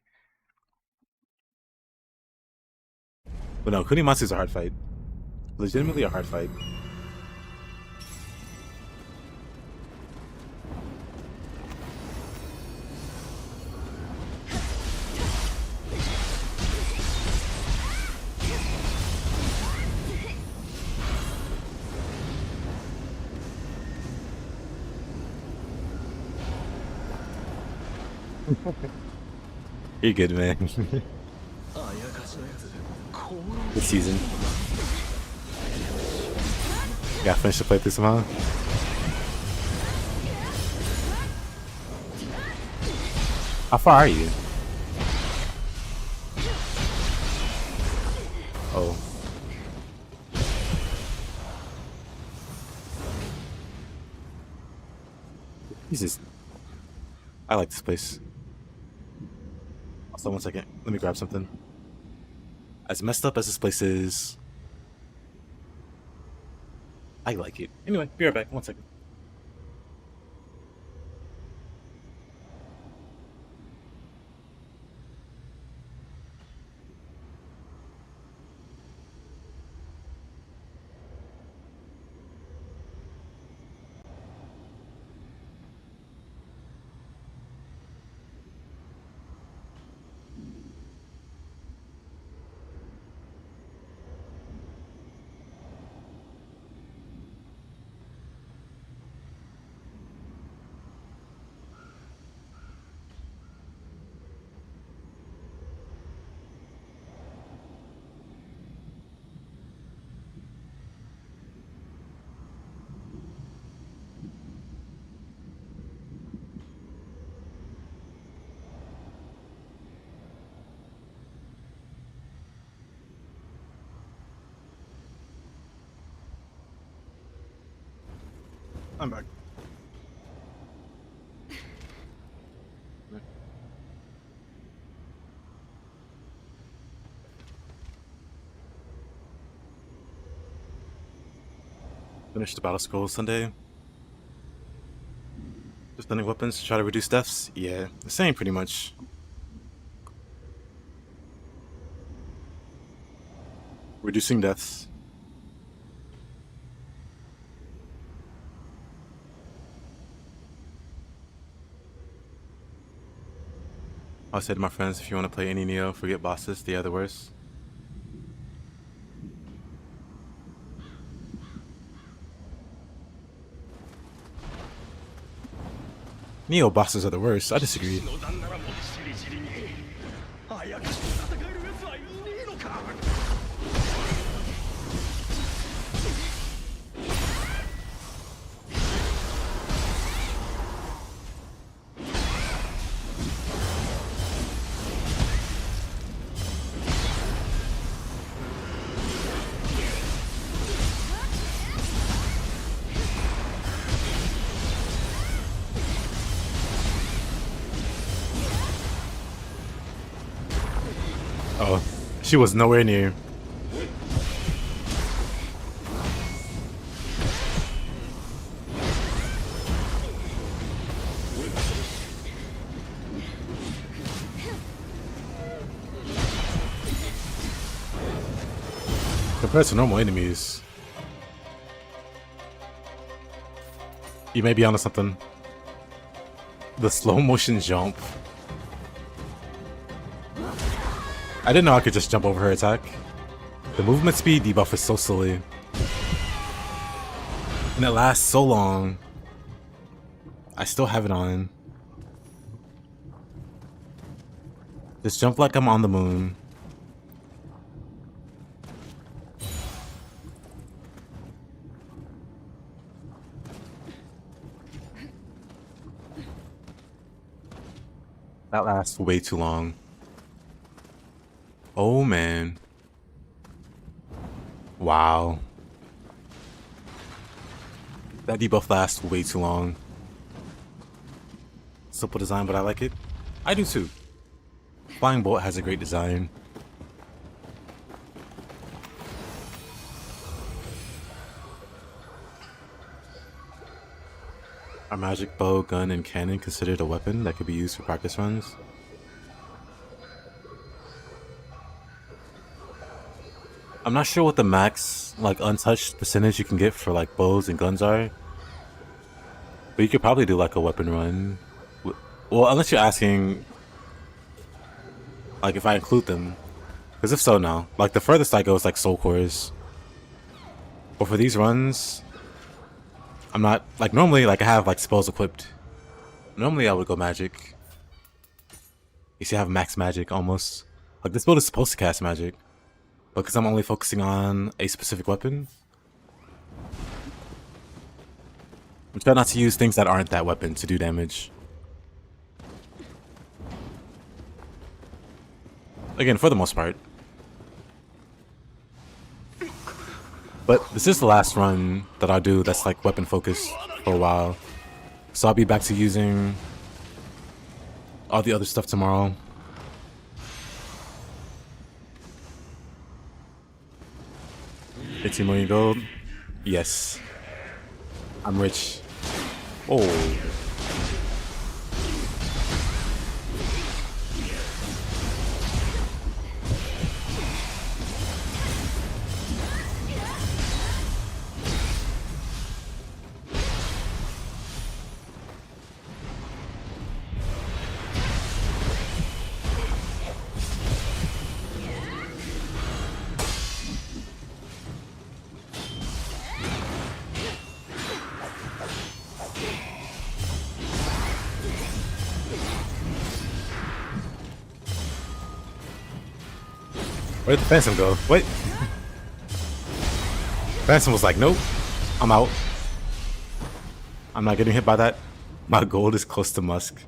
But no, Kunimatsu's a hard fight. Legitimately a hard fight. You're good, man. Good season. Gotta finish the playthrough somehow. How far are you? Oh. Jesus. I like this place. Also, 1 second. Let me grab something. As messed up as this place is, I like it. Anyway, be right back. 1 second. I'm back. Finished the battle scroll Sunday. Just stunning weapons to try to reduce deaths? Yeah, the same pretty much. Reducing deaths. I said to my friends, if you want to play any Nioh, forget bosses, they are the worst. Nioh bosses are the worst. I disagree. の旦那らもしりじりにあやかしと戦える奴はいねえのか Oh, she was nowhere near. Compared to normal enemies, you may be onto something. The slow motion jump. I didn't know I could just jump over her attack. The movement speed debuff is so silly. And it lasts so long. I still have it on. Just jump like I'm on the moon. That lasts way too long. Oh man. Wow. That debuff lasts way too long. Simple design, but I like it. I do too. Flying Bolt has a great design. Are magic bow, gun, and cannon considered a weapon that could be used for practice runs? I'm not sure what the max, like, untouched percentage you can get for, like, bows and guns are. But you could probably do, like, a weapon run. Well, unless you're asking, like, if I include them. Because if so, no. Like, the furthest I go is, like, soul cores. But for these runs, I'm not, like, normally, like, I have, like, spells equipped. Normally, I would go magic. You see, I have max magic, almost. Like, this build is supposed to cast magic. But because I'm only focusing on a specific weapon, we try not to use things that aren't that weapon to do damage. Again, for the most part. But this is the last run that I'll do that's like weapon focused for a while. So I'll be back to using all the other stuff tomorrow. $15 million gold? Yes. I'm rich. Oh. Where did the Phantom go? Wait. Phantom was like, nope, I'm out. I'm not getting hit by that. My gold is close to Musk.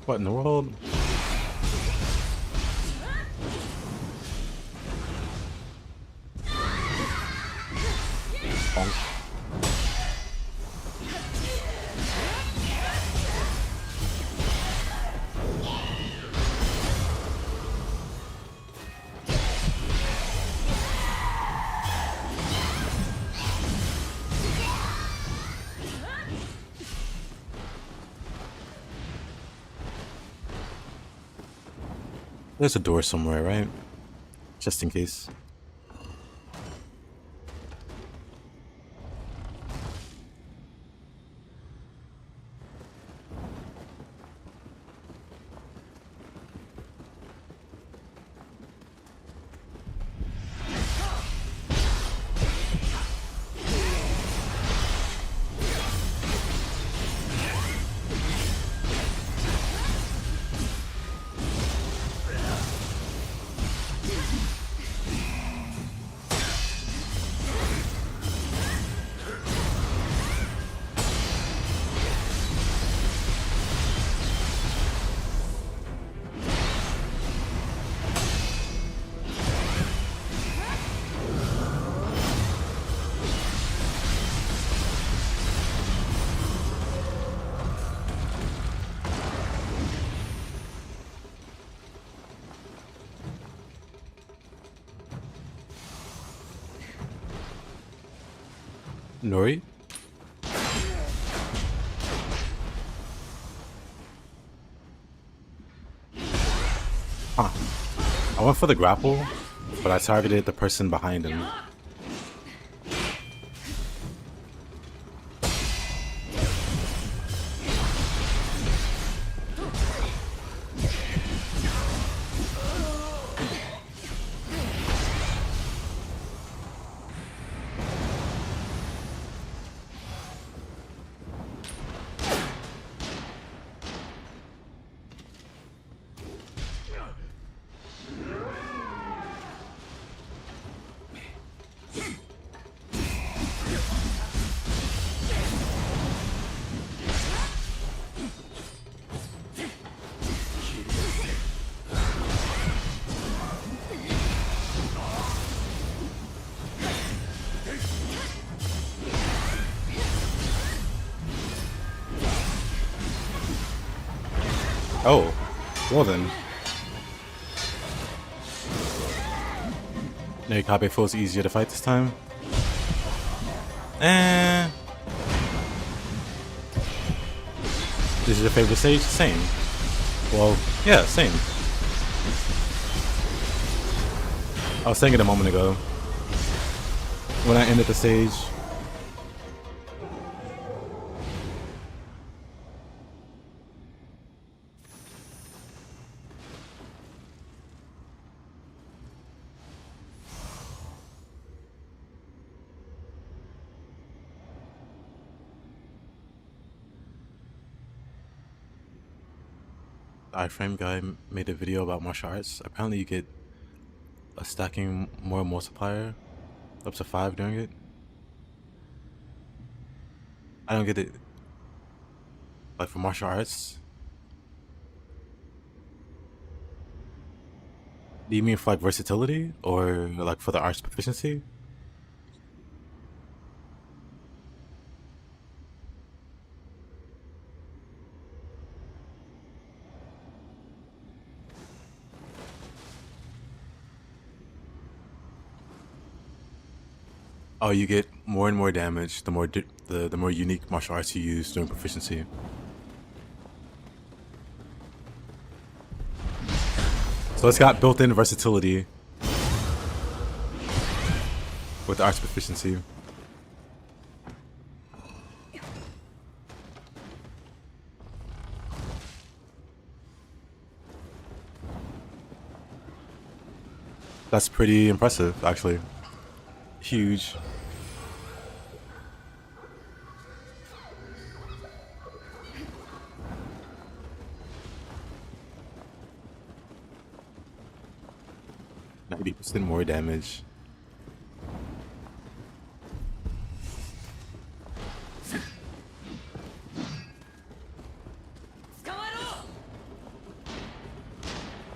What in the world? Bonk. There's a door somewhere, right? Just in case. Nori? Huh. I went for the grapple, but I targeted the person behind him. Oh, well then. Nioh feels easier to fight this time. This is your favorite stage? Same. Well, yeah, same. I was saying it a moment ago. When I ended the stage. The iframe guy made a video about martial arts. Apparently you get a stacking more multiplier up to 5 doing it. I don't get it. Like for martial arts? Do you mean for like versatility or like for the arts proficiency? Oh, you get more and more damage the more the more unique martial arts you use during proficiency. So it's got built-in versatility with the arts proficiency. That's pretty impressive, actually. Huge. %90 more damage.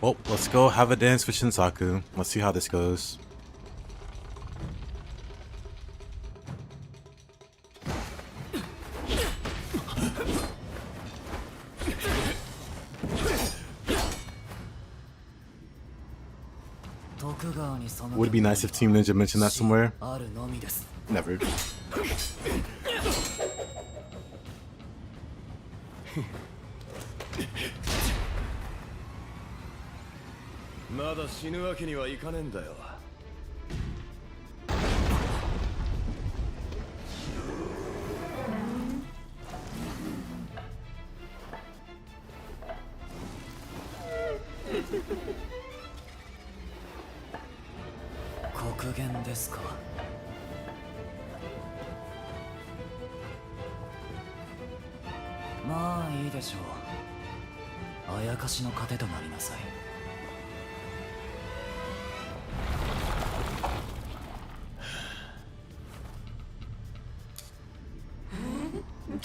Well, let's go have a dance with Shinsaku. Let's see how this goes. Would it be nice if Team Ninja mentioned that somewhere? Never. まだ死ぬわけにはいかねえんだよ。黒源ですか。まあいいでしょう。あやかしの糧となりなさい。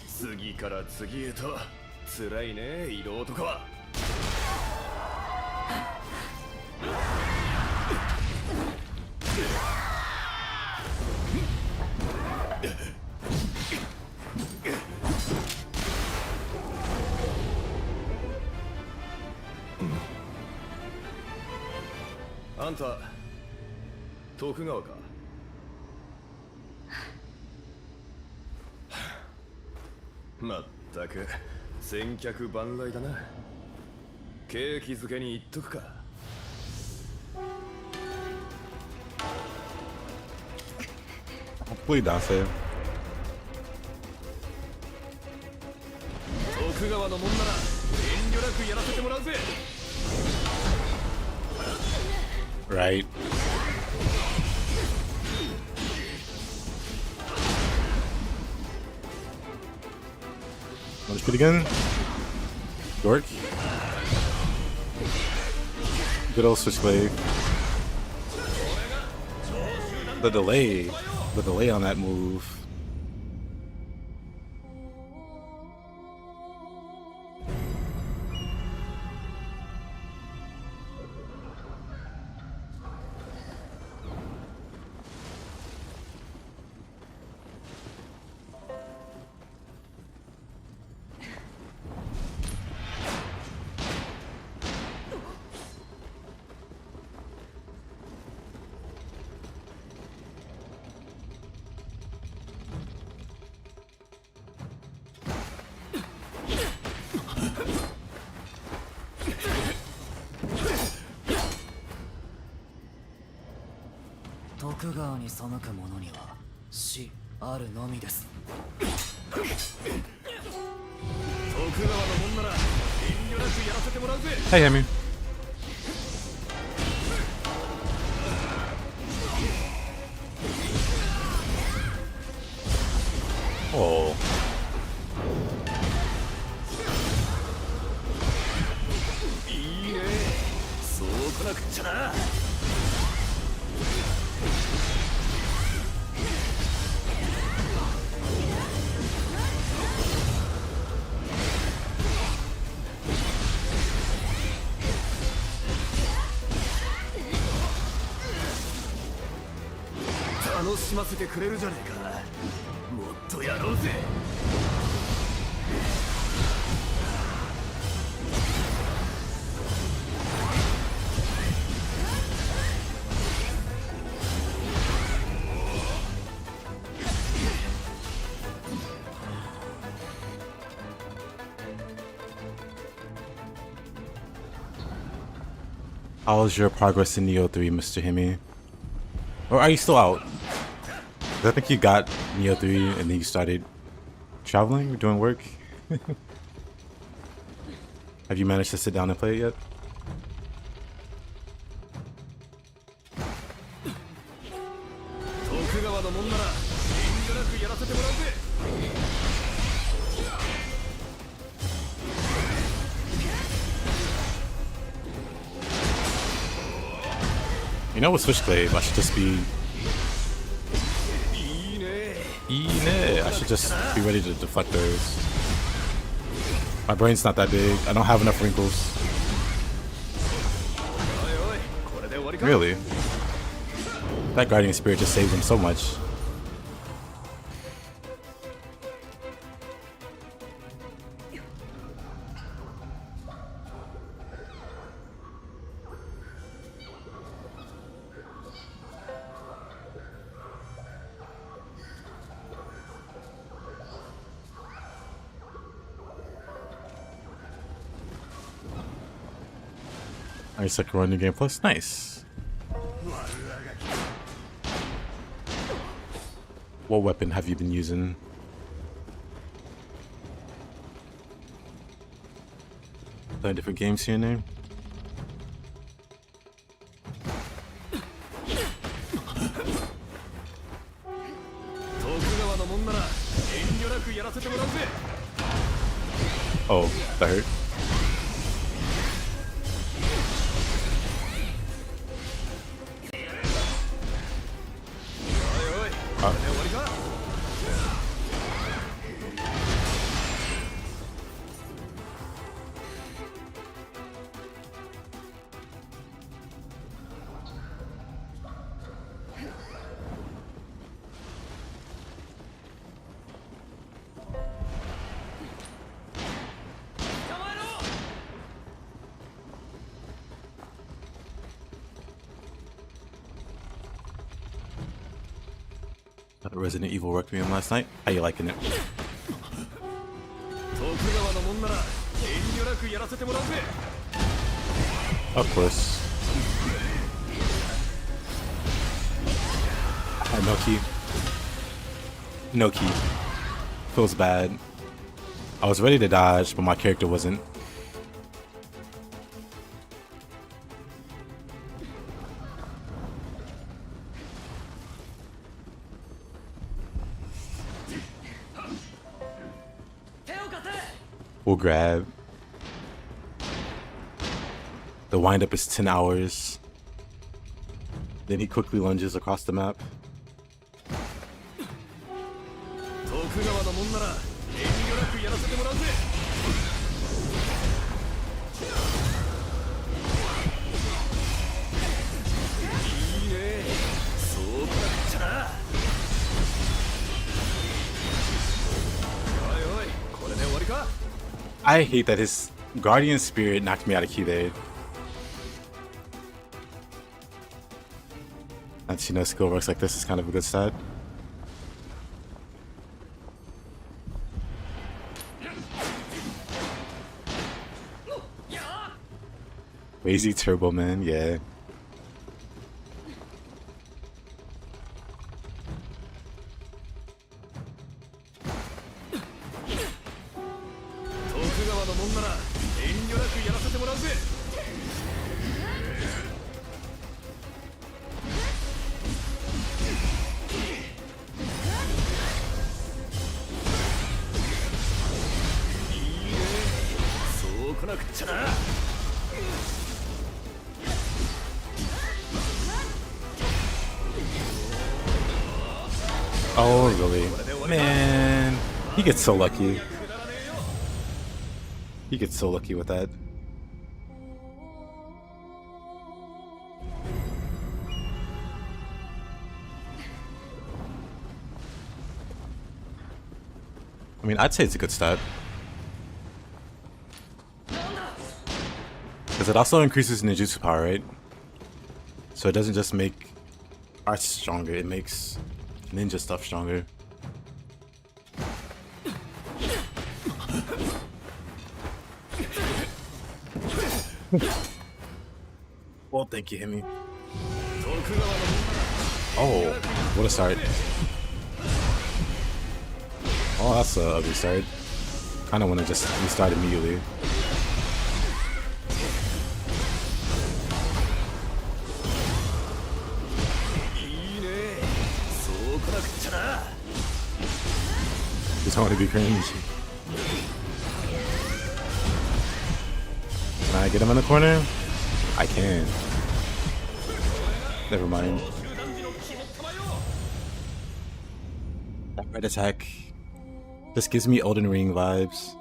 次から次へと辛いね、色男は。あんた徳川か。まったく先客万来だな。景気づけに言っとくか。Hopefully that's it. 徳川のもんなら遠慮なくやらせてもらうぜ。Right. Let's shoot again. York. Good old Switchglaive. The delay on that move.「徳川に背く者には死あるのみです」。徳川のもんなら遠慮なくやらせてもらうぜ。Hey, Amy. Oh. いいね、そう来なくっちゃな。楽しませてくれるじゃねえか。もっとやろうぜ。How was your progress in Nioh 3, Mr. Himi? Or are you still out? 'Cause I think you got Nioh 3 and then you started traveling or doing work. Have you managed to sit down and play it yet? You know, with Switchglaive, I should just be... I should just be ready to deflect those. My brain's not that big. I don't have enough wrinkles. Really? That guardian spirit just saves him so much. Nice, second run new game plus. Nice. What weapon have you been using? Playing different games here and there? Oh, that hurt. Resident Evil Requiem last night. How you liking it? Of course. I had no key. No key. Feels bad. I was ready to dodge, but my character wasn't. We'll grab. The windup is 10 hours. Then he quickly lunges across the map. I hate that his guardian spirit knocked me out of key there. And you know, skill works like this is kind of a good stat. Crazy Turbo Man, yeah. Oh, really? Man, he gets so lucky. He gets so lucky with that. I mean, I'd say it's a good stat. Because it also increases ninjutsu power, right? So it doesn't just make arts stronger, it makes ninja stuff stronger. Well, thank you, Himi. Oh, what a start. Oh, that's a ugly start. Kinda wanna just restart immediately. Just want to be cringe. Can I get him in the corner? I can. Never mind. That red attack just gives me Elden Ring vibes.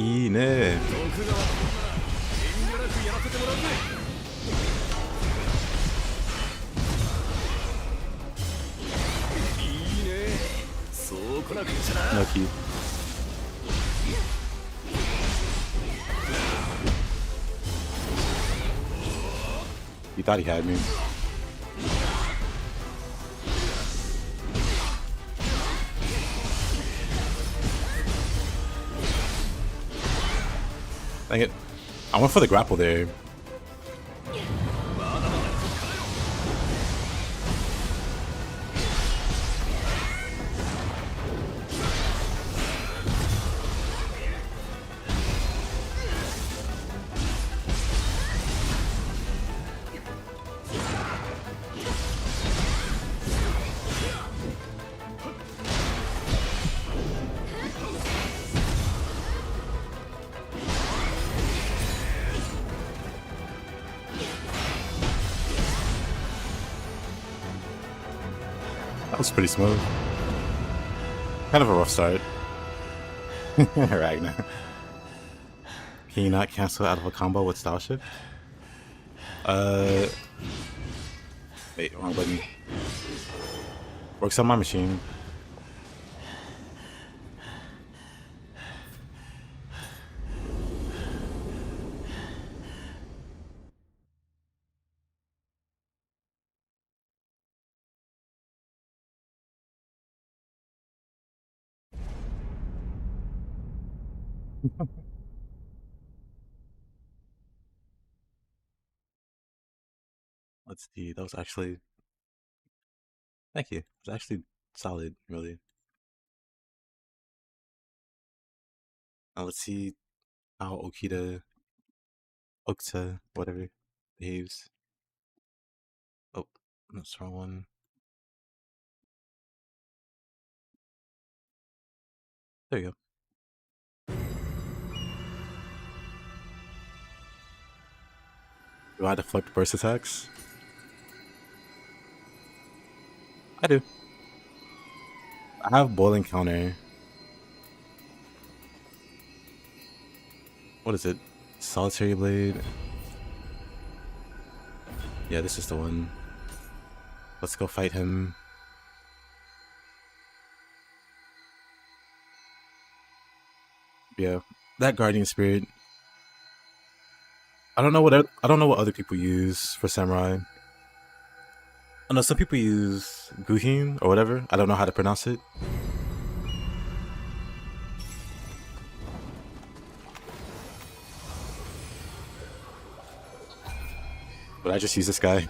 いいね。Lucky. He thought he had me. Dang it. I went for the grapple there. That was pretty smooth. Kind of a rough start. Ragnar. Can you not cancel out of a combo with style shift? Wait, wrong button. Works on my machine. Let's see, that was actually... Thank you. It was actually solid, really. Now let's see how Okta, whatever, behaves. Oh, that's the wrong one. There you go. Do I deflect burst attacks? I do. I have boiling counter. What is it? Solitary blade. Yeah, this is the one. Let's go fight him. Yeah, that guardian spirit. I don't know what other people use for samurai. I know some people use Guhin or whatever. I don't know how to pronounce it. But I just use this guy.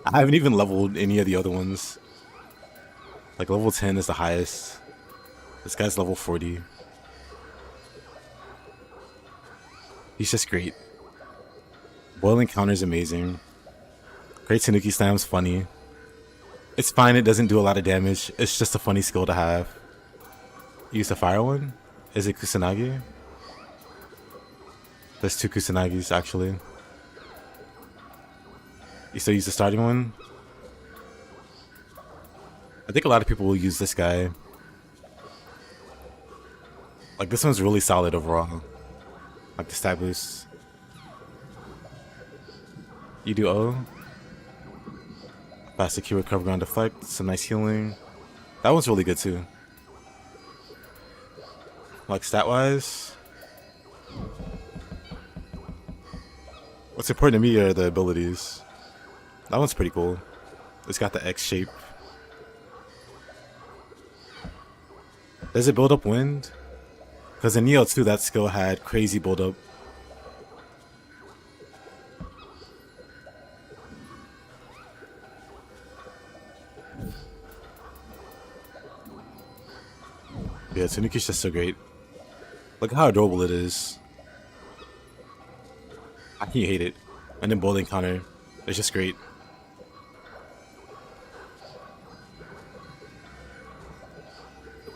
I haven't even leveled any of the other ones. Like level 10 is the highest. This guy's level 40. He's just great. Boiling counter is amazing. Great Tanuki Slam's funny. It's fine, it doesn't do a lot of damage. It's just a funny skill to have. Use the fire one? Is it Kusanagi? There's two Kusanagis actually. You still use the starting one? I think a lot of people will use this guy. Like this one's really solid overall. Like the stat boost. You do O. Fast secure recovery on deflect. Some nice healing. That one's really good too. Like stat wise. What's important to me are the abilities. That one's pretty cool. It's got the X shape. Does it build up wind? Because in Nioh 2 that skill had crazy build up. Yeah, Tanuki's just so great. Look how adorable it is. How can you hate it? And then boiling counter. It's just great.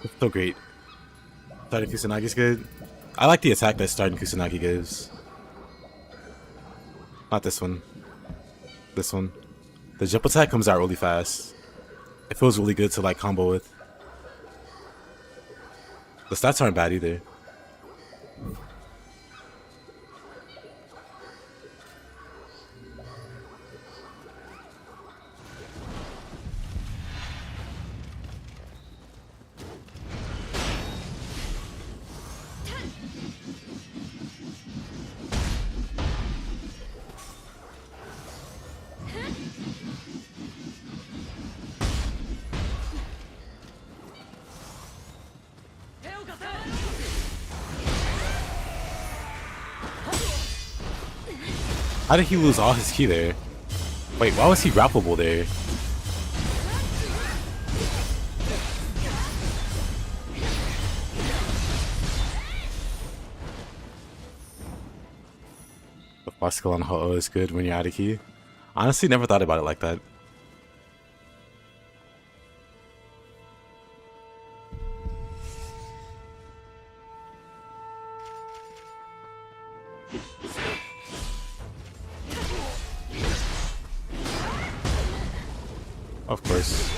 It's so great. Starting Kusanagi's good. I like the attack that Starting Kusanagi gives. Not this one. This one. The jump attack comes out really fast. It feels really good to like combo with. The stats aren't bad either. How did he lose all his ki there? Wait, why was he grappleable there? The flash skill on Ho-Oh is good when you're out of ki. Honestly, never thought about it like that. Of course.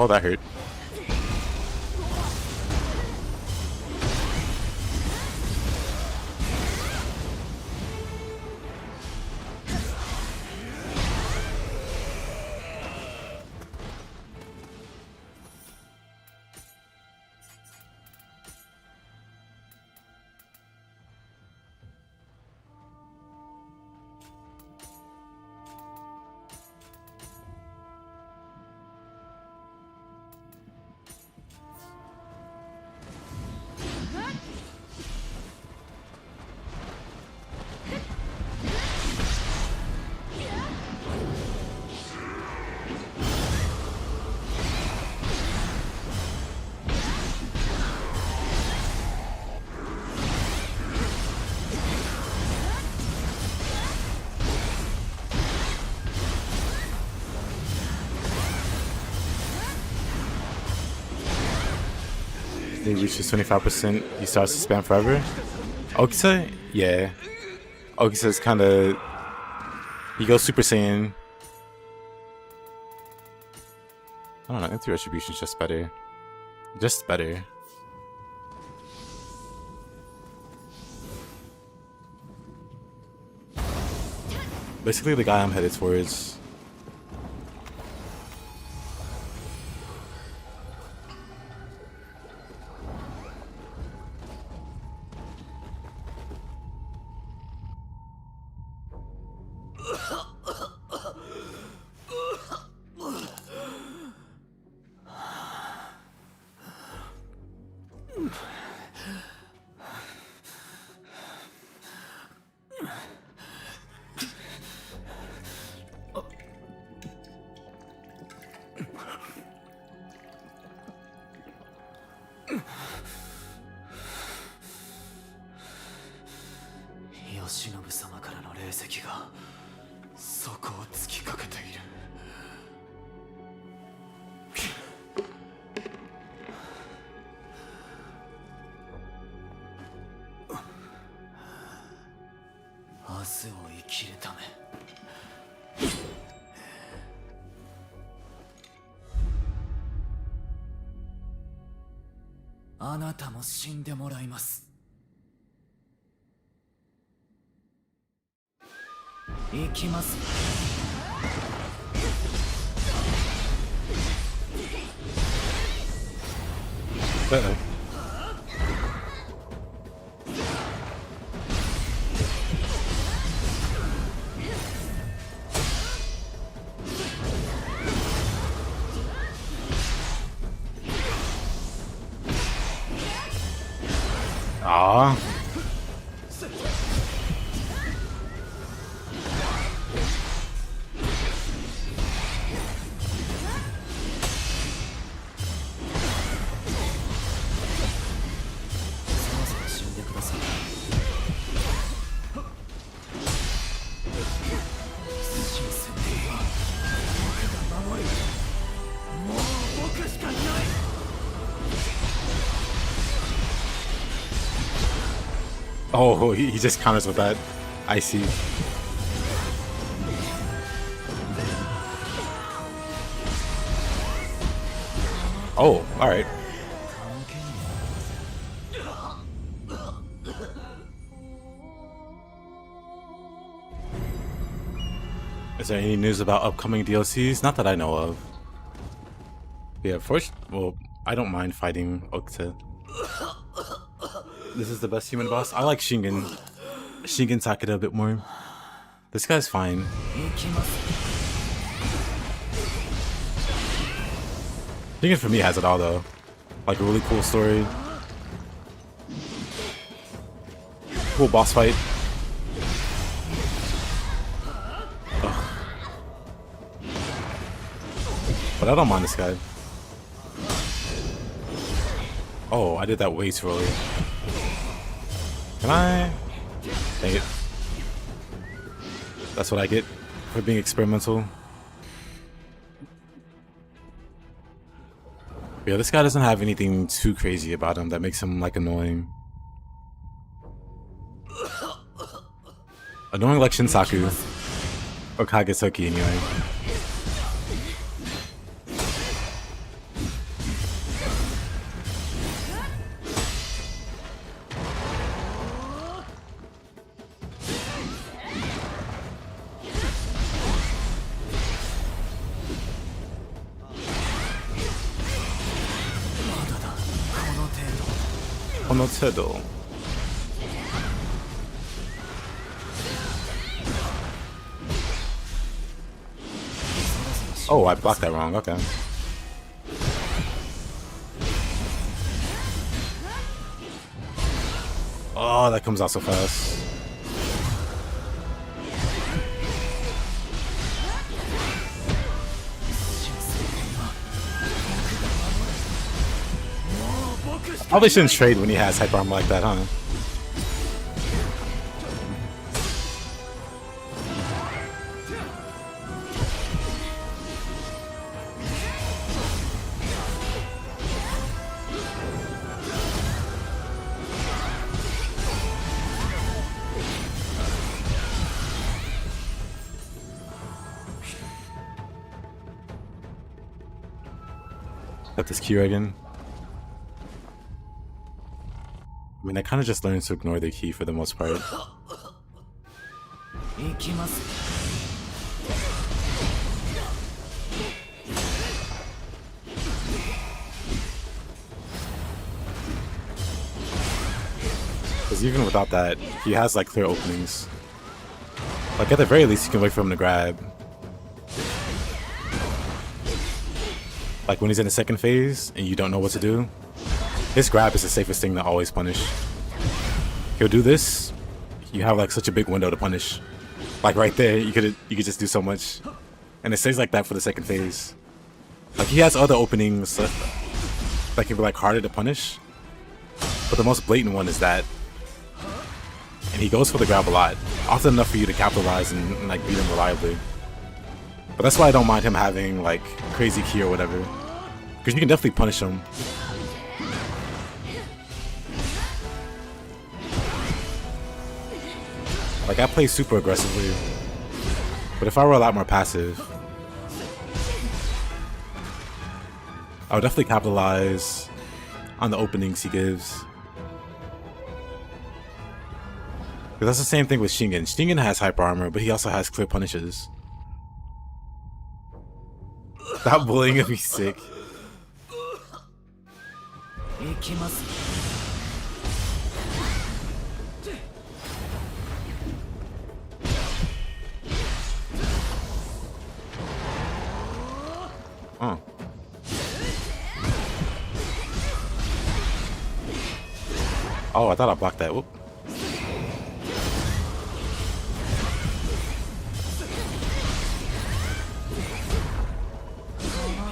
Oh, that hurt. He reaches 25%, he starts to spam forever. Okisa? Yeah. Okisa's kinda... He goes Super Saiyan. I don't know, Empty Retribution's just better. Just better. Basically the guy I'm headed towards. Uh-oh. Aww. Oh, he just counters with that. I see. Oh, alright. Is there any news about upcoming DLCs? Not that I know of. Yeah, first, well, I don't mind fighting Okta. This is the best human boss. I like Shingen Takeda a bit more. This guy's fine. Shingen for me has it all though. Like a really cool story. Cool boss fight. Ugh. But I don't mind this guy. Oh, I did that way too early. Can I? Dang it. That's what I get for being experimental. Yeah, this guy doesn't have anything too crazy about him that makes him like annoying. Annoying like Shinsaku. Or Kagetsuki anyway. Honotedo. Oh, I blocked that wrong. Okay. Oh, that comes out so fast. Probably shouldn't trade when he has hyper armor like that, huh? Got this Q again. I mean, I kind of just learned to ignore the key for the most part. Because even without that, he has like clear openings. Like at the very least, you can wait for him to grab. Like when he's in the second phase and you don't know what to do, his grab is the safest thing to always punish. He'll do this, you have like such a big window to punish. Like right there, you could just do so much. And it stays like that for the second phase. Like he has other openings that can be like harder to punish. But the most blatant one is that. And he goes for the grab a lot. Often enough for you to capitalize and like beat him reliably. But that's why I don't mind him having like crazy key or whatever. Because you can definitely punish him. Like I play super aggressively. But if I were a lot more passive, I would definitely capitalize on the openings he gives. Because that's the same thing with Shingen. Shingen has hyper armor, but he also has clear punishes. Stop bullying me, sick. Oh. Oh, I thought I blocked that. Whoop.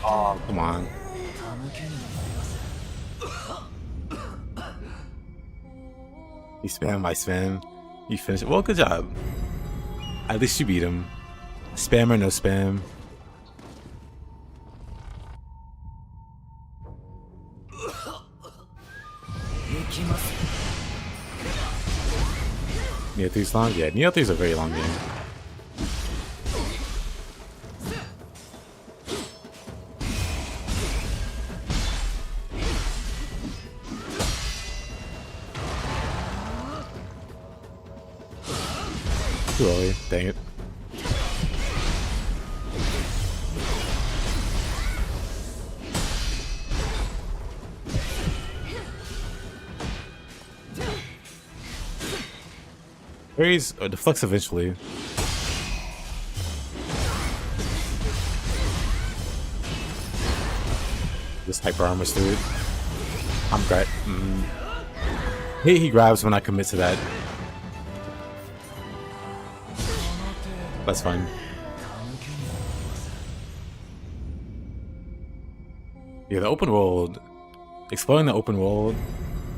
Oh, come on. You spam, I spam. You finish it. Well, good job. At least you beat him. Spam or no spam. Nioh 3's long? Yeah, Nioh 3's a very long game. Too early, dang it. Parries deflects eventually. Just hyper armors through it. I'm great. He grabs when I commit to that. That's fine. Yeah, the open world, exploring the open world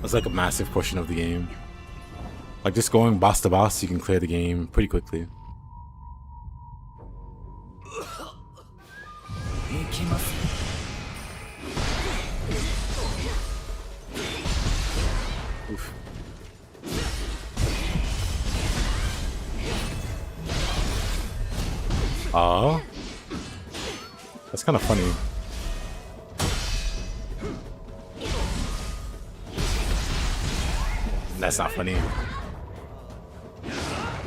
is like a massive portion of the game. Like just going boss to boss, you can clear the game pretty quickly. Oof. Oh, that's kind of funny. That's not funny.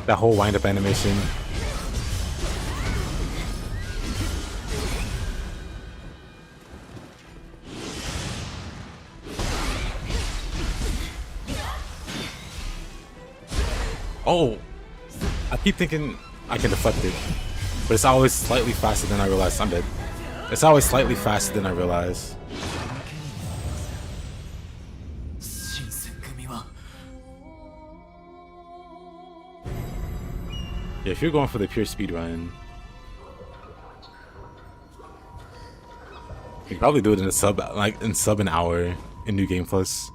That whole wind-up animation. Oh, I keep thinking I can deflect it, but it's always slightly faster than I realize. I'm dead. It's always slightly faster than I realize. Yeah, if you're going for the pure speed run, you can probably do it in a sub an hour in New Game Plus.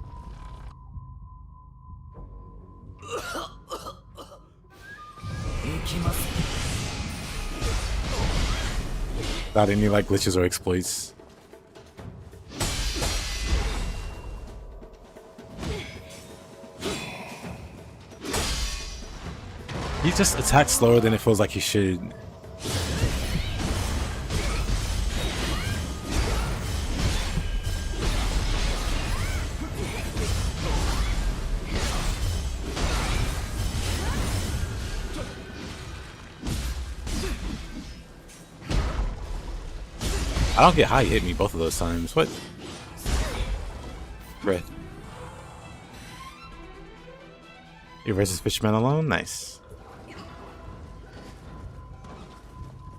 Without any like glitches or exploits. He just attacks slower than it feels like he should. I don't get how he hit me both of those times. What? Red. You versus Fishman alone? Nice.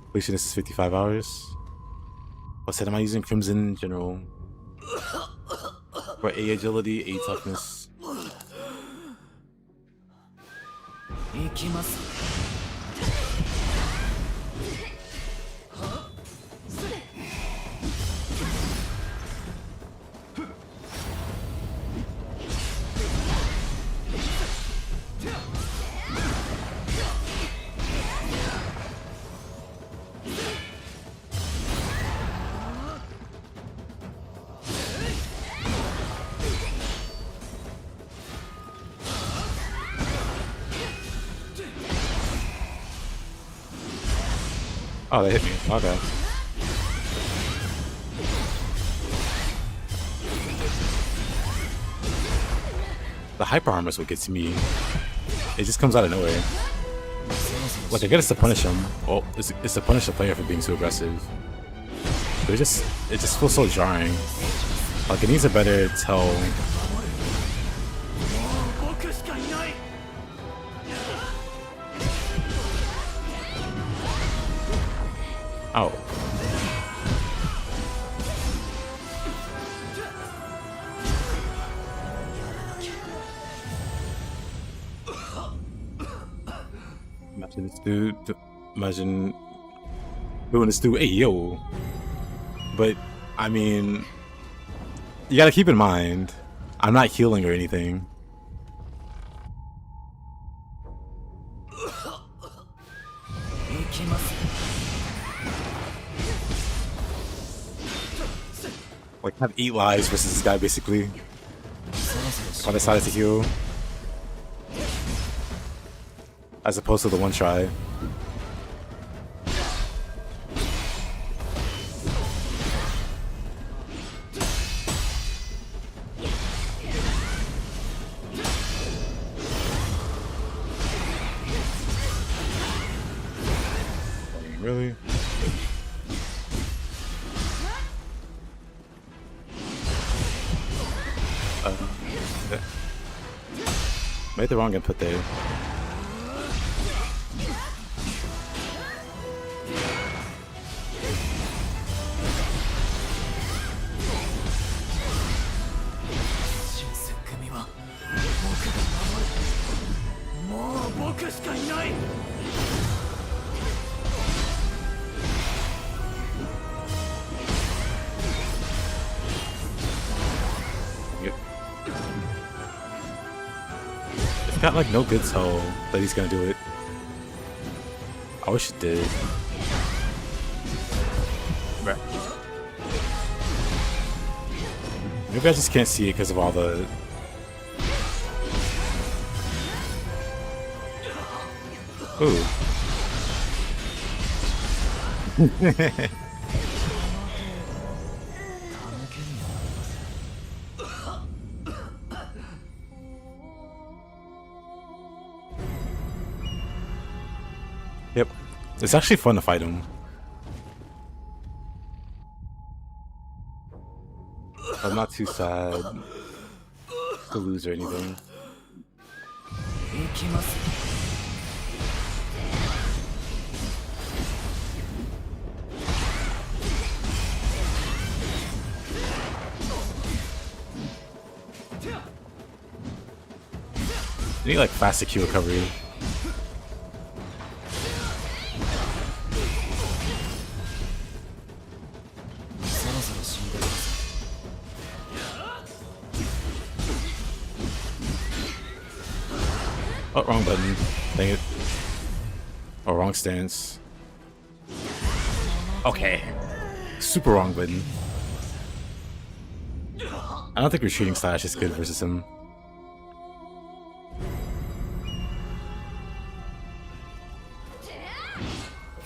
Completion is 55 hours. What set am I using? Crimson General. For A agility, A toughness. Oh, they hit me. Okay. The hyper armor is what gets me. It just comes out of nowhere. Like, I get it's to punish him. Well, it's to punish the player for being too aggressive. But it just feels so jarring. Like, it needs a better tell. Oh. Imagine this dude. Imagine doing this dude. Hey, yo. But, I mean, you gotta keep in mind, I'm not healing or anything. Like, have 8 lives versus this guy, basically. If I decided to heal. as opposed to the one try. Really? Yeah. Made the wrong input there. Yep. It's got like no good tell that he's gonna do it. I wish it did. Right. Maybe I just can't see it because of all the. Ooh. Yep. It's actually fun to fight him. I'm not too sad to lose or anything. You need like faster Q recovery. Oh, wrong button. Dang it. Oh, wrong stance. Okay. Super wrong button. I don't think retreating slash is good versus him.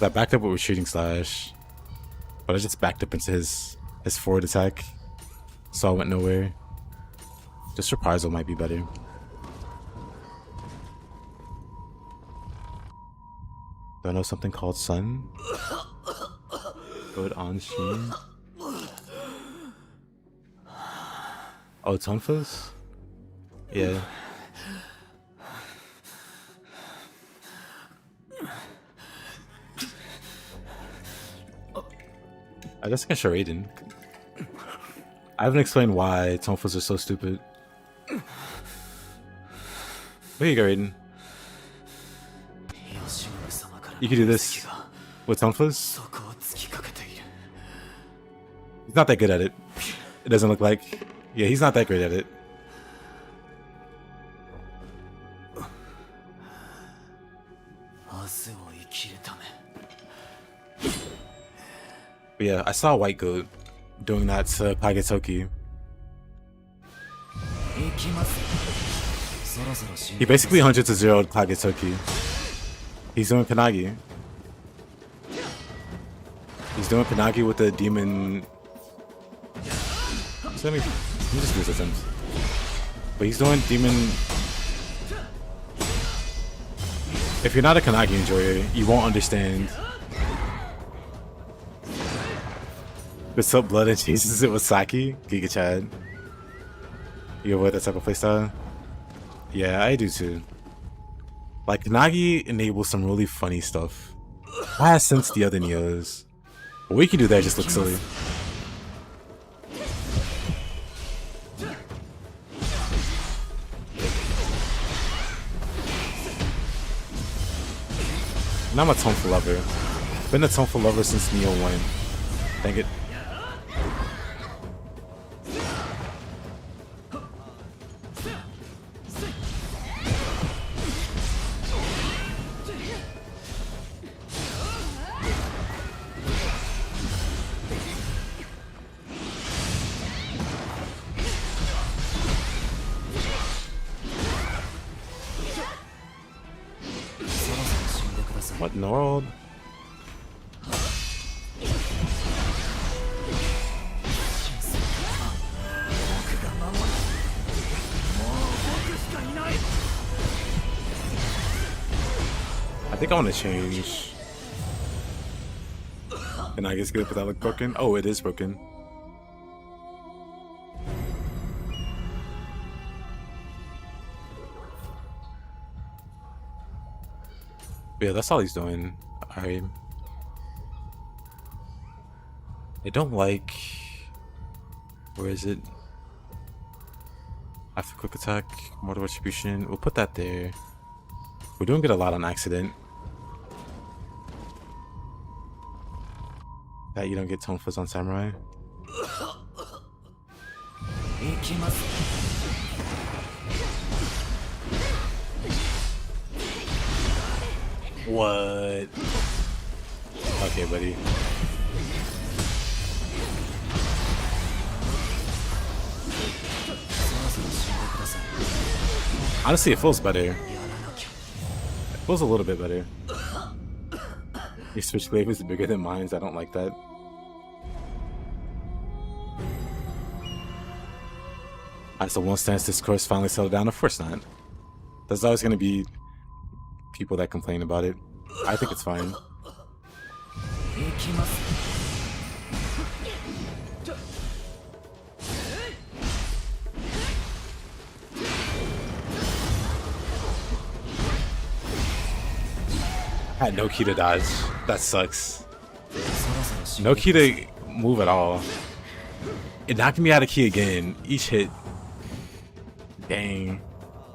I backed up with retreating slash, but I just backed up into his forward attack, so I went nowhere. Just reprisal might be better. Do I know something called Sun? Good on Sheen. Oh, Tonfas? Yeah. I guess I can show Raiden. I haven't explained why Tonfas are so stupid. There you go, Raiden. You can do this with Tonfas. He's not that good at it. It doesn't look like. Yeah, he's not that great at it. But yeah, I saw White Goat doing that to Kagetoki. He basically 100 to 0'd Kagetoki. He's doing Kanagi. He's doing Kanagi with the demon. So let me just do this attempt. But he's doing demon. If you're not a Kanagi enjoyer, you won't understand. Puts up blood and chases it with Saki. Giga Chad. You avoid that type of playstyle? Yeah, I do too. Like, Kanagi enables some really funny stuff. I have since the other Niohs. What we can do there just looks silly. And I'm a Tonfa lover. Been a Tonfa lover since Nioh 1. Dang it. What in the world? I think I want to change. And I guess get it without look broken. Oh, it is broken. But yeah, that's all he's doing. Alright. I don't like. Where is it? After quick attack, mortal retribution. We'll put that there. We're doing it a lot on accident. That you don't get tone fuzz on samurai. What? Okay, buddy. Honestly, it feels better. It feels a little bit better. Your Switchglaive is bigger than mine, so I don't like that. Alright, so one stance discourse finally settled down. Of course not. There's always gonna be people that complain about it. I think it's fine. I had no key to dodge. That sucks. No key to move at all. It knocked me out of key again. Each hit. Dang.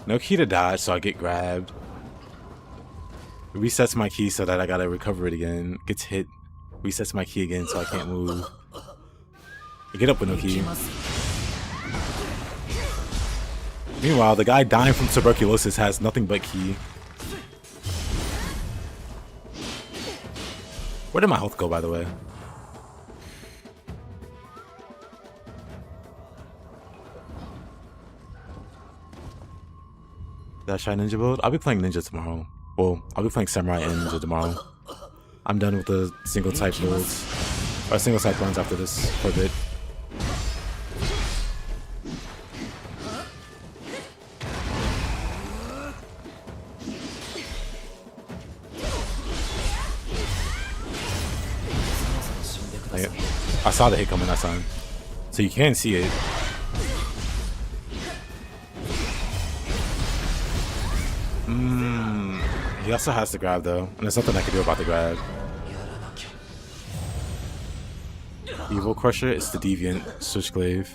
No key to dodge, so I get grabbed. It resets my key so that I gotta recover it again. Gets hit. Resets my key again so I can't move. I get up with no key. Meanwhile, the guy dying from tuberculosis has nothing but key. Where did my health go, by the way? Did I try ninja build? I'll be playing ninja tomorrow. Well, I'll be playing samurai and ninja tomorrow. I'm done with the single type builds. Or single type runs after this for a bit. I saw the hit coming that time. So you can see it. He also has the grab though, and there's nothing I can do about the grab. Evil Crusher is the deviant Switchglaive.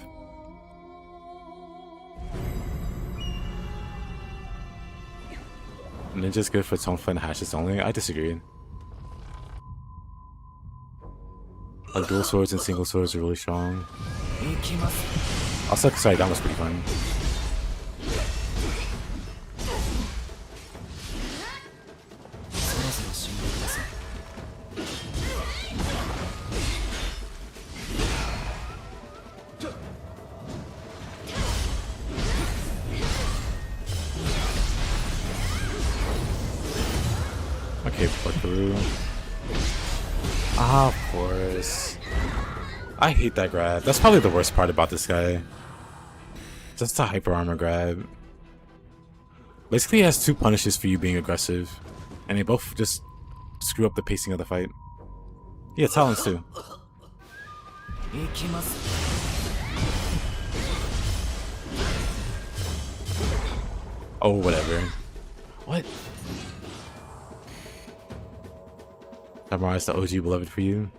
Ninja's good for Tonfa and Hashes only? I disagree. Like dual swords and single swords are really strong. Also, sorry, that was pretty fun. Okay, plug through. Ah, of course. I hate that grab. That's probably the worst part about this guy. Just a hyper armor grab. Basically, he has two punishes for you being aggressive, and they both just screw up the pacing of the fight. Yeah, talents too. Oh, whatever. What? Samurai is the OG beloved for you.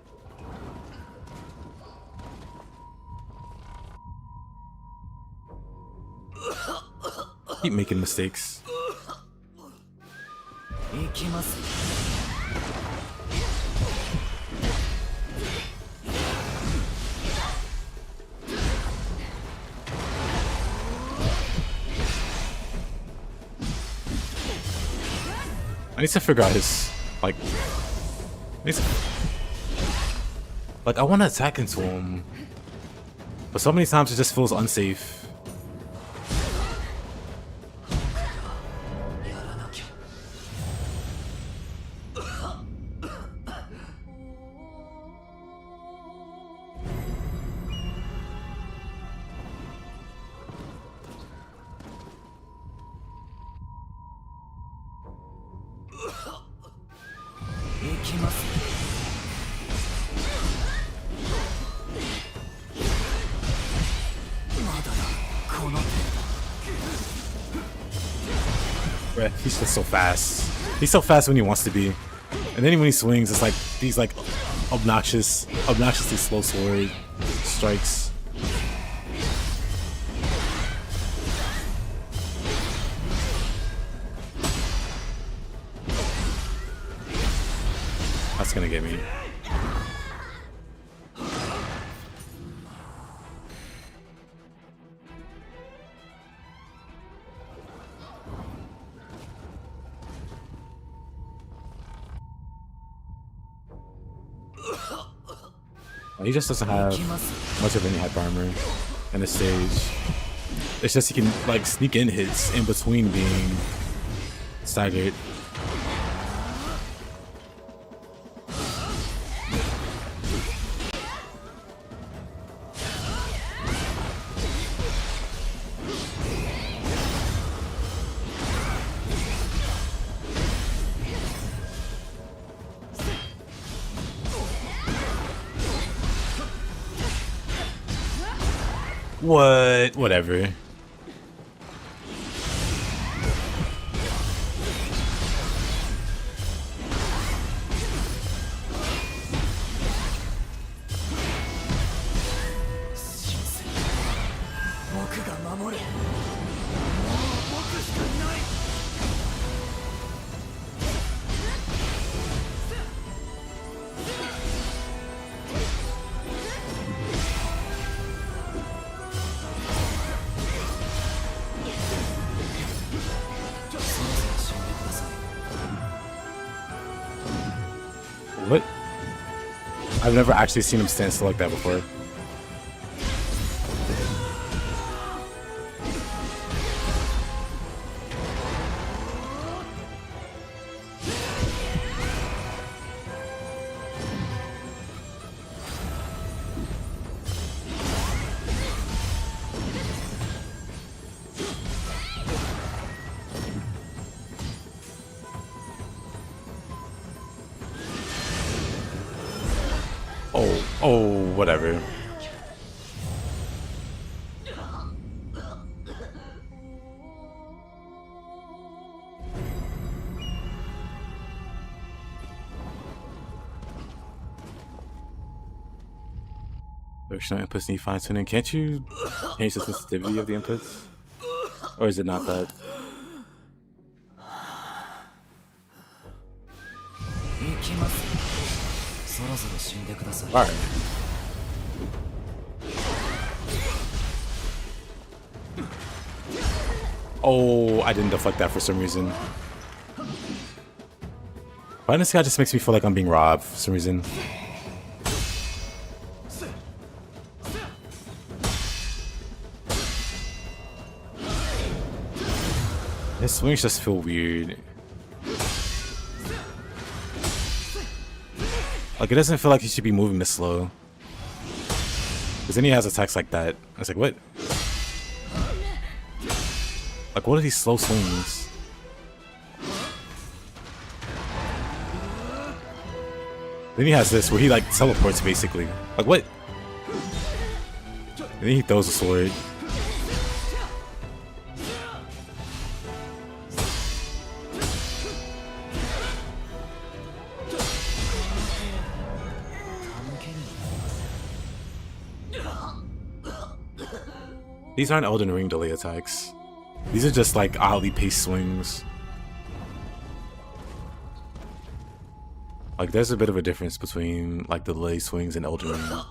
Keep making mistakes. I need to figure out his, like, I want to attack into him, but so many times it just feels unsafe. Bruh, he's just so fast. He's so fast when he wants to be. And then when he swings, it's like these like obnoxiously slow sword strikes. That's gonna get me. He just doesn't have much of any hype armor in the stage. It's just he can like sneak in hits in between being staggered. What? Whatever. What? I've never actually seen him stand still like that before. Oh, whatever. Directional inputs need fine tuning. Can't you change the sensitivity of the inputs? Or is it not that? Alright. Oh, I didn't deflect that for some reason. But this guy just makes me feel like I'm being robbed for some reason. His swings just feel weird. Like, it doesn't feel like he should be moving this slow. Because then he has attacks like that. I was like, what? Like, what are these slow swings? Then he has this where he, like, teleports, basically. Like, what? And then he throws a sword. These aren't Elden Ring delay attacks. These are just like oddly paced swings. Like there's a bit of a difference between like the delay swings in Elden Ring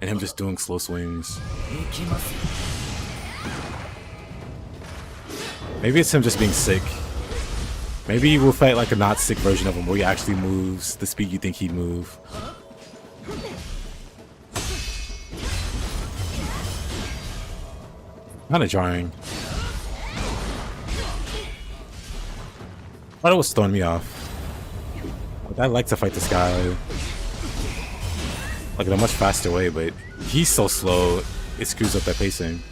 and him just doing slow swings. Maybe it's him just being sick. Maybe we'll fight like a not sick version of him where he actually moves the speed you think he'd move. Kinda jarring. Thought it was throwing me off. Like, I like to fight this guy like in a much faster way, but he's so slow, it screws up that pacing.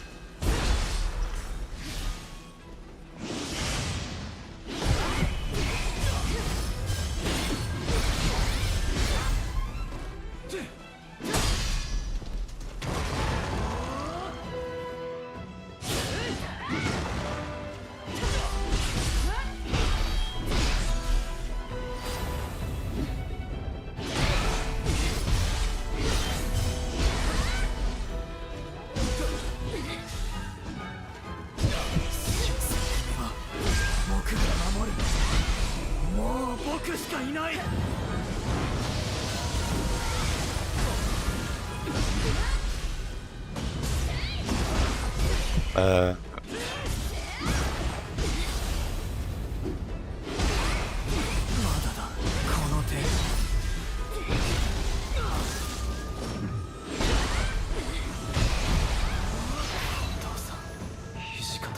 僕しかいない。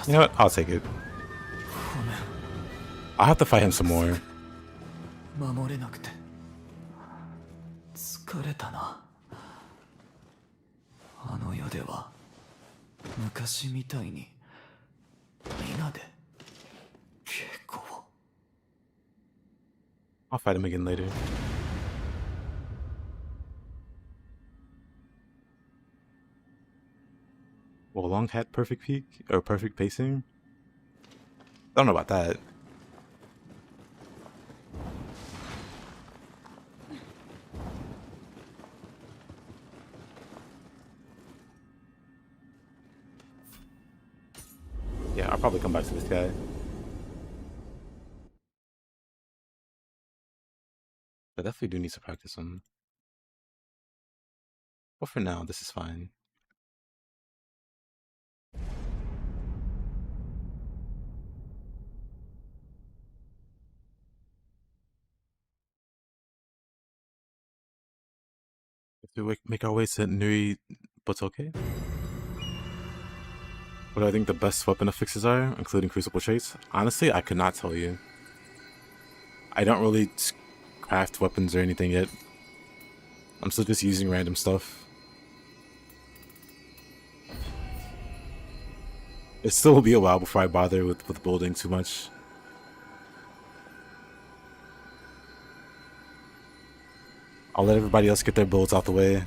You know what? I'll take it. I'll have to fight him some more. 守れなくて疲れたな。あの世では昔みたいに皆で稽古を。 I'll fight him again later. Well, Long had perfect peak or perfect pacing. I don't know about that. Yeah, I'll probably come back to this guy. I definitely do need to practice him. But for now, this is fine. If we make our way to Nui Botoke. What do I think the best weapon affixes are, including crucible traits? Honestly, I could not tell you. I don't really craft weapons or anything yet. I'm still just using random stuff. It still will be a while before I bother with building too much. I'll let everybody else get their builds out the way.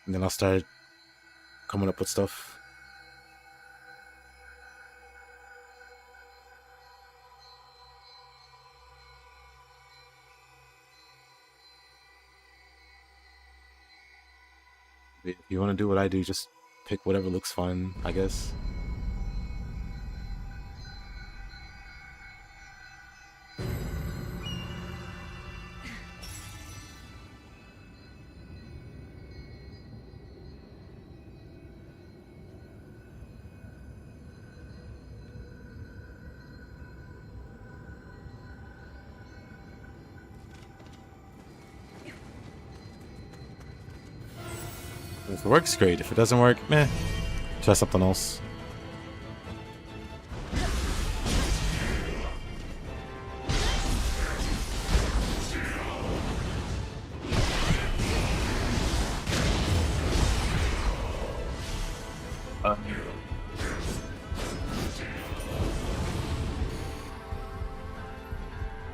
And then I'll start coming up with stuff. If you want to do what I do, just pick whatever looks fun, I guess. If it works, great. If it doesn't work, meh. Try something else.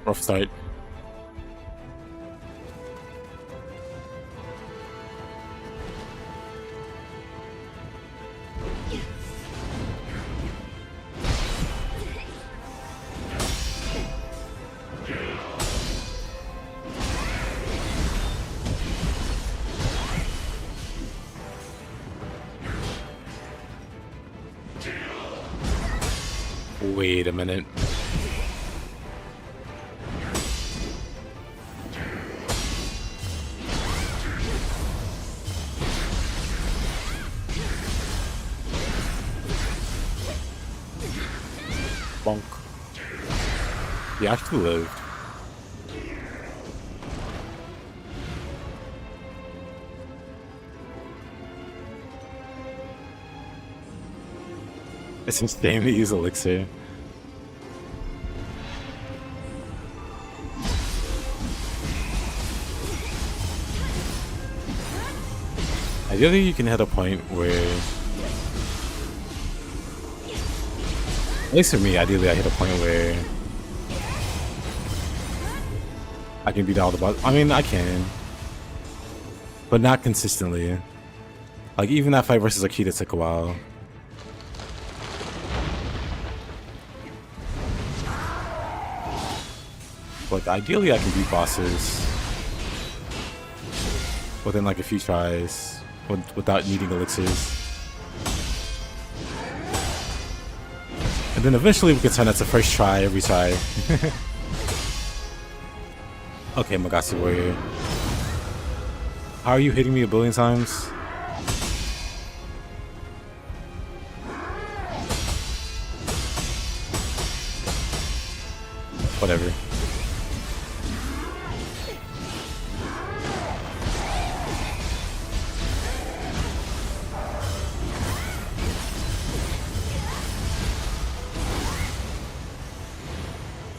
Rough start. Wait a minute. Bonk. He actually lived. It's insane to use elixir. Ideally, you can hit a point where, at least for me, ideally I hit a point where I can beat all the boss. I mean, I can, but not consistently. Like, even that fight versus Akita took a while. Like, ideally I can beat bosses within like a few tries without needing elixirs. And then eventually we can turn that to first try every try. Okay, Magatsu Warrior. How are you hitting me a billion times? Whatever.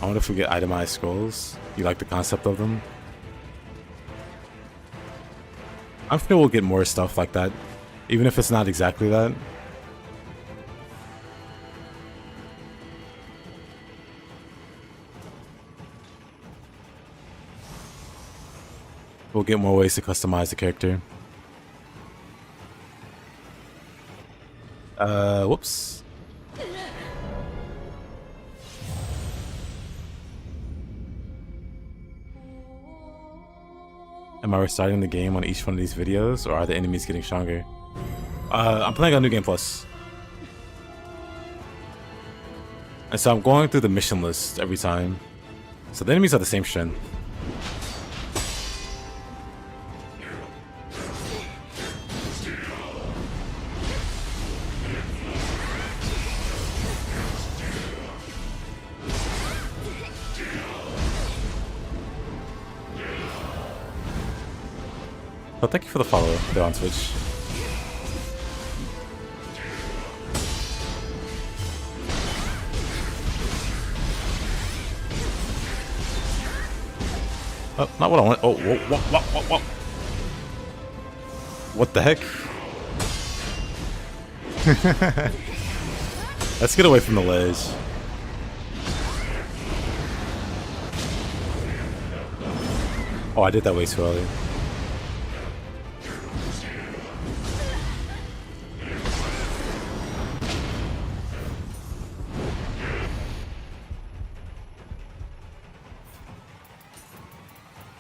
I wonder if we get itemized scrolls. You like the concept of them? I'm sure we'll get more stuff like that, even if it's not exactly that. We'll get more ways to customize the character. Whoops. Am I restarting the game on each one of these videos, or are the enemies getting stronger? I'm playing on New Game Plus. And so I'm going through the mission list every time. So the enemies are the same strength. Well, thank you for the follow. They're on Twitch. Oh, not what I want. Oh, whoa. What the heck? Let's get away from the ledge. Oh, I did that way too early.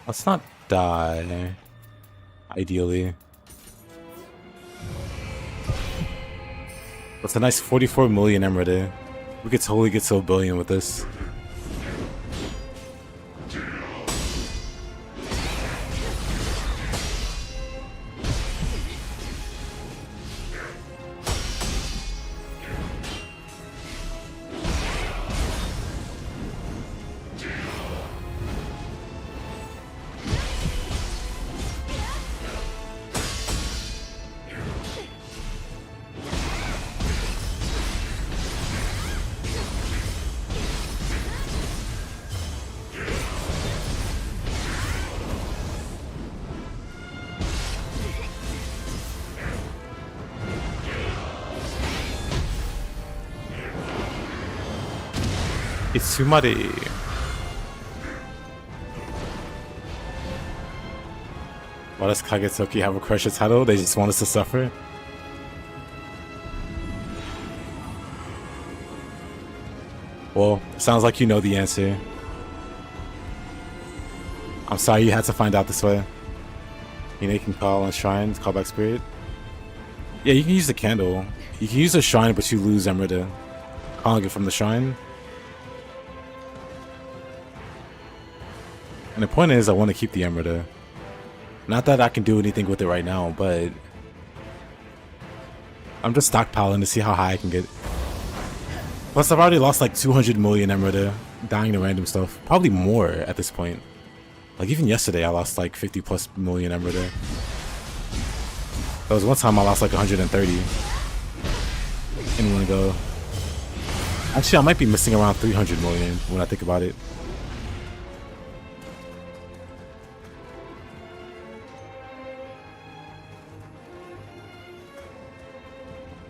Let's not die, ideally. That's a nice 44 million emerald. We could totally get to 1 billion with this. It's too muddy. Why does Kagetoki have a crusher title? They just want us to suffer? Well, sounds like you know the answer. I'm sorry you had to find out this way. You know you can call on shrine, call back spirit. Yeah, you can use the candle. You can use a shrine, but you lose emerald. Calling it from the shrine. And the point is, I want to keep the emerald. Not that I can do anything with it right now, but I'm just stockpiling to see how high I can get. Plus, I've already lost like 200 million emerald dying to random stuff. Probably more at this point. Like even yesterday, I lost like 50 plus million emerald. There was one time I lost like 130 in one go. Actually, I might be missing around 300 million when I think about it.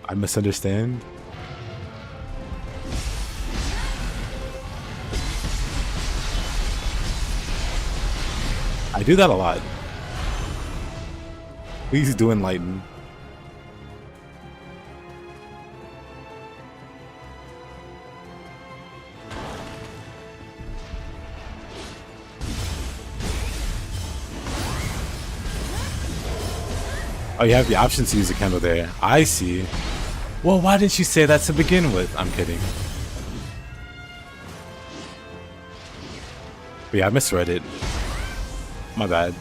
I misunderstand. I do that a lot. Please do enlighten. Oh, you have the option to use a candle there. I see. Well, why didn't you say that to begin with? I'm kidding. But yeah, I misread it. My bad.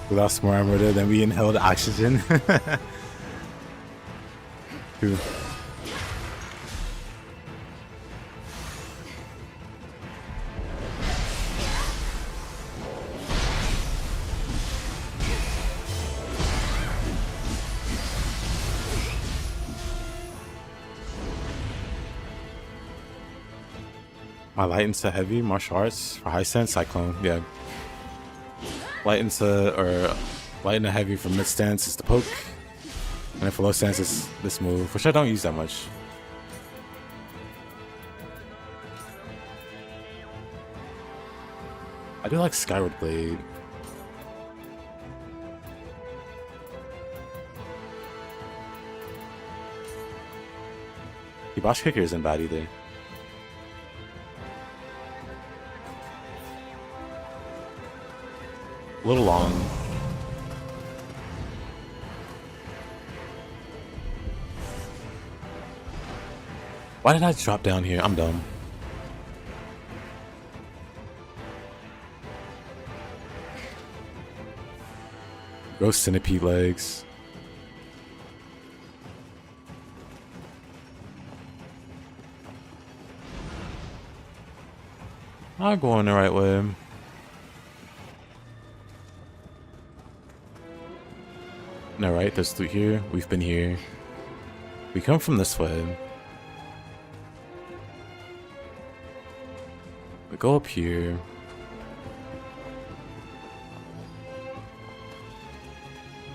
We lost more armor there than we inhaled oxygen. Dude. My light into heavy martial arts for high sense cyclone, yeah. Light into heavy for mid stance is the poke, and then for low stance is this move, which I don't use that much. I do like Skyward Blade. Kibosh Kicker isn't bad either. A little long. Why did I drop down here? I'm dumb. Gross centipede legs. I'm going the right way. No, right? There's through here. We've been here. We come from this way. We go up here.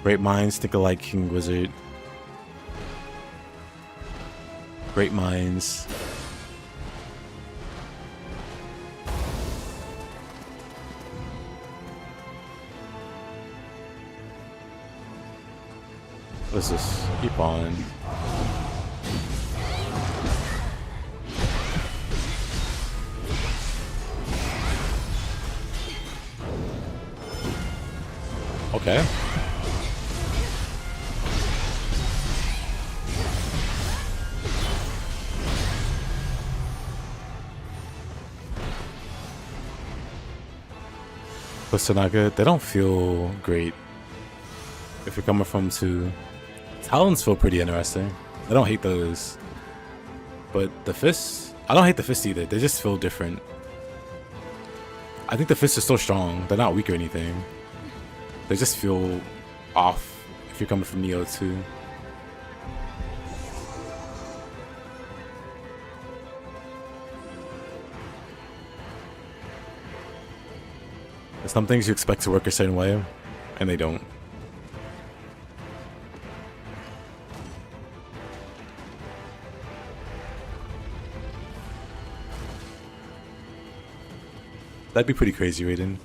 Great minds think alike, King Wizard. Great minds. What is this? Keep on. Okay. Listen, not good. They don't feel great if you're coming from two. Talons feel pretty interesting. I don't hate those. But the fists, I don't hate the fists either. They just feel different. I think the fists are still strong. They're not weak or anything. They just feel off if you're coming from Nioh 2. There's some things you expect to work a certain way, and they don't. That'd be pretty crazy, Raiden.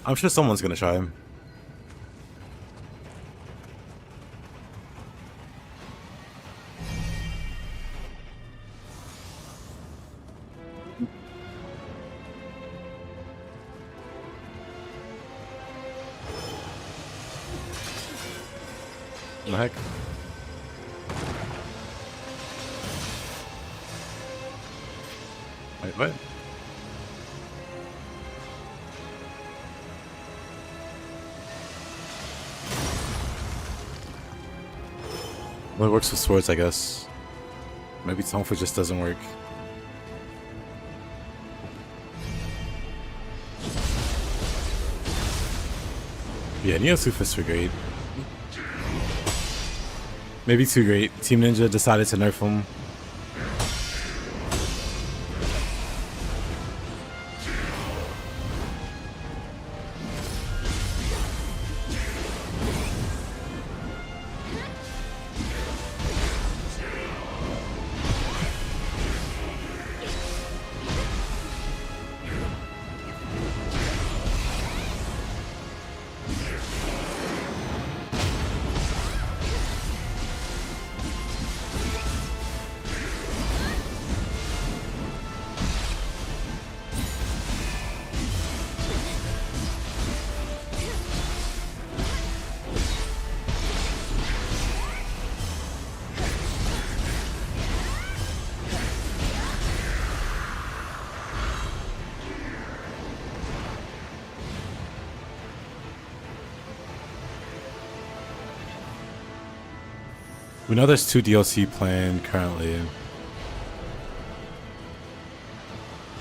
I'm sure someone's gonna try him. What the heck? Wait, what? Well, it works with swords, I guess. Maybe Tongfu just doesn't work. Yeah, Nioh 2 fists were great. Maybe too great. Team Ninja decided to nerf him. We know there's 2 DLC planned currently.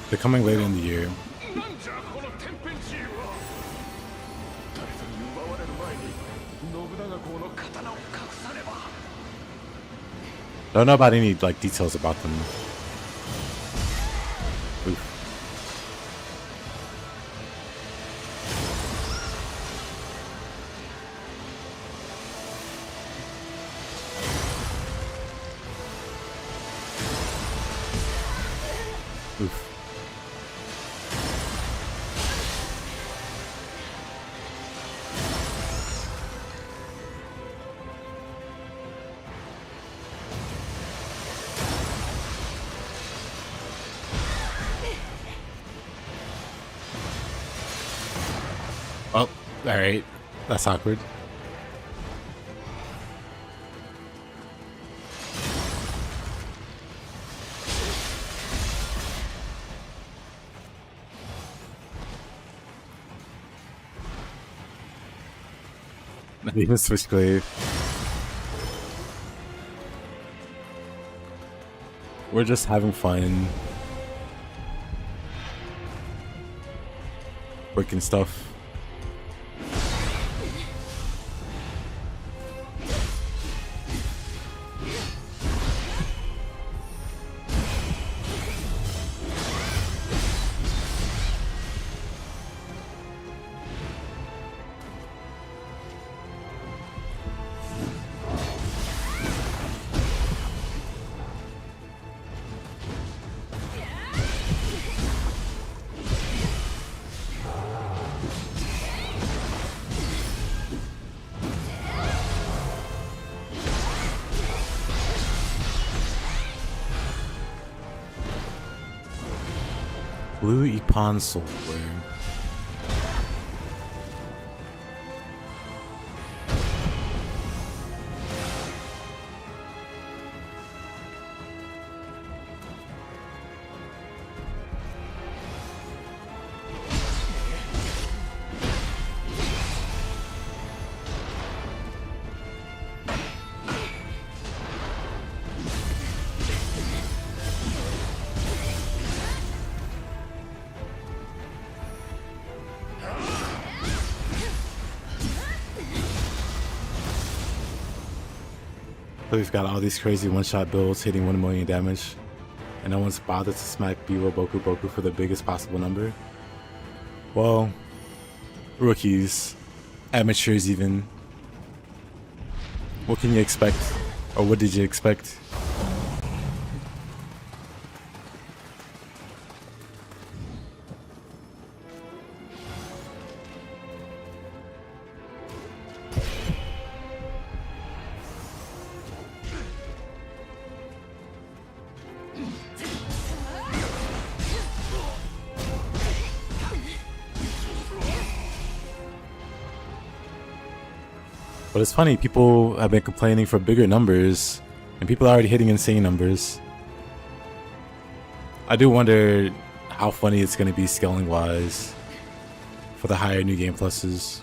They're coming later in the year. なんじゃこの天変地異は。誰かに奪われる前に信長公の刀を隠さねば。 Don't know about any like details about them. Oof. Oof. Oh, alright. That's awkward. Not even Switchglaive. We're just having fun. Working stuff. Blue Ipan Soulware. So we've got all these crazy one-shot builds hitting 1 million damage, and no one's bothered to smack Biwa Boku Boku for the biggest possible number. Well, rookies, amateurs even. What can you expect? Or what did you expect? But it's funny, people have been complaining for bigger numbers, and people are already hitting insane numbers. I do wonder how funny it's going to be scaling wise for the higher new game pluses.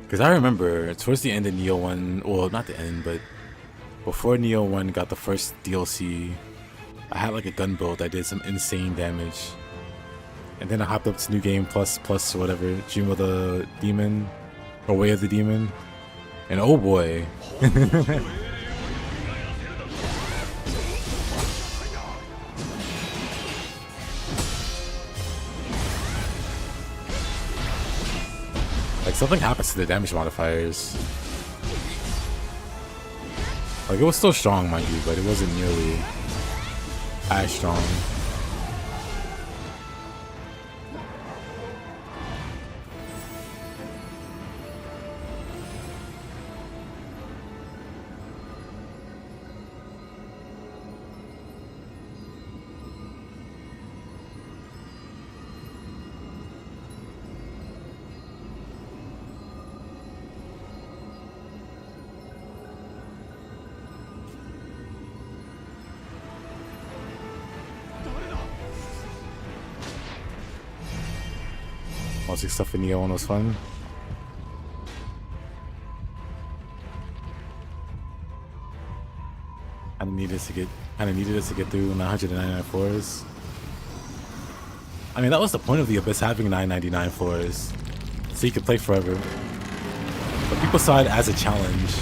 Because I remember towards the end of Nioh 1, well, not the end, but before Nioh 1 got the first DLC, I had like a gun build that did some insane damage. And then I hopped up to New Game Plus or whatever, Dream of the Demon, or Way of the Demon, and oh boy. Like something happens to the damage modifiers. Like it was still strong, mind you, but it wasn't nearly as strong. Music stuff in Nioh 1 was fun. needed us to get through 999 floors. I mean, that was the point of the Abyss having 999 floors, so you could play forever. But people saw it as a challenge.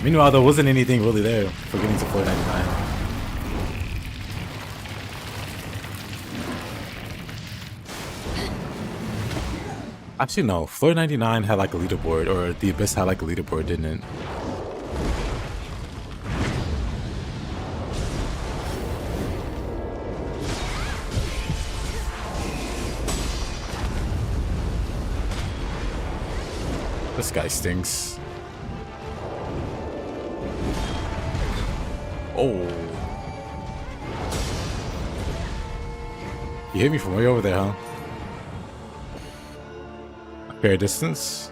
Meanwhile, there wasn't anything really there for getting to floor 99. Actually, no. Floor 99 had like a leaderboard, or the Abyss had like a leaderboard, didn't it? This guy stinks. Oh. You hit me from way over there, huh? Fair distance.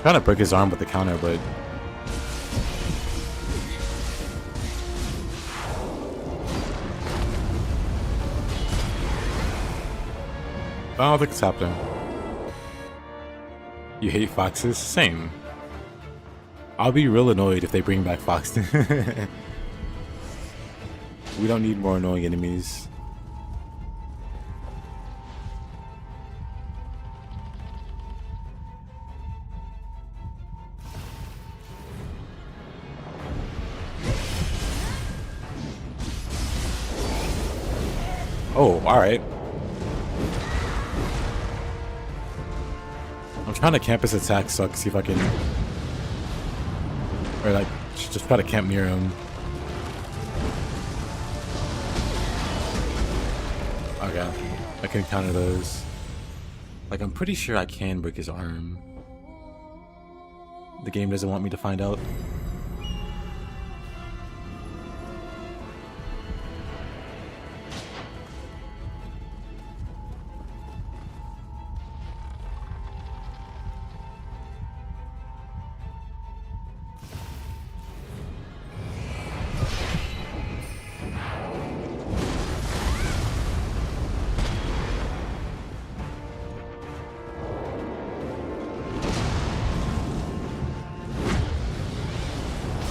Trying to break his arm with the counter, but I don't think it's happening. You hate foxes? Same. I'll be real annoyed if they bring back foxes. We don't need more annoying enemies. Oh, alright. I'm trying to camp his attack so I can see if I can... Or like, just try to camp near him. Okay, I can counter those. Like, I'm pretty sure I can break his arm. The game doesn't want me to find out.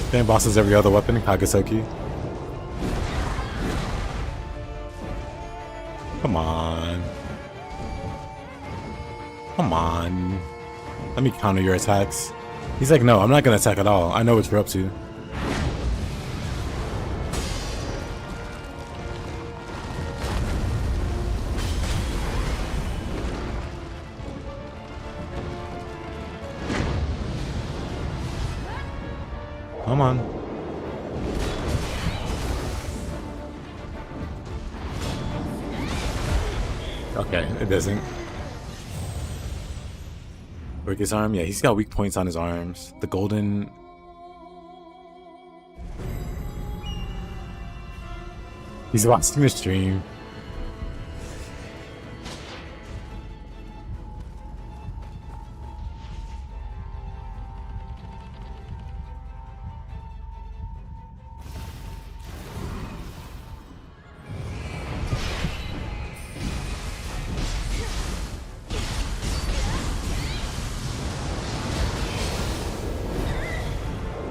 Same boss as every other weapon, Kageseki. Come on. Come on. Let me counter your attacks. He's like, no, I'm not gonna attack at all. I know what you're up to. Come on. Okay, it doesn't. Break his arm? Yeah, he's got weak points on his arms. The golden... He's watching the stream.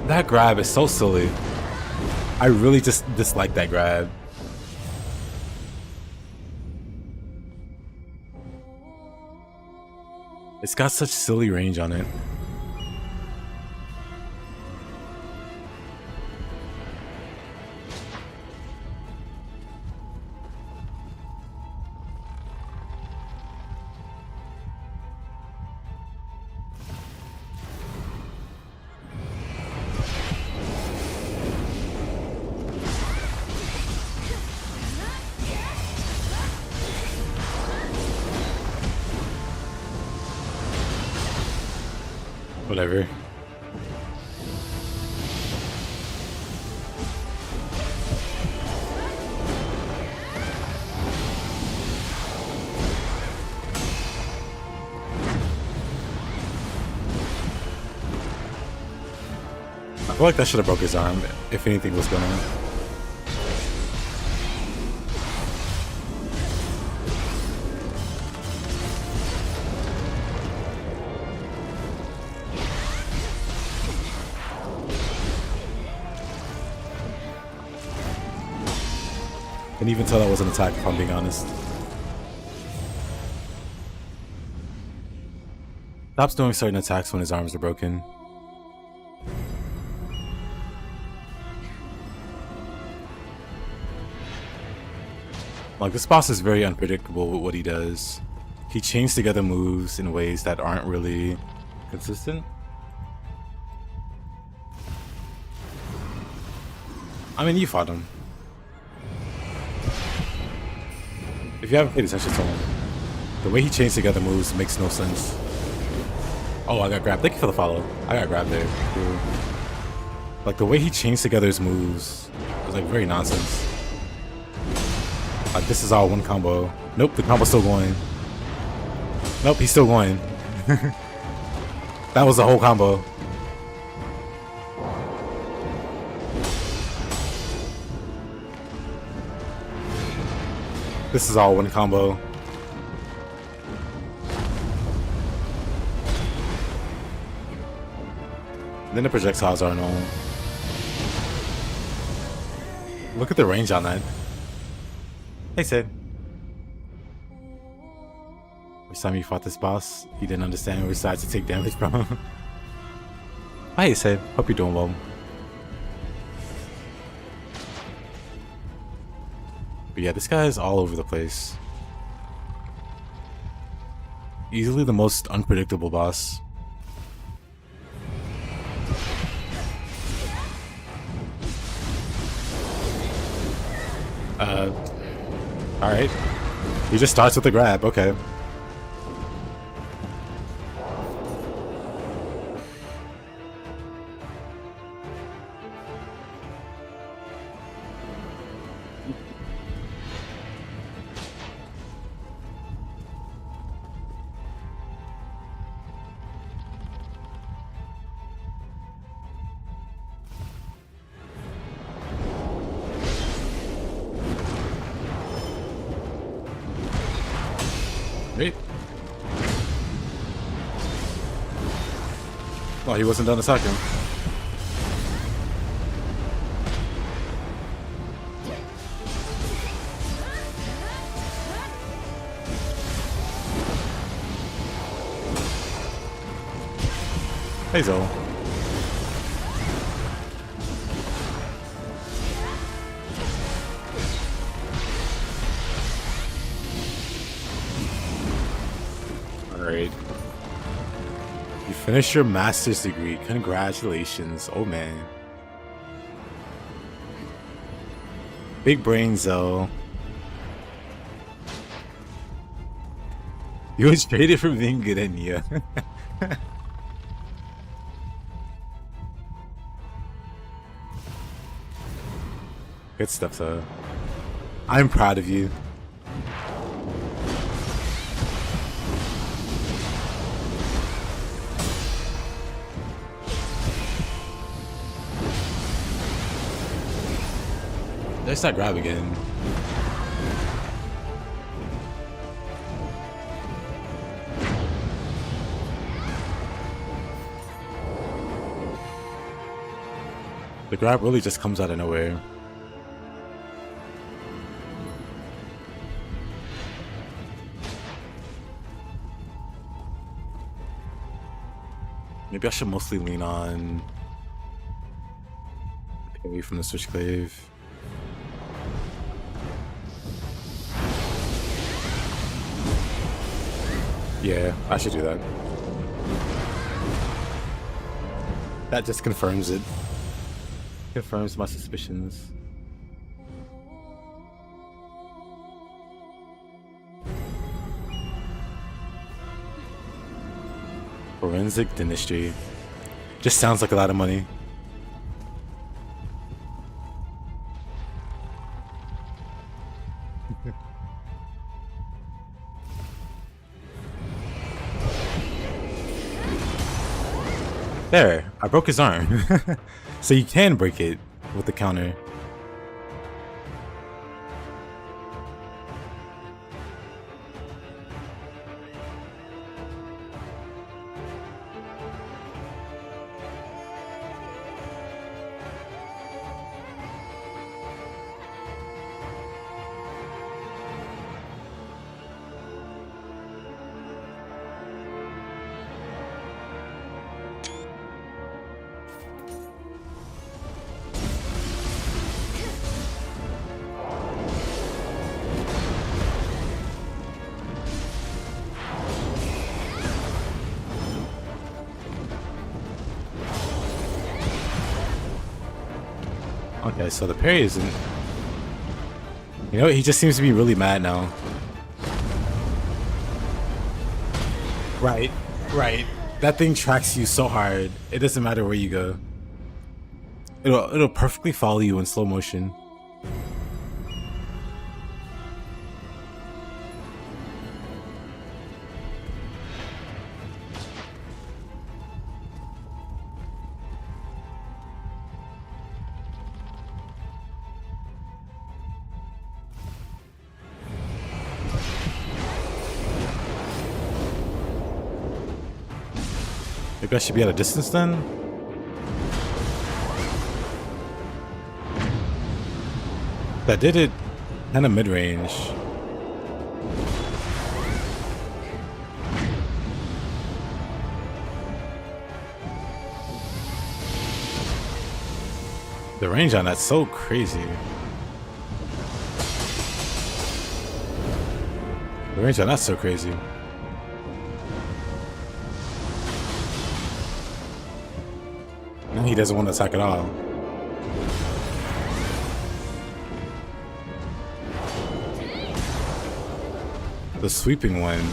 That grab is so silly. I really just dislike that grab. It's got such silly range on it. Whatever. I feel like that should have broke his arm if anything was gonna. Couldn't even tell that was an attack, if I'm being honest. Stops doing certain attacks when his arms are broken. Like, this boss is very unpredictable with what he does. He chains together moves in ways that aren't really consistent. I mean, you fought him. If you haven't paid attention to him, the way he chains together moves makes no sense. Oh, I got grabbed. Thank you for the follow. I got grabbed there. Cool. Like, the way he chains together his moves is like very nonsense. Like, this is all one combo. Nope, the combo's still going. Nope, he's still going. That was the whole combo. This is all one combo. Then the projectiles aren't on. Look at the range on that. Hey, Sid. First time you fought this boss, you didn't understand which side to take damage from. Hey, Sid. Hope you're doing well. But yeah, this guy is all over the place. Easily the most unpredictable boss. Alright. He just starts with the grab, okay. Great. Well, he wasn't done attacking. Hey, Zoe. Alright. You finished your master's degree. Congratulations. Oh man. Big brains though. You was traded for being good at Nioh. Good stuff though. I'm proud of you. There's that grab again. The grab really just comes out of nowhere. Maybe I should mostly lean on parry from the Switchglaive. Yeah, I should do that. That just confirms it. Confirms my suspicions. Forensic dentistry. Just sounds like a lot of money. There, I broke his arm. So you can break it with the counter. Okay, so the parry isn't... You know what? He just seems to be really mad now. Right, right. That thing tracks you so hard. It doesn't matter where you go. It'll perfectly follow you in slow motion. Maybe I should be at a distance then? That did it kind of mid-range. The range on that's so crazy. The range on that's so crazy. He doesn't want to attack at all. The sweeping one.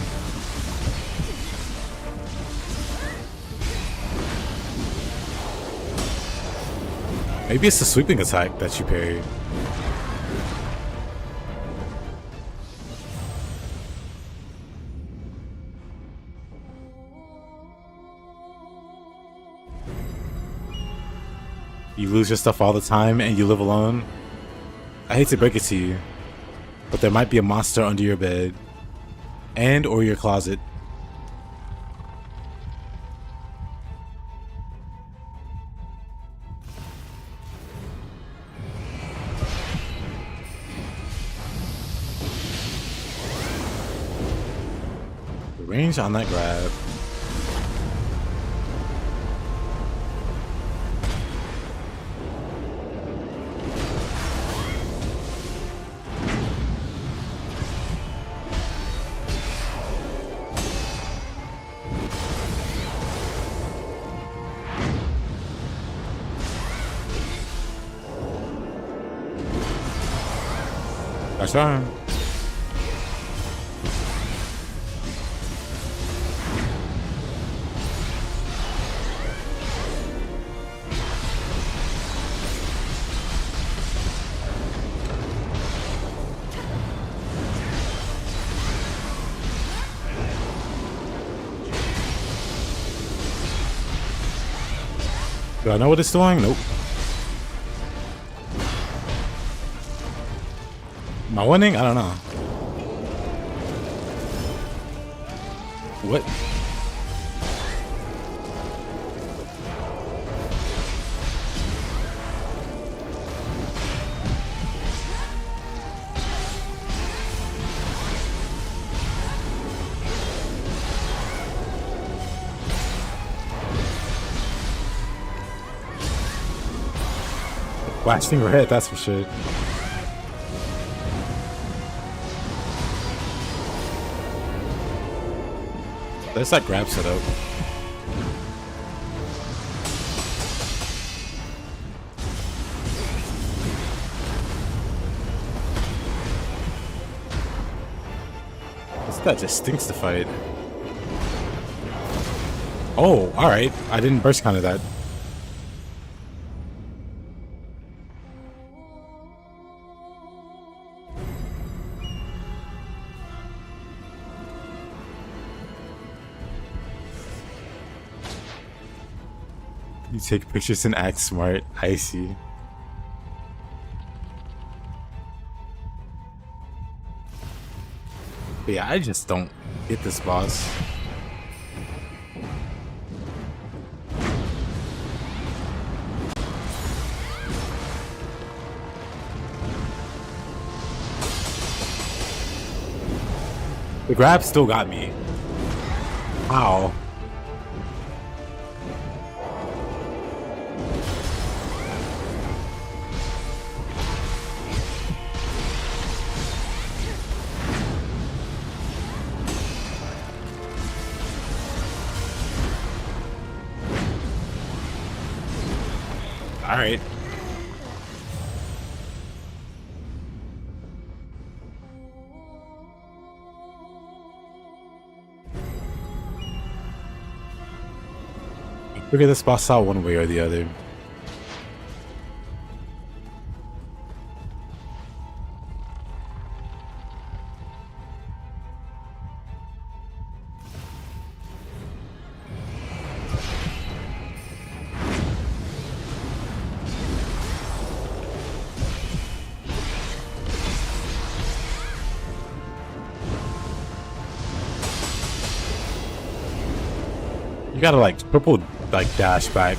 Maybe it's the sweeping attack that you parry. You lose your stuff all the time and you live alone. I hate to break it to you, but there might be a monster under your bed and or your closet. The range on that grab. That's right. Do I know what it's doing? Nope. Am I winning? I don't know. What? Blasting red, that's for sure. There's that grab set up. This guy just stinks to fight. Oh, alright. I didn't burst counter that. You take pictures and act smart. I see. But yeah, I just don't get this boss. The grab still got me. Ow. All right. Figure this boss out one way or the other. You gotta like triple like dash back.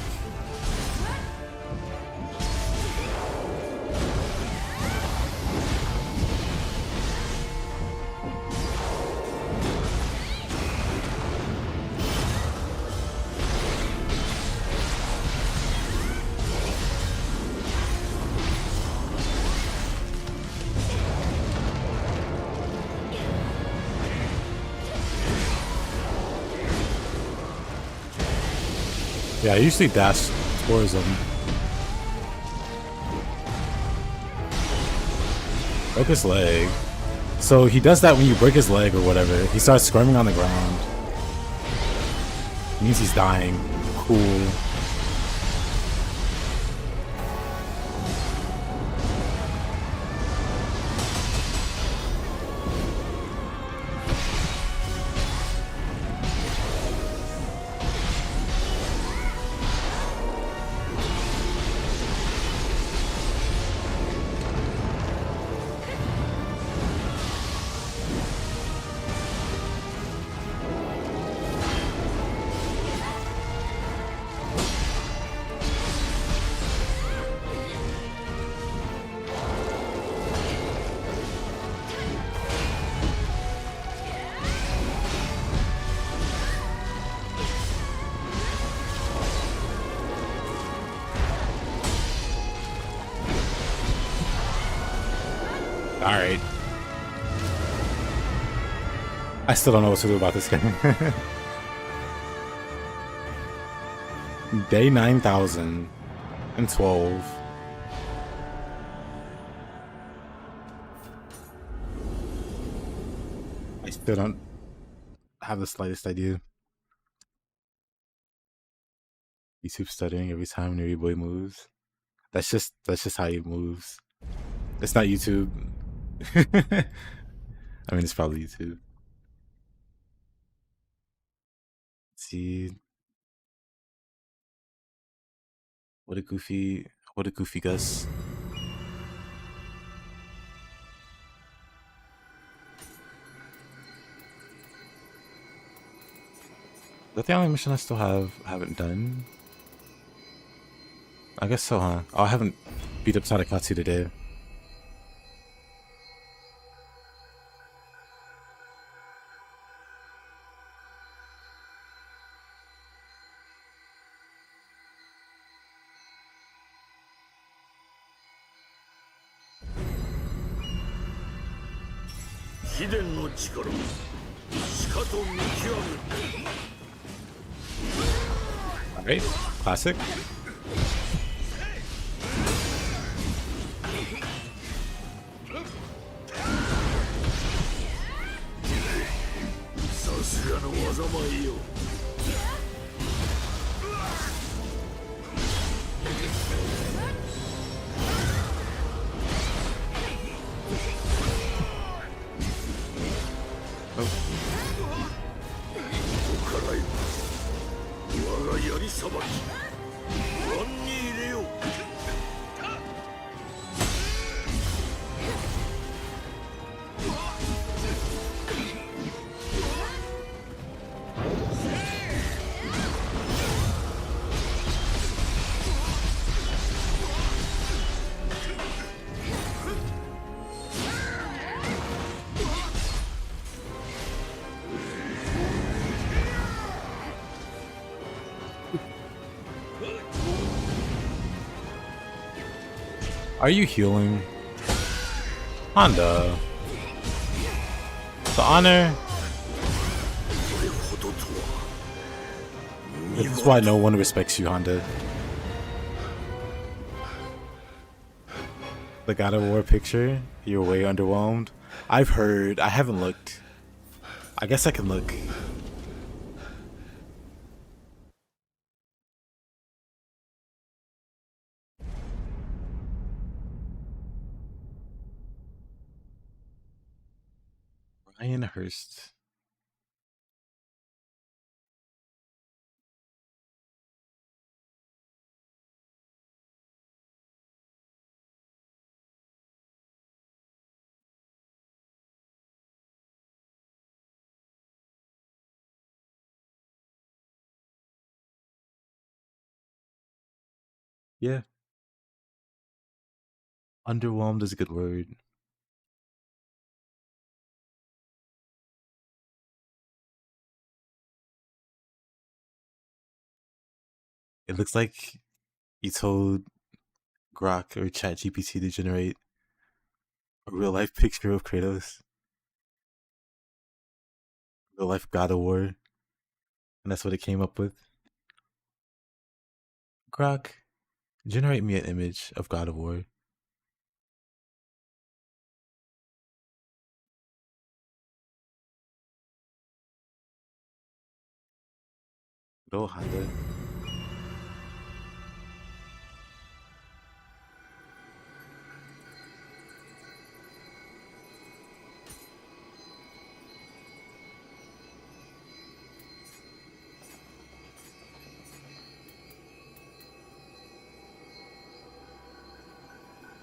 Yeah, I usually dash towards him. Broke his leg. So he does that when you break his leg or whatever. He starts squirming on the ground. It means he's dying. Cool. Alright. I still don't know what to do about this game. Day 9012. I still don't have the slightest idea. YouTube stuttering every time Nioh boy moves. That's just how he moves. It's not YouTube. I mean, it's probably YouTube. Let's see. What a goofy Gus. Is that the only mission I still haven't done? I guess so, huh? Oh, I haven't beat up Tadakatsu today. Alright, classic. Are you healing? Honda. The honor. This is why no one respects you, Honda. The God of War picture. You're way underwhelmed. I've heard. I haven't looked. I guess I can look. Ryan Hurst. Yeah. Underwhelmed is a good word. It looks like you told Grok or ChatGPT to generate a real life picture of Kratos, real life God of War, and that's what it came up with. Grok, generate me an image of God of War. Go Honda.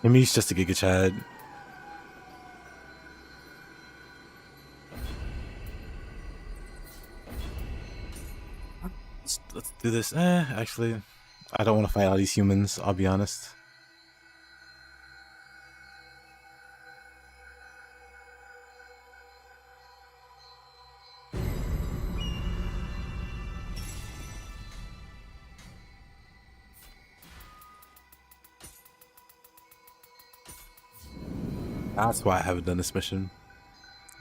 Maybe he's just a Giga Chad. Let's do this. Actually, I don't want to fight all these humans, I'll be honest. That's why I haven't done this mission.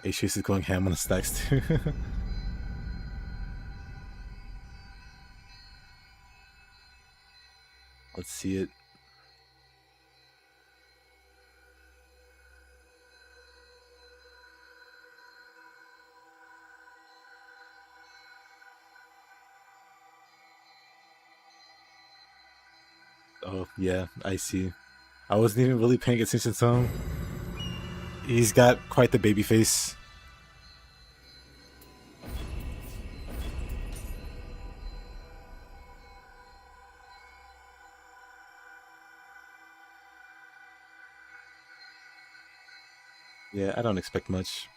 H-Chase is going ham on the stacks too. Let's see it. Oh, yeah, I see. I wasn't even really paying attention to him. He's got quite the baby face. Yeah, I don't expect much.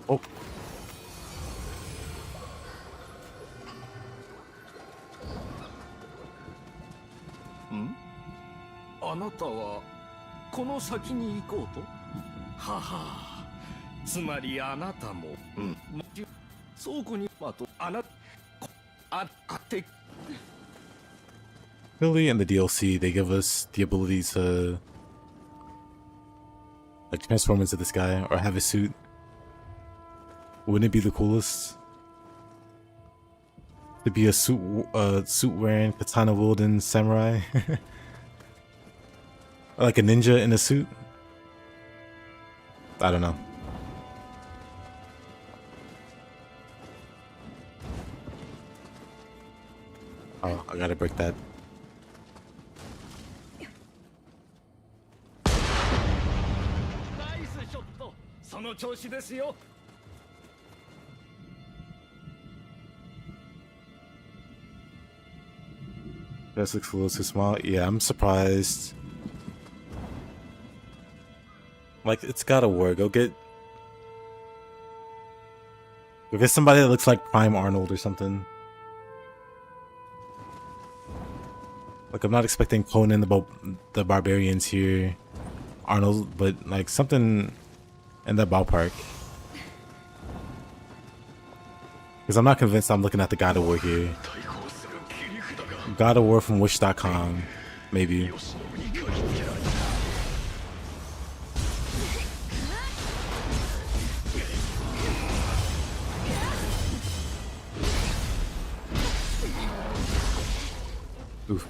Oh. Hmm? あなたはこの先に行こうとははつまりあなたも倉庫にまとあなあて Really, in the DLC, they give us the ability to like transform into this guy or have a suit. Wouldn't it be the coolest to be a suit wearing, katana wielding samurai, like a ninja in a suit? I don't know. Oh, I gotta break that. の調子ですよ。 This looks a little too small. Yeah, I'm surprised. Like, it's gotta work. Go get somebody that looks like Prime Arnold or something. Like, I'm not expecting Conan the Barbarians here, Arnold, but like something in that ballpark. Because I'm not convinced I'm looking at the God of War here. God of War from Wish.com, maybe. Oof.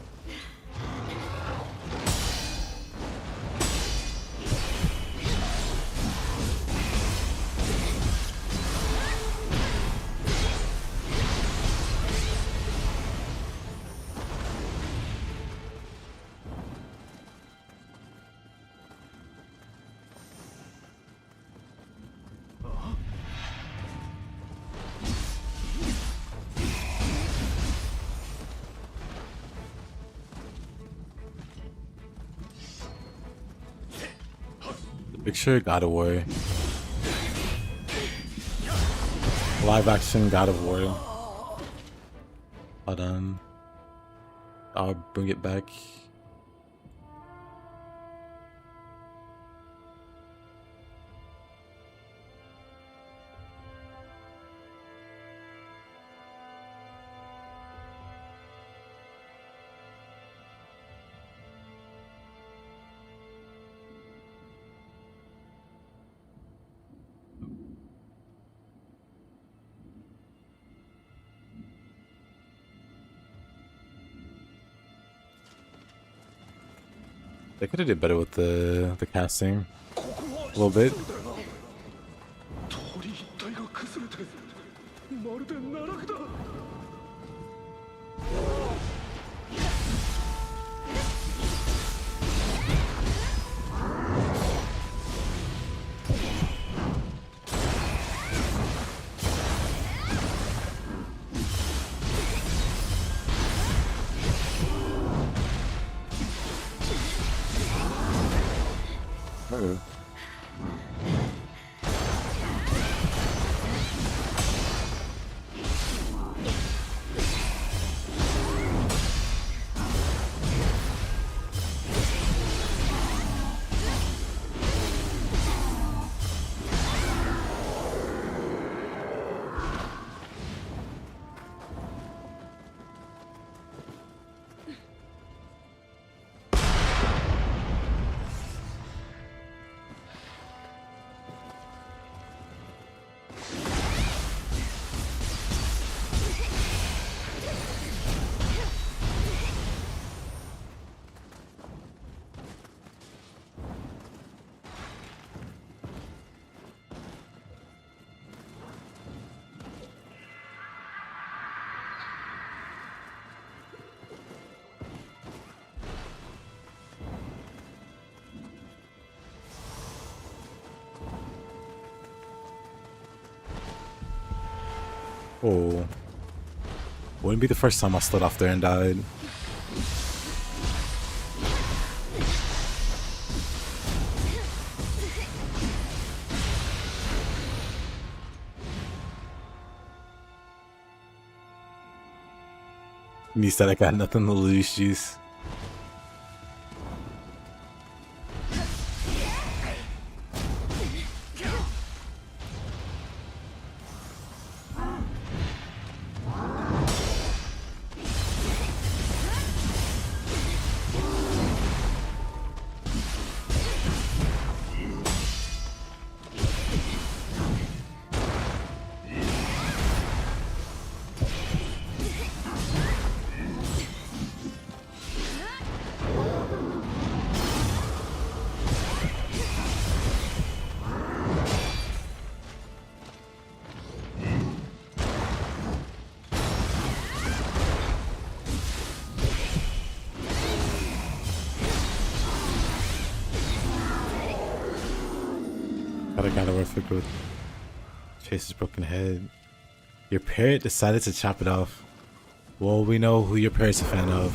Picture God of War. Live action God of War. Hold on. I'll bring it back. They could have did better with the casting a little bit. 通り一帯が崩れてまるで奈落だ。 Uh-oh. Oh. Wouldn't be the first time I slid off there and died. Me said I got nothing to lose, juice. But I gotta work for good. Chase's broken head. Your parrot decided to chop it off. Well, we know who your parrot's a fan of.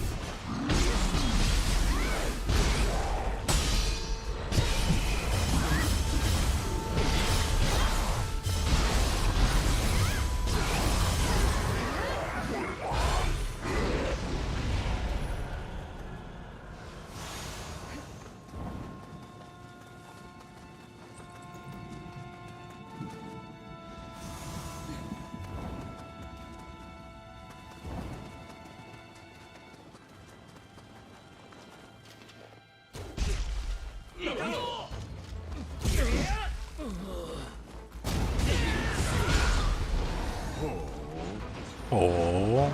Oh.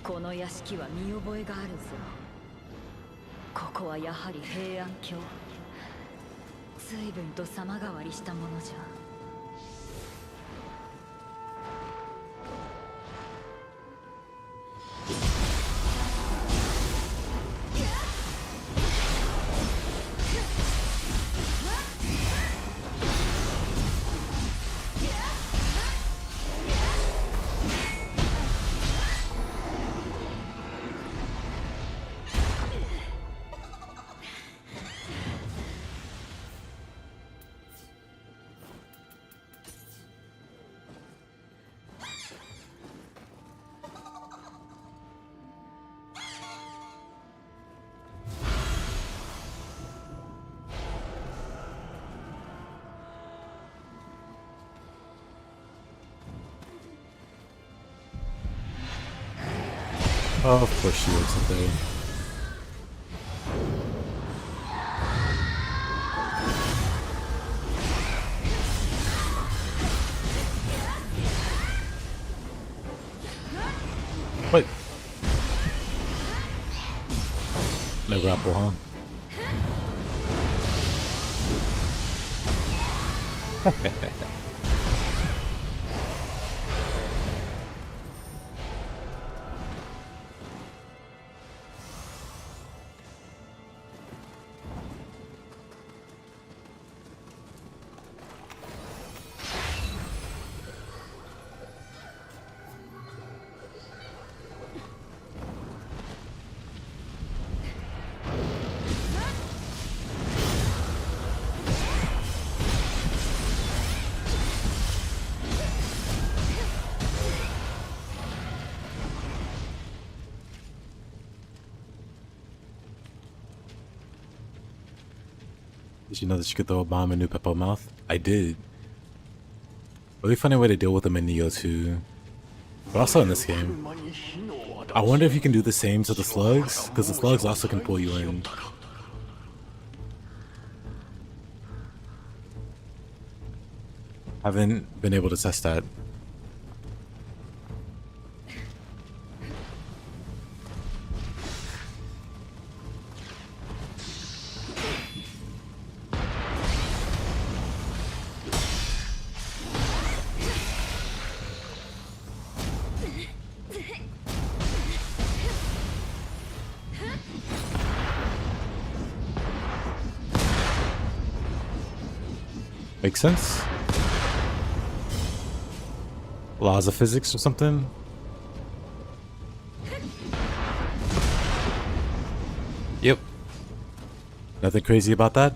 この屋敷は見覚えがあるぞ。ここはやはり平安京。随分と様変わりしたものじゃ。Oh, of course she works up there. What? No grapple, huh? Did you know that you could throw a bomb in New Peppo mouth? I did. Really funny way to deal with them in Nioh 2. But also in this game. I wonder if you can do the same to the slugs, because the slugs also can pull you in. Haven't been able to test that. Makes sense. Laws of physics or something? Yep. Nothing crazy about that?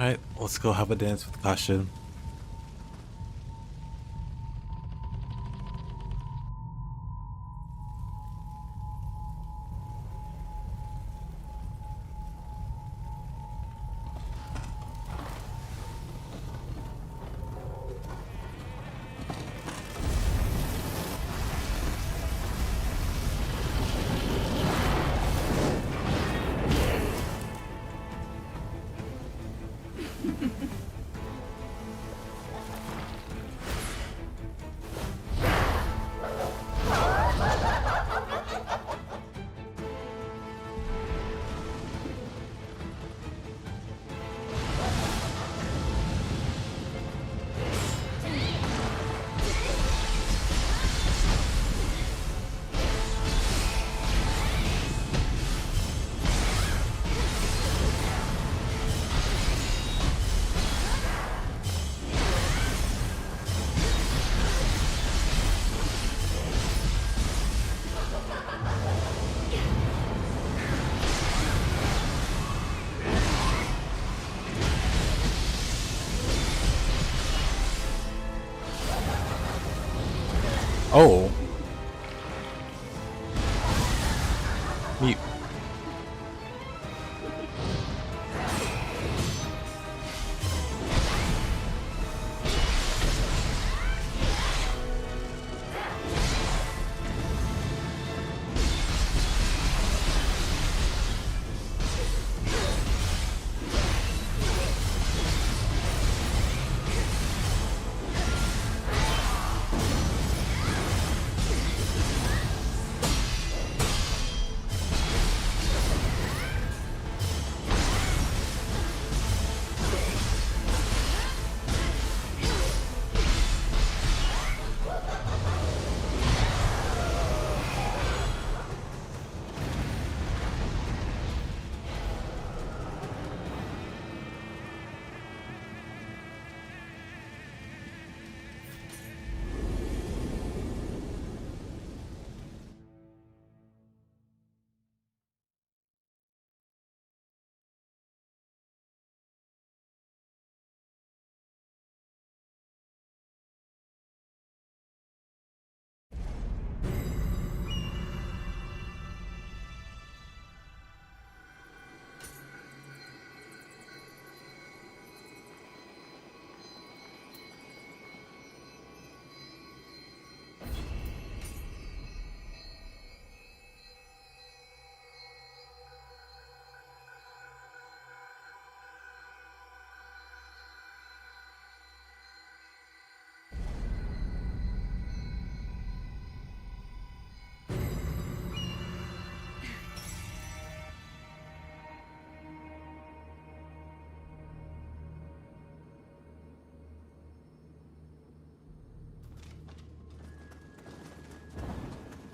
Alright, let's go have a dance with Kasha. Oh. Mute.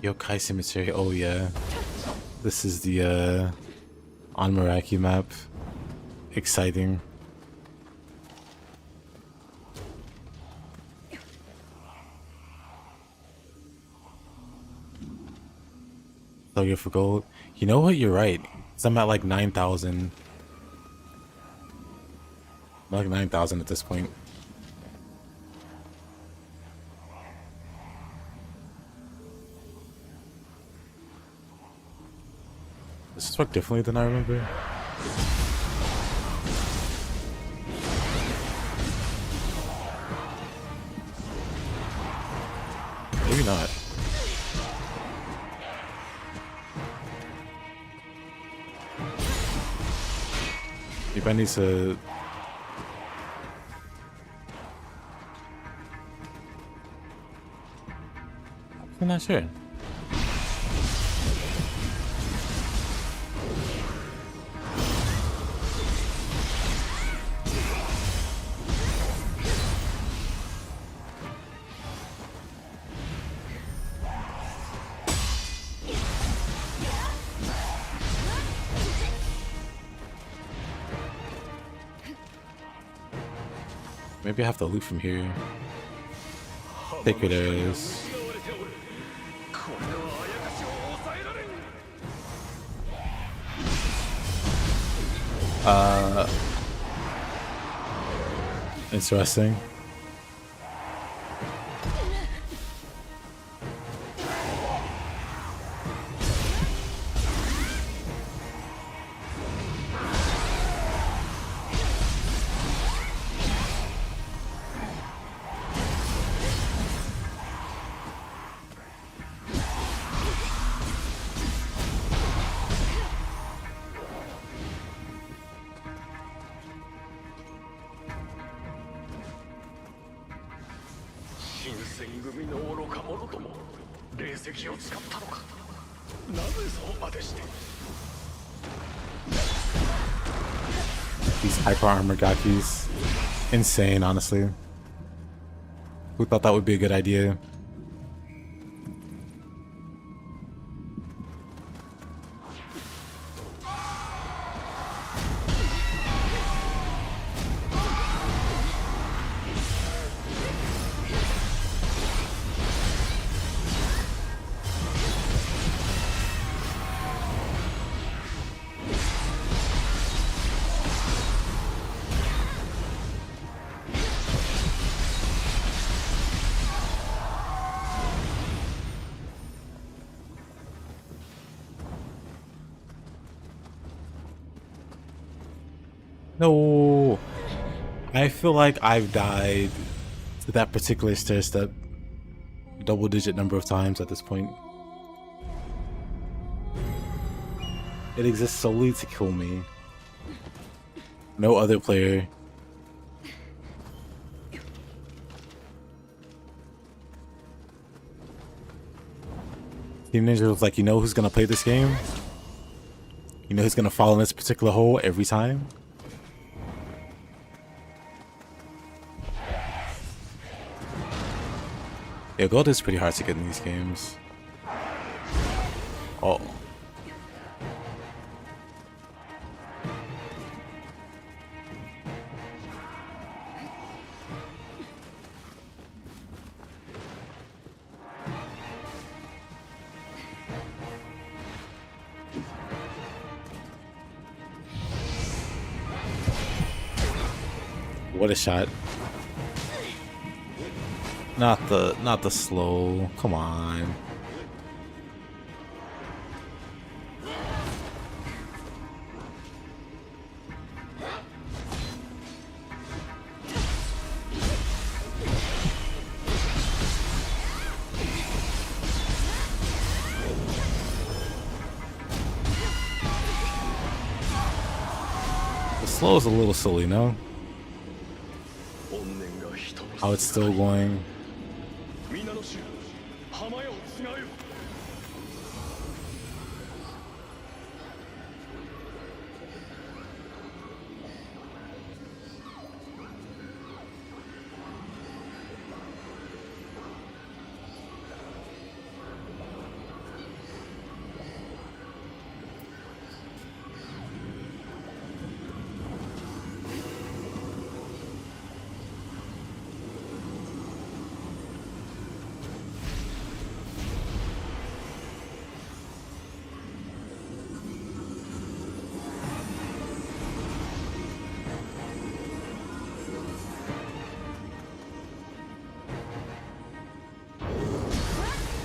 Yokai Cemetery, oh yeah. This is the Armory map. Exciting. Target for gold. You know what? You're right. 'Cause I'm at like 9,000. I'm like 9,000 at this point. This is work differently than I remember. Maybe not. Maybe I need to... I'm not sure. Maybe I have to loot from here. Take it as. Interesting. These hyper armor gakis. Insane, honestly. Who thought that would be a good idea? No, I feel like I've died to that particular stair step double-digit number of times at this point. It exists solely to kill me. No other player. Team Ninja was like, you know who's gonna play this game? You know who's gonna fall in this particular hole every time? Yeah, gold is pretty hard to get in these games. Oh. What a shot. Not the slow. Come on. The slow is a little silly, no? How it's still going.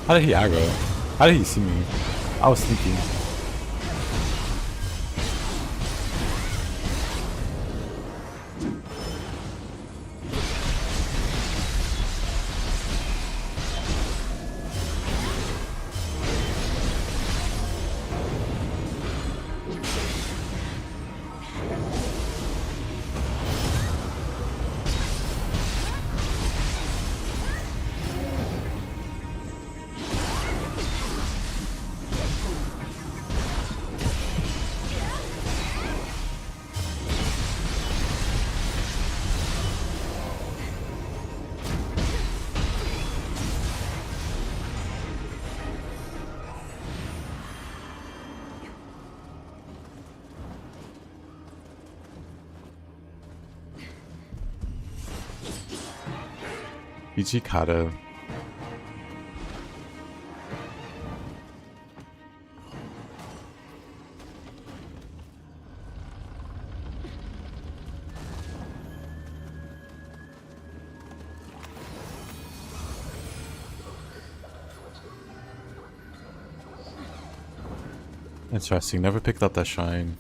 How did he aggro? How did he see me? I was sneaky. Ichikado. Interesting, never picked up that shrine.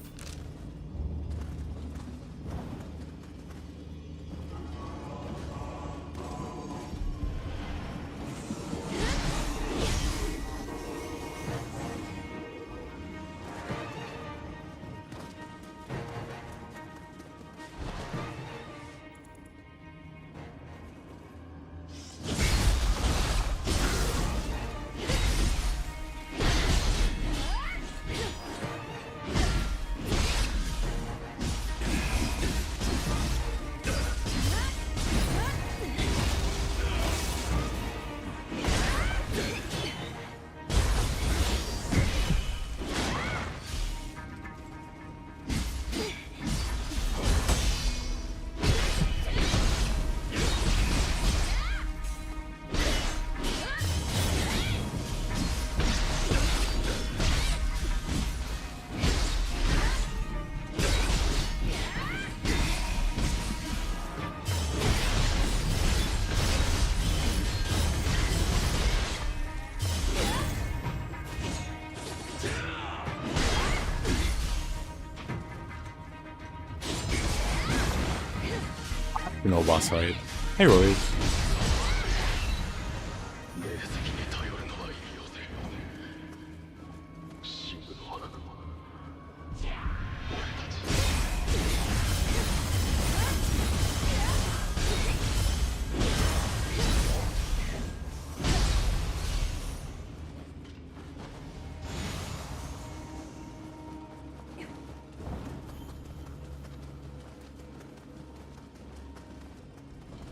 No boss fight. Hey, Roy.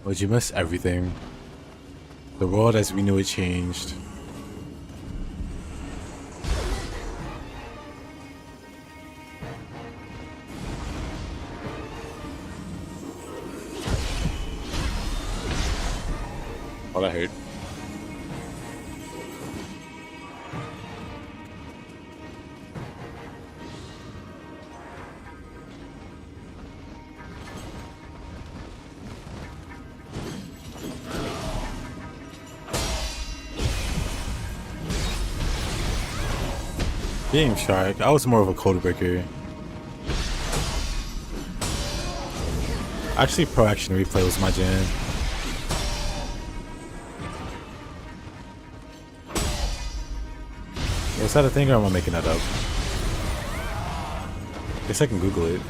Would you miss everything? The world as we knew it changed. Oh, that hurt. Game Shark, I was more of a code breaker. Actually, Pro Action Replay was my jam. Was that a thing or am I making that up? Guess I can Google it.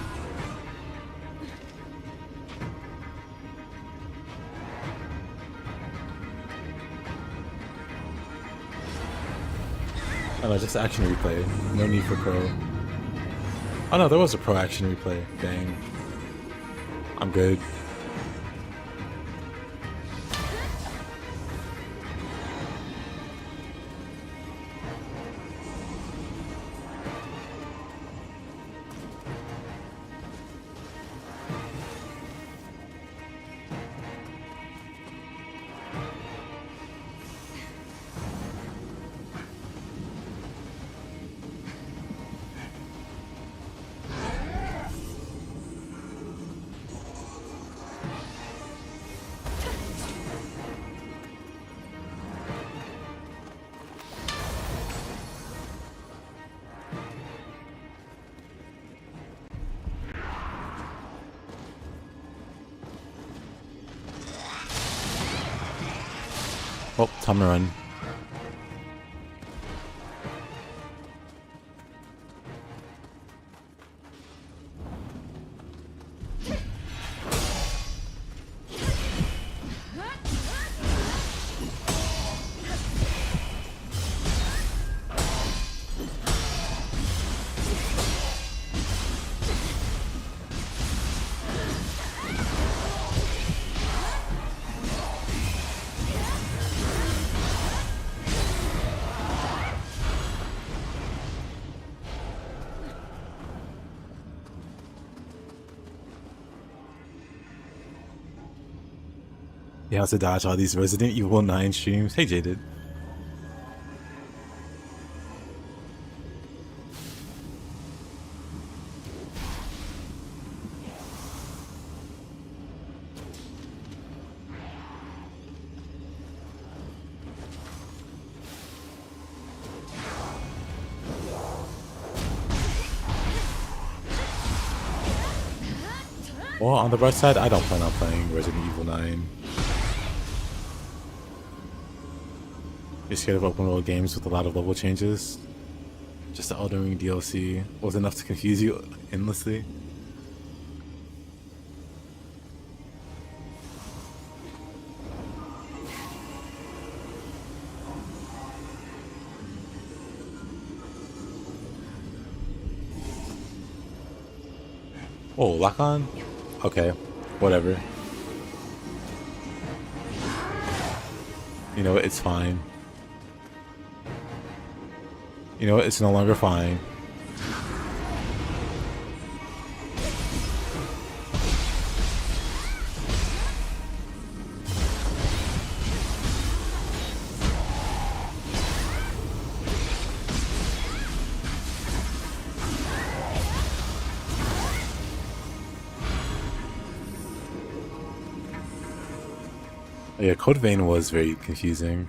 Oh no, just Action Replay. No need for Pro. Oh no, there was a Pro Action Replay. Dang. I'm good. Oh, time to run. You have to dodge all these Resident Evil 9 streams. Hey, Jaded. Well, on the bright side, I don't plan on playing Resident Evil 9. You're scared of open world games with a lot of level changes? Just the Elden Ring DLC was enough to confuse you endlessly? Oh, lock on? Okay, whatever. You know what, it's fine. You know what, it's no longer fine. Yeah, Code Vein was very confusing.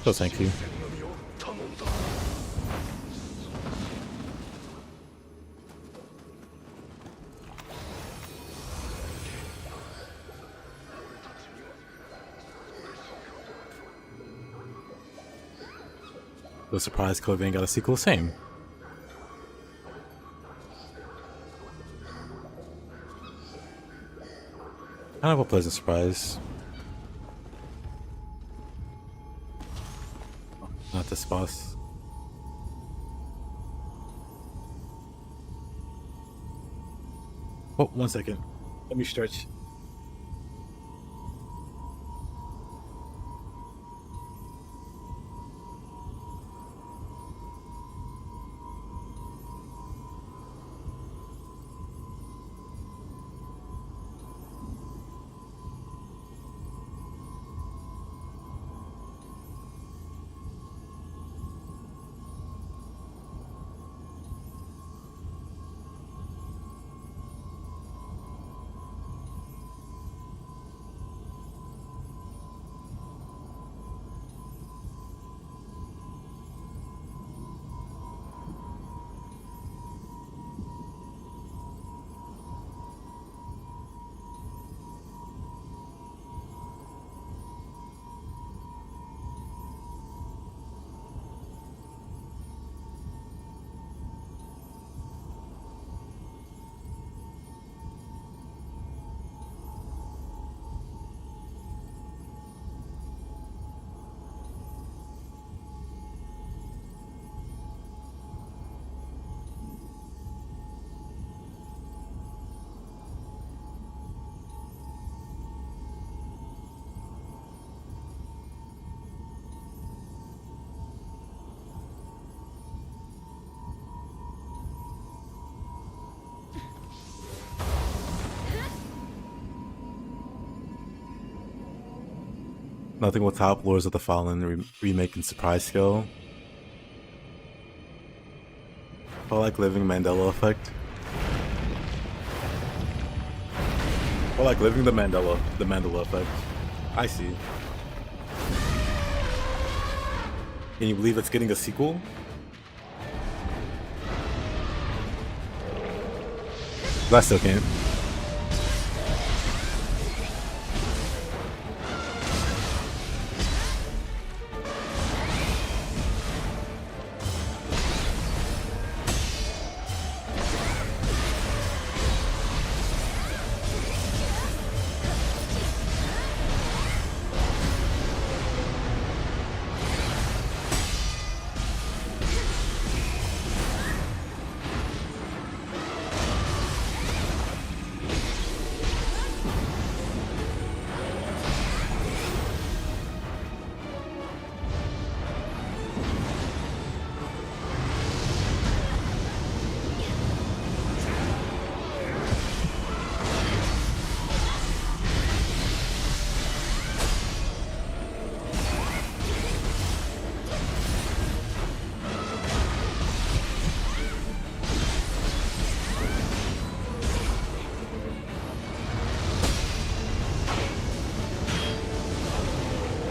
So thank you. The surprise Code Vein got a sequel, same. Kind of a pleasant surprise. Not this boss. Oh, 1 second. Let me stretch. Nothing will top Lords of the Fallen remake and surprise skill. I like living Mandela effect. I like living the Mandela effect. I see. Can you believe it's getting a sequel? I still can't.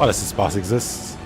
Oh, this boss exists.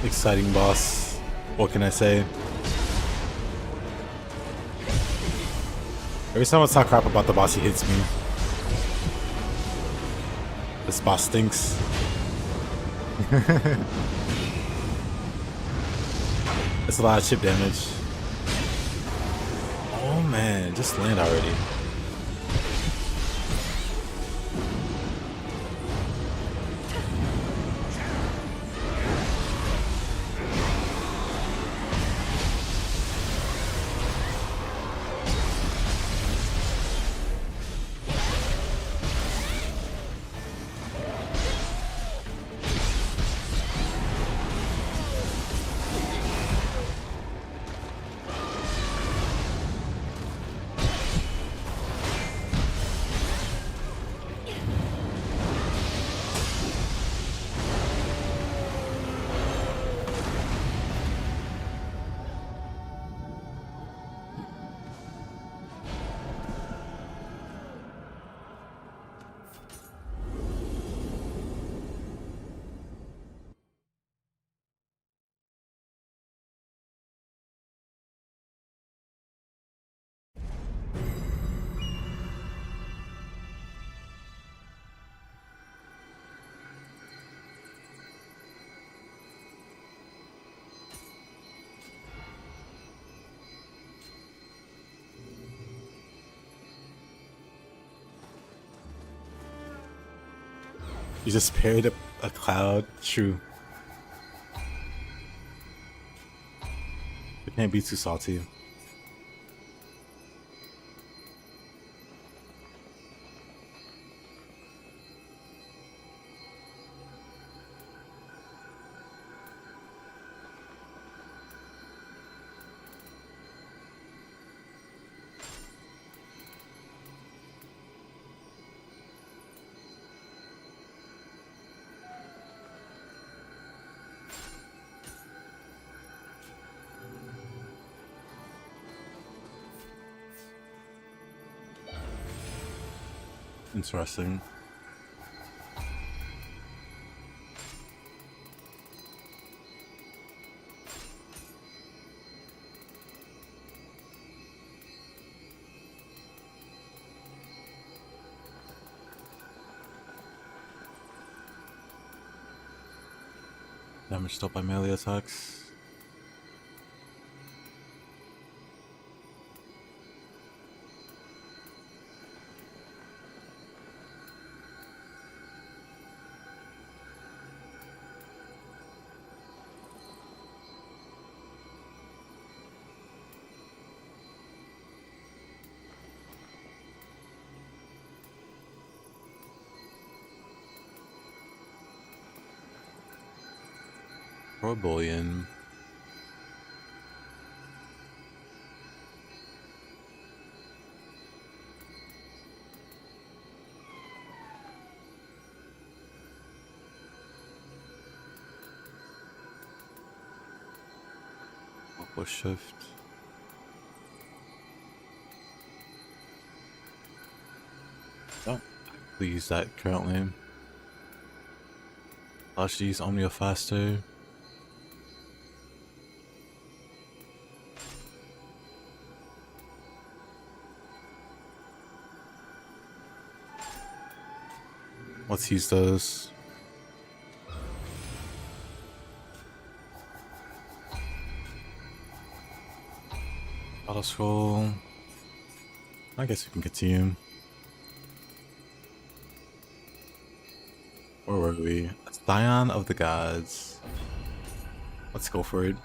Exciting boss. What can I say? Every time I talk crap about the boss, he hits me. This boss stinks. It's a lot of chip damage. Oh man, just land already. You just parried a cloud. True. It can't be too salty. Interesting. Damage dealt by melee attacks. Or a bullion. Upward shift. Don't actually use that currently. I should use Omnia faster. Let's use those. Auto scroll. I guess we can continue. Where were we? Scion of the Gods. Let's go for it.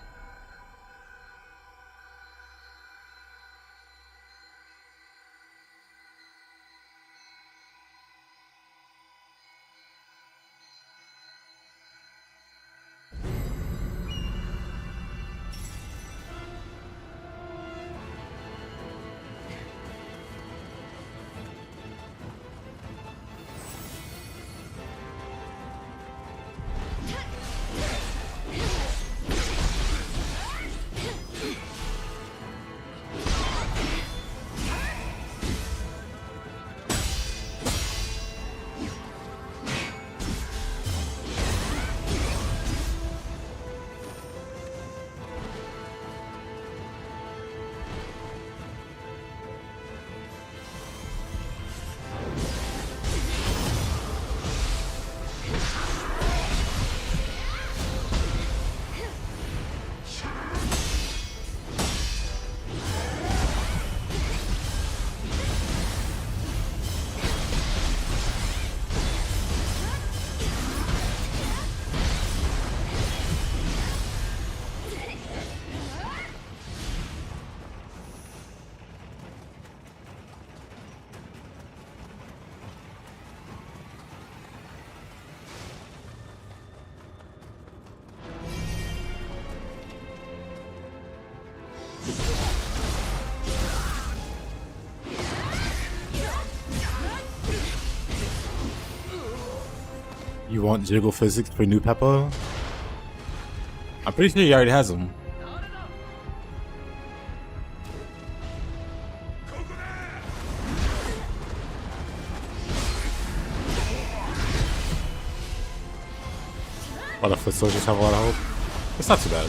You want jiggle physics for new Peppa? I'm pretty sure he already has them. A lot of foot soldiers have a lot of hope. It's not too bad.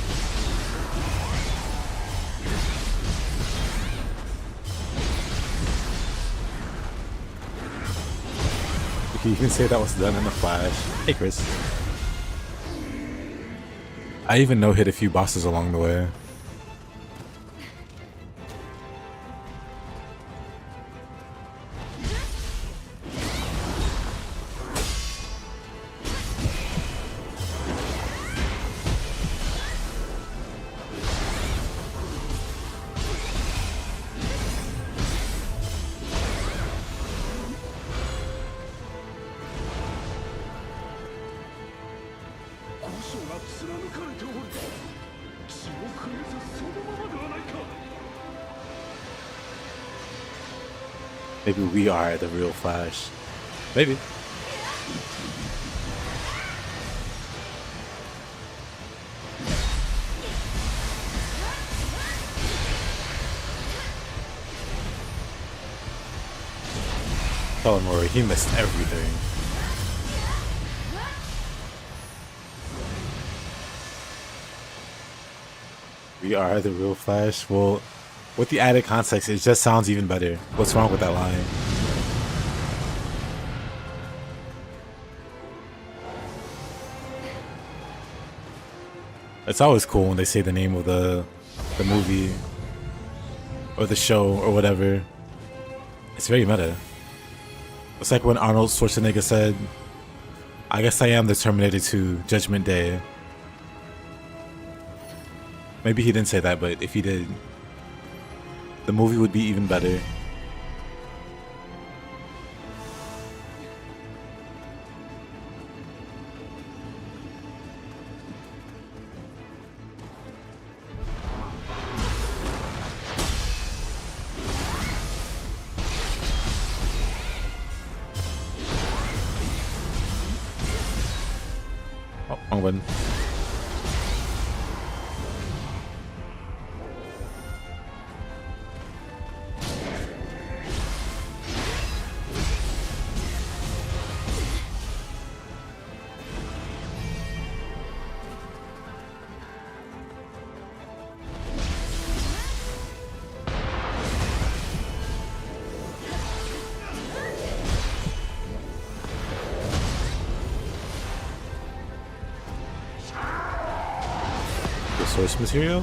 You can say that was done in a flash. Hey, Chris. I even no-hit a few bosses along the way. Maybe we are the real Flash. Maybe. Armory, he missed everything. We are the real Flash. Well, with the added context, it just sounds even better. What's wrong with that line? It's always cool when they say the name of the movie or the show or whatever. It's very meta. It's like when Arnold Schwarzenegger said, "I guess I am the Terminator 2, Judgment Day." Maybe he didn't say that, but if he did, the movie would be even better. Oh, wrong button. Source material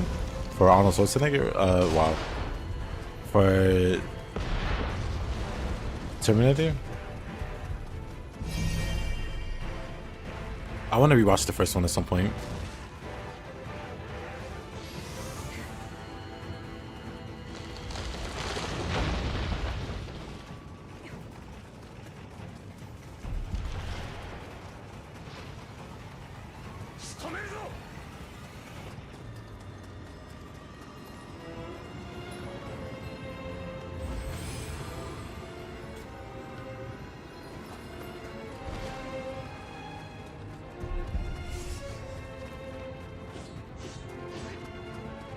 for Arnold Schwarzenegger. Wow. For Terminator. I want to rewatch the first one at some point.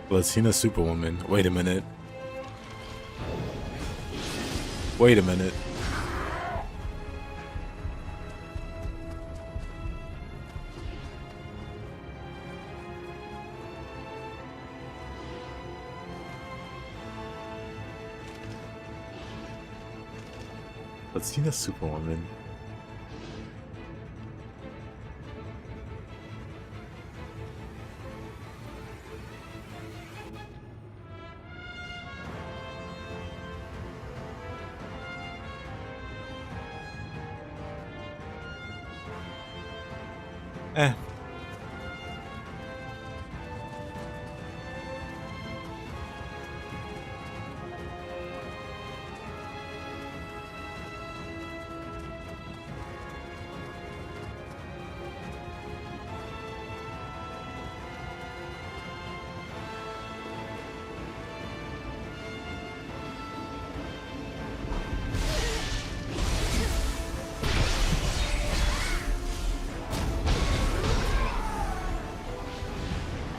Latina Superwoman. Wait a minute. Wait a minute. Latina Superwoman. Eh.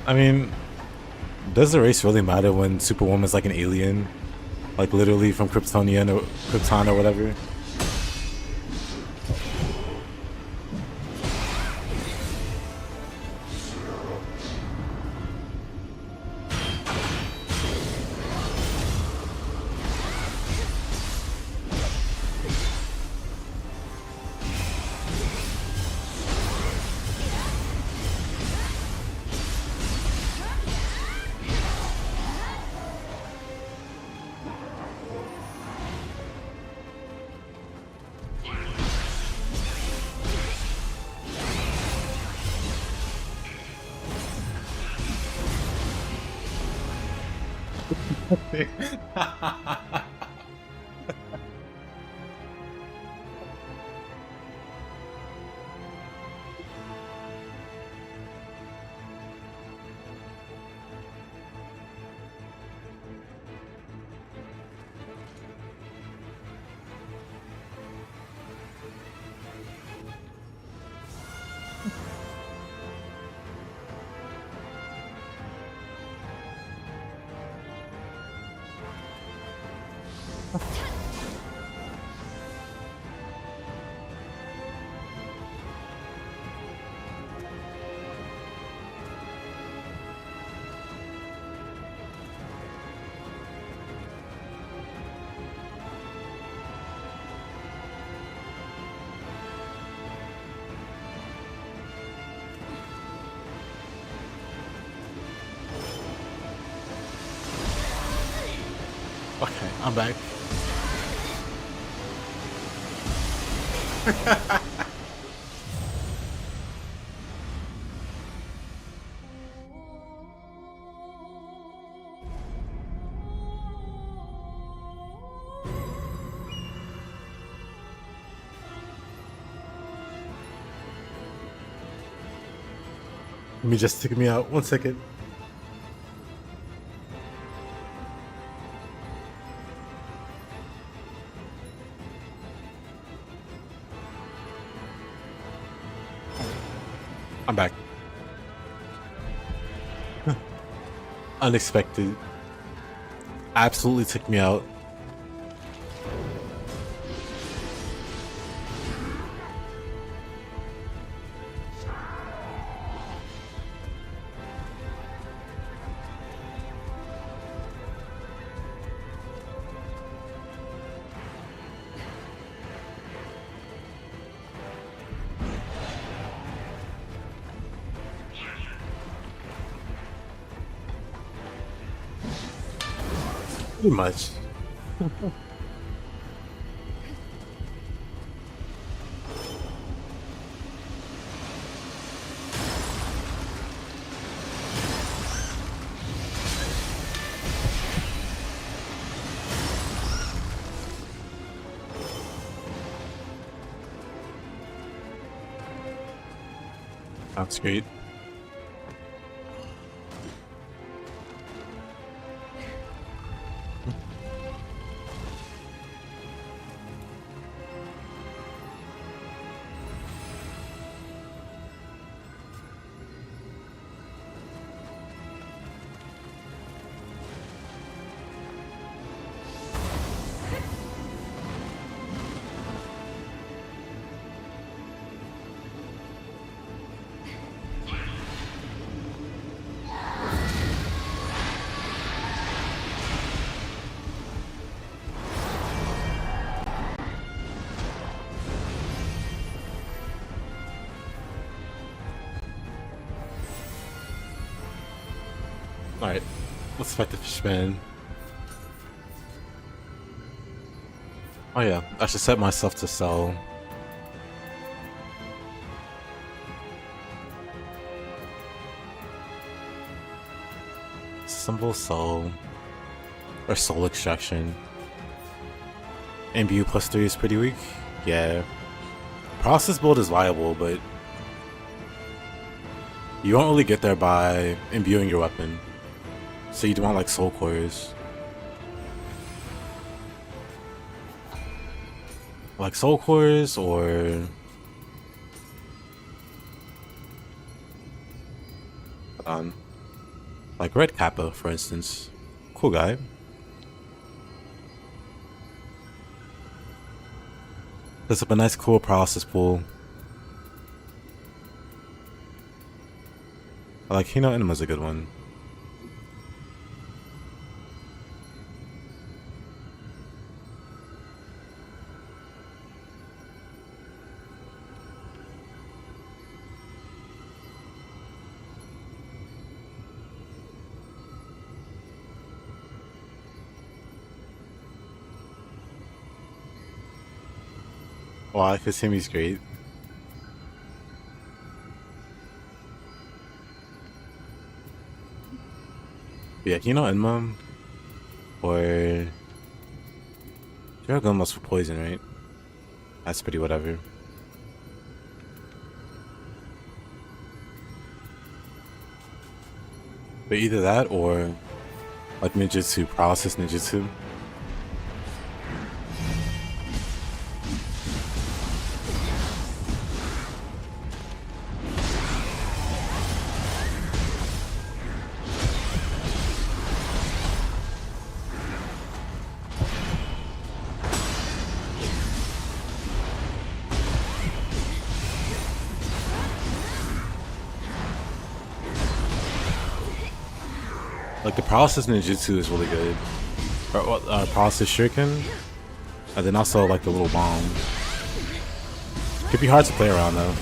I mean, does the race really matter when Superwoman's like an alien? Like literally from Krypton or whatever? Okay, I'm back. Let me just take me out 1 second. I'm back. Unexpected. Absolutely took me out. Pretty much. That's great. Alright, let's fight the fishman. Oh yeah, I should set myself to sell. Symbol soul. Or soul extraction. Imbue +3 is pretty weak. Yeah. Process build is viable, but you won't really get there by imbuing your weapon. So you'd want like soul cores. Like soul cores or like Red Kappa, for instance. Cool guy. Sets up a nice cool process pool. I like Hino Enema's a good one. Wow, because Timmy's great. Yeah, you know Enma or Dragon must for poison, right? That's pretty whatever. But either that or like ninjutsu, process ninjutsu. Like the paralysis ninjutsu is really good. Or paralysis shuriken, and then also like the little bomb. Could be hard to play around though.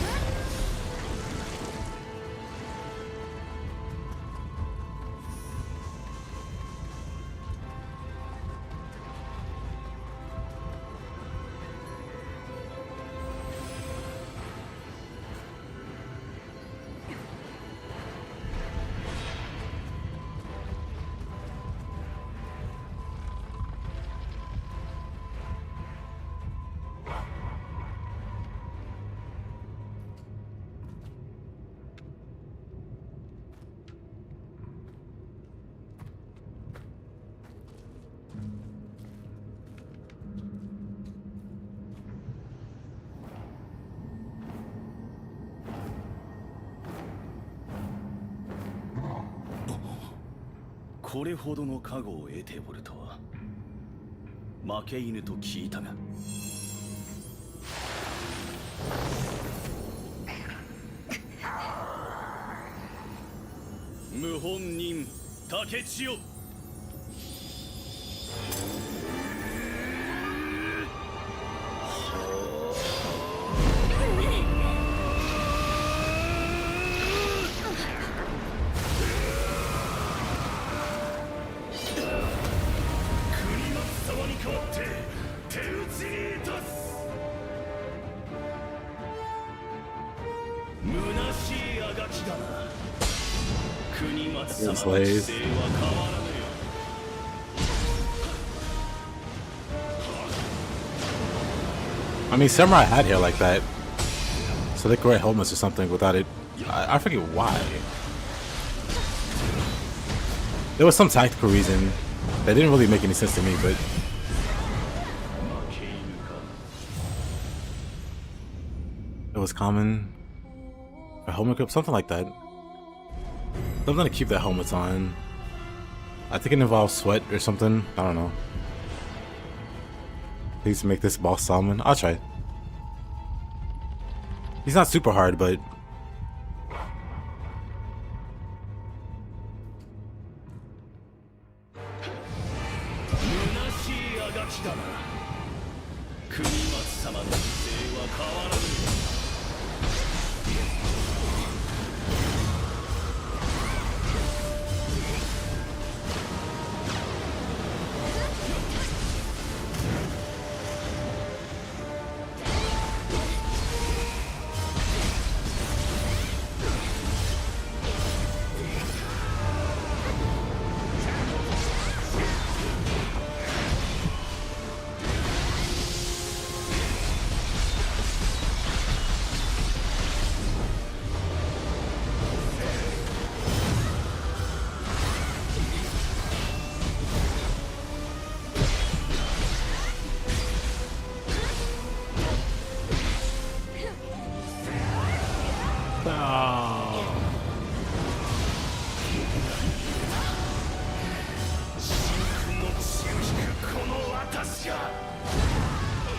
これほどの加護を得ておるとは負け犬と聞いたが。謀反人竹千代。Slaves. I mean, samurai had hair like that, so they could wear helmets or something without it. I forget why. There was some tactical reason that didn't really make any sense to me, but it was common for helmet grip, something like that. Something to keep the helmets on. I think it involves sweat or something. I don't know. Please make this boss salmon. I'll try. He's not super hard, but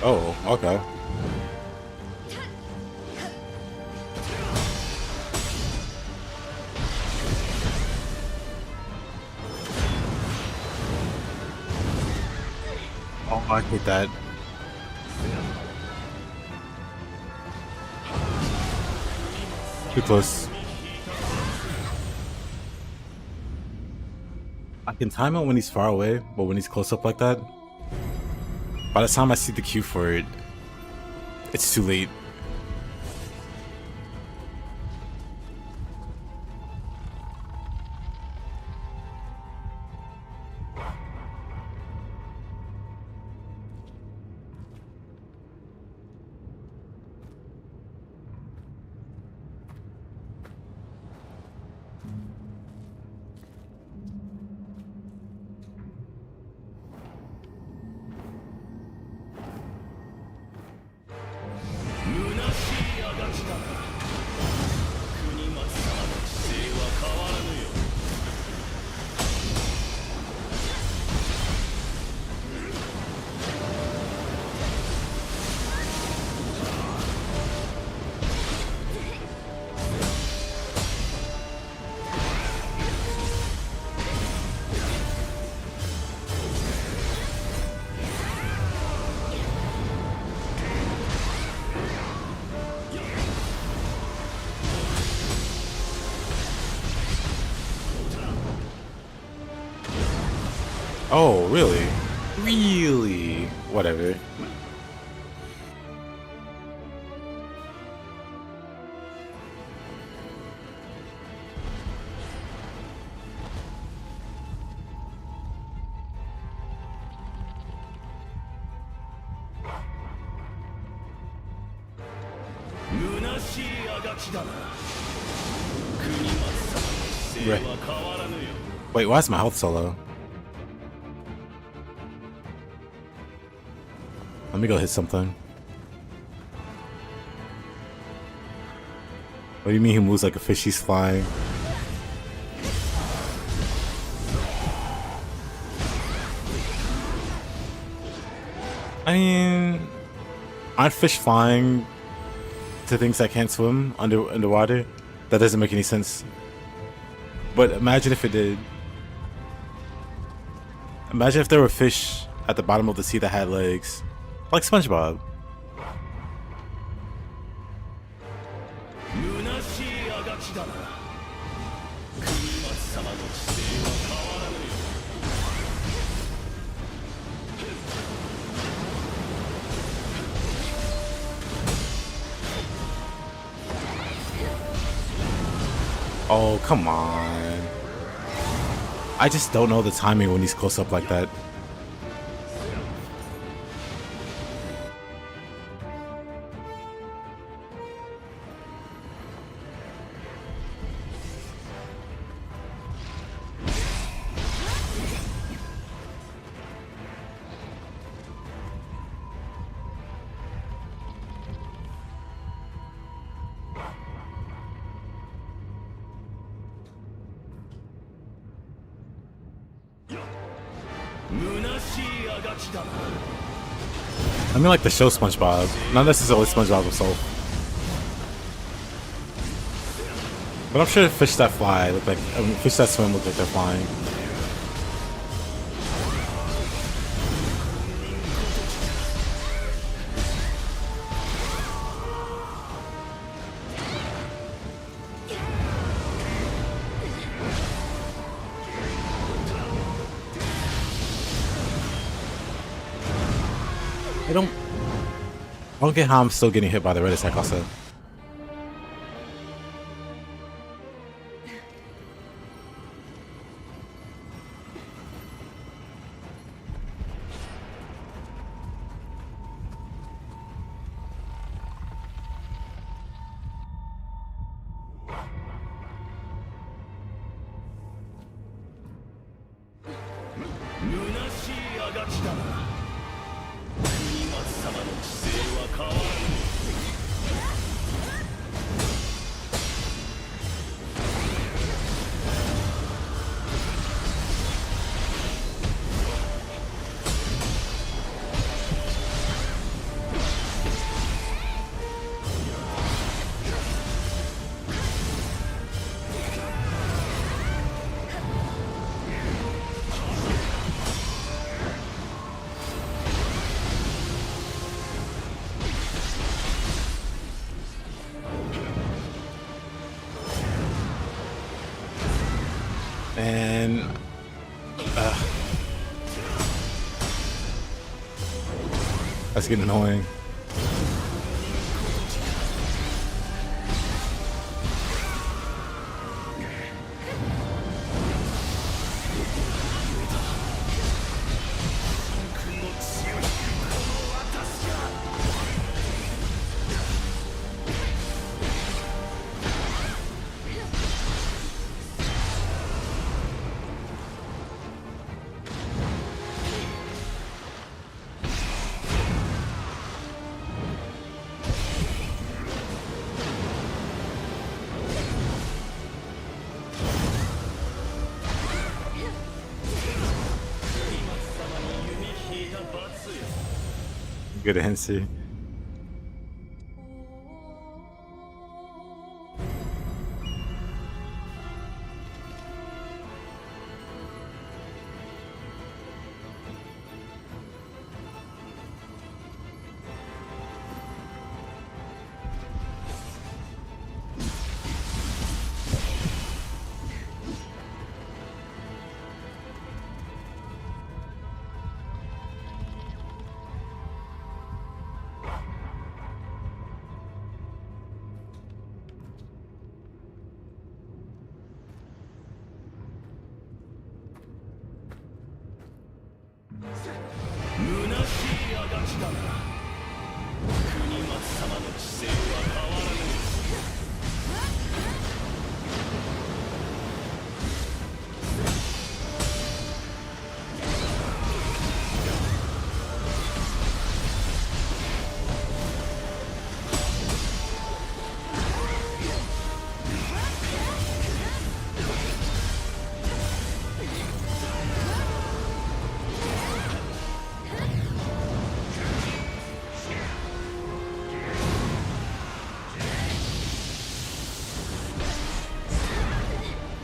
oh, okay. Oh, I hate that. Too close. I can time it when he's far away, but when he's close up like that, by the time I see the cue for it, it's too late. Oh, really? Really? Whatever. Right. Wait, why is my health so low? Let me go hit something. What do you mean he moves like a fish? He's flying. I mean, aren't fish flying to things that can't swim underwater? That doesn't make any sense. But imagine if it did. Imagine if there were fish at the bottom of the sea that had legs. Like SpongeBob. Oh, come on. I just don't know the timing when he's close up like that. I mean, like the show SpongeBob, not necessarily SpongeBob himself. But I'm sure fish that fly look like, I mean, fish that swim look like they're flying. I don't get how I'm still getting hit by the red attack also. And that's getting annoying. Good answer.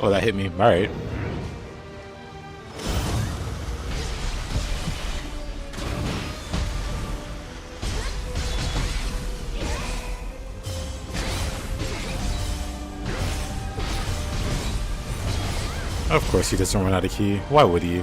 Oh, that hit me. Alright. Of course he doesn't run out of ki. Why would he?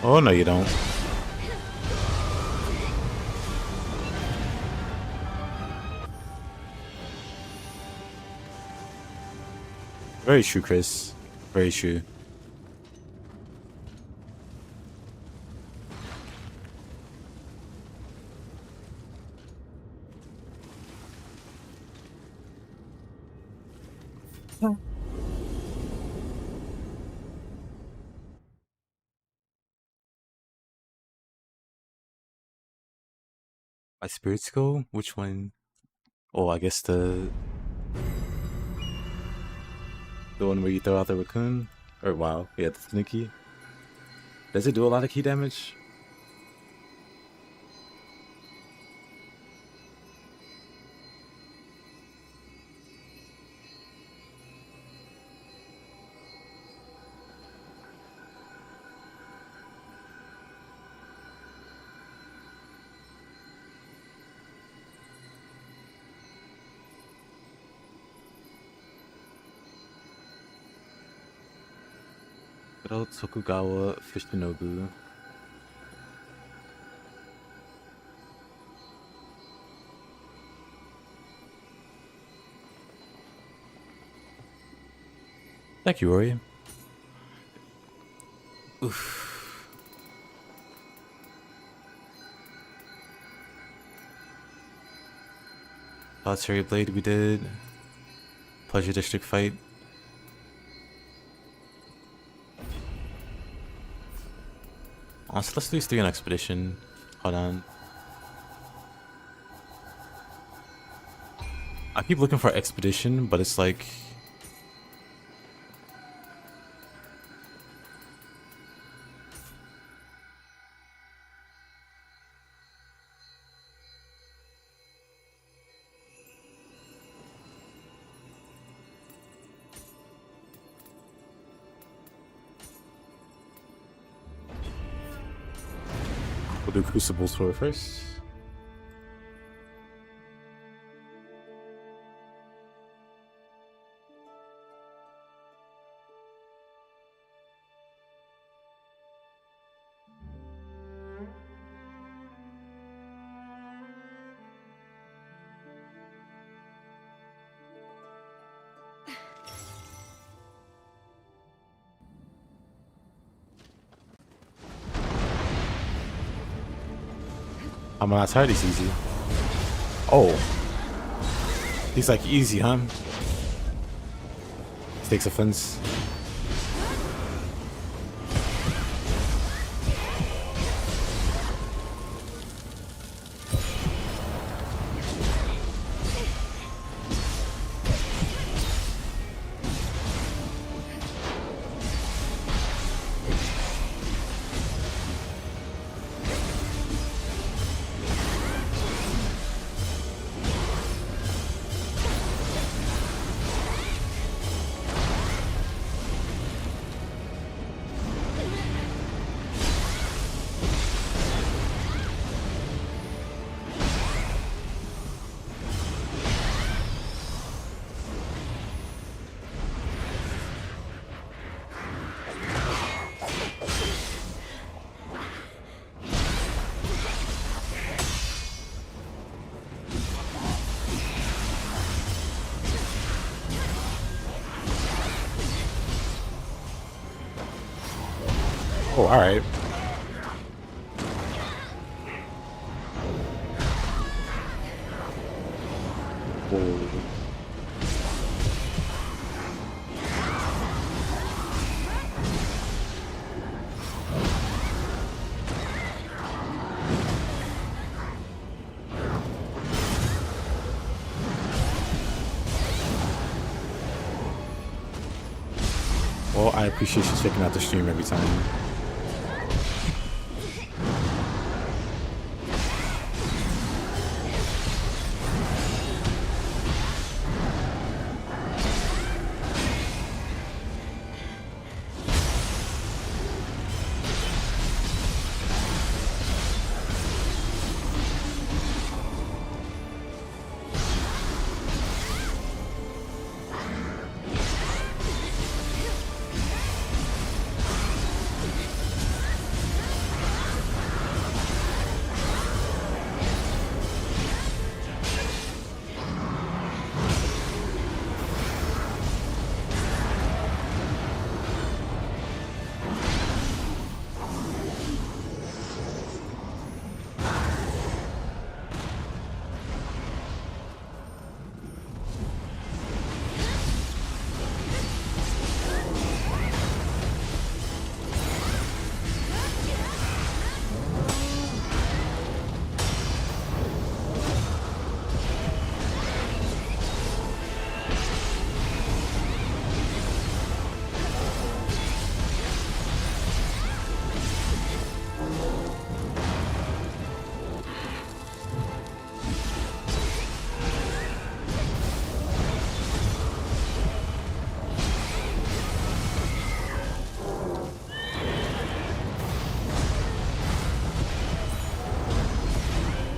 Oh, no, you don't. Very true, Chris. Very true. My spirits go? Which one? Oh, I guess the one where you throw out the raccoon? Or wow, yeah, the sneaky. Does it do a lot of key damage? Good old Tokugawa Fishinobu. Thank you, Rory. Oof. Solitary Blade we did. Pleasure District fight. So let's do 3 on Expedition. Hold on. I keep looking for Expedition, but it's like... We'll do Crucibles for it first. I'm not tired, he's easy. Oh. He's like easy, huh? He takes offense. Oh, alright. Well, I appreciate you checking out the stream every time.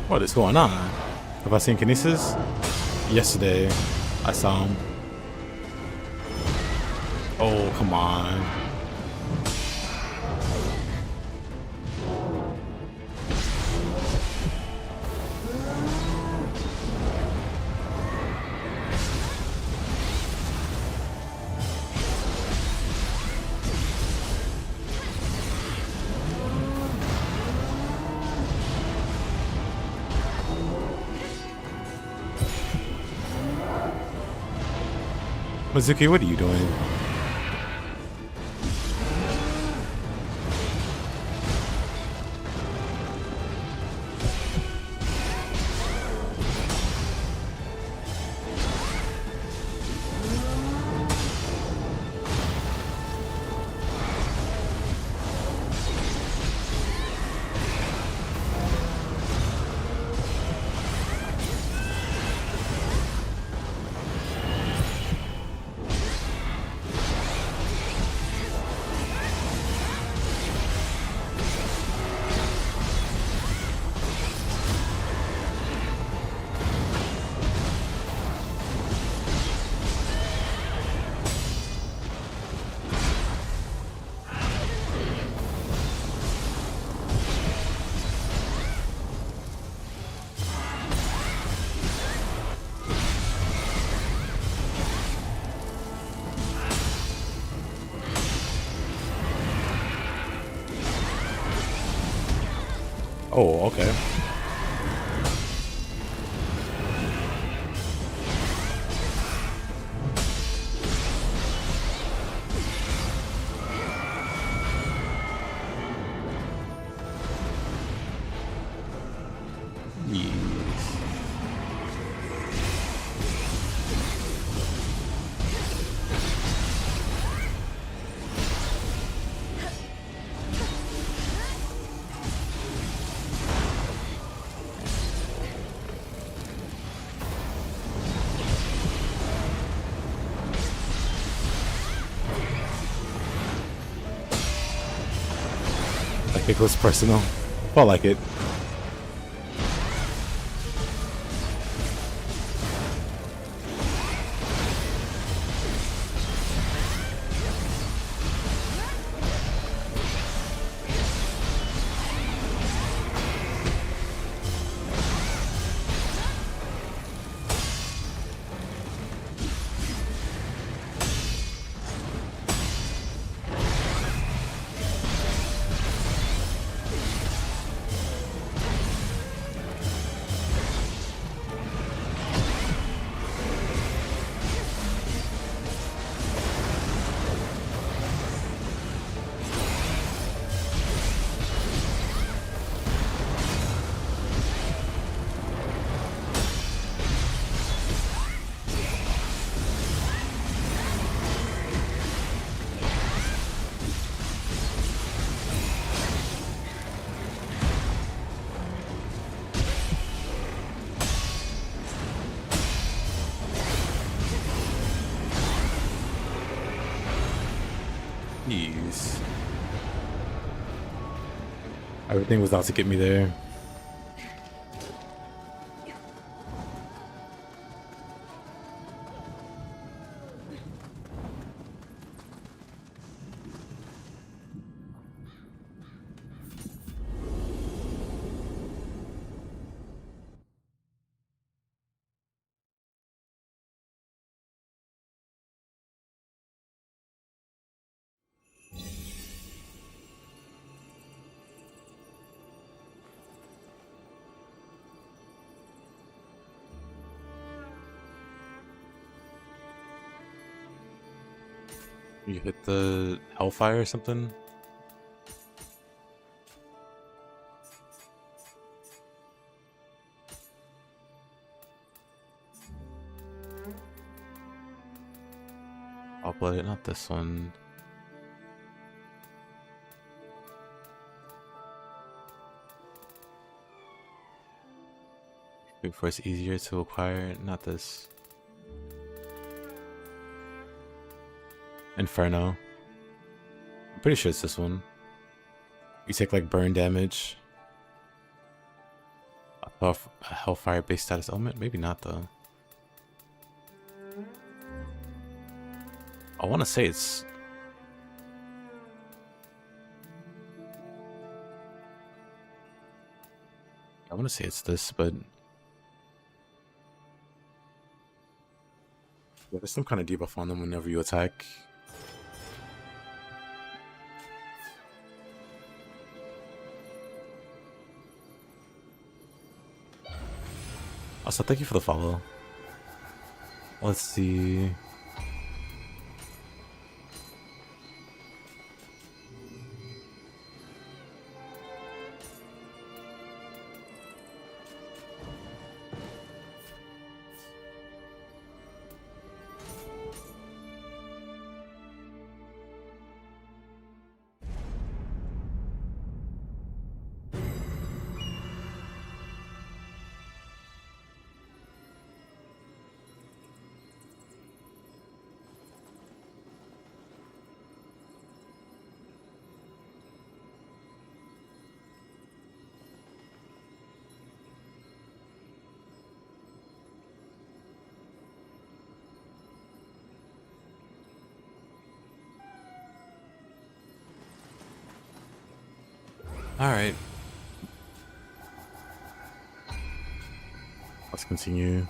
What is going on? Have I seen Kinesis? Yesterday, I saw him. Oh, come on. Mizuki, what are you doing? Oh, okay. It was personal. I like it. Jeez. Everything was out to get me there. You hit the hellfire or something? I'll play it, not this one. Before it's easier to acquire, not this. Inferno. I'm pretty sure it's this one. You take like burn damage. A hellfire based status element? Maybe not though. I want to say it's... I want to say it's this, but... Yeah, there's some kind of debuff on them whenever you attack. Also, thank you for the follow. Let's see... Alright. Let's continue.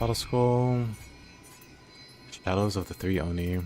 Battle Scroll. Shadows of the Three Oni.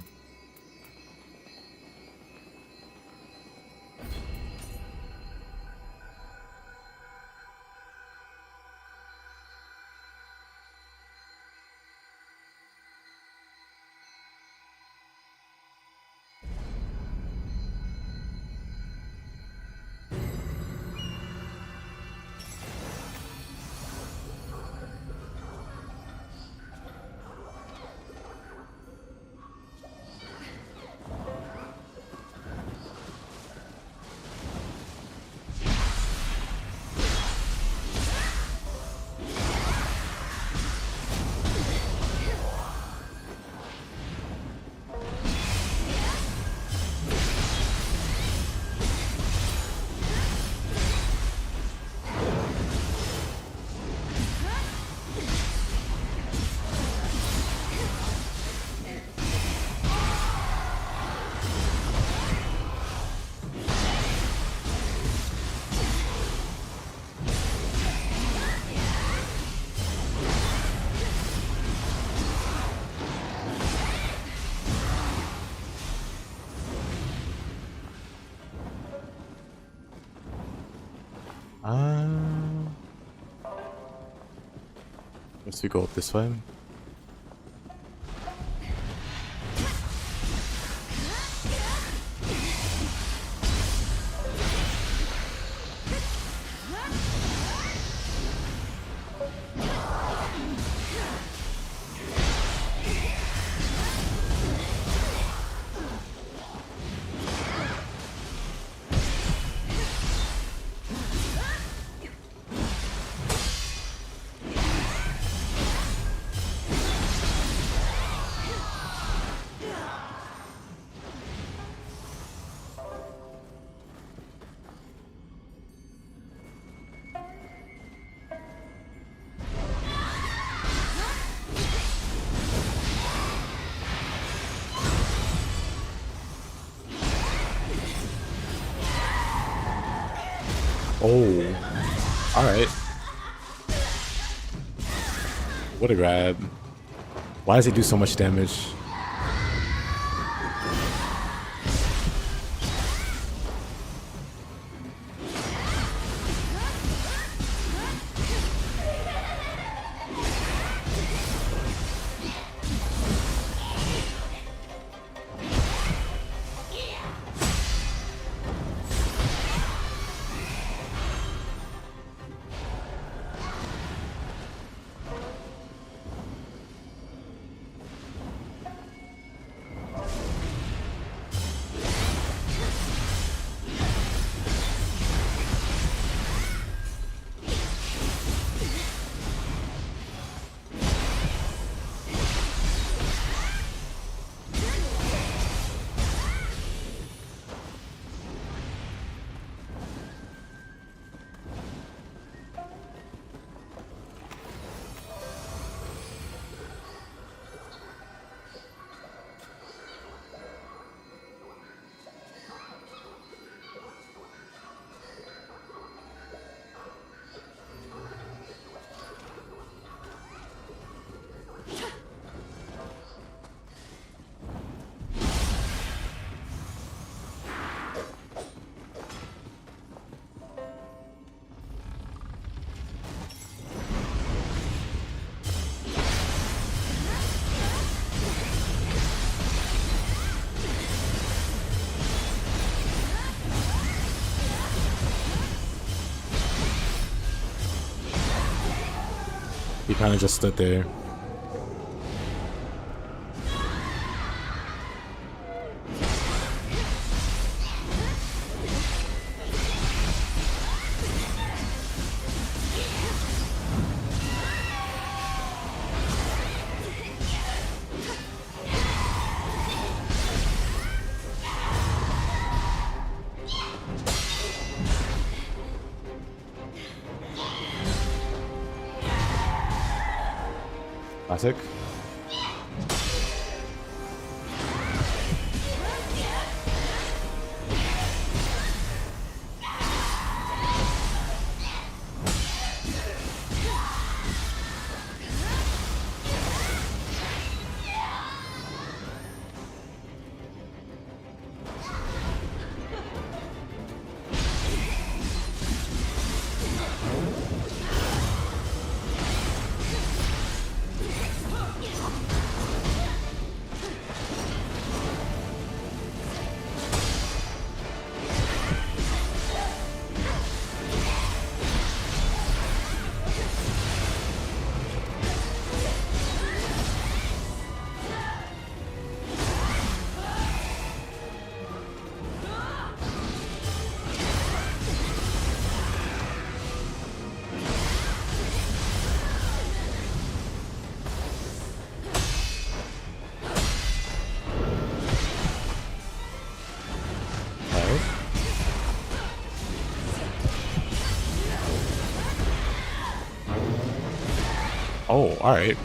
Guess we go up this way. Oh, all right. What a grab. Why does it do so much damage? He kind of just stood there. Classic. Oh, all right.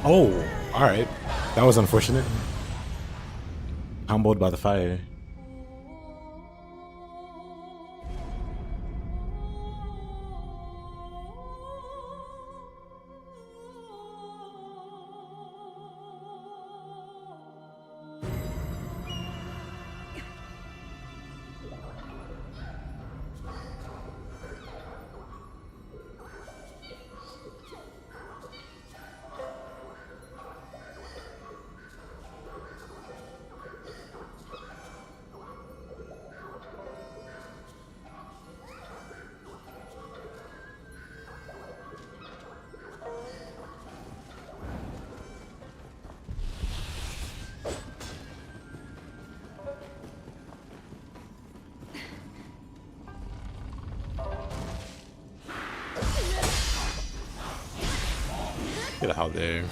Oh, alright. That was unfortunate. Comboed by the fire. Get out there.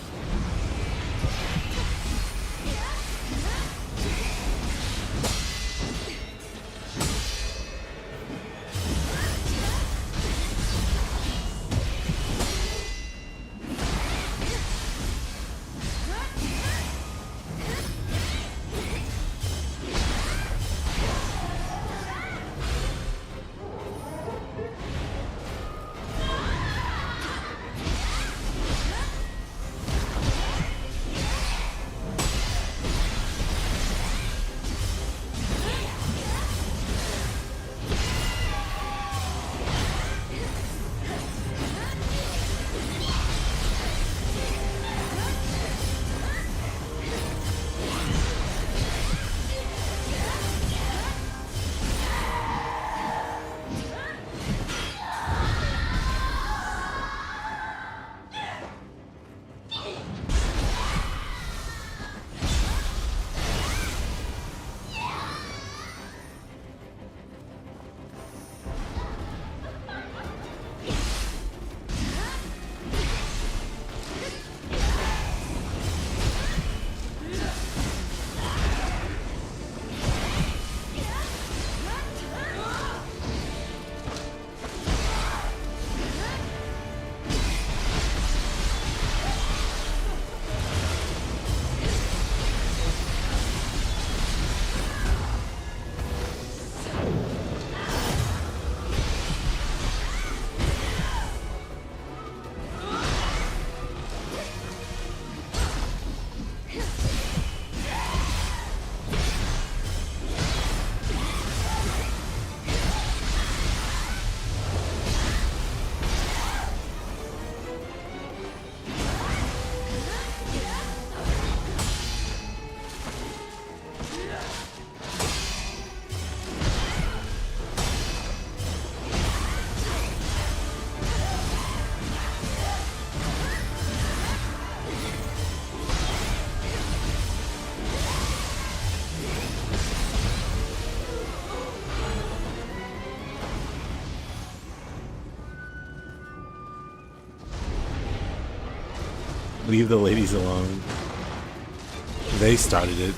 Leave the ladies alone. They started it.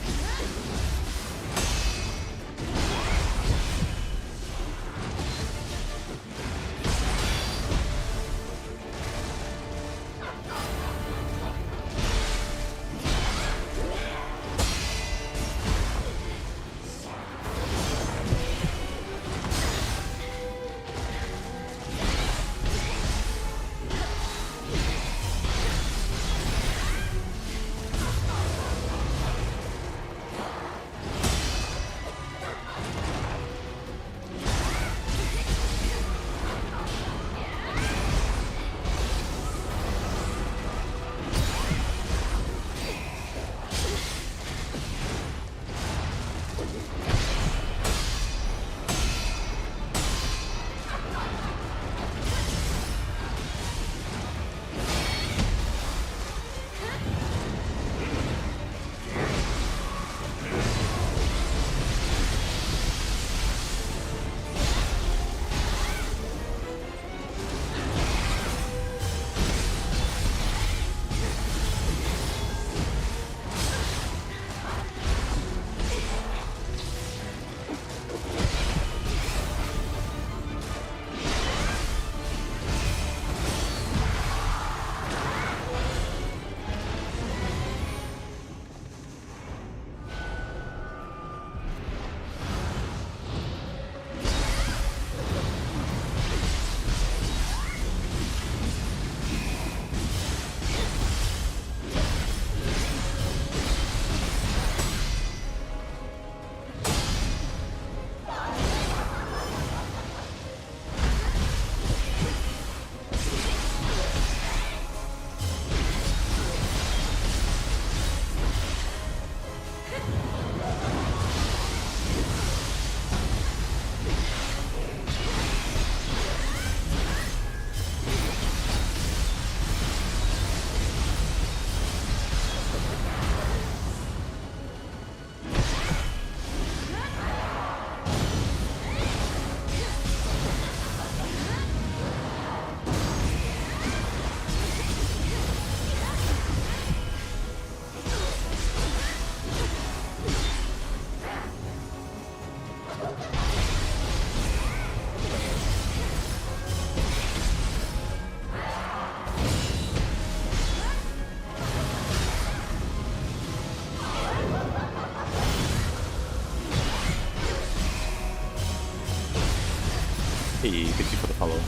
Hey, thank you for the follow.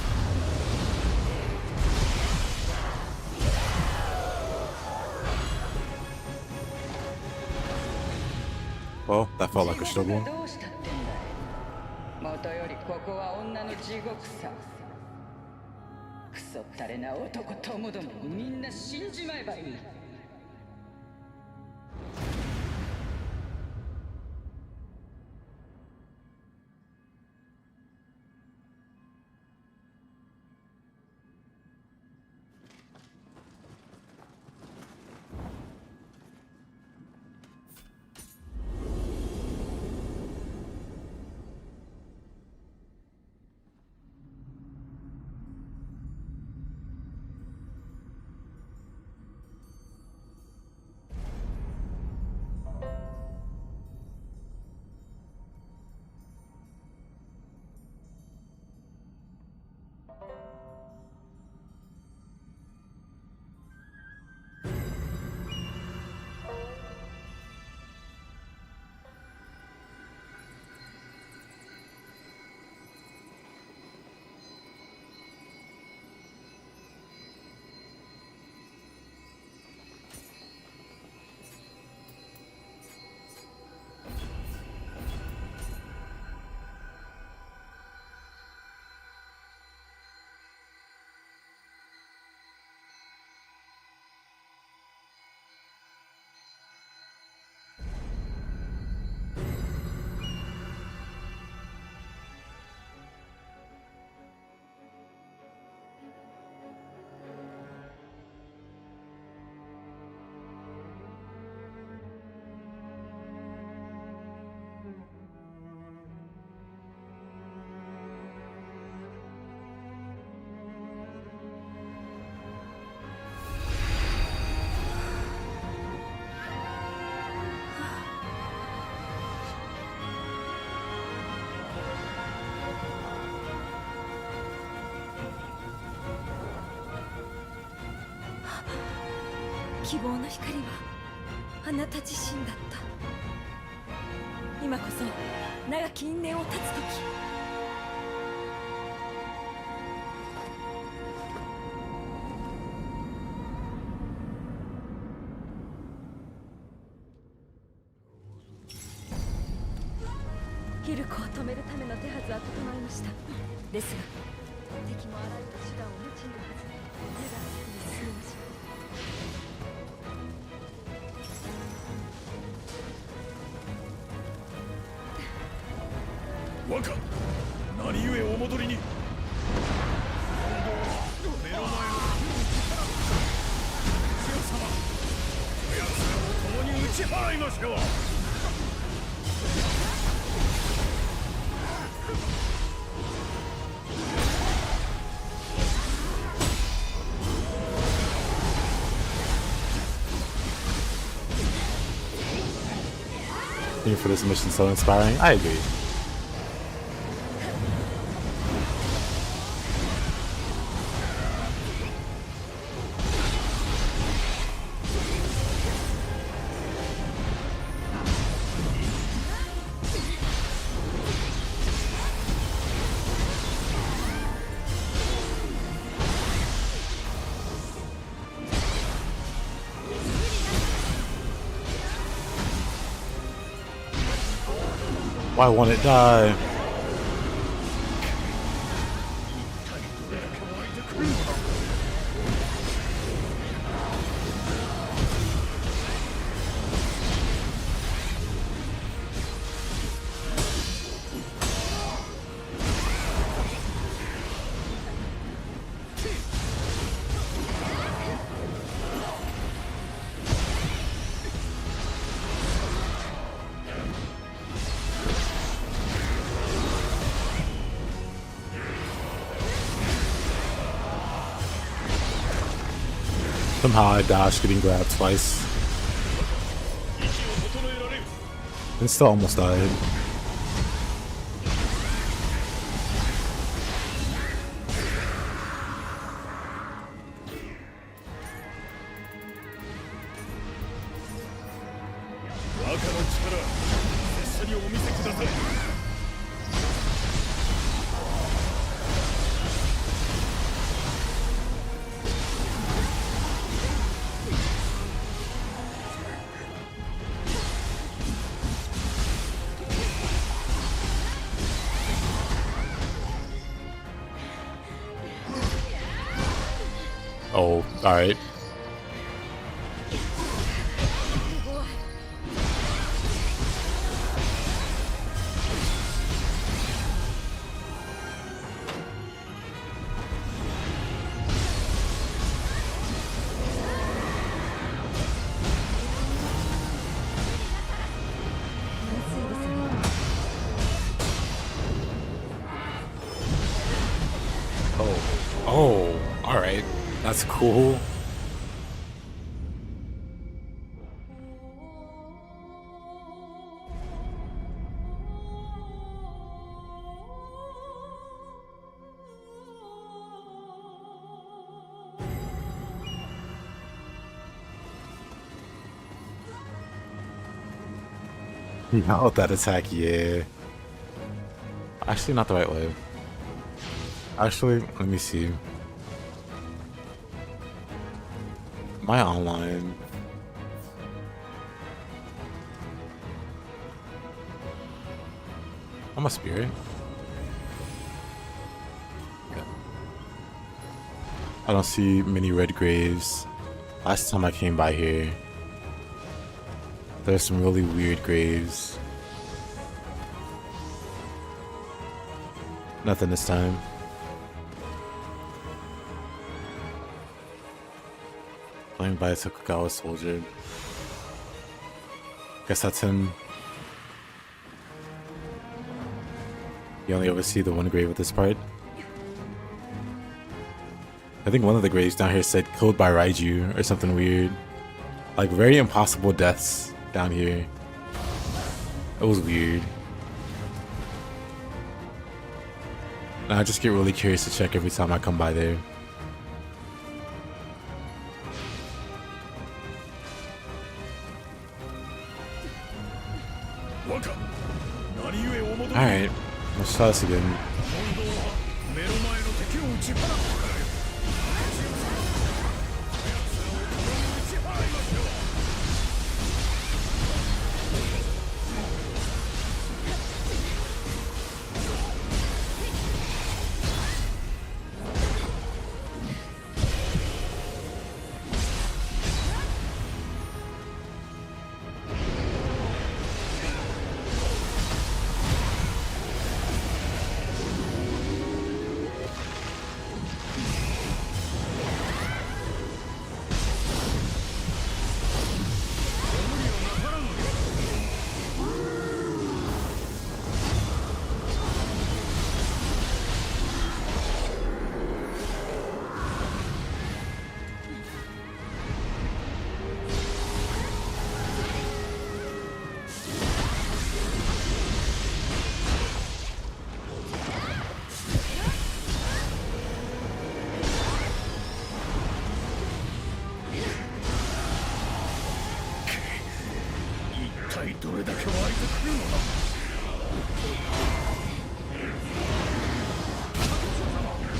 Well, that felt like a struggle. どうしたってんだい。もとよりここは女の地獄さ。クソったれな男ともどもみんな死んじまえばいい。希望の光はあなた自身だった。今こそ長き因縁を断つ時。ヒルコを止めるための手はずは整いました。ですが敵もあらゆる手段を用いるはず。目が先に進みましょう。若、何故お戻りに。目の前の強様、こやつらを共に打ち払いましょう。Thank you for this mission, so inspiring. I agree. Why won't it die? Somehow I dodged getting grabbed twice. And still almost died. Oh, alright. Oh, alright. That's cool. Not that attack, yeah. Actually, not the right way. Actually, let me see. My online. I'm a spirit. Okay. I don't see many red graves. Last time I came by here, there's some really weird graves. Nothing this time. Playing by a Tokugawa soldier. Guess that's him. You only ever see the one grave with this part. I think one of the graves down here said killed by Raiju or something weird. Like very impossible deaths down here. It was weird. And I just get really curious to check every time I come by there. Alright, let's try this again.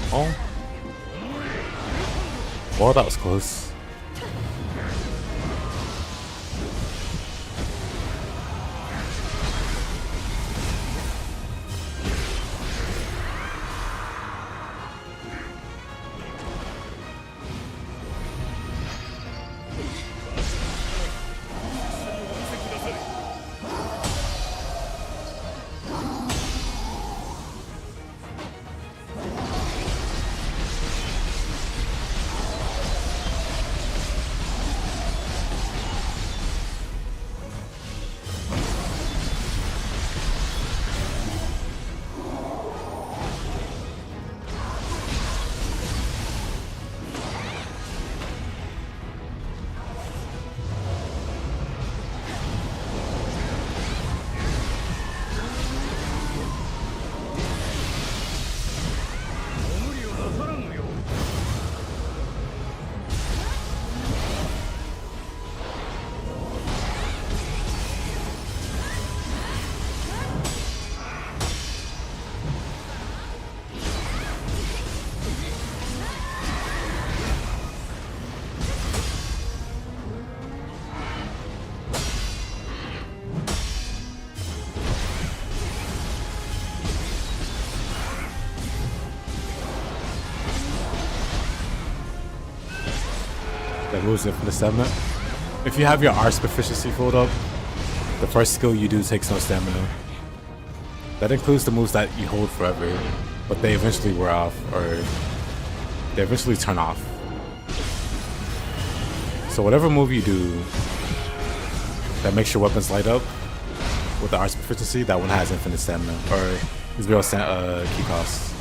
Oh. Well, that was close. that moves infinite stamina. If you have your arts proficiency filled up, the first skill you do takes no stamina. That includes the moves that you hold forever, but they eventually wear off, or they eventually turn off. So whatever move you do that makes your weapons light up with the arts proficiency, that one has infinite stamina, or zero key costs.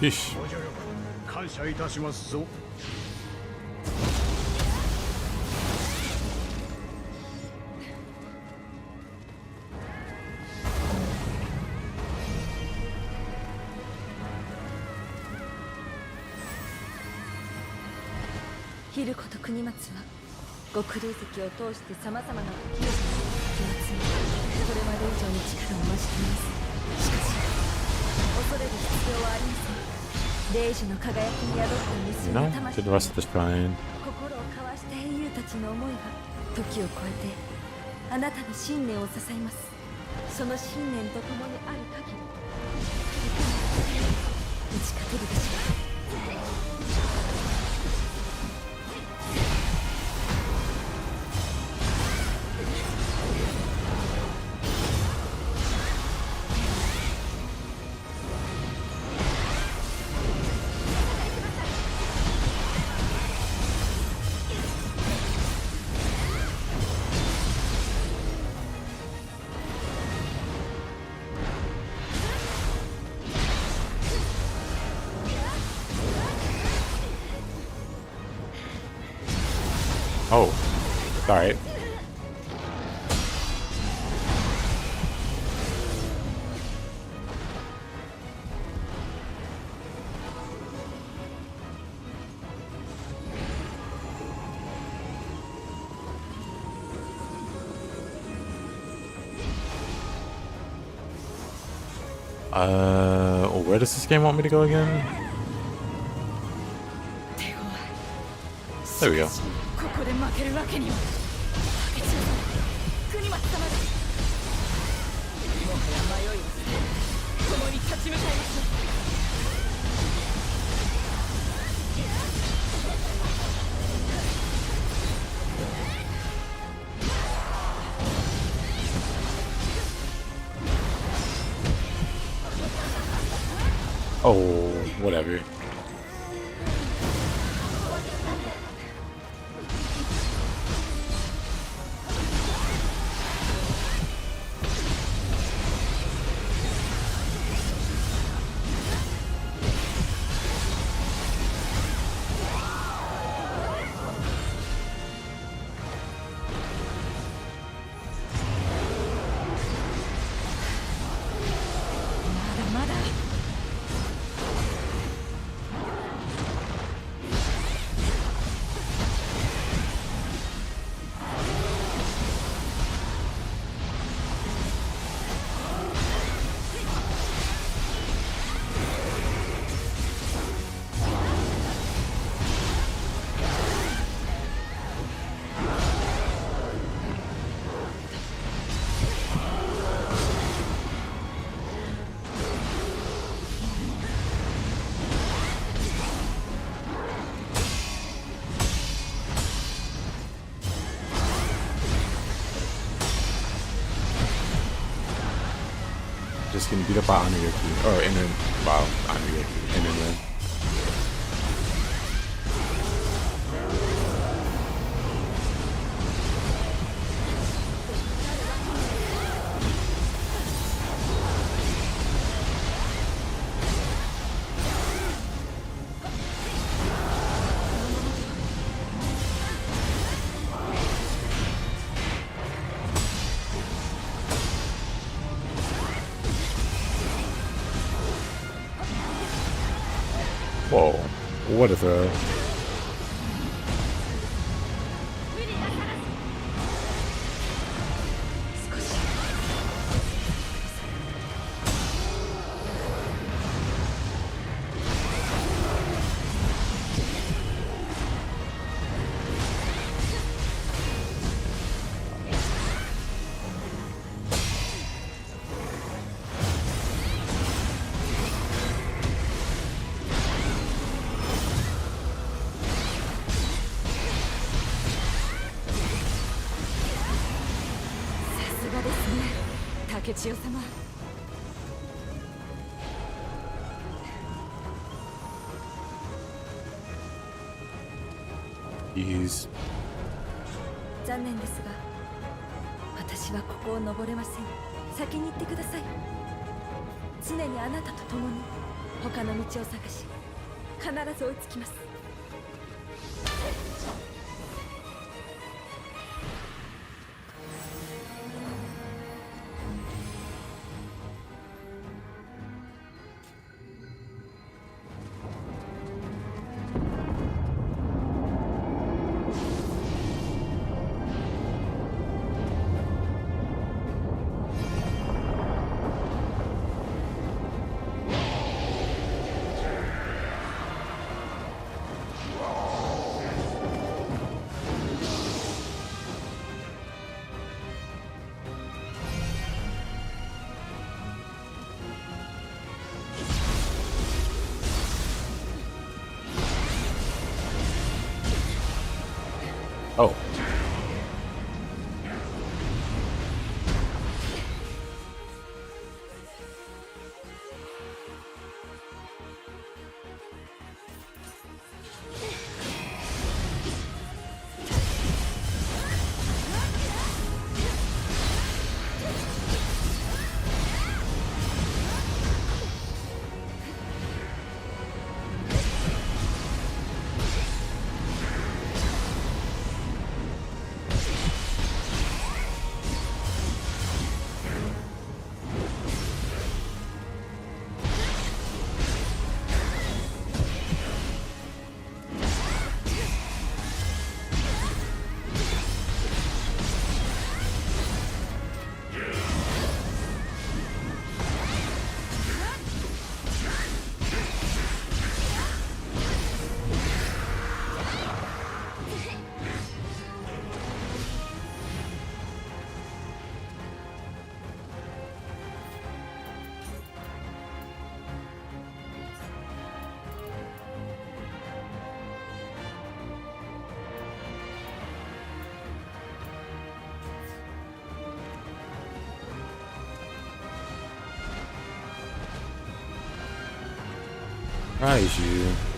Yeesh. 感謝いたしますぞ。ヒルコと国松は極霊石を通して様々な時を積みそれまで以上に力を増しています。しかし恐れる必要はありません。霊樹の輝きに宿った無数の魂 To the rest of this grind. 心を交わした英雄たちの思いが時を超えてあなたの信念を支えます。その信念と共にある限り打ち勝てるでしょう。Oh, alright. Where does this game want me to go again? There we go. ここで負けるわけには竹中国松様です。もはや迷いを捨て共に立ち向かいましょう。Oh, whatever. Just getting beat up by Anuyuki. Or Inen. Wow, Anuyuki. Inen. Whoa, what a throw. 竹千代様。 He's 残念ですが、私はここを登れません。先に行ってください。常にあなたと共に他の道を探し、必ず追いつきます。 oh. Surprise you.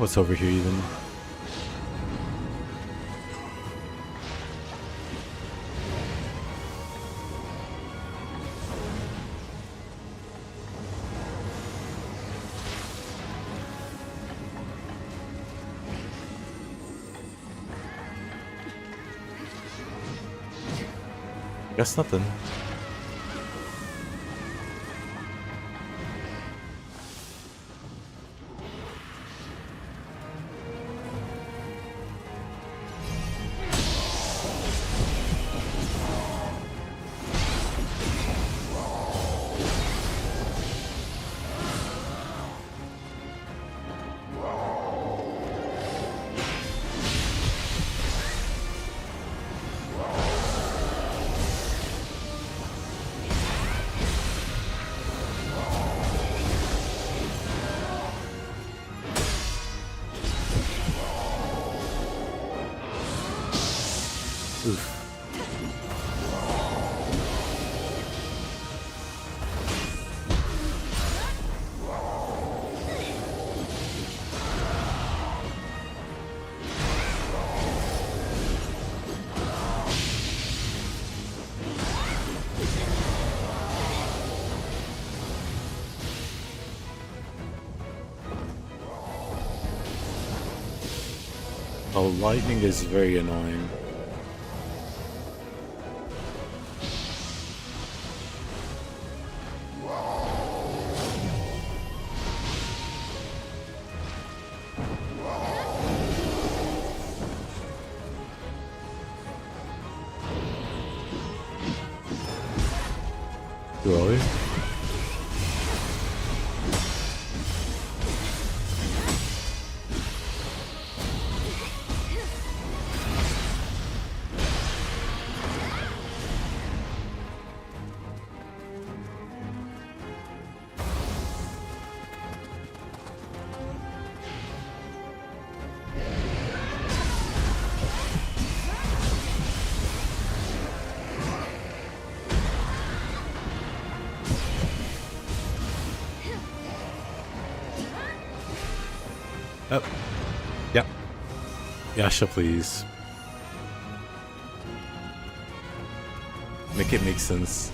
What's over here even? Guess nothing. Oof. Oh, lightning is very annoying. Really? Oh. Yep. Yasha, please. Make it make sense.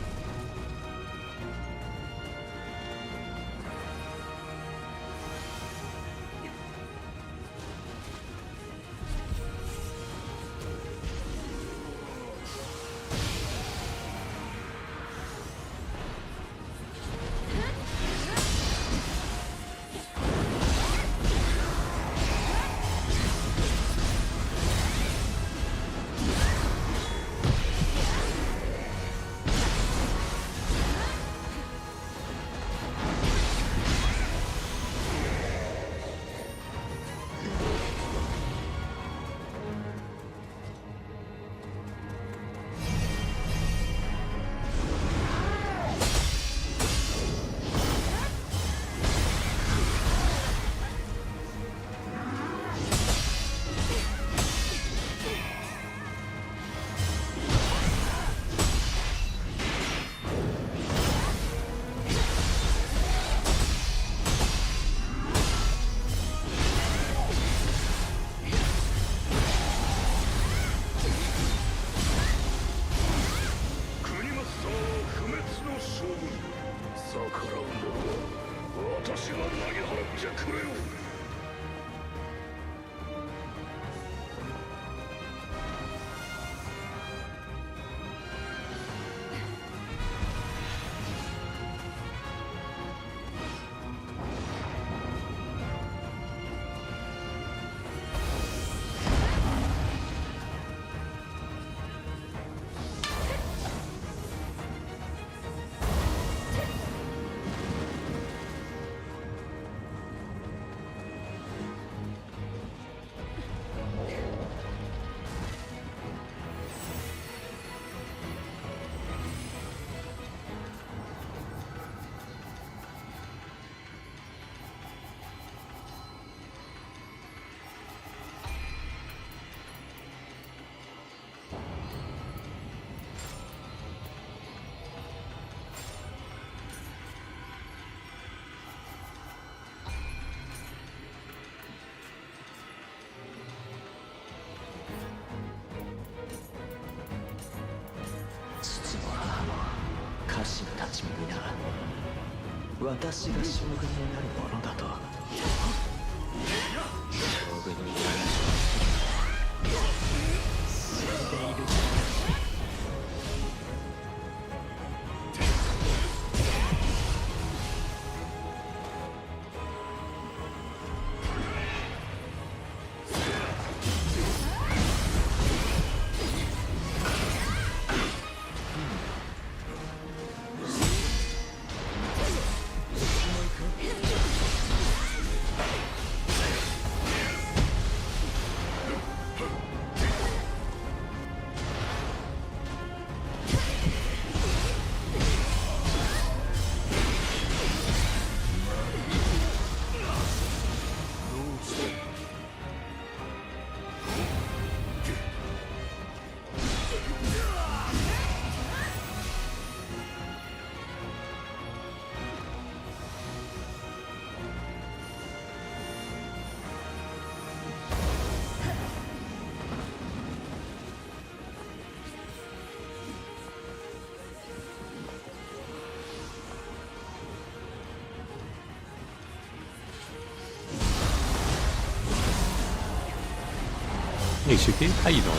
Hey Shiki, how you doing?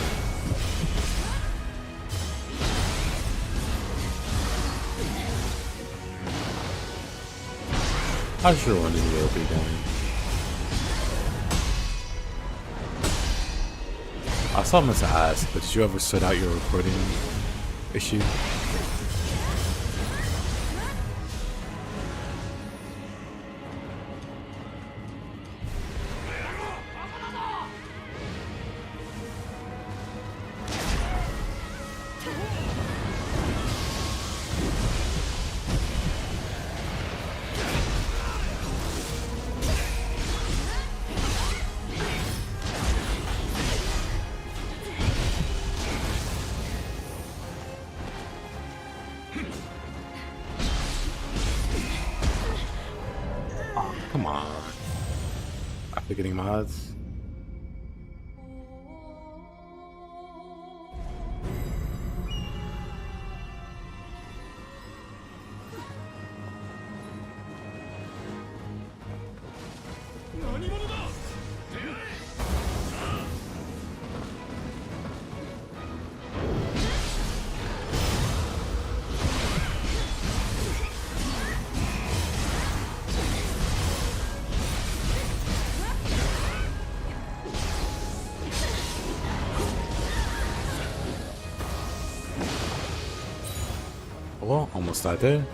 How's your one in Europe going? I saw meant to ask, but did you ever sort out your recording issue? Come on. After getting mods. Well, almost died there.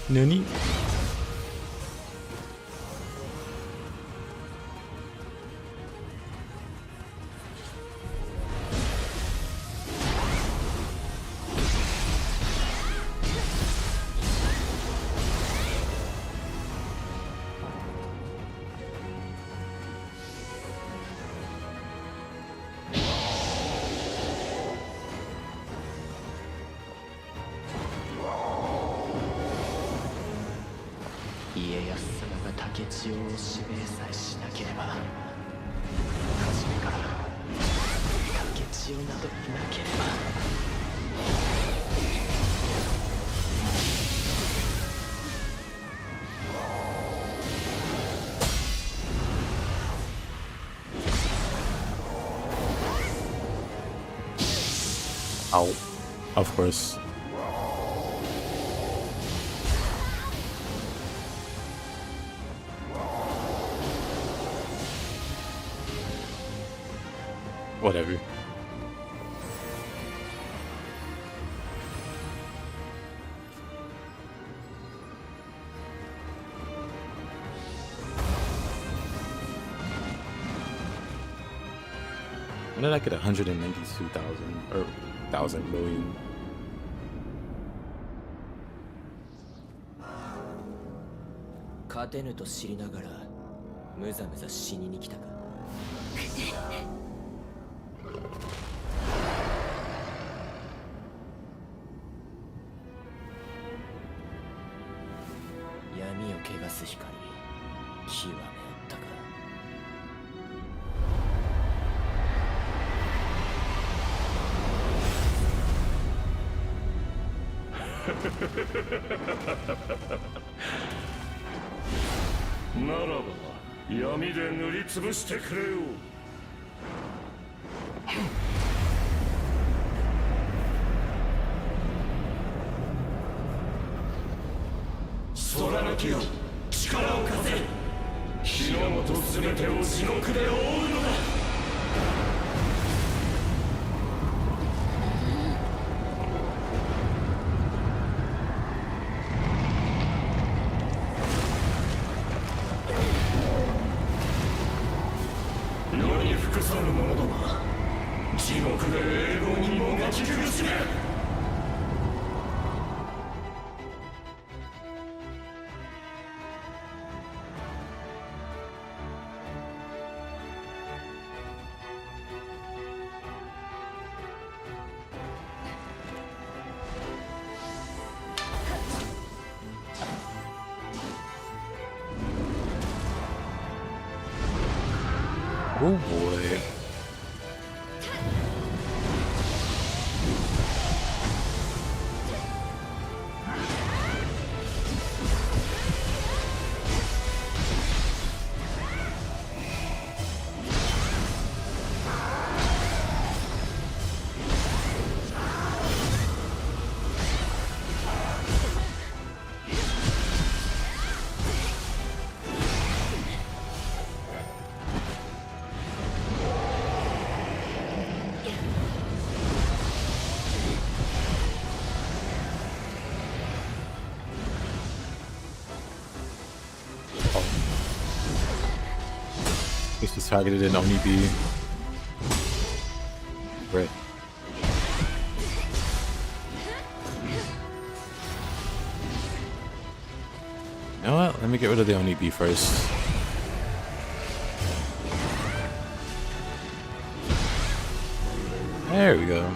Nani? Ow. Of course. Whatever. When did I get 192,000 or 1,000 million? Oh boy. This was targeted in Oni B. Right. You know what? Let me get rid of the Oni B first. There we go.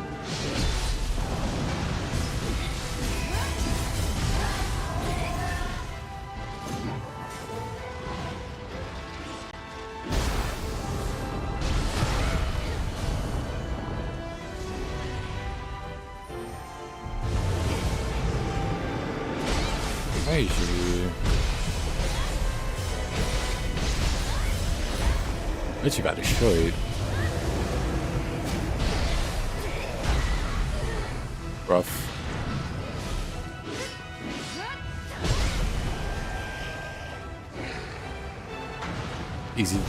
Crazy. Bet you got destroyed. Rough. Easy.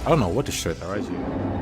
I don't know what destroyed that, right?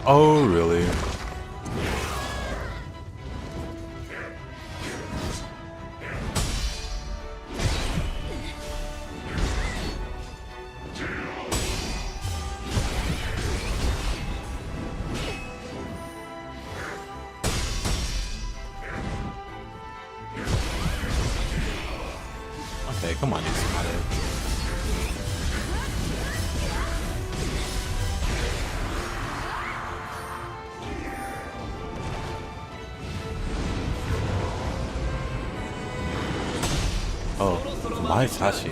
Oh, really? Okay, come on, Oh, my Tachi.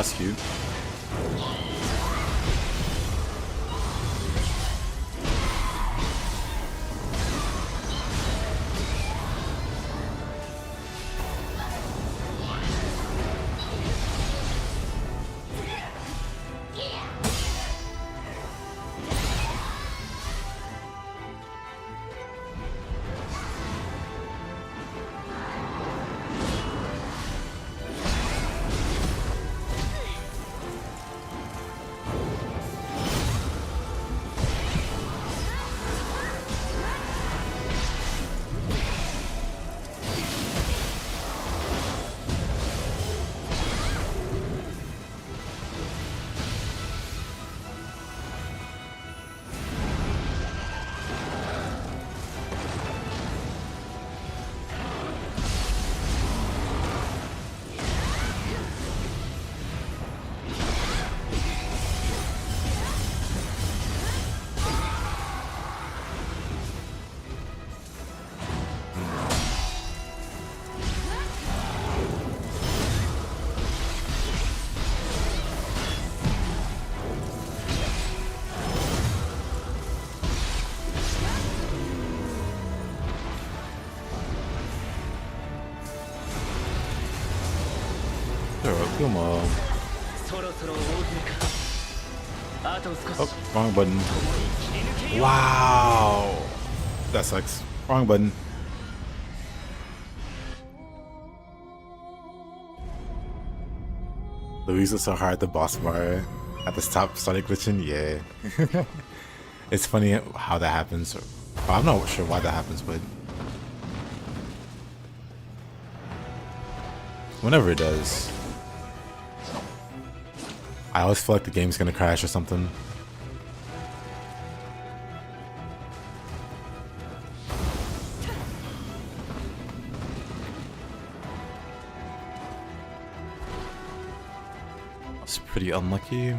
that's cute. Come on. Oh, wrong button. Wow. That sucks. Wrong button. Louise was so hard at the boss bar. At the top started glitching. Yeah. It's funny how that happens. I'm not sure why that happens, but whenever it does, I always feel like the game's gonna crash or something. That's pretty unlucky.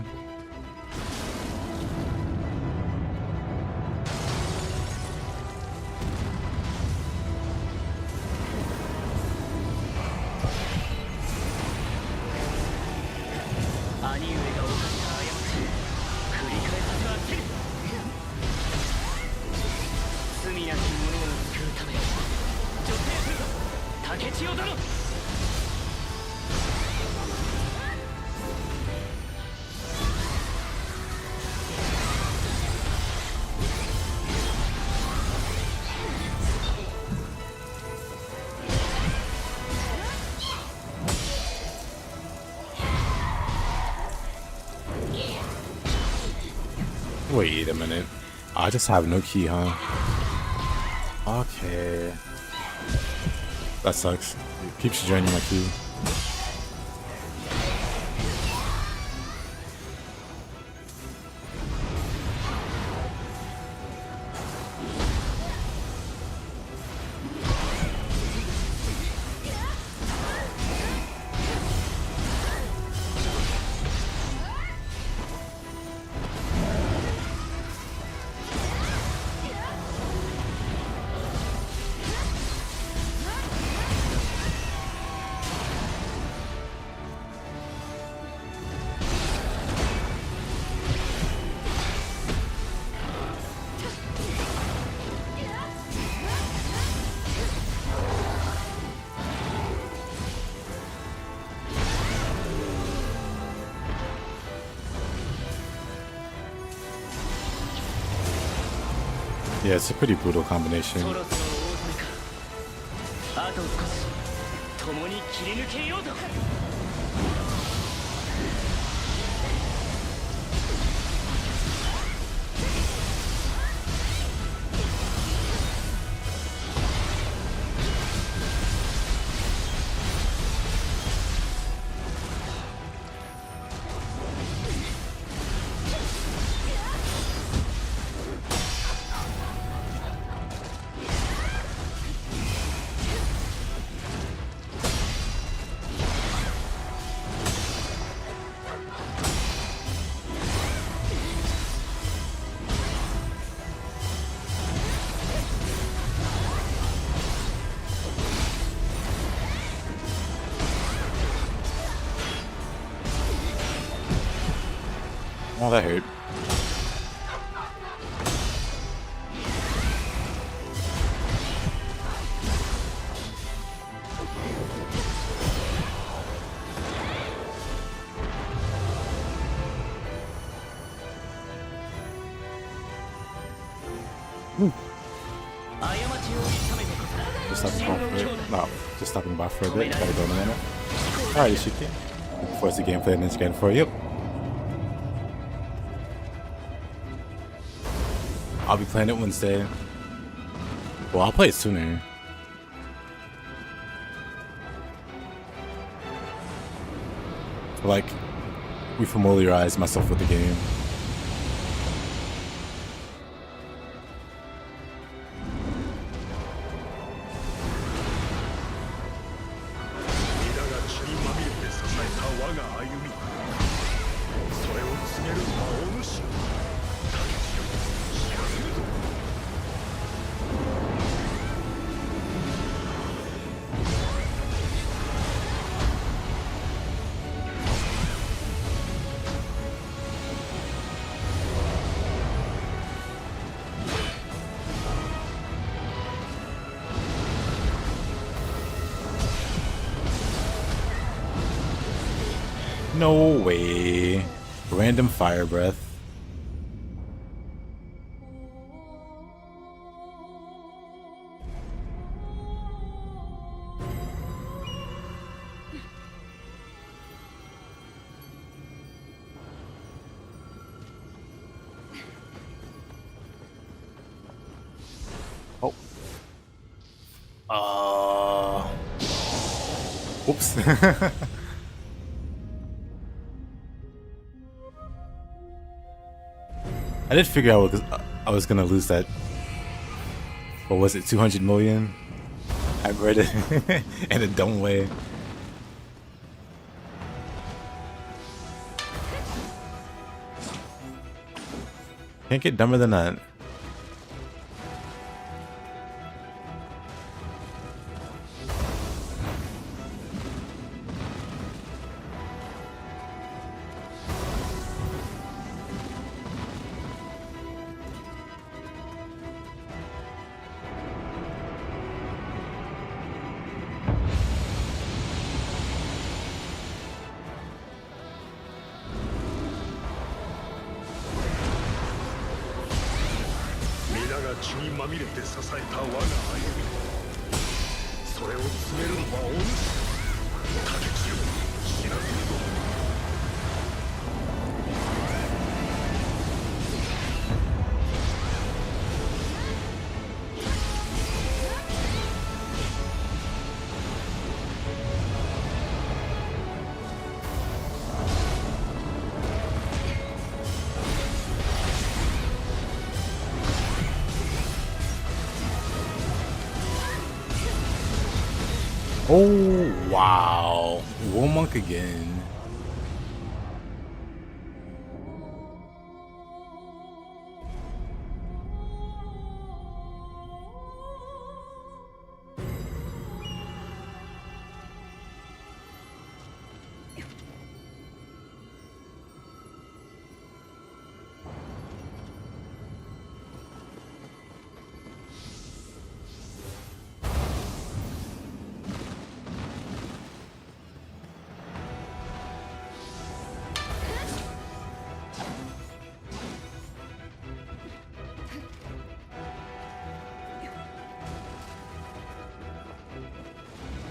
Wait a minute. I just have no key, huh? Okay. That sucks. It keeps draining my key. Yeah, it's a pretty brutal combination. Oh, that hurt. Just stopping by for it. No, just stopping by for a bit. Gotta go in a minute. Alright, Ishiki. Looking forward to gameplay and this game for you. I'll be playing it Wednesday. Well, I'll play it sooner. Like, refamiliarize myself with the game. No way. Random fire breath. Oh. Oops. I did figure out I was gonna lose that. What was it, 200 million? I read it in a dumb way. Can't get dumber than that. Oh, wow. Woolmonk again.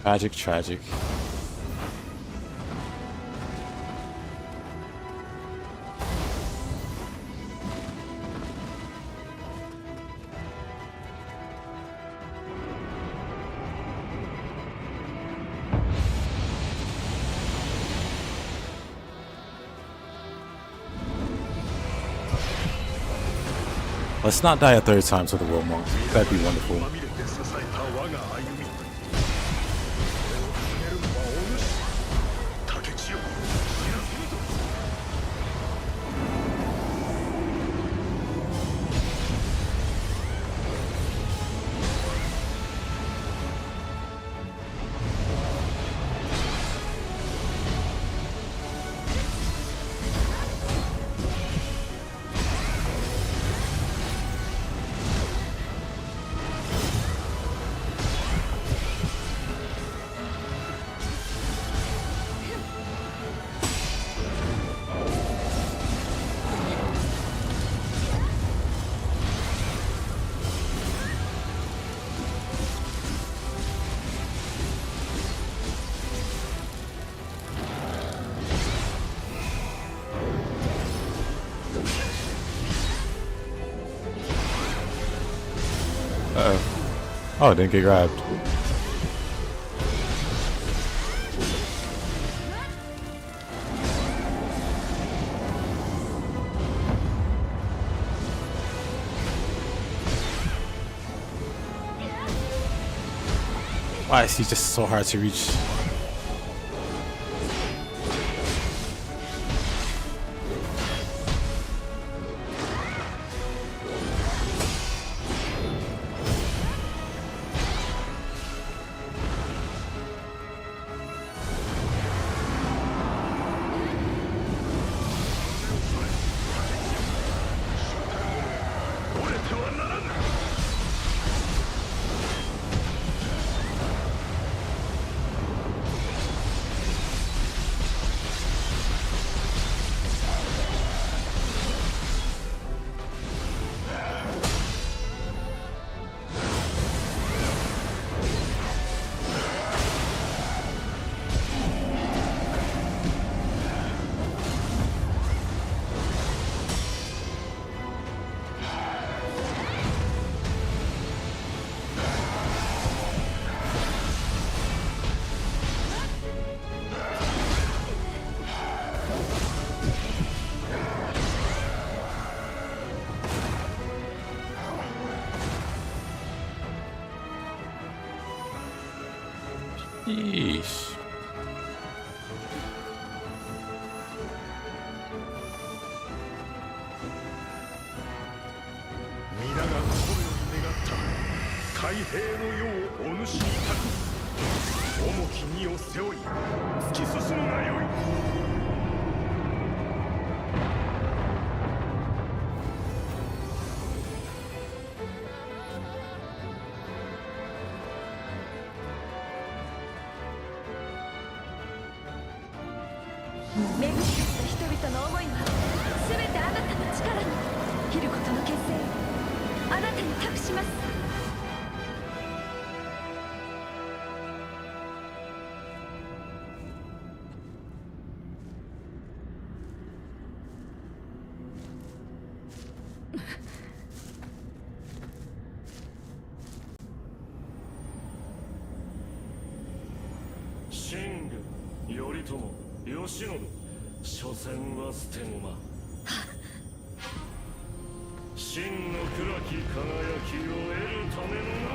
Tragic, tragic. Let's not die a third time to the World Monk. That'd be wonderful. Oh, didn't get grabbed. Why is he just so hard to reach? Yeesh. 皆が心より願った太平の世をお主に託す。重き荷を背負い突き進むがよい。巡り合った人々の思いは全てあなたの力に。ヒルコとの決戦あなたに託します。信玄、頼朝、慶喜、所詮は捨て駒。真の暗き輝きを得るためのな。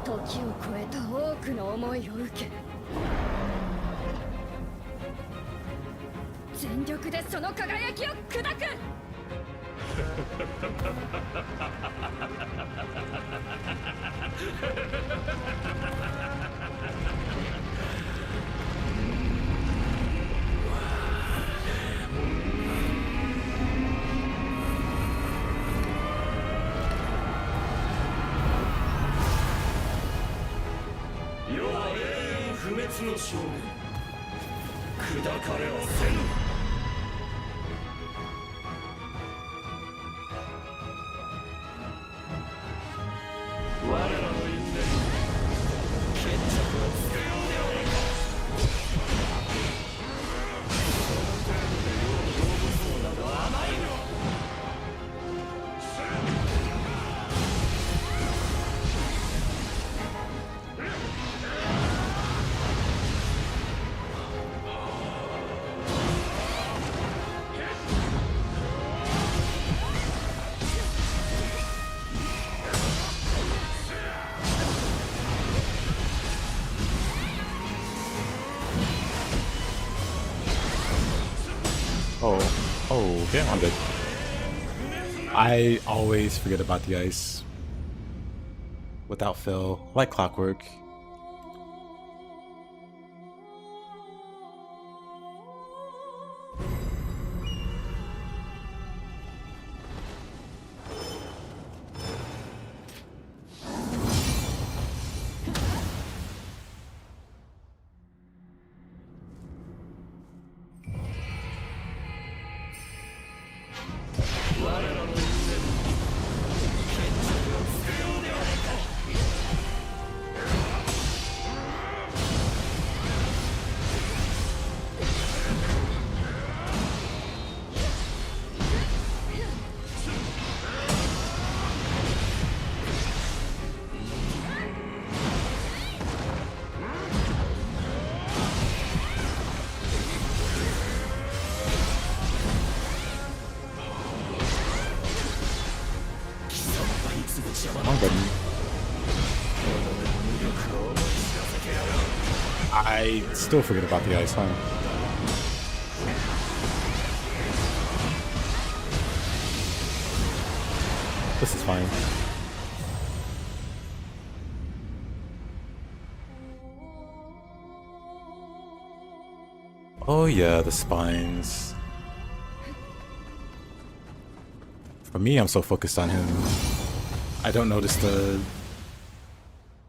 時を超えた多くの思いを受け、全力でその輝きを砕く。世は永遠不滅の将軍、砕かれはせぬ。我らの因縁、決着をつけようではないか。その程度で世を滅ぼそうなど甘いの。Oh, damn, I'm dead. I always forget about the ice. Without fail, like clockwork. I still forget about the ice, huh? This is fine. Oh yeah, the spines. For me, I'm so focused on him. I don't notice the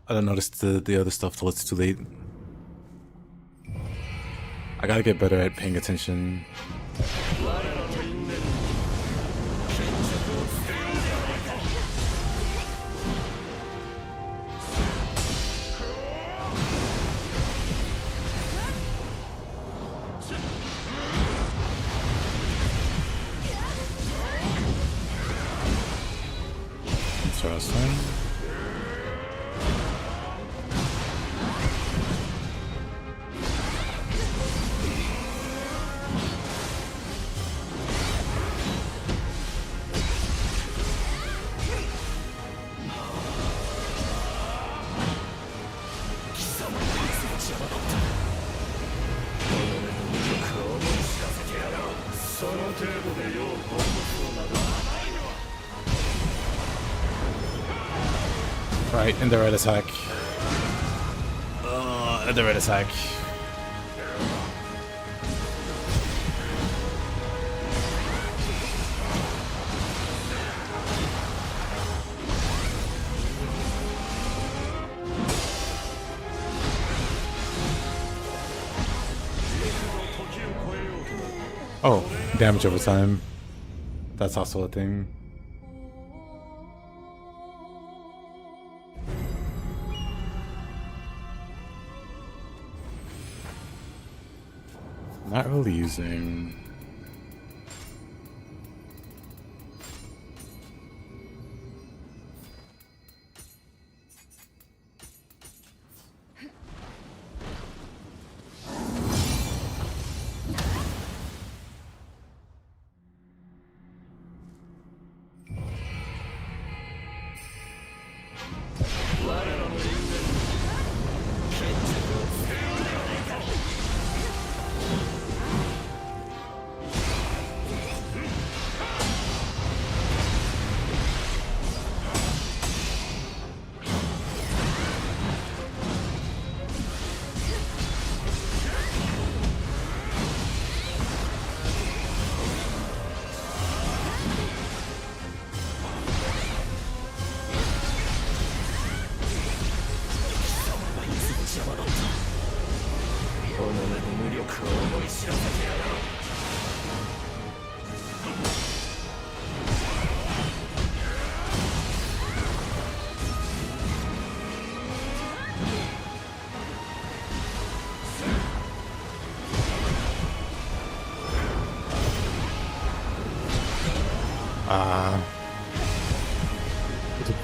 other stuff till it's too late. I gotta get better at paying attention. Interesting. Right, in the red attack. In the red attack. Oh, damage over time. That's also a thing. Not really using.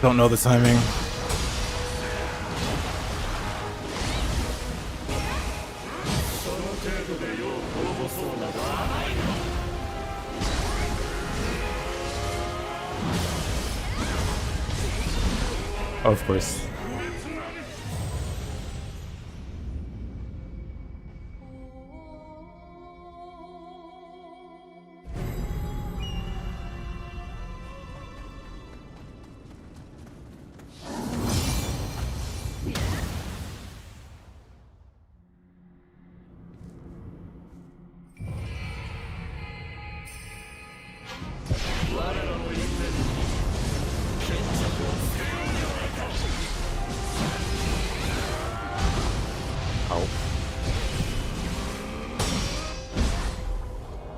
Don't know the timing. Of course.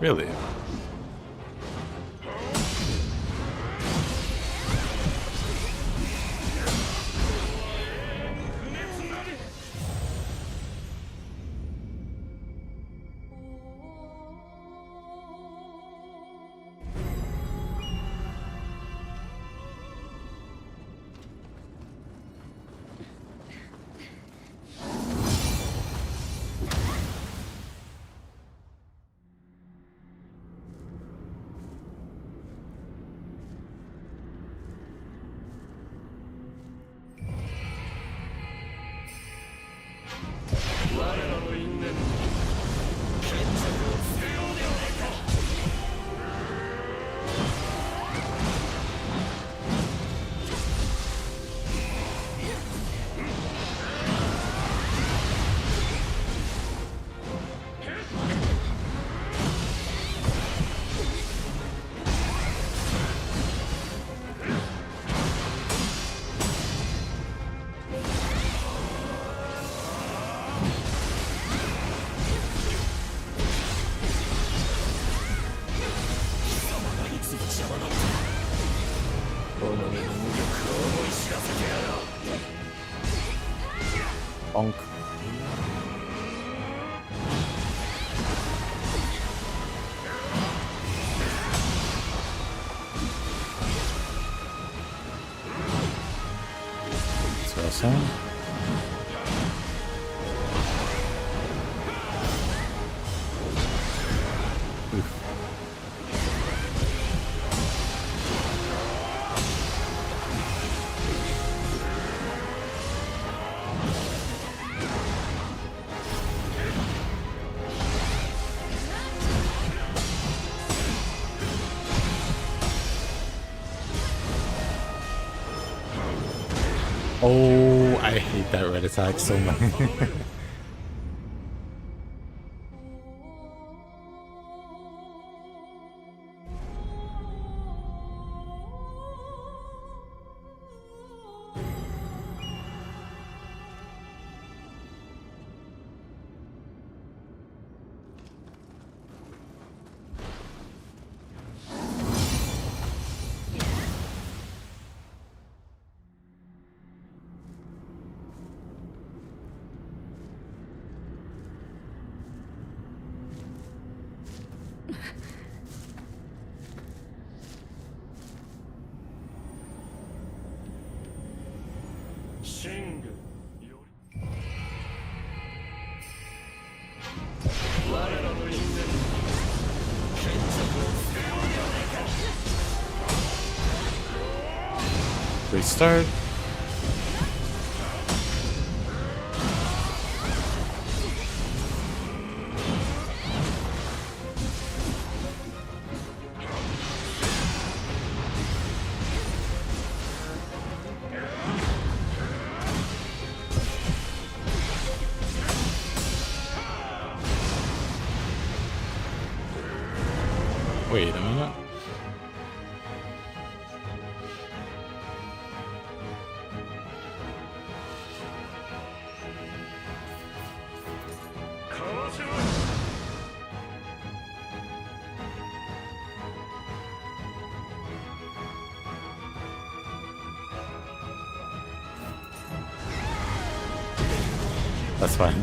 Really? Bonk. That's what I'm saying. Oh, I hate that red attack so much. Great start. Wait a minute. That's fine.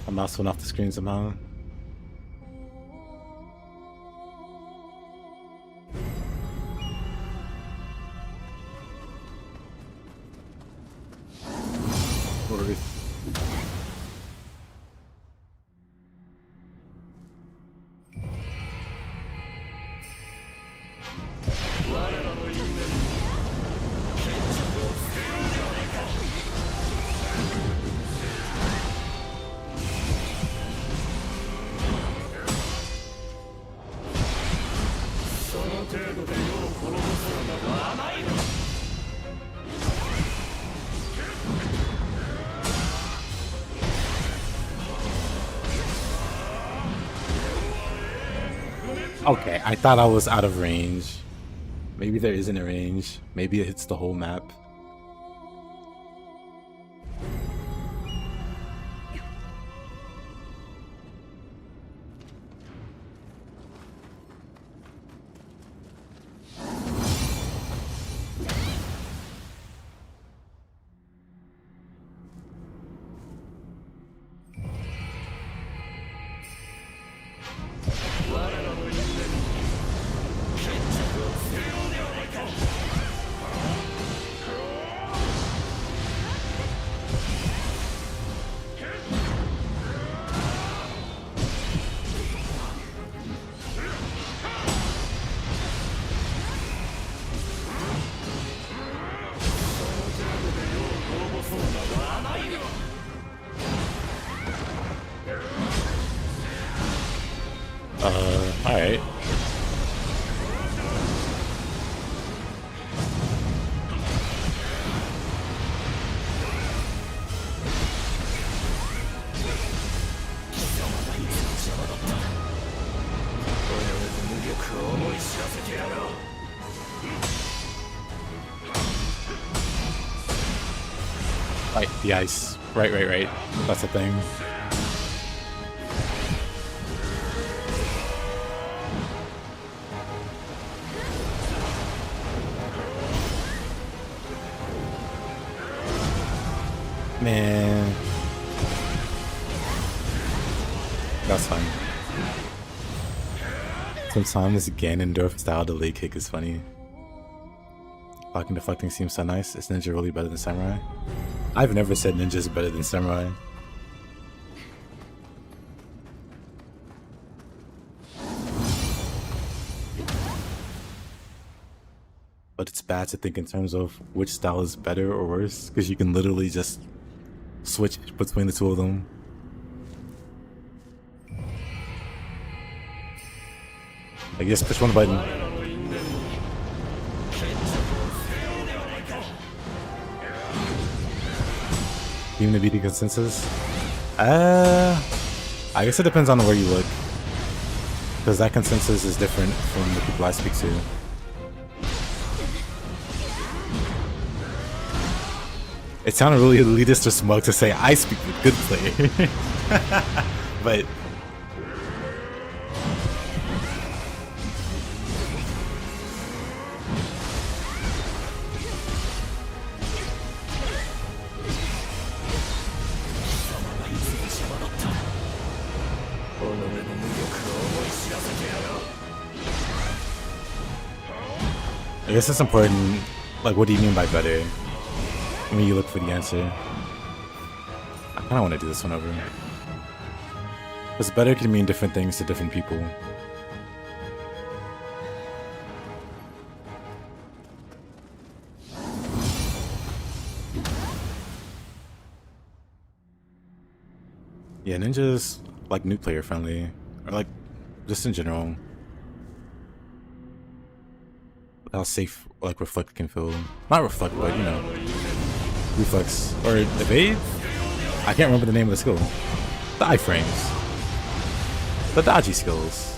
A mouse went off the screen somehow. Okay, I thought I was out of range. Maybe there isn't a range. Maybe it hits the whole map. Alright. Right, the ice. Right. That's the thing. Man. That's fine. Sometimes Ganondorf style delay kick is funny. Blocking deflecting seems so nice. Is Ninja really better than Samurai? I've never said Ninja is better than Samurai. But it's bad to think in terms of which style is better or worse, because you can literally just switch between the two of them. I guess push one button. Even to beat the consensus? I guess it depends on where you look. Because that consensus is different from the people I speak to. It sounded really elitist or smug to say I speak with good play. But I guess it's important, like, what do you mean by better? When you look for the answer. I kinda wanna do this one over. Because better can mean different things to different people. Yeah, Ninja's, like, new player friendly. Or, like, just in general. How safe, like, reflect can feel. Not reflect, but, you know. Reflex. Or evade? I can't remember the name of the skill. The iframes. The dodgy skills.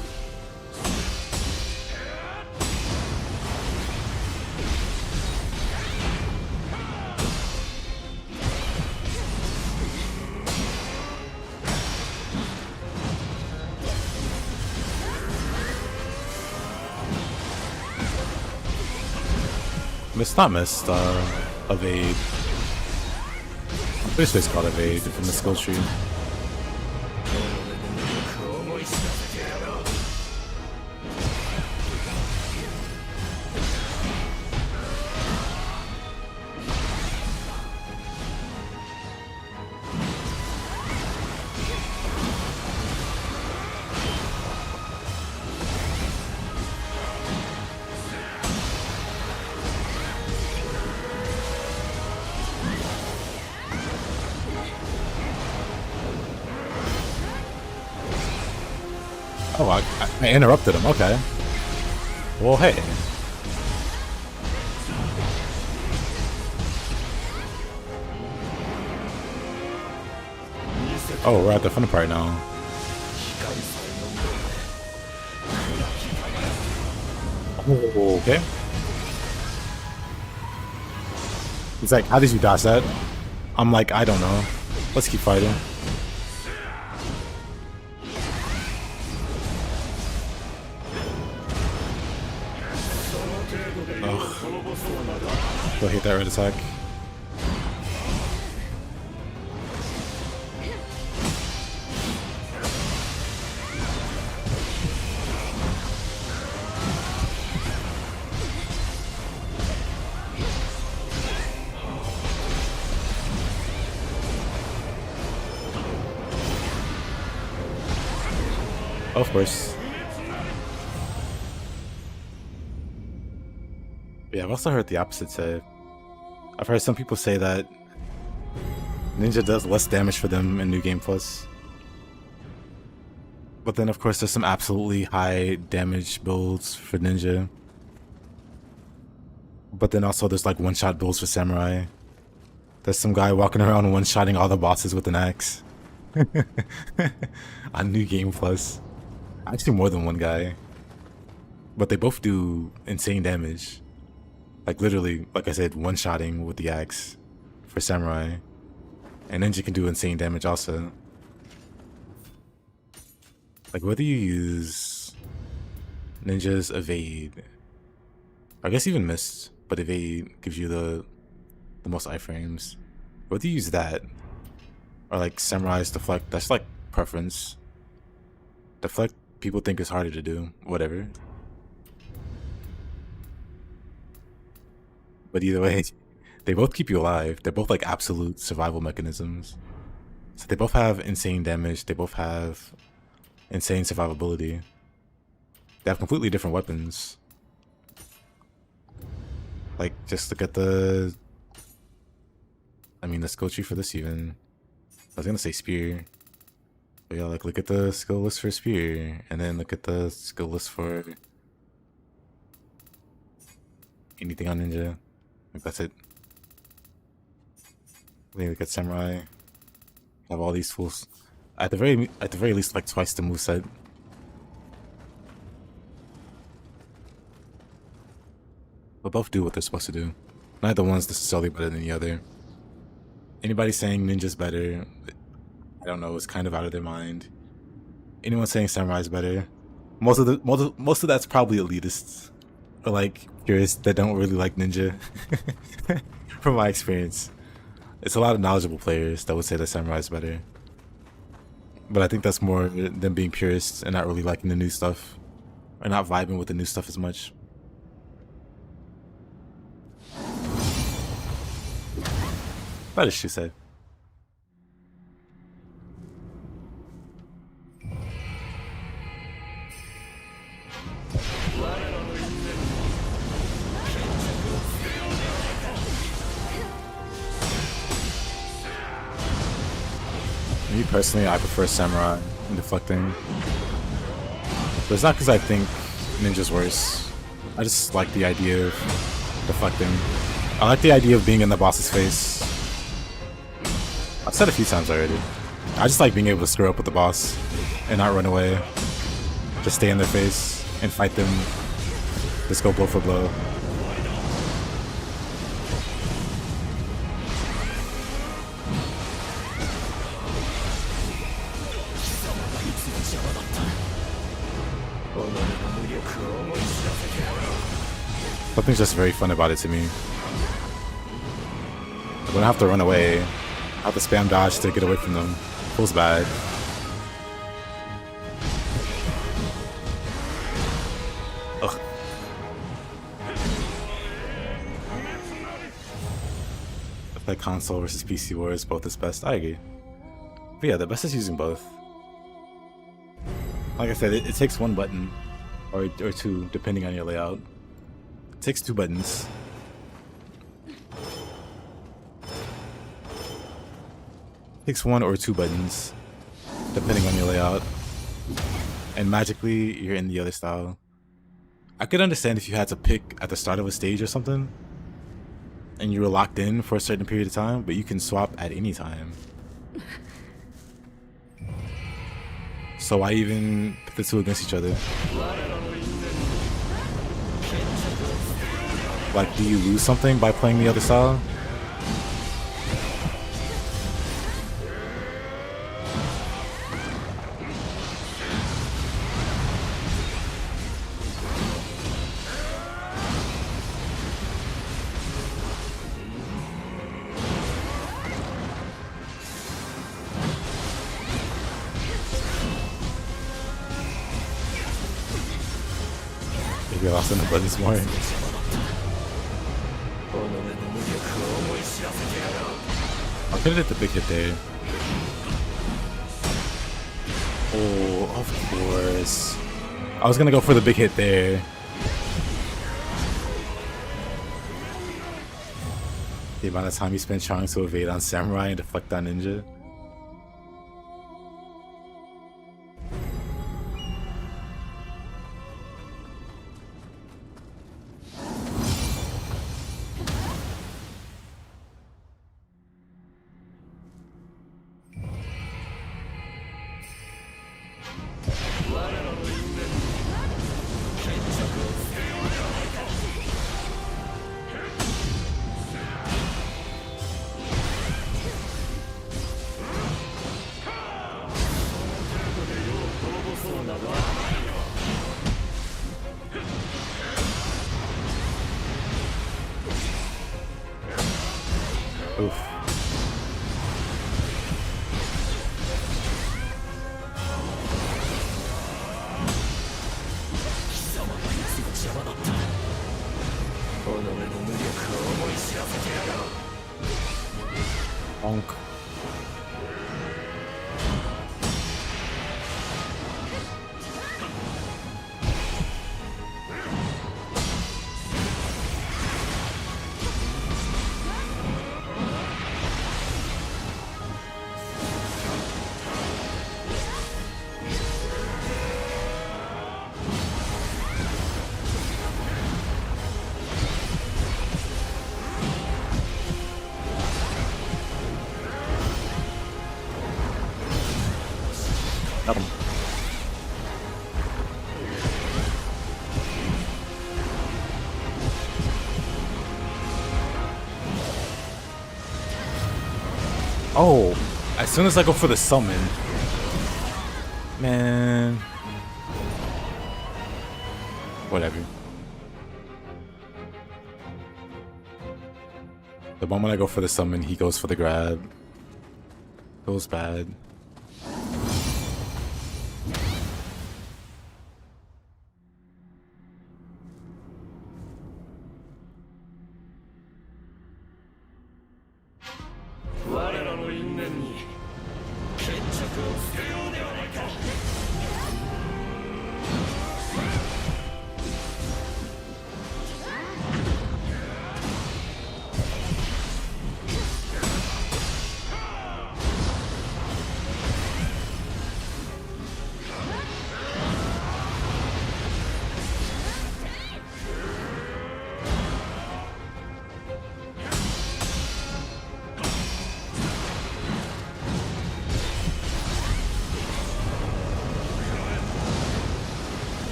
It's not missed, evade. I'm pretty sure it's called evade from the skill tree. Oh, I interrupted him, okay. Well, hey. Oh, we're at the fun part now. Oh, okay. He's like, how did you dodge that? I'm like, I don't know. Let's keep fighting. Go hit that red attack. Of course. Yeah, I've also heard the opposite say. I've heard some people say that Ninja does less damage for them in New Game Plus. But then, of course, there's some absolutely high damage builds for Ninja. But then also there's like one-shot builds for Samurai. There's some guy walking around one-shotting all the bosses with an axe. On New Game Plus. Actually more than one guy. But they both do insane damage. Like literally, like I said, one-shotting with the axe for Samurai. And Ninja can do insane damage also. Like whether you use Ninja's evade, I guess even missed, but evade gives you the most iframes Whether you use that or like Samurai's deflect, that's like preference. Deflect people think is harder to do, whatever. But either way, they both keep you alive. They're both like absolute survival mechanisms. So they both have insane damage. They both have insane survivability. They have completely different weapons. Like, just look at the... I mean, the skill tree for this even. I was gonna say spear. But yeah, like, look at the skill list for spear. And then look at the skill list for... anything on ninja. Like, that's it. Then look at samurai. Have all these fools. At the very least, like twice the moveset. But both do what they're supposed to do. Neither one's necessarily better than the other. Anybody saying ninja's better, I don't know, is kind of out of their mind. Anyone saying samurai's better, most of that's probably elitists or like purists that don't really like ninja. From my experience, it's a lot of knowledgeable players that would say that samurai's better. But I think that's more them being purists and not really liking the new stuff, or not vibing with the new stuff as much. That is she said. Me personally, I prefer samurai in deflecting. But it's not because I think ninja's worse. I just like the idea of deflecting. I like the idea of being in the boss's face. I've said a few times already. I just like being able to screw up with the boss and not run away. Just stay in their face and fight them. Just go blow for blow. Something's just very fun about it to me. I don't have to run away. I have to spam dodge to get away from them. Feels bad. Ugh. If like console versus PC wars, both is best. I agree. But yeah, the best is using both. Like I said, it takes one button or two, depending on your layout. It takes two buttons. Takes one or two buttons, depending on your layout, and magically you're in the other style. I could understand if you had to pick at the start of a stage or something, and you were locked in for a certain period of time, but you can swap at any time. So why even put the two against each other? Like, do you lose something by playing the other style? Maybe I lost in the buttons more. I could have hit the big hit there. Oh, of course. I was gonna go for the big hit there. The amount of time you spent trying to evade on Samurai and deflect on Ninja. Bonk. Got him. Oh, as soon as I go for the summon, man, whatever. The moment I go for the summon, he goes for the grab. Feels bad.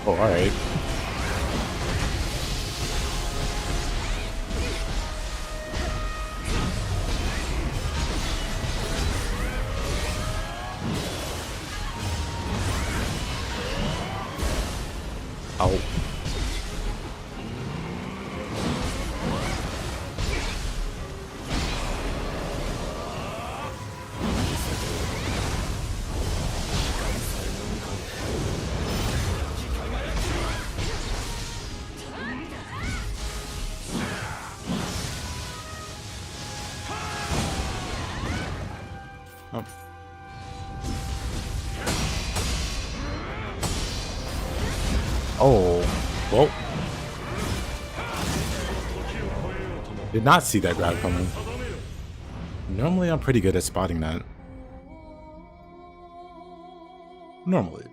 Oh, alright. Ow. Oh. Oh, well. Did not see that grab coming. Normally, I'm pretty good at spotting that. Normally.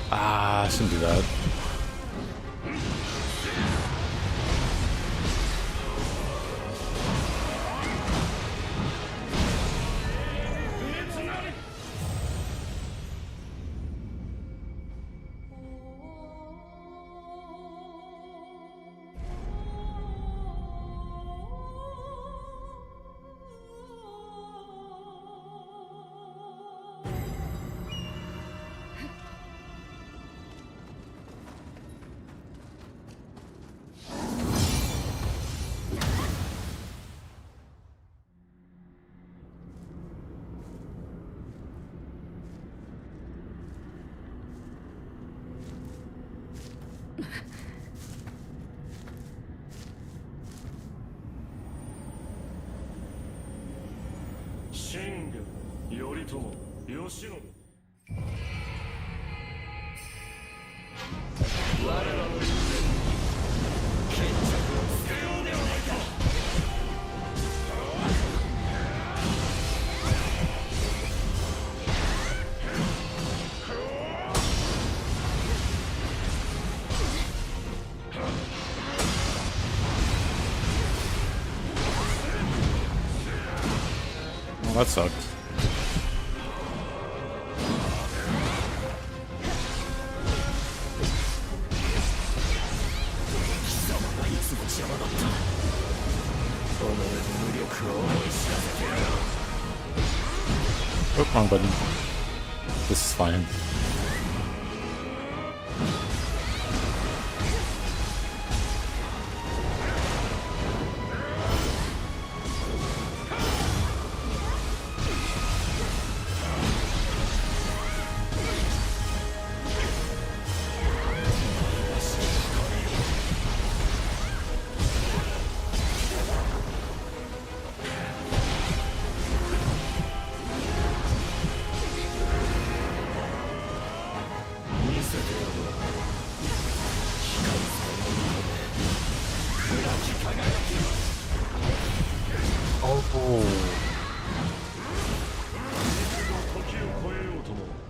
Ah, I shouldn't do that. 信玄頼朝慶喜我らの因縁決着をつけようではないか。Well, that sucked. Oh, wrong button. This is fine.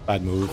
Bad move.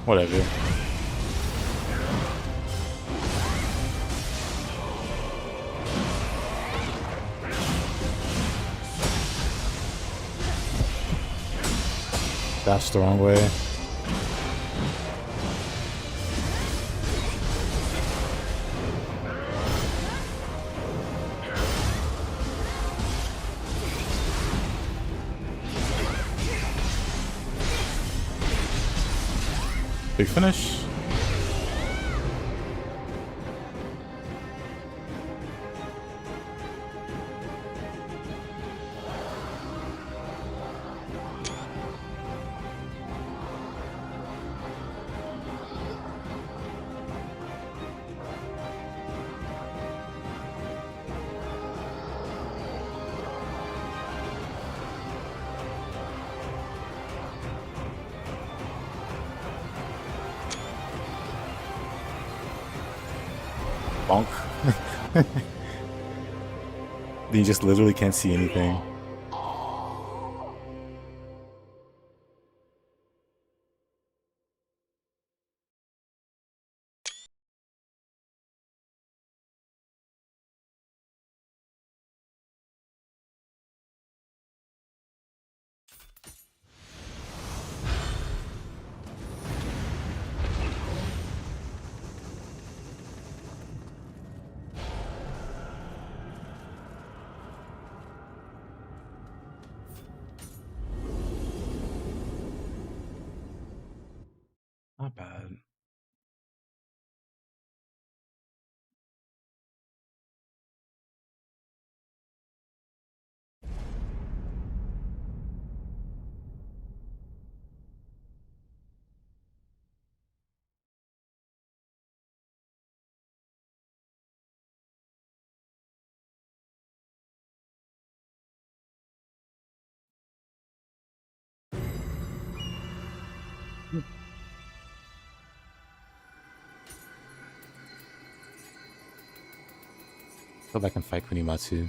Whatever. That's the wrong way. Big finish. bonk. Then you just literally can't see anything. Not bad. Go back and fight Kunimatsu.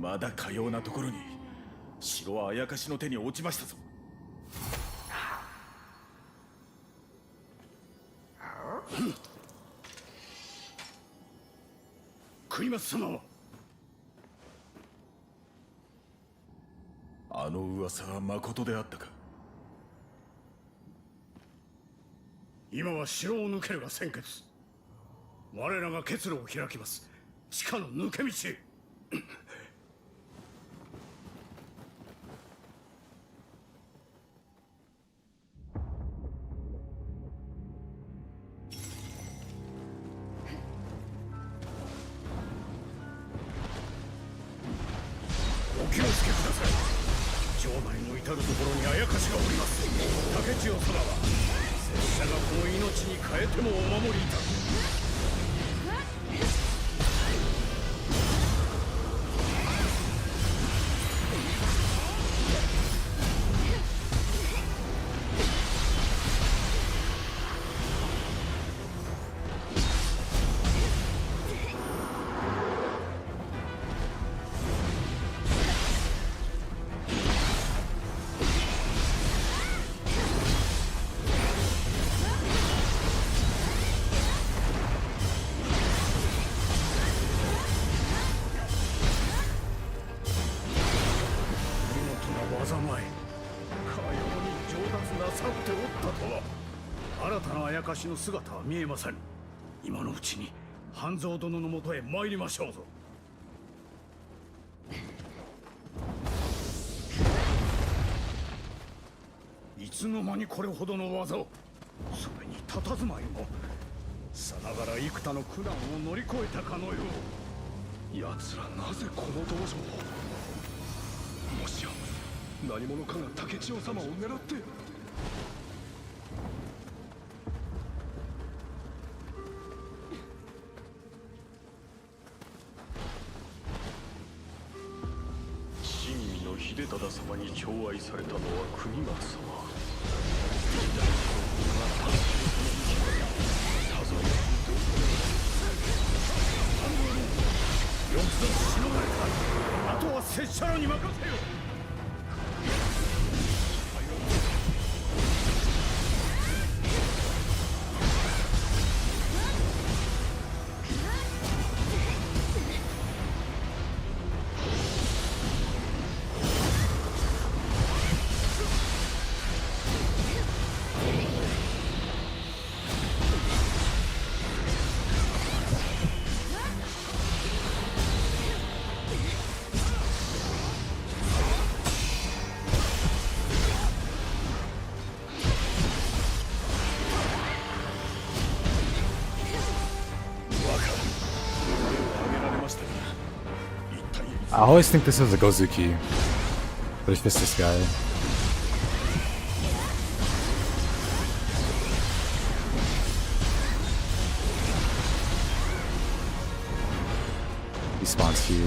まだかようなところに城はあやかしの手に落ちましたぞ。栗松様はあの噂はまことであったか。今は城を抜けるが先決。我らが結露を開きます。地下の抜け道へ。お気をつけください。城内の至る所にあやかしがおります。竹千代様は拙者がこの命に変えてもお守りいたす。災い、かように上達なさっておったとは。新たなあやかしの姿は見えません。今のうちに半蔵殿のもとへ参りましょうぞ。いつの間にこれほどの技を。それに佇まいもさながら幾多の苦難を乗り越えたかのよう。奴らなぜこの道場を。もしや何者かが竹千代様を狙って。親身の秀忠様に寵愛されたのは国松様。よくぞしのがれた。あとは拙者らに任せよ。I always think this is a Gozuki, but it's just this guy. He spawns here.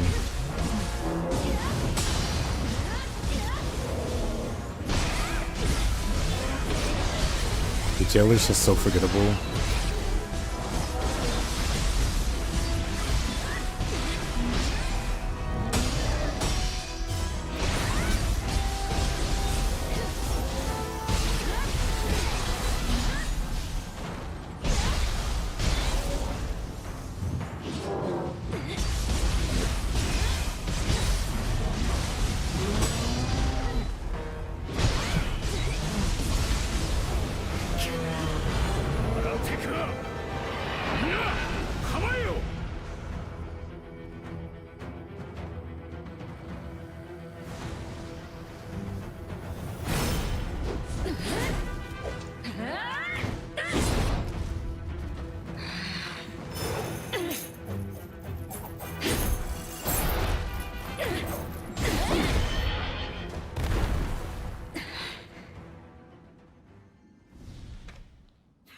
The jailer's just so forgettable.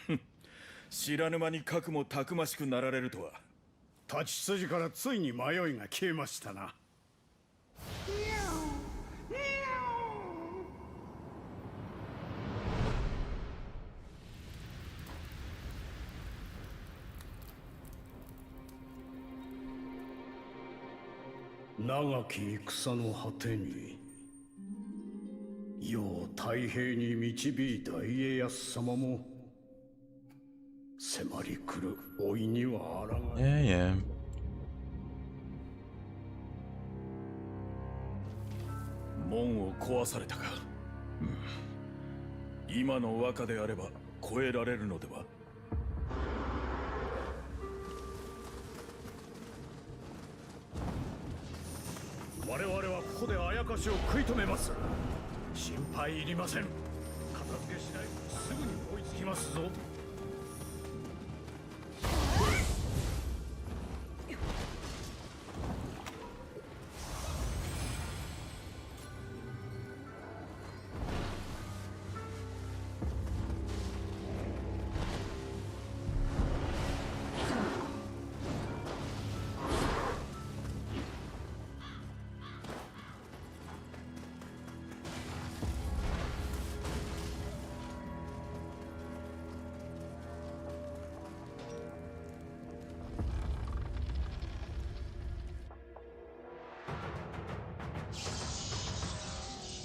Hmm. 知らぬ間に核もたくましくなられるとは。立ち筋からついに迷いが消えましたな。長き戦の果てに世を太平に導いた家康様も迫り来る老いにはあらが Yeah. 門を壊されたか。今の和歌であれば超えられるのでは。我々はここであやかしを食い止めます。心配いりません。片付けしないとすぐに追いつきますぞ。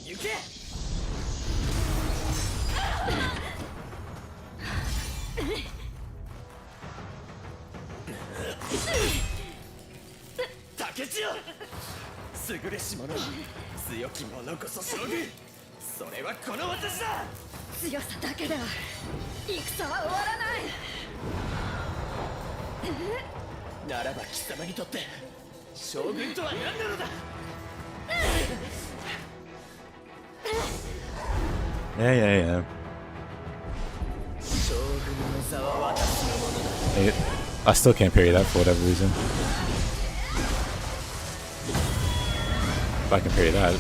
行け。竹千代、優れし者、強き者こそ将軍。それはこの私だ。強さだけでは戦は終わらない。ならば貴様にとって将軍とは何なのだ。Yeah. 将軍の座は私のものだ。Hey, I still can't parry that for whatever reason. If I can parry that.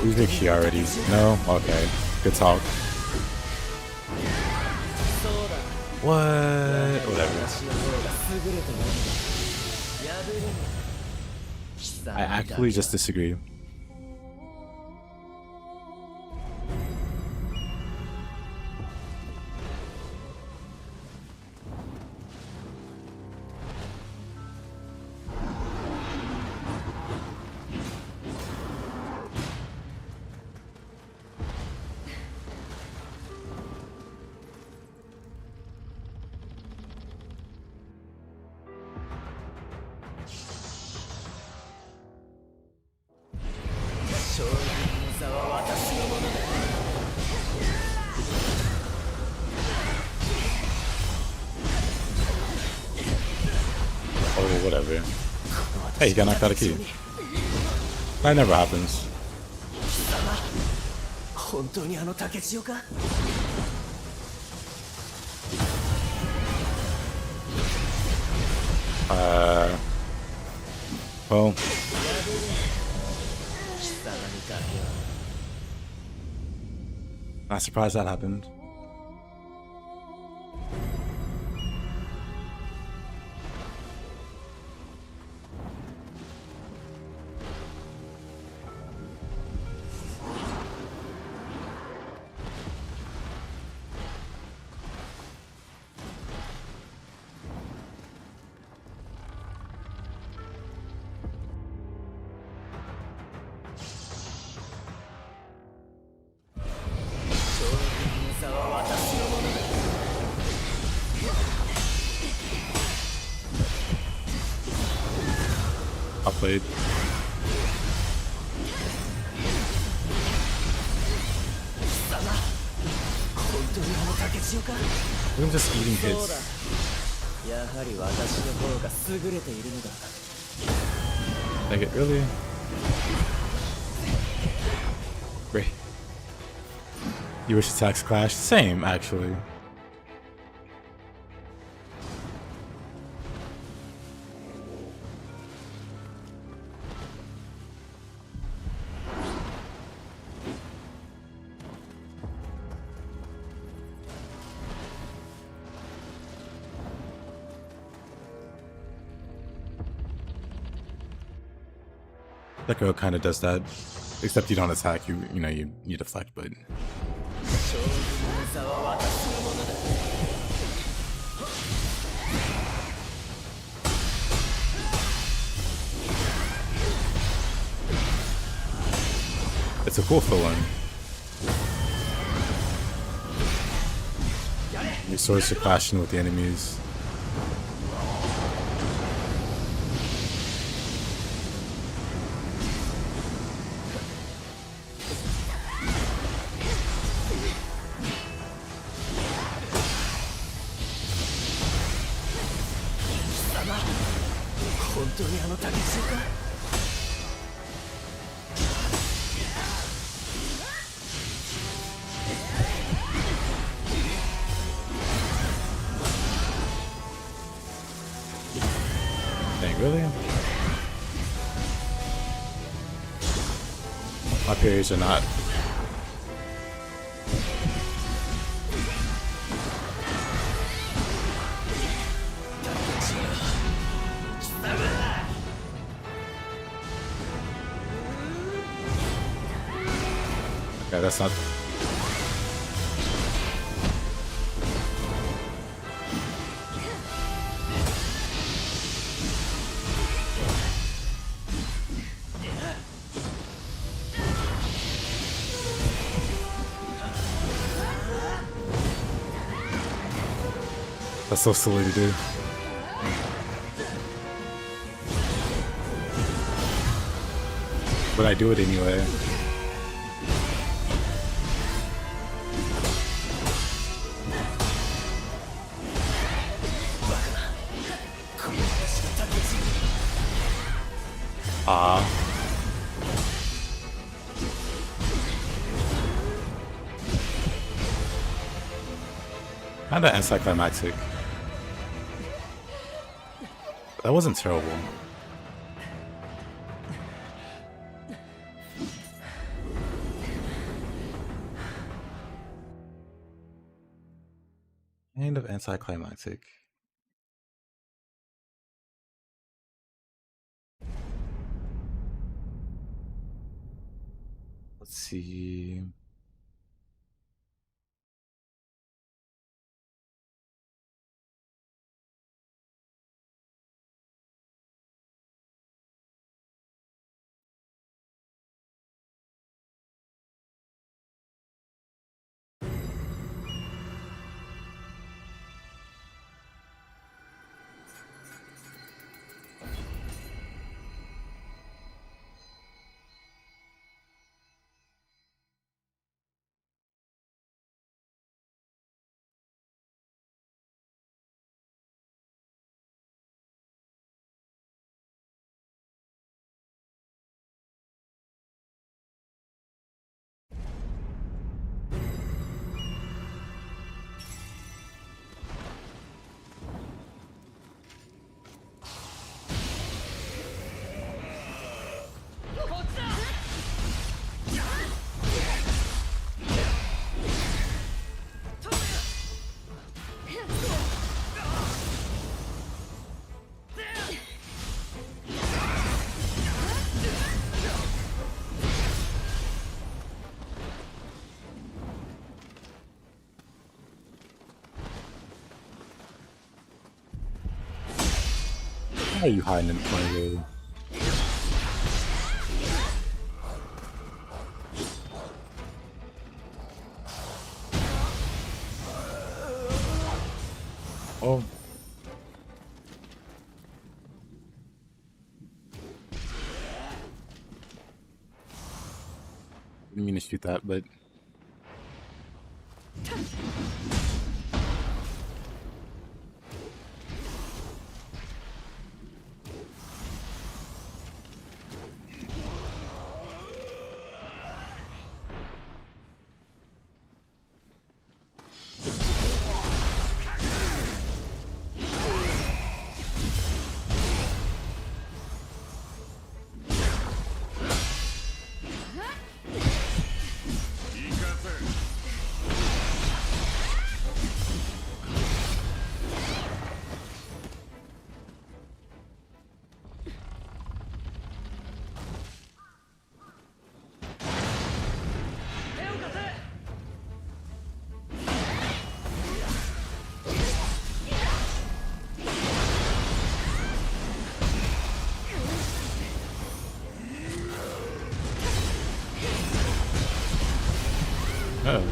Who's the key already? No? Okay. Good talk. What? Whatever. I actually just disagree. Oh, whatever. Hey, you got knocked out of key. That never happens. 本当にあの竹千代か Well. Not surprised that happened. I played. I'm just eating hits. Like it really? Great. You wish attacks clash? Same, actually. That girl kind of does that, except you don't attack. You deflect, but. It's a cool fill-in. Your swords are clashing with the enemies. Dang, really? My parries are not. Okay, that's not. That's so silly to do. But I do it anyway. Kinda anticlimactic. That wasn't terrible. Kind of anticlimactic. Let's see. Why are you hiding in the corner, really? Oh. Didn't mean to shoot that, but oh.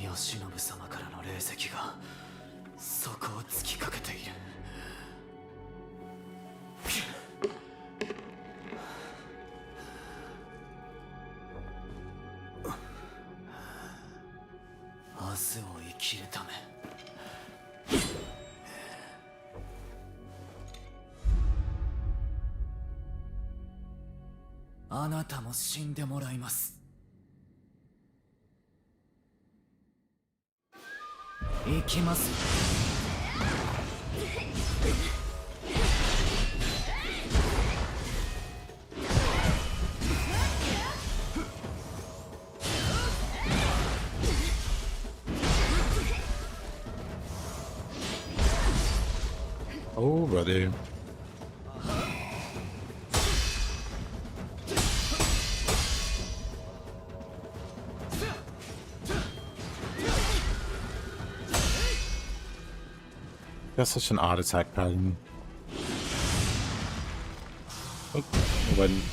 Yoshinobu 様からの霊石がそこを突きかけている。明日を生きるため。あなたも死んでもらいます。行きます。about there. That's such an odd attack pattern. Oh, it wasn't.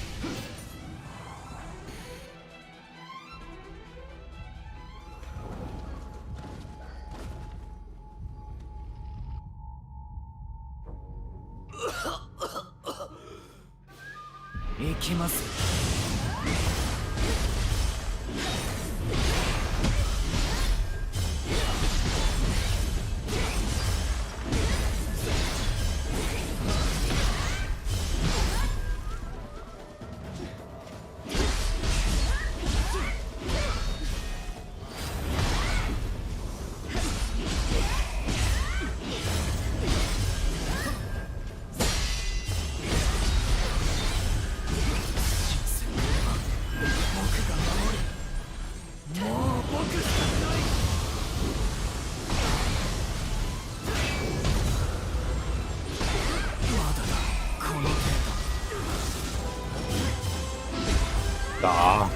Ah,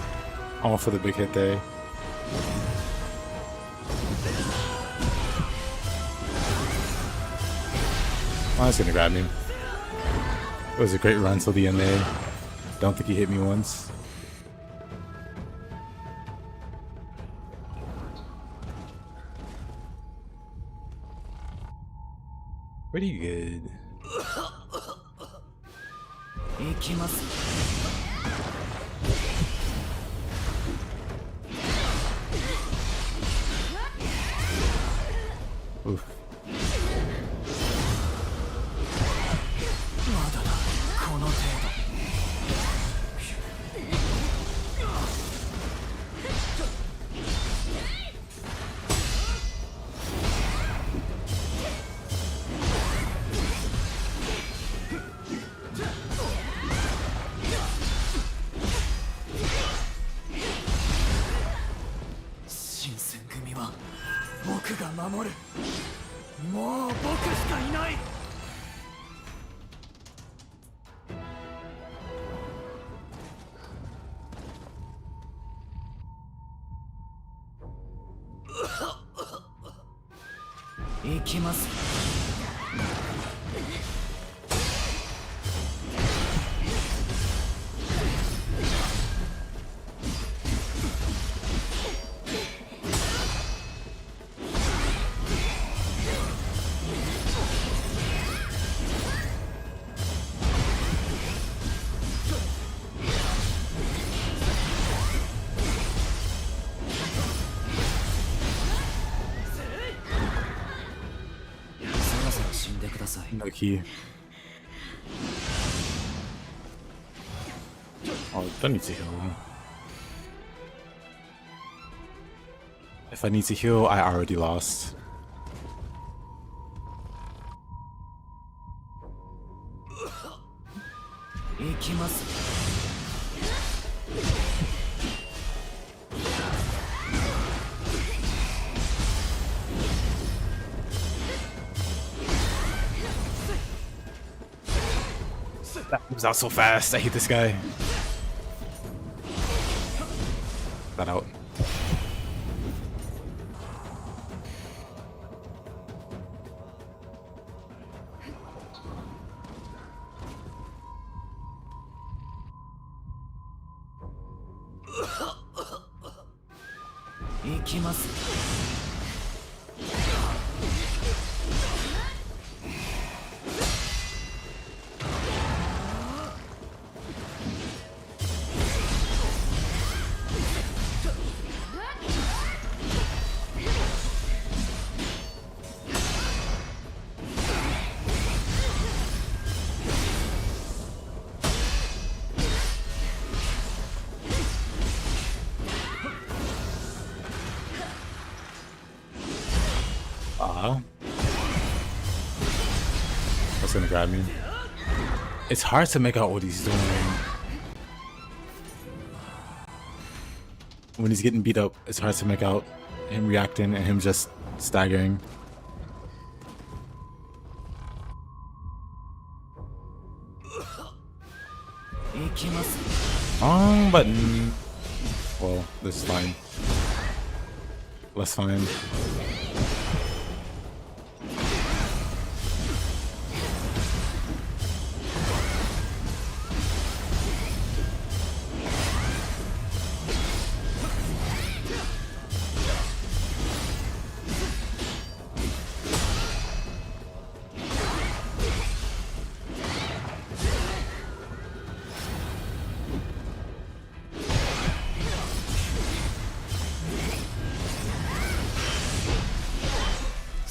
all for the big hit there. Oh, he's gonna grab me. It was a great run till the end there. Don't think he hit me once. Pretty good. Oof. No key. Oh, don't need to heal. If I need to heal, I already lost. That moves out so fast. I hate this guy. That out. That's gonna grab me. It's hard to make out what he's doing. When he's getting beat up, it's hard to make out him reacting and him just staggering. Wrong button. Well, this is fine. Less fine.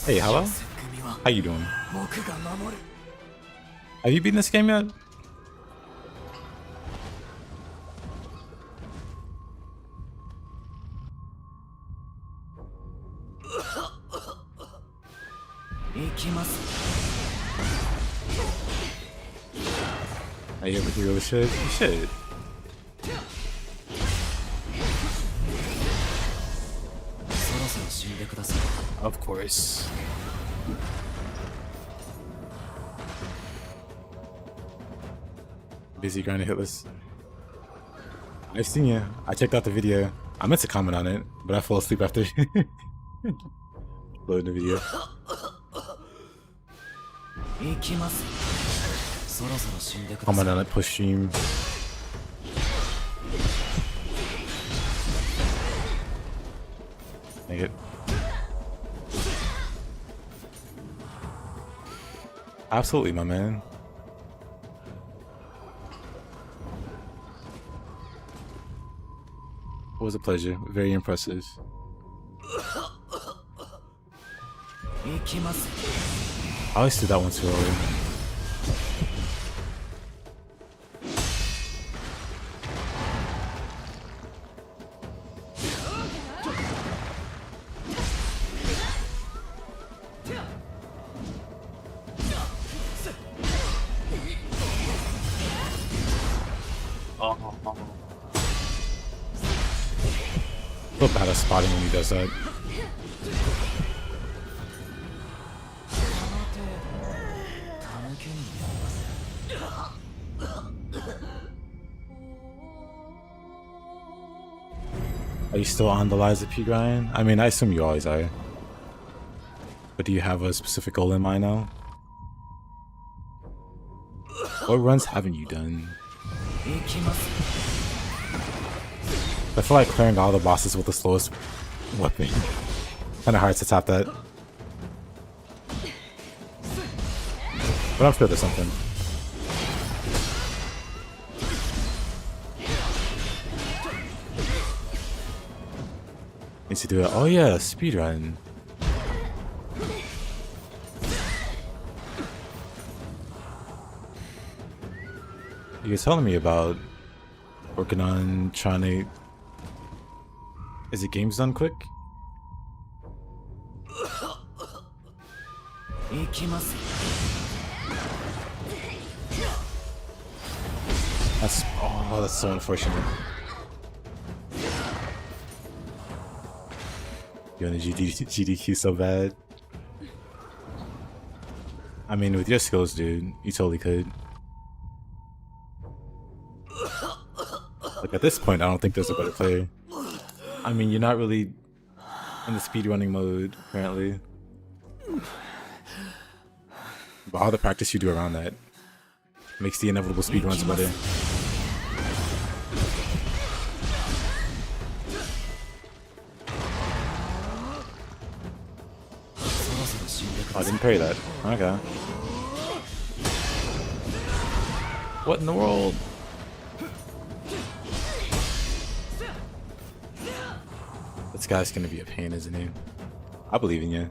Hey, hello? How you doing? Have you beaten this game yet? Are you ever really should? You should. Of course. Busy grinding hitless. I've seen you. I checked out the video. I meant to comment on it, but I fell asleep after loading the video. Comment on it, push stream. Make it. Absolutely, my man. It was a pleasure. Very impressive. I always do that one too early. I feel bad at spotting when he does that. Are you still on the Lies of P grind? I mean, I assume you always are. But do you have a specific goal in mind now? What runs haven't you done? I feel like clearing all the bosses with the slowest weapon. Kinda hard to top that. But I'm sure there's something. Needs to do it. Oh yeah, speedrun. You're telling me about working on trying to... Is it games done quick? That's... Oh, that's so unfortunate. You want the GDQ so bad? I mean, with your skills, dude, you totally could. Like, at this point, I don't think there's a better player. I mean, you're not really in the speedrunning mode, apparently. But all the practice you do around that makes the inevitable speedruns better. Oh, I didn't parry that. Okay. What in the world? This guy's gonna be a pain, isn't he? I believe in you.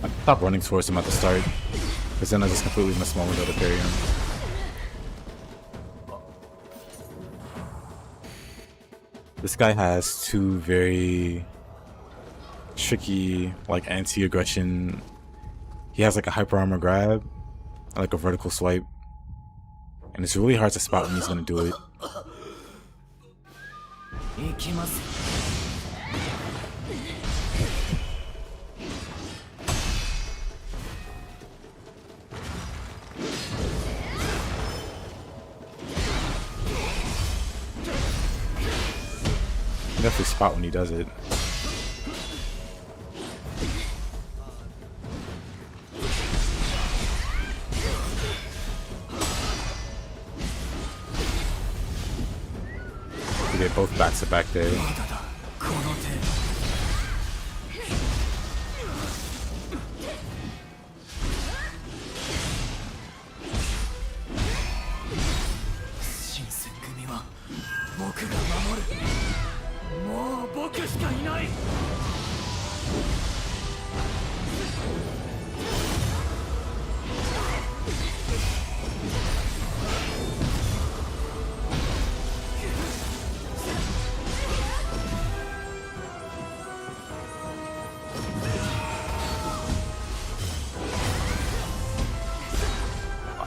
I stopped running towards him at the start, because then I just completely missed my window to parry him. This guy has two very tricky, like, anti-aggression. He has like a hyper armor grab, and like a vertical swipe, and it's really hard to spot when he's gonna do it. 行きますよ。 You definitely spot when he does it. You get both backs to back there. まだだこの程度。新選組は僕が守る。もう僕しかいない。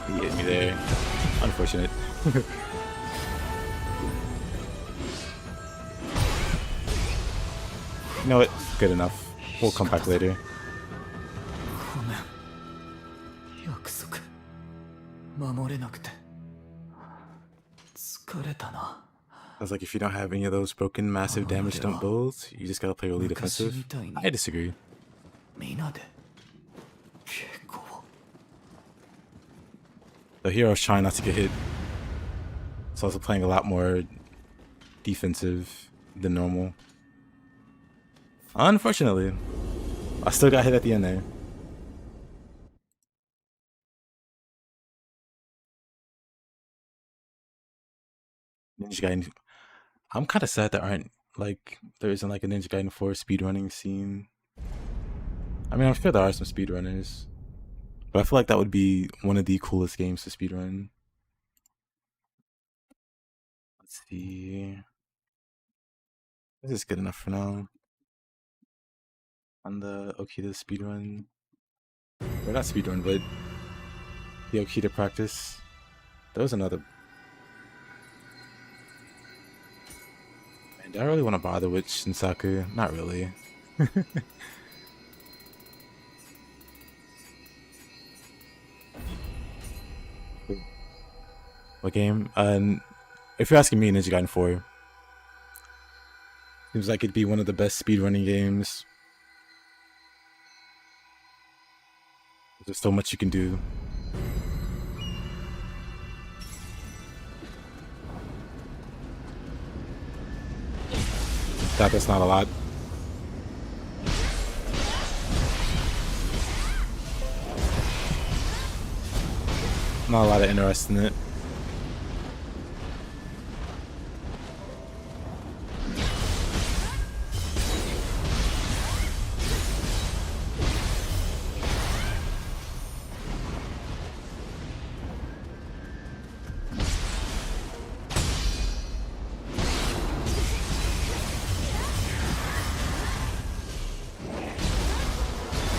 He hit me there. Unfortunate. You know what? Good enough. We'll come back later. ごめん。約束守れなくて疲れたな。 I was like, if you don't have any of those broken, massive damage dump builds, you just gotta play really defensive. I disagree. 皆で結構 The hero's trying not to get hit. So I was playing a lot more defensive than normal. Unfortunately, I still got hit at the end there. Ninja Gaiden. I'm kind of sad there isn't like a Ninja Gaiden 4 speedrunning scene. I mean, I'm sure there are some speedrunners, but I feel like that would be one of the coolest games to speedrun. Let's see. This is good enough for now. On the Okita speedrun. Or not speedrun, but the Okita practice. There was another. Man, do I really want to bother with Shinsaku? Not really. What game? If you're asking me, Ninja Gaiden 4 seems like it'd be one of the best speedrunning games. There's so much you can do. That's not a lot. Not a lot of interest in it.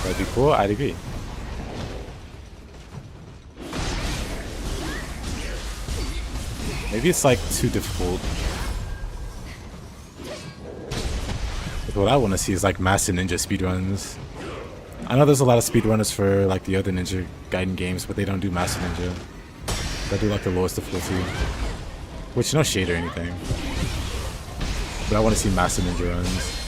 That'd be cool, I'd agree. Maybe it's like too difficult. But what I want to see is like massive ninja speedruns. I know there's a lot of speedrunners for like the other Ninja Gaiden games, but they don't do massive ninja. They do like the lowest difficulty. Which, no shade or anything. But I want to see massive ninja runs.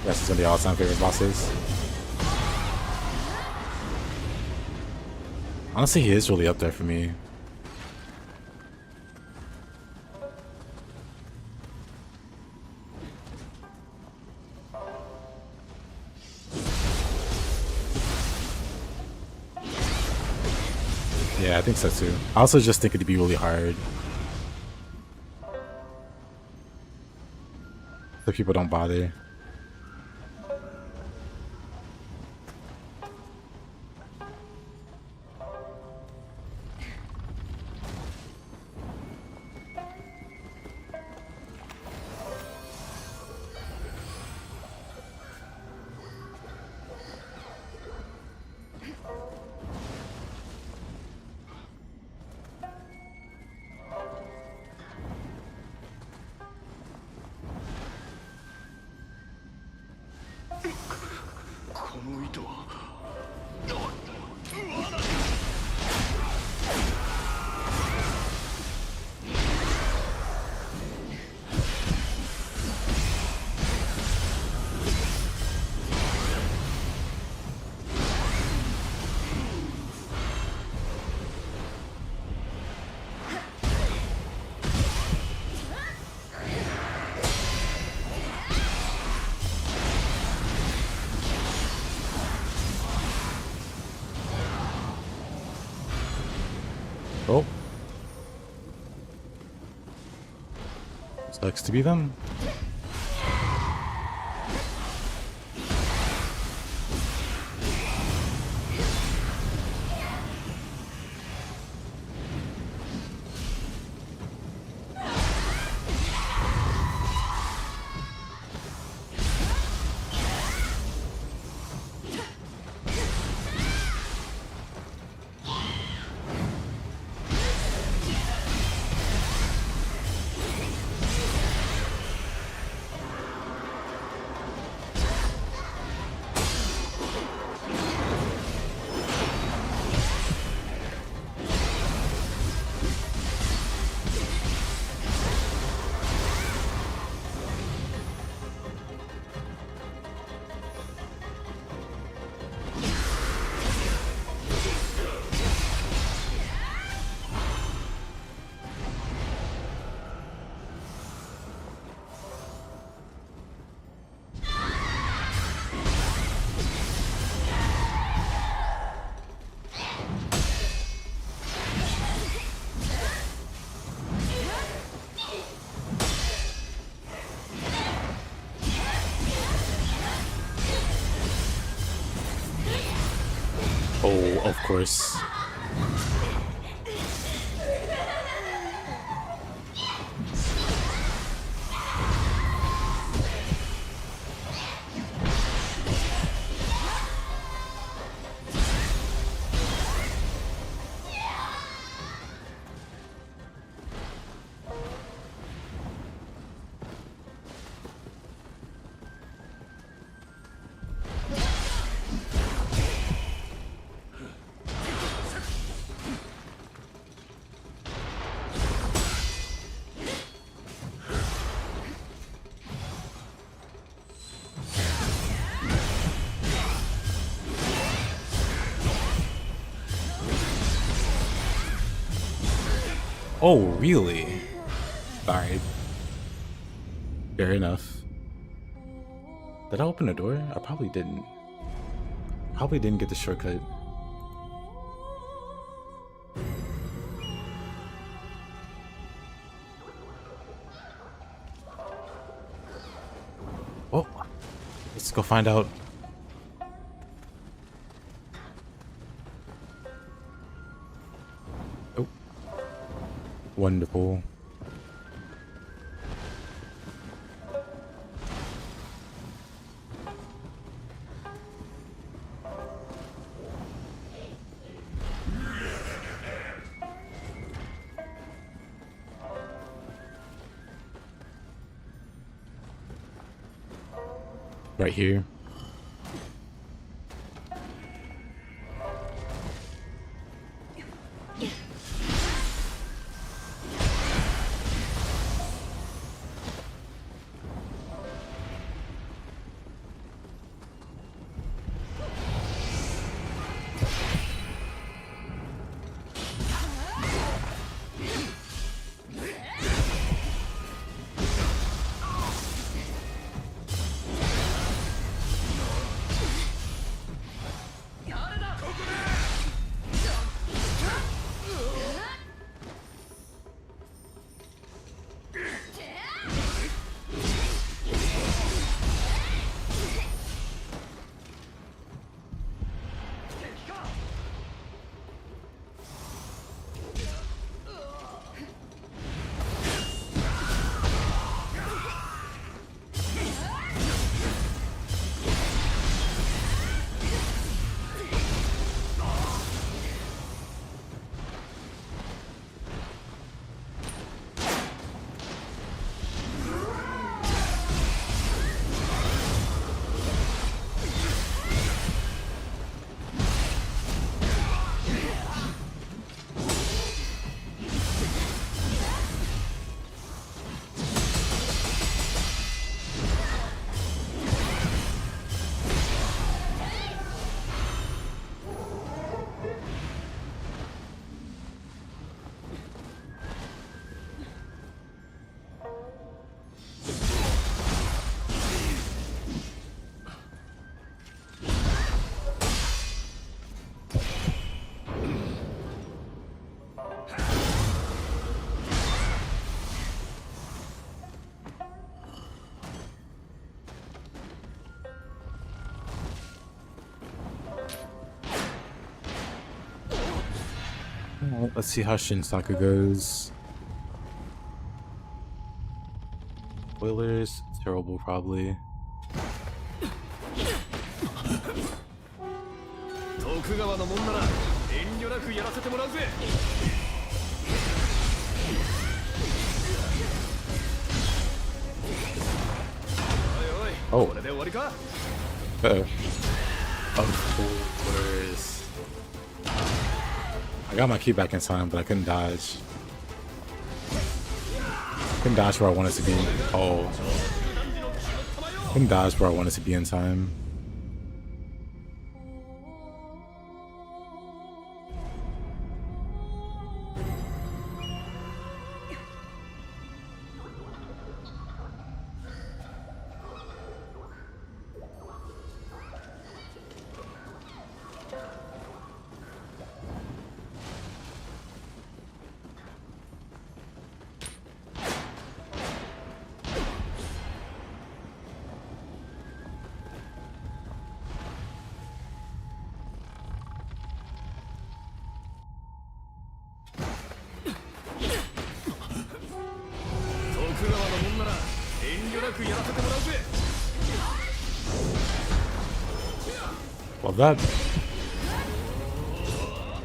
That's just one of the all-time favorite bosses. Honestly, he is really up there for me. Yeah, I think so too. I also just think it'd be really hard. So people don't bother. 動いとは。Oh. Sucks to be them. Oh, of course. Oh, really? Alright. Fair enough. Did I open the door? I probably didn't. Probably didn't get the shortcut. Oh, let's go find out. Oh, wonderful. Right here. Alright, let's see how Shinsaka goes. Spoilers, terrible probably. 徳川のもんなら遠慮なくやらせてもらうぜ。おいおい、 Oh. これで終わりか？ Uh-oh. Of course. I got my key back in time, but I couldn't dodge. Couldn't dodge where I wanted to be. Oh. Couldn't dodge where I wanted to be in time. Well, that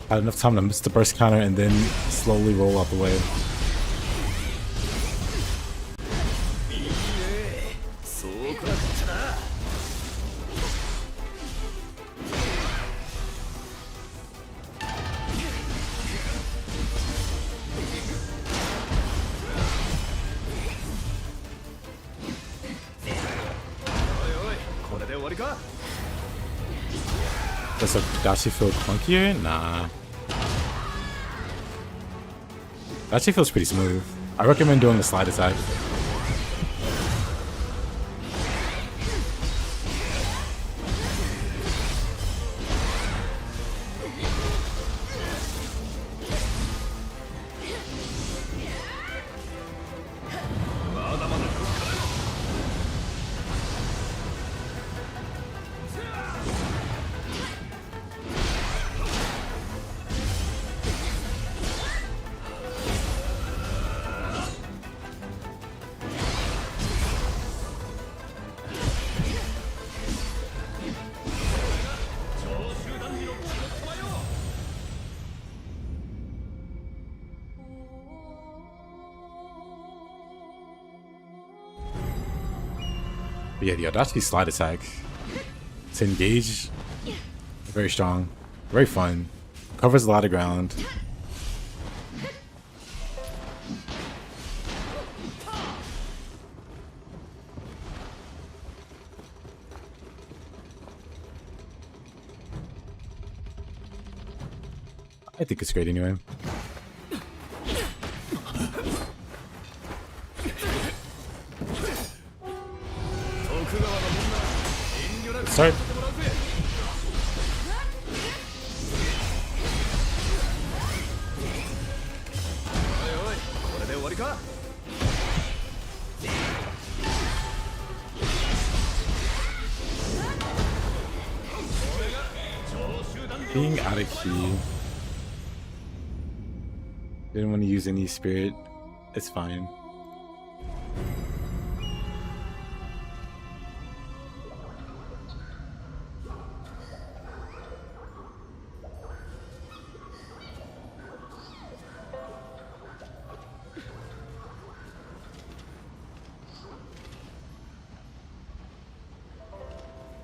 had enough time to miss the burst counter and then slowly roll out the way. Does a dashi feel clunkier? Nah. Dashi feels pretty smooth. I recommend doing the slide attack. But yeah, the Adachi slide attack to engage, very strong, very fun, covers a lot of ground. I think it's great anyway. Start. Being out of key. Didn't want to use any spirit. It's fine.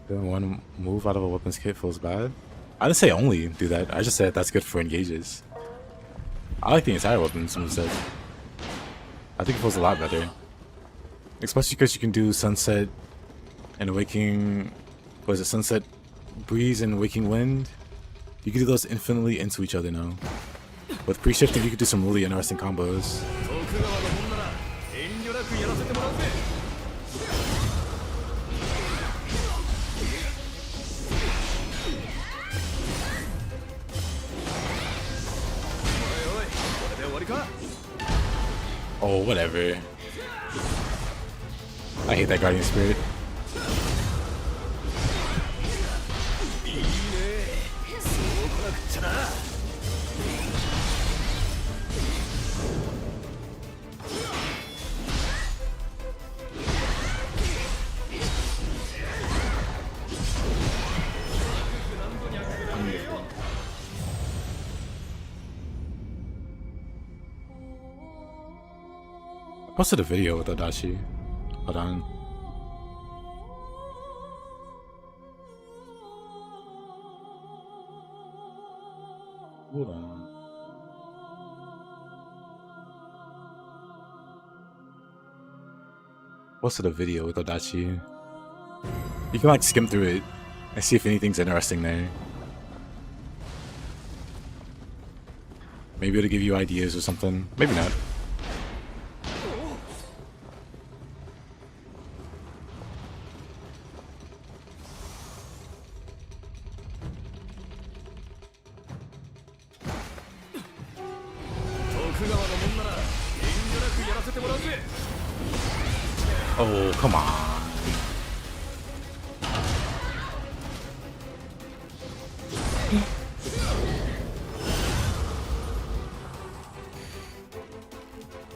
Doing one move out of a weapons kit feels bad. I didn't say only do that. I just said that's good for engages. I like the entire weapons moveset. I think it feels a lot better. Especially because you can do Sunset and Waking... What is it? Sunset Breeze and Waking Wind? You can do those infinitely into each other now. With pre-shifting, you can do some really interesting combos. Oh, whatever. I hate that guardian spirit. I posted a video with Odachi. Hold on. Hold on. Posted a video with Odachi. You can like skim through it and see if anything's interesting there. Maybe it'll give you ideas or something. Maybe not. Oh, come on.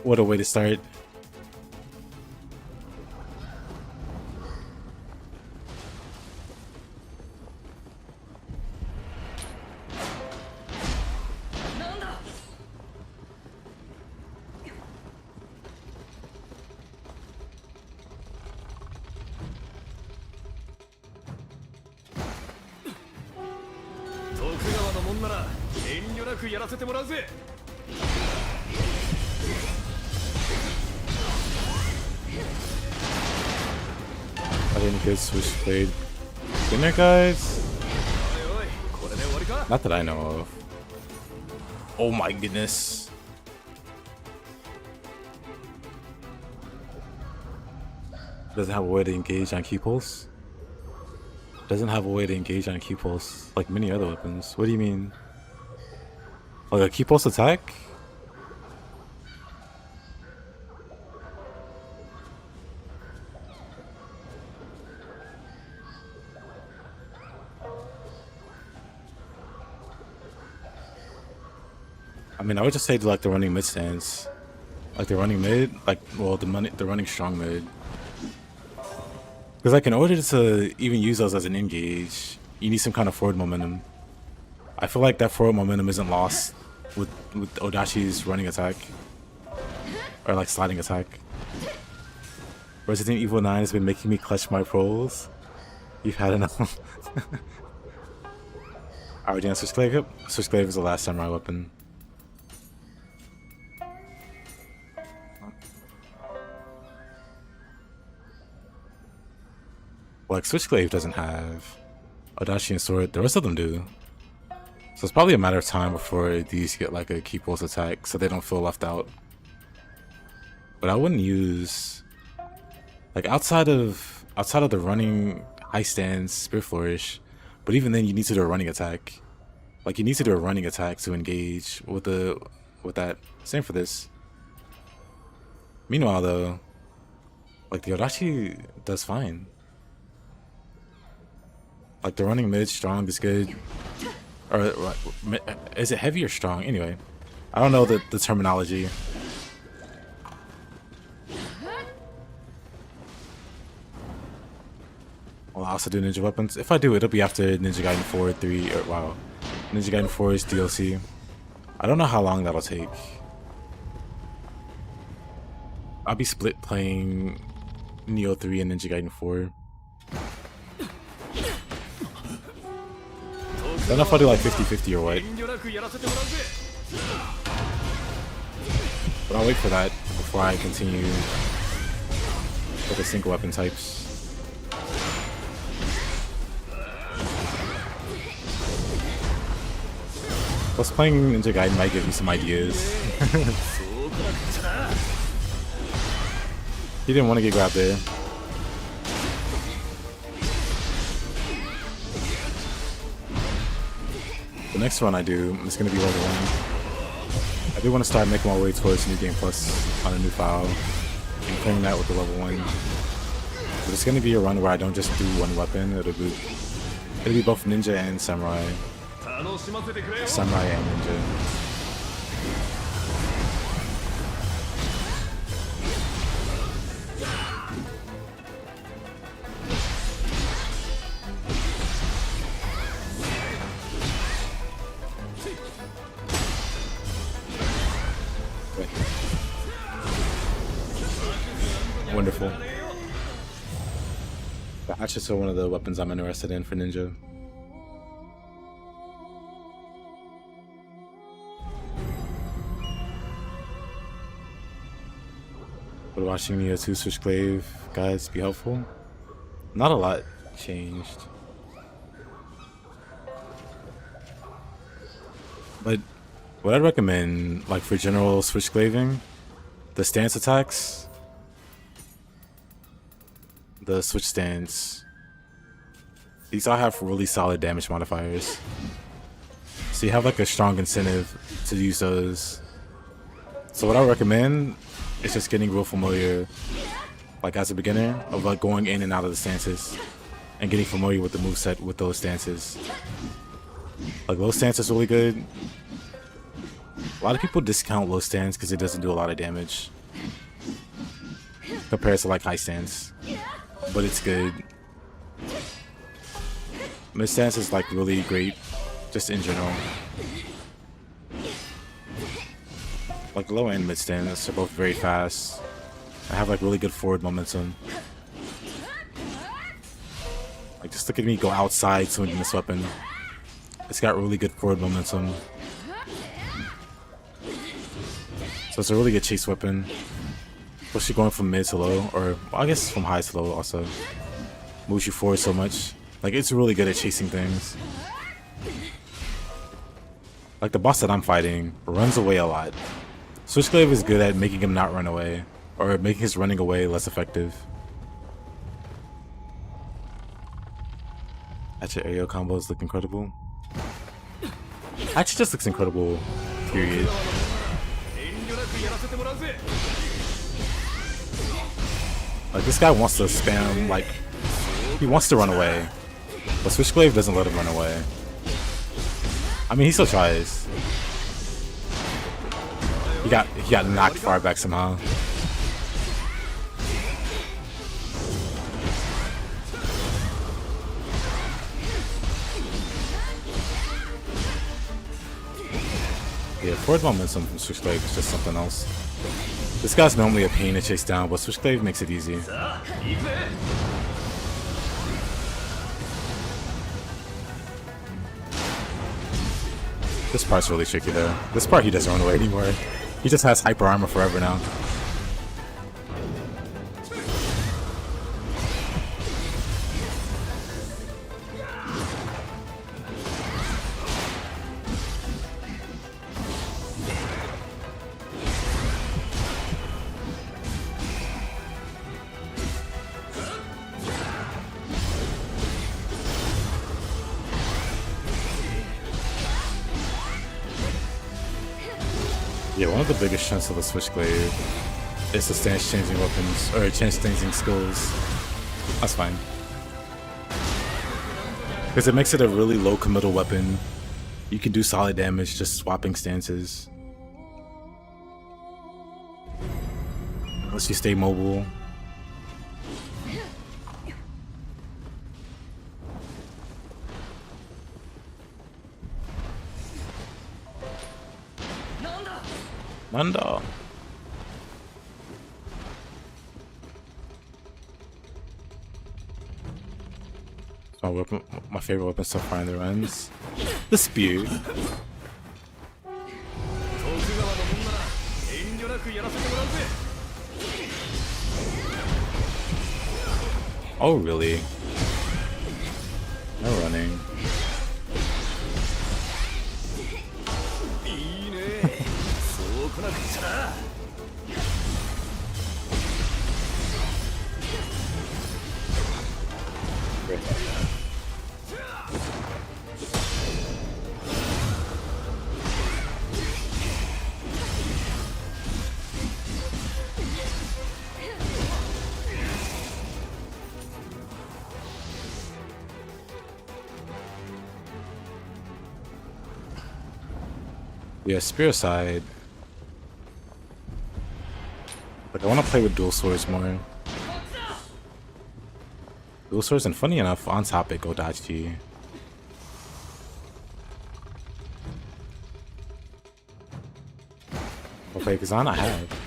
What a way to start. I didn't get Switchglaive dinner, guys. Not that I know of. Oh my goodness. Doesn't have a way to engage on key pulse. Doesn't have a way to engage on key pulse like many other weapons. What do you mean? Like a key pulse attack? I mean, I would just say to like the running mid stance, like the running mid, like well the running strong mid. Because like in order to even use those as an engage, you need some kind of forward momentum. I feel like that forward momentum isn't lost with Odachi's running attack or like sliding attack. Resident Evil 9 has been making me clutch my pearls. You've had enough. Already on Switchglaive? Switchglaive is the last samurai weapon. Like Switchglaive doesn't have Odachi and sword, the rest of them do. So it's probably a matter of time before these get like a key pulse attack so they don't feel left out. But I wouldn't use like outside of the running high stance, spirit flourish, but even then you need to do a running attack. Like you need to do a running attack to engage with that. Same for this. Meanwhile though, like the Odachi does fine. Like the running mid strong is good, or is it heavy or strong? Anyway, I don't know the terminology. I'll also do ninja weapons. If I do, it'll be after Ninja Gaiden 4, 3, or wow, Ninja Gaiden 4's DLC. I don't know how long that'll take. I'll be split playing Nioh 3 and Ninja Gaiden 4. I don't know if I'll do like 50-50 or what. But I'll wait for that before I continue with the single weapon types. Plus playing Ninja Gaiden might give you some ideas. He didn't want to get grabbed there. The next one I do is going to be level 1. I do want to start making my way towards New Game Plus on a new file and clearing that with the level 1. But it's going to be a run where I don't just do one weapon. It'll be both ninja and samurai. Samurai and ninja. Wonderful. The hatchets are one of the weapons I'm interested in for ninja. Would watching Nioh 2 Switchglaive guides be helpful? Not a lot changed. But what I'd recommend, like for general Switchglaiving, the stance attacks, the switch stance, these all have really solid damage modifiers. So you have like a strong incentive to use those. So what I recommend is just getting real familiar, like as a beginner, of like going in and out of the stances and getting familiar with the moveset with those stances. Like low stance is really good. A lot of people discount low stance because it doesn't do a lot of damage compared to like high stance. But it's good. Mid stance is like really great, just in general. Like low and mid stance are both very fast. I have like really good forward momentum. Like just look at me go outside swinging this weapon. It's got really good forward momentum. So it's a really good chase weapon. Especially going from mid to low, or well, I guess from high to low also. Moves you forward so much. Like it's really good at chasing things. Like the boss that I'm fighting runs away a lot. Switchglaive is good at making him not run away, or making his running away less effective. Actually, aerial combos look incredible. Actually, just looks incredible, period. Like this guy wants to spam, like he wants to run away, but Switchglaive doesn't let him run away. I mean, he still tries. He got knocked far back somehow. Yeah, forward momentum from Switchglaive is just something else. This guy's normally a pain to chase down, but Switchglaive makes it easy. This part's really tricky though. This part he doesn't run away anymore. He just has hyper armor forever now. Yeah, one of the biggest chunks of the Switchglaive is the stance changing weapons, or chance changing skills. That's fine. Because it makes it a really low committal weapon. You can do solid damage just swapping stances. Unless you stay mobile. Nanda. My weapon, my favorite weapon so far in the runs. The spear. Oh really? No running. Yeah, spear side. Like I want to play with dual swords more. Dual swords, and funny enough, on topic, Odachi. Okay, Kazan I have.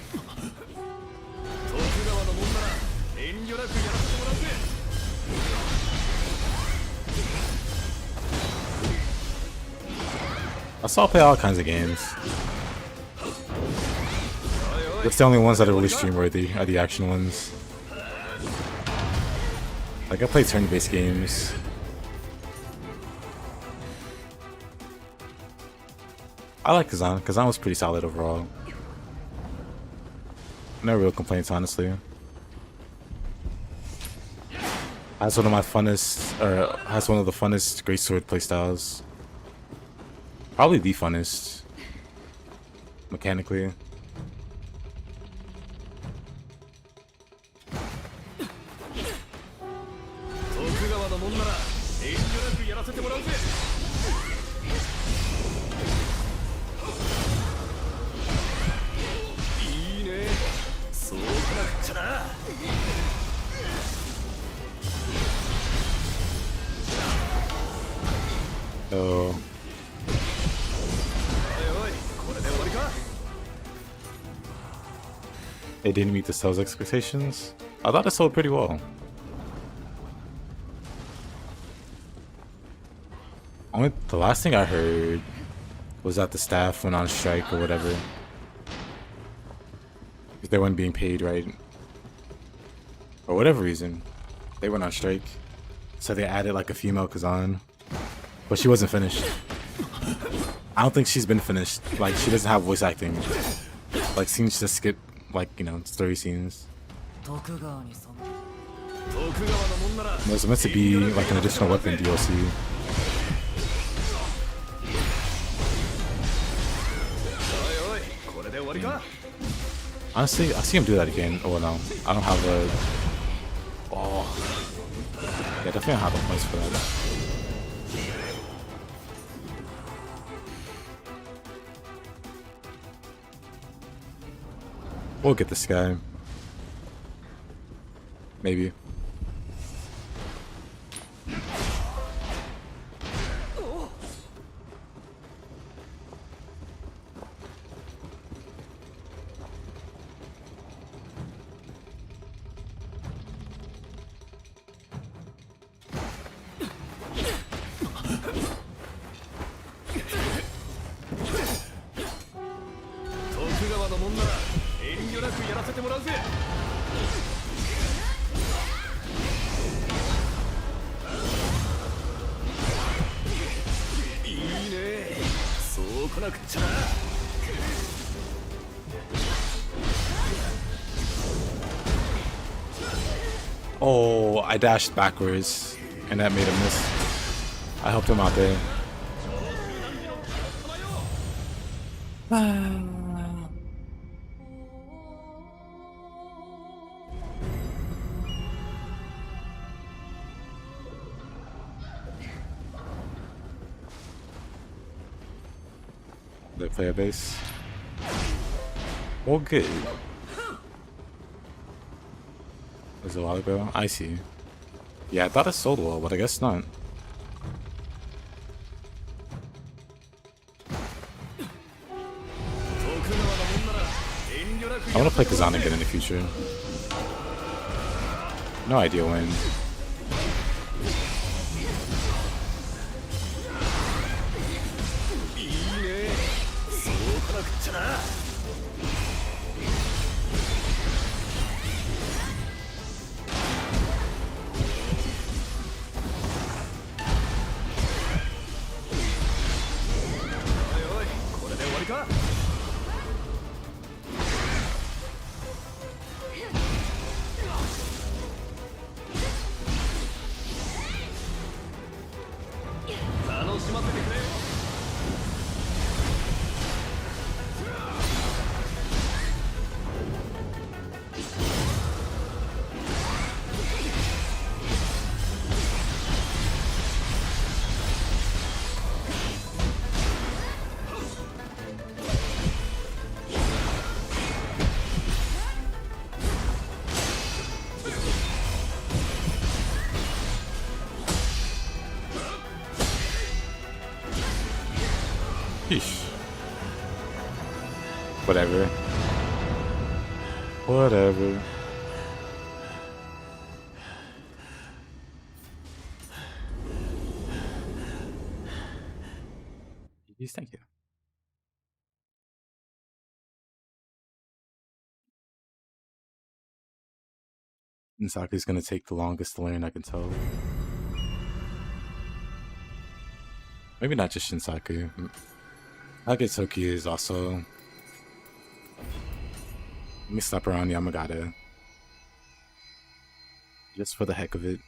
I saw play all kinds of games. It's the only ones that are really stream worthy are the action ones. Like I play turn-based games. I like Kazan. Kazan was pretty solid overall. No real complaints, honestly. Has one of my funnest, or has one of the funnest greatsword playstyles. Probably the funnest, mechanically. Oh. It didn't meet the sales expectations. I thought it sold pretty well. Only the last thing I heard was that the staff went on strike or whatever. Because they weren't being paid right. For whatever reason, they went on strike. So they added like a female Kazan. But she wasn't finished. I don't think she's been finished. Like, she doesn't have voice acting. Like, scenes just skip, like, you know, story scenes. There's meant to be, like, an additional weapon DLC. Honestly, I see him do that again. Oh, no. I don't have a... Oh. Yeah, definitely don't have a place for that. We'll get this guy. Maybe. Oh, I dashed backwards, and that made him miss. I helped him out there. They play a base. Well, good. Was it a while ago? I see. Yeah, I thought it sold well, but I guess not. I want to play Kazan again in the future. No idea when. Sheesh. Whatever. Whatever. Please, thank you. Insaku's gonna take the longest to learn, I can tell. Maybe not just Shinsaku. Agetoki is also. Let me slap around Yamagata. Just for the heck of it.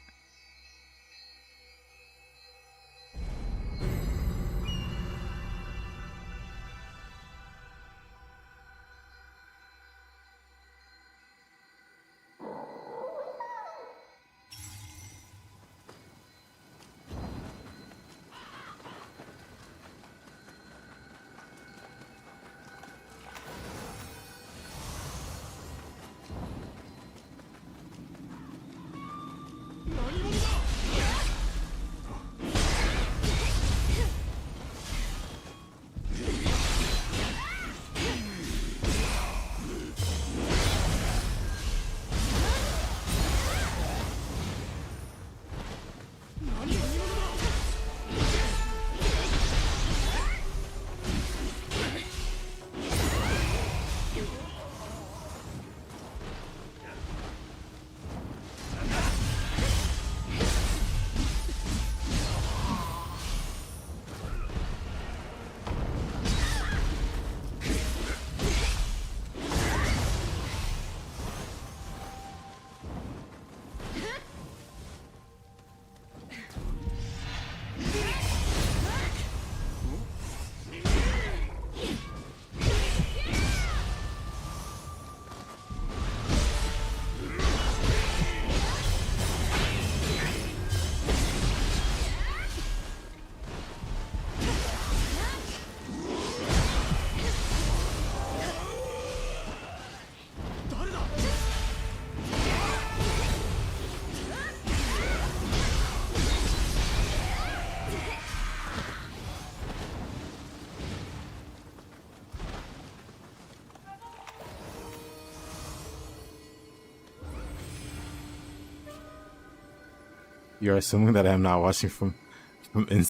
You're assuming that I'm not watching from